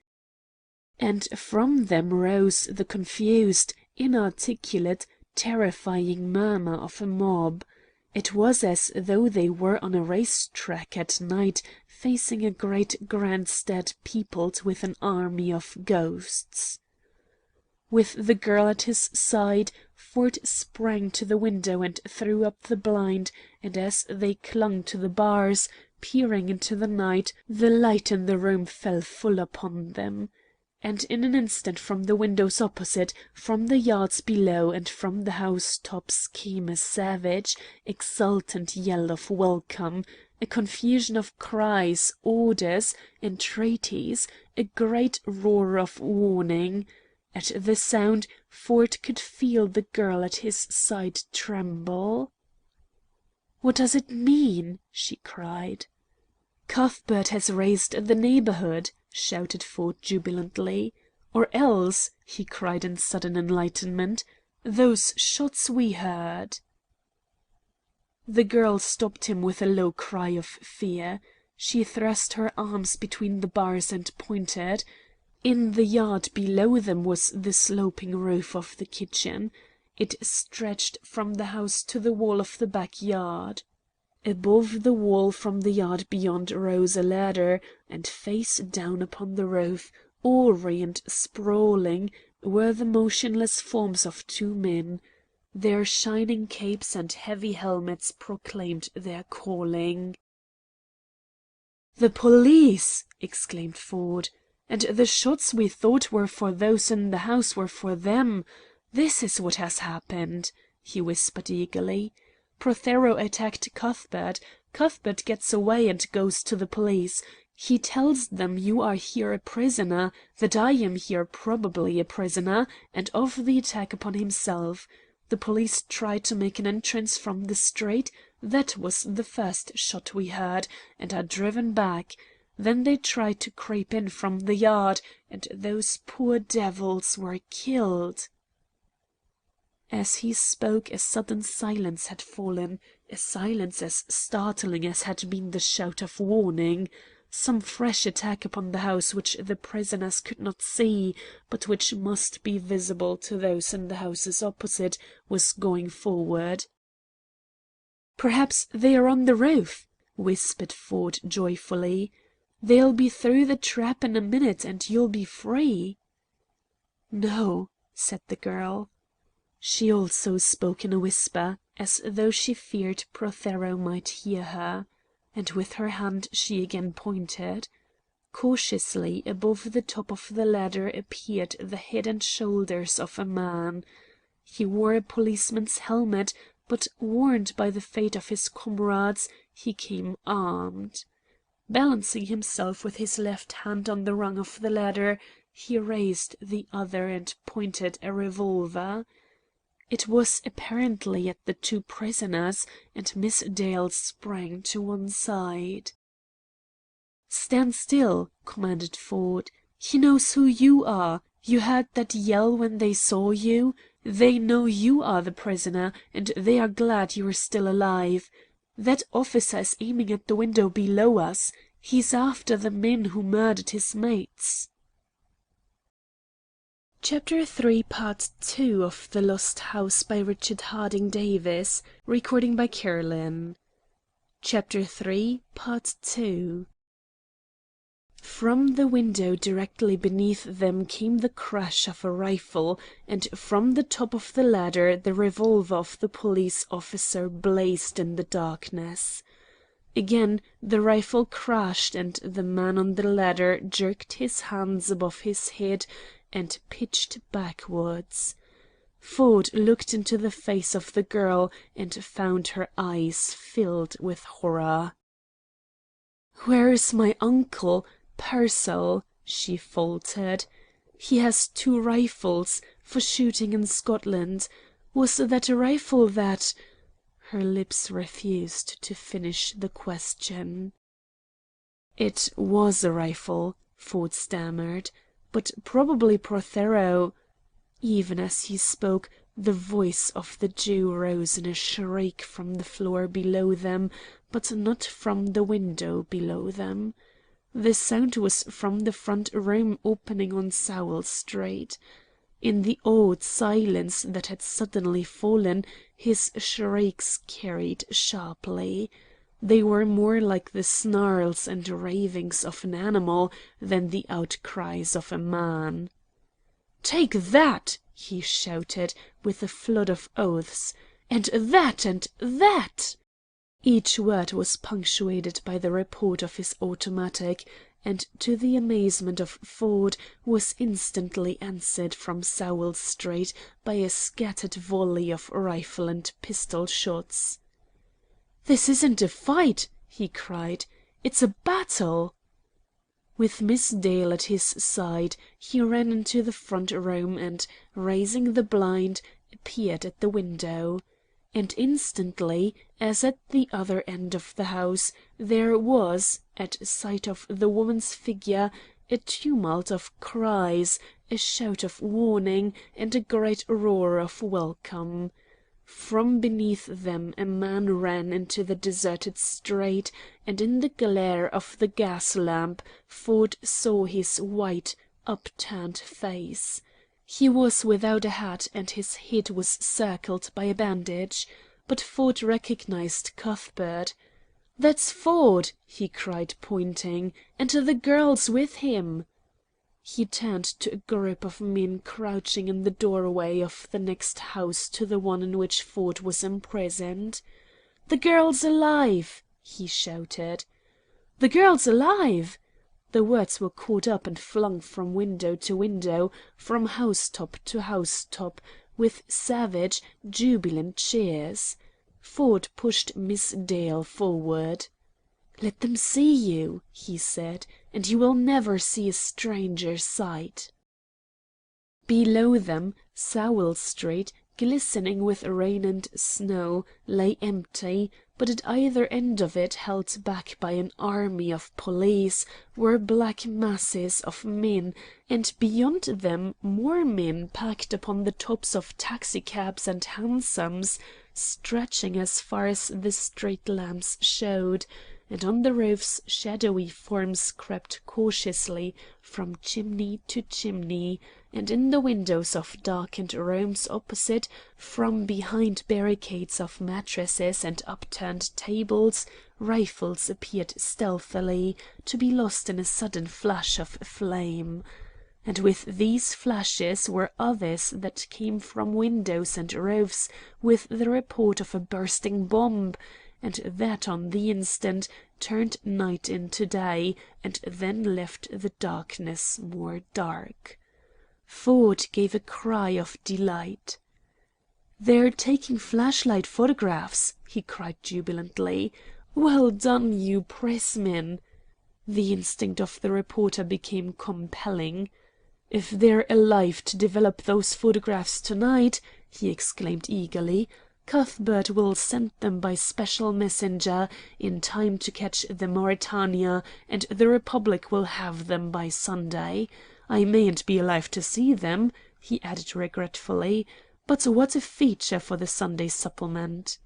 And from them rose the confused, inarticulate, terrifying murmur of a mob. It was as though they were on a race-track at night facing a great grandstand peopled with an army of ghosts. With the girl at his side, Ford sprang to the window and threw up the blind, and as they clung to the bars, peering into the night, the light in the room fell full upon them. And in an instant from the windows opposite, from the yards below, and from the housetops came a savage, exultant yell of welcome, a confusion of cries, orders, entreaties, a great roar of warning. At the sound, Ford could feel the girl at his side tremble. "What does it mean?" she cried. "Cuthbert has raised the neighborhood," shouted Ford jubilantly. "Or else," he cried in sudden enlightenment, "those shots we heard." The girl stopped him with a low cry of fear. She thrust her arms between the bars and pointed. In the yard below them was the sloping roof of the kitchen. It stretched from the house to the wall of the back yard. Above the wall from the yard beyond rose a ladder, and face down upon the roof, awry and sprawling, were the motionless forms of two men. Their shining capes and heavy helmets proclaimed their calling. "The police!" exclaimed Ford. "And the shots we thought were for those in the house were for them. This is what has happened," he whispered eagerly. "Prothero attacked Cuthbert. Cuthbert gets away and goes to the police. He tells them you are here a prisoner, that I am here probably a prisoner, and of the attack upon himself. The police try to make an entrance from the street. That was the first shot we heard, and are driven back. Then they tried to creep in from the yard, and those poor devils were killed." As he spoke a sudden silence had fallen, a silence as startling as had been the shout of warning. Some fresh attack upon the house which the prisoners could not see, but which must be visible to those in the houses opposite, was going forward. "Perhaps they are on the roof," whispered Ford joyfully. "They'll be through the trap in a minute, and you'll be free." "No," said the girl. She also spoke in a whisper, as though she feared Prothero might hear her, and with her hand she again pointed. Cautiously above the top of the ladder appeared the head and shoulders of a man. He wore a policeman's helmet, but warned by the fate of his comrades, he came armed. Balancing himself with his left hand on the rung of the ladder, he raised the other and pointed a revolver. It was apparently at the two prisoners, and Miss Dale sprang to one side. "Stand still," commanded Ford. "He knows who you are. You heard that yell when they saw you. They know you are the prisoner, and they are glad you are still alive. That officer is aiming at the window below us. He's after the men who murdered his mates." Chapter 3, Part 2 of The Lost House by Richard Harding Davis. Recording by Carolyn. Chapter 3, Part 2. From the window directly beneath them came the crash of a rifle, and from the top of the ladder the revolver of the police officer blazed in the darkness. Again the rifle crashed, and the man on the ladder jerked his hands above his head and pitched backwards. Ford looked into the face of the girl and found her eyes filled with horror. "Where is my uncle, Pearsall?" she faltered. "He has 2 rifles, for shooting in Scotland. Was that a rifle that—" Her lips refused to finish the question. "It was a rifle," Ford stammered. "But probably Prothero—" Even as he spoke, the voice of the Jew rose in a shriek from the floor below them, but not from the window below them. The sound was from the front room opening on Sowell Street. In the awed silence that had suddenly fallen, his shrieks carried sharply. They were more like the snarls and ravings of an animal than the outcries of a man. "Take that!" he shouted, with a flood of oaths. "And that! And that!" Each word was punctuated by the report of his automatic, and, to the amazement of Ford, was instantly answered from Sowell Street by a scattered volley of rifle and pistol shots. "This isn't a fight!" he cried. "It's a battle!" With Miss Dale at his side, he ran into the front room and, raising the blind, appeared at the window. And instantly, as at the other end of the house, there was, at sight of the woman's figure, a tumult of cries, a shout of warning, and a great roar of welcome. From beneath them a man ran into the deserted street, and in the glare of the gas lamp Ford saw his white, upturned face. He was without a hat, and his head was circled by a bandage. But Ford recognized Cuthbert. "That's Ford!" he cried, pointing, "and the girl's with him!" He turned to a group of men crouching in the doorway of the next house to the one in which Ford was imprisoned. "The girl's alive!" he shouted. "The girl's alive!" The words were caught up and flung from window to window, from housetop to housetop, with savage, jubilant cheers. Ford pushed Miss Dale forward. "Let them see you," he said, "and you will never see a stranger sight." Below them, Sowell Street, glistening with rain and snow, lay empty, but at either end of it, held back by an army of police, were black masses of men, and beyond them more men packed upon the tops of taxicabs and hansoms, stretching as far as the street lamps showed, and on the roofs shadowy forms crept cautiously from chimney to chimney, and in the windows of darkened rooms opposite, from behind barricades of mattresses and upturned tables, rifles appeared stealthily, to be lost in a sudden flash of flame. And with these flashes were others that came from windows and roofs with the report of a bursting bomb, and that on the instant turned night into day, and then left the darkness more dark. Ford gave a cry of delight. "They're taking flashlight photographs," he cried jubilantly. "Well done, you pressmen!" The instinct of the reporter became compelling. "If they're alive to develop those photographs tonight," he exclaimed eagerly, "Cuthbert will send them by special messenger in time to catch the Mauretania, and the Republic will have them by Sunday. I mayn't be alive to see them," he added regretfully, "but what a feature for the Sunday supplement!"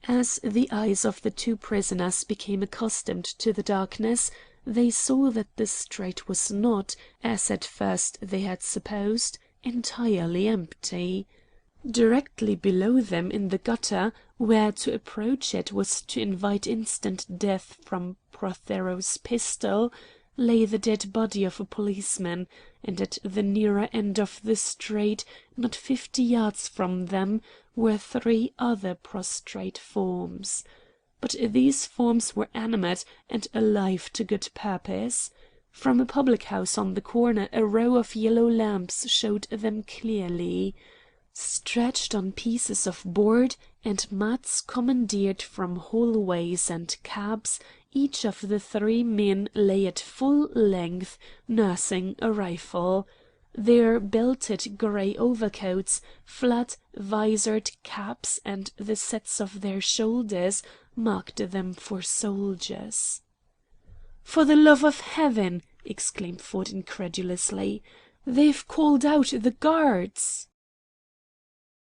As the eyes of the two prisoners became accustomed to the darkness, they saw that the street was not, as at first they had supposed, entirely empty. Directly below them in the gutter, where to approach it was to invite instant death from Prothero's pistol, lay the dead body of a policeman, and at the nearer end of the street, not 50 yards from them, were 3 other prostrate forms. But these forms were animate and alive to good purpose. From a public-house on the corner a row of yellow lamps showed them clearly. Stretched on pieces of board and mats commandeered from hallways and cabs, each of the 3 men lay at full length, nursing a rifle. Their belted grey overcoats, flat visored caps, and the sets of their shoulders marked them for soldiers. "For the love of heaven!" exclaimed Ford incredulously. "They've called out the guards!"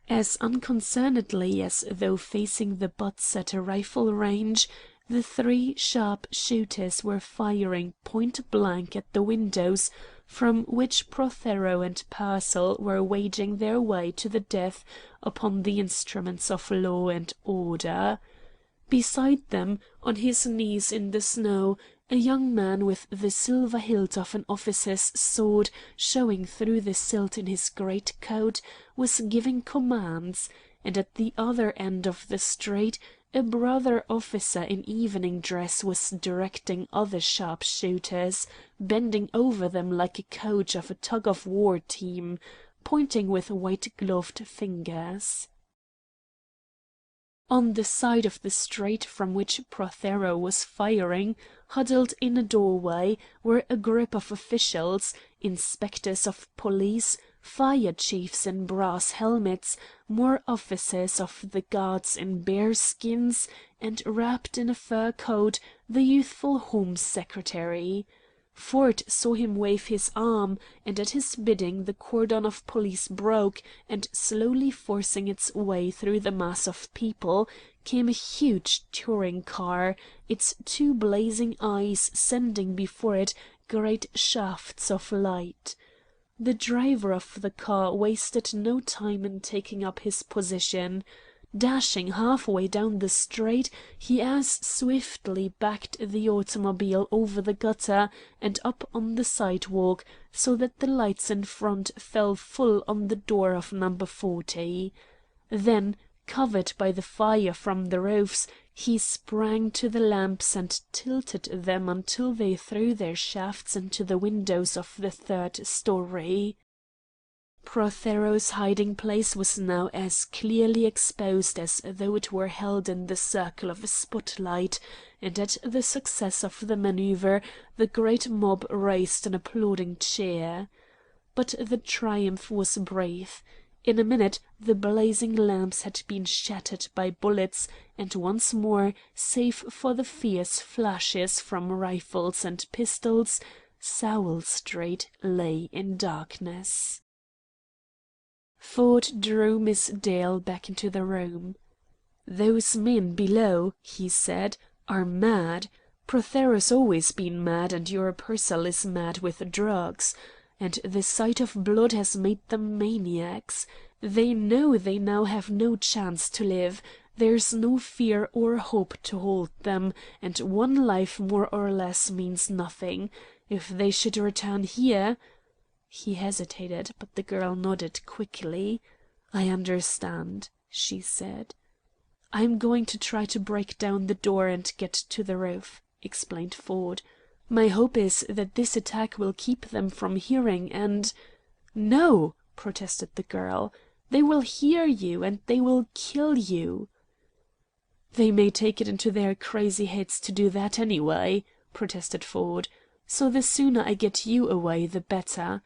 As unconcernedly as though facing the butts at a rifle range, the 3 sharp shooters were firing point-blank at the windows from which Prothero and Pearsall were waging their way to the death upon the instruments of law and order. Beside them, on his knees in the snow, A young man with the silver hilt of an officer's sword showing through the silt in his greatcoat was giving commands, and at the other end of the street a brother officer in evening dress was directing other sharpshooters, bending over them like a coach of a tug-of-war team, pointing with white-gloved fingers. On the side of the street from which Prothero was firing, huddled in a doorway, were a group of officials, inspectors of police, fire chiefs in brass helmets, more officers of the guards in bearskins, and wrapped in a fur coat, the youthful Home Secretary. Ford saw him wave his arm, and at his bidding the cordon of police broke, and slowly forcing its way through the mass of people came a huge touring car, its two blazing eyes sending before it great shafts of light. The driver of the car wasted no time in taking up his position. Dashing halfway down the street, he as swiftly backed the automobile over the gutter and up on the sidewalk, so that the lights in front fell full on the door of number 40. Then, covered by the fire from the roofs, he sprang to the lamps and tilted them until they threw their shafts into the windows of the third story. Prothero's hiding-place was now as clearly exposed as though it were held in the circle of a spotlight, and at the success of the manoeuvre the great mob raised an applauding cheer. But the triumph was brief. In a minute the blazing lamps had been shattered by bullets, and once more, save for the fierce flashes from rifles and pistols, Sowell Street lay in darkness. Ford drew Miss Dale back into the room. "Those men below," he said, "are mad. Prothero's always been mad, and your Purcell is mad with drugs. And the sight of blood has made them maniacs. They know they now have no chance to live. There's no fear or hope to hold them, and one life more or less means nothing. If they should return here—" He hesitated, but the girl nodded quickly. "I understand," she said. "I'm going to try to break down the door and get to the roof," explained Ford. "My hope is that this attack will keep them from hearing and—" "No," protested the girl. "They will hear you, and they will kill you." "They may take it into their crazy heads to do that anyway," protested Ford. "So the sooner I get you away the better.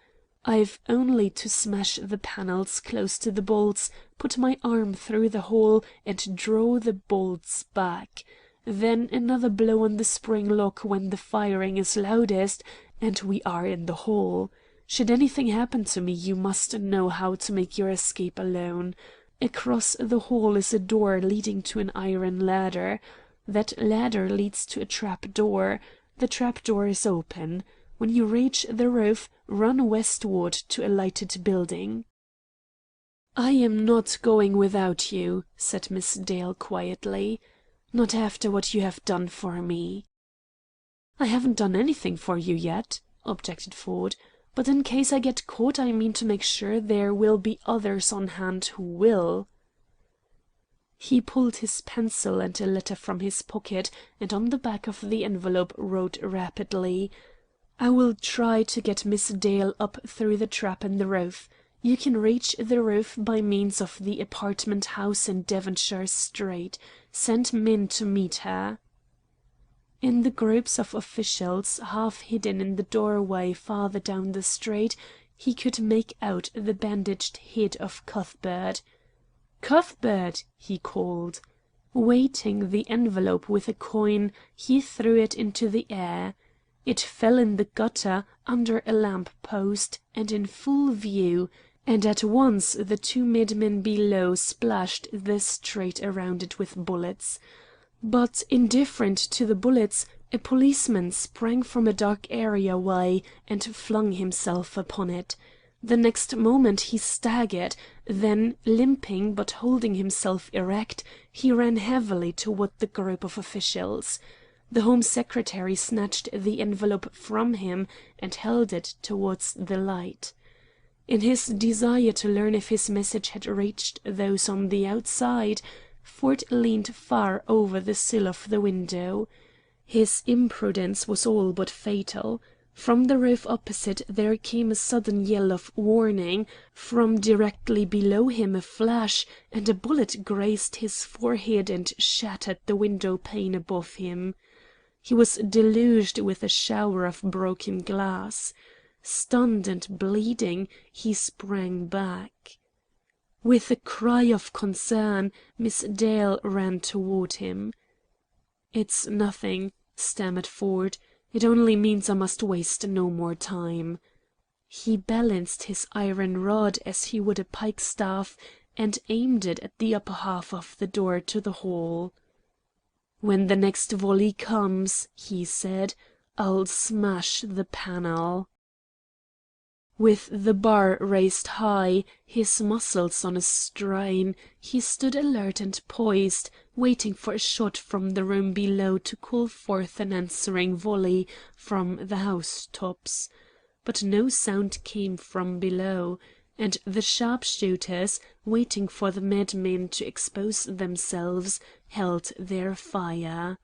I've only to smash the panels close to the bolts, put my arm through the hole, and draw the bolts back. Then another blow on the spring lock when the firing is loudest, and we are in the hall. Should anything happen to me, you must know how to make your escape alone. Across the hall is a door leading to an iron ladder. That ladder leads to a trap door. The trap door is open. When you reach the roof, run westward to a lighted building." "I am not going without you," said Miss Dale quietly. "Not after what you have done for me." "I haven't done anything for you yet," objected Ford. "But in case I get caught I mean to make sure there will be others on hand who will." He pulled his pencil and a letter from his pocket, and on the back of the envelope wrote rapidly: "I will try to get Miss Dale up through the trap in the roof. You can reach the roof by means of the apartment house in Devonshire Street. Send men to meet her." In the groups of officials half hidden in the doorway farther down the street, he could make out the bandaged head of Cuthbert. "Cuthbert!" he called. Weighting the envelope with a coin, he threw it into the air. It fell in the gutter, under a lamp post, and in full view, and at once the two madmen below splashed the street around it with bullets. But, indifferent to the bullets, a policeman sprang from a dark areaway and flung himself upon it. The next moment he staggered, then, limping but holding himself erect, he ran heavily toward the group of officials. The Home Secretary snatched the envelope from him and held it towards the light. In his desire to learn if his message had reached those on the outside, Ford leaned far over the sill of the window. His imprudence was all but fatal. From the roof opposite there came a sudden yell of warning, from directly below him a flash, and a bullet grazed his forehead and shattered the window pane above him. He was deluged with a shower of broken glass. Stunned and bleeding, he sprang back. With a cry of concern, Miss Dale ran toward him. "It's nothing," stammered Ford. "It only means I must waste no more time." He balanced his iron rod as he would a pikestaff, and aimed it at the upper half of the door to the hall. "When the next volley comes," he said, "I'll smash the panel." With the bar raised high, his muscles on a strain, he stood alert and poised, waiting for a shot from the room below to call forth an answering volley from the housetops. But no sound came from below, and the sharpshooters, waiting for the madmen to expose themselves, held their fire.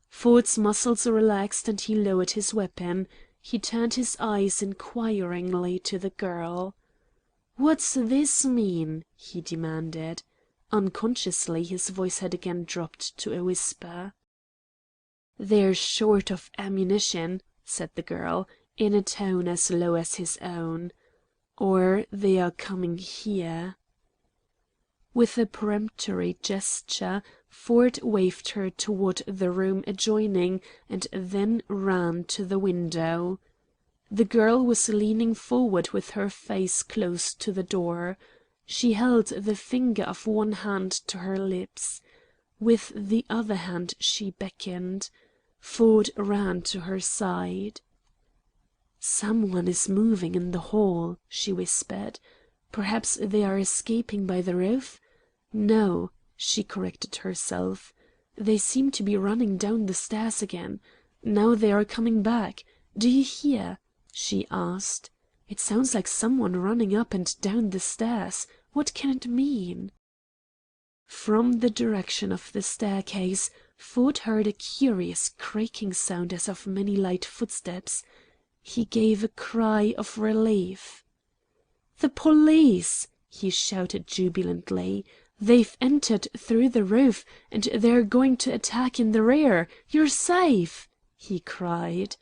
Ford's muscles relaxed and he lowered his weapon. He turned his eyes inquiringly to the girl. "What's this mean?" he demanded. Unconsciously his voice had again dropped to a whisper. "They're short of ammunition," said the girl, in a tone as low as his own. "Or they are coming here." With a peremptory gesture, Ford waved her toward the room adjoining, and then ran to the window. The girl was leaning forward with her face close to the door. She held the finger of one hand to her lips. With the other hand she beckoned. Ford ran to her side. "Someone is moving in the hall," she whispered. "Perhaps they are escaping by the roof? No," she corrected herself. "They seem to be running down the stairs again. Now they are coming back. Do you hear?" she asked. "It sounds like someone running up and down the stairs. What can it mean?" From the direction of the staircase, Ford heard a curious creaking sound as of many light footsteps. He gave a cry of relief. "The police!" he shouted jubilantly. "They've entered through the roof, and they're going to attack in the rear. You're safe!" he cried.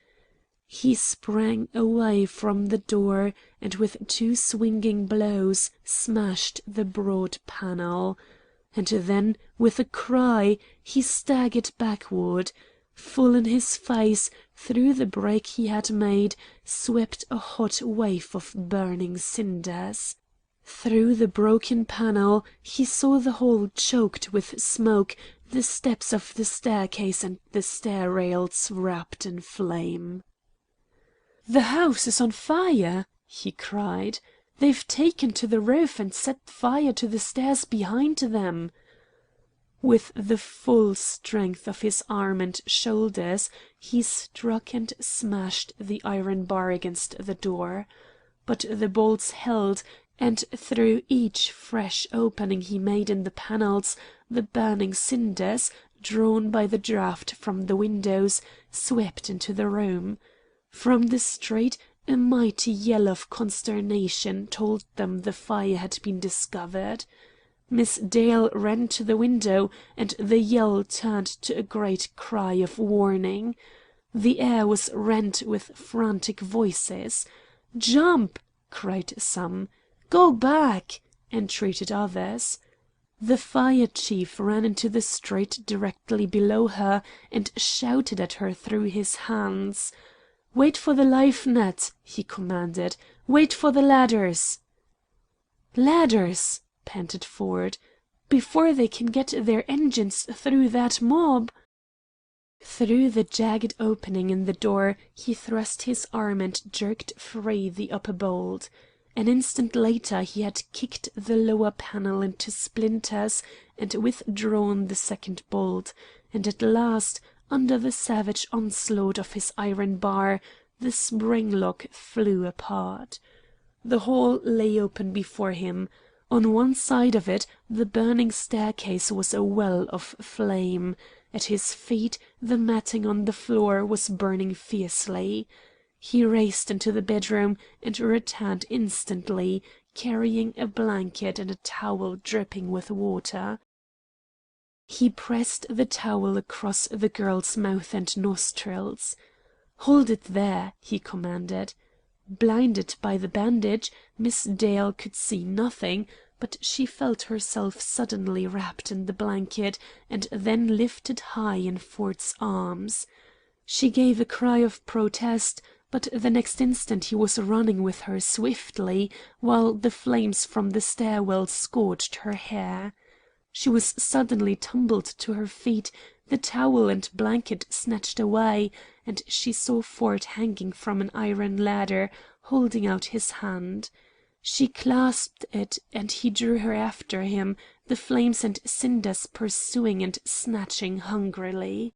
He sprang away from the door, and with two swinging blows smashed the broad panel. And then, with a cry, he staggered backward. Full in his face, through the break he had made, swept a hot wave of burning cinders. Through the broken panel he saw the hall choked with smoke, the steps of the staircase and the stair rails wrapped in flame. "The house is on fire!" he cried. "They've taken to the roof and set fire to the stairs behind them." With the full strength of his arm and shoulders he struck and smashed the iron bar against the door. But the bolts held, and through each fresh opening he made in the panels the burning cinders, drawn by the draught from the windows, swept into the room. From the street a mighty yell of consternation told them the fire had been discovered. Miss Dale ran to the window, and the yell turned to a great cry of warning. The air was rent with frantic voices. "Jump!" cried some. "Go back!" entreated others. The fire chief ran into the street directly below her and shouted at her through his hands. "Wait for the life net!" he commanded. "Wait for the ladders!" "Ladders!" panted Ford. "Before they can get their engines through that mob!" Through the jagged opening in the door he thrust his arm and jerked free the upper bolt. An instant later he had kicked the lower panel into splinters and withdrawn the second bolt, and at last, under the savage onslaught of his iron bar, the spring lock flew apart. The hall lay open before him. On one side of it the burning staircase was a well of flame. At his feet the matting on the floor was burning fiercely. He raced into the bedroom and returned instantly, carrying a blanket and a towel dripping with water. He pressed the towel across the girl's mouth and nostrils. "Hold it there," he commanded. Blinded by the bandage, Miss Dale could see nothing, but she felt herself suddenly wrapped in the blanket and then lifted high in Ford's arms. She gave a cry of protest, but the next instant he was running with her swiftly, while the flames from the stairwell scorched her hair. She was suddenly tumbled to her feet, the towel and blanket snatched away, and she saw Ford hanging from an iron ladder, holding out his hand. She clasped it, and he drew her after him, the flames and cinders pursuing and snatching hungrily.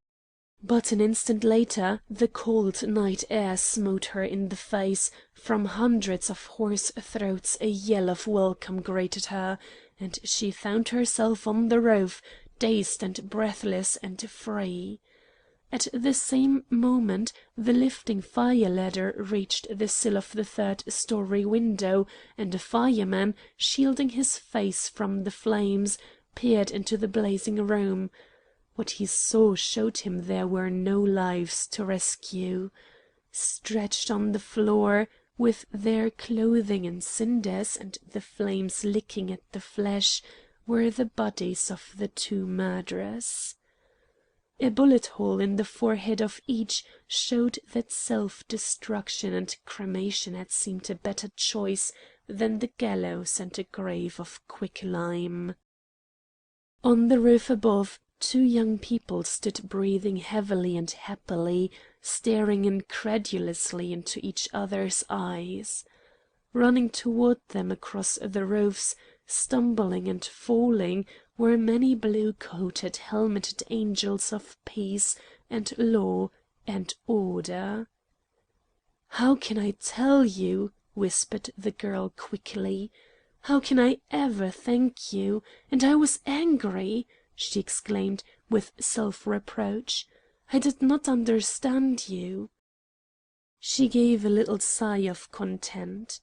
But an instant later the cold night air smote her in the face, from hundreds of hoarse throats a yell of welcome greeted her, and she found herself on the roof, dazed and breathless and free. At the same moment the lifting fire-ladder reached the sill of the third-story window, and a fireman, shielding his face from the flames, peered into the blazing room. What he saw showed him there were no lives to rescue. Stretched on the floor, with their clothing in cinders and the flames licking at the flesh, were the bodies of the two murderers. A bullet hole in the forehead of each showed that self-destruction and cremation had seemed a better choice than the gallows and a grave of quicklime. On the roof above, two young people stood breathing heavily and happily, staring incredulously into each other's eyes. Running toward them across the roofs, stumbling and falling, were many blue-coated, helmeted angels of peace and law and order. "How can I tell you?" whispered the girl quickly. "How can I ever thank you? And I was angry," she exclaimed, with self-reproach. "I did not understand you." She gave a little sigh of content.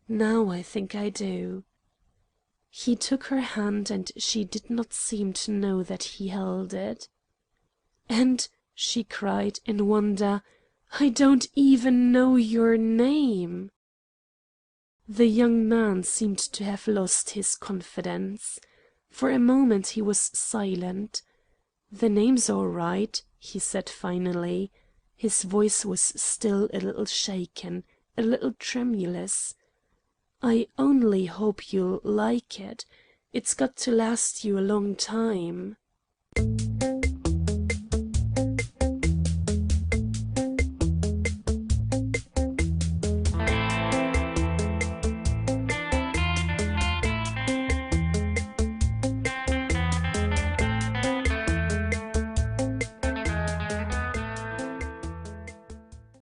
"Now I think I do." He took her hand, and she did not seem to know that he held it. "And," she cried, in wonder, "I don't even know your name!" The young man seemed to have lost his confidence. For a moment he was silent. "The name's all right," he said finally. His voice was still a little shaken, a little tremulous. "I only hope you'll like it. It's got to last you a long time."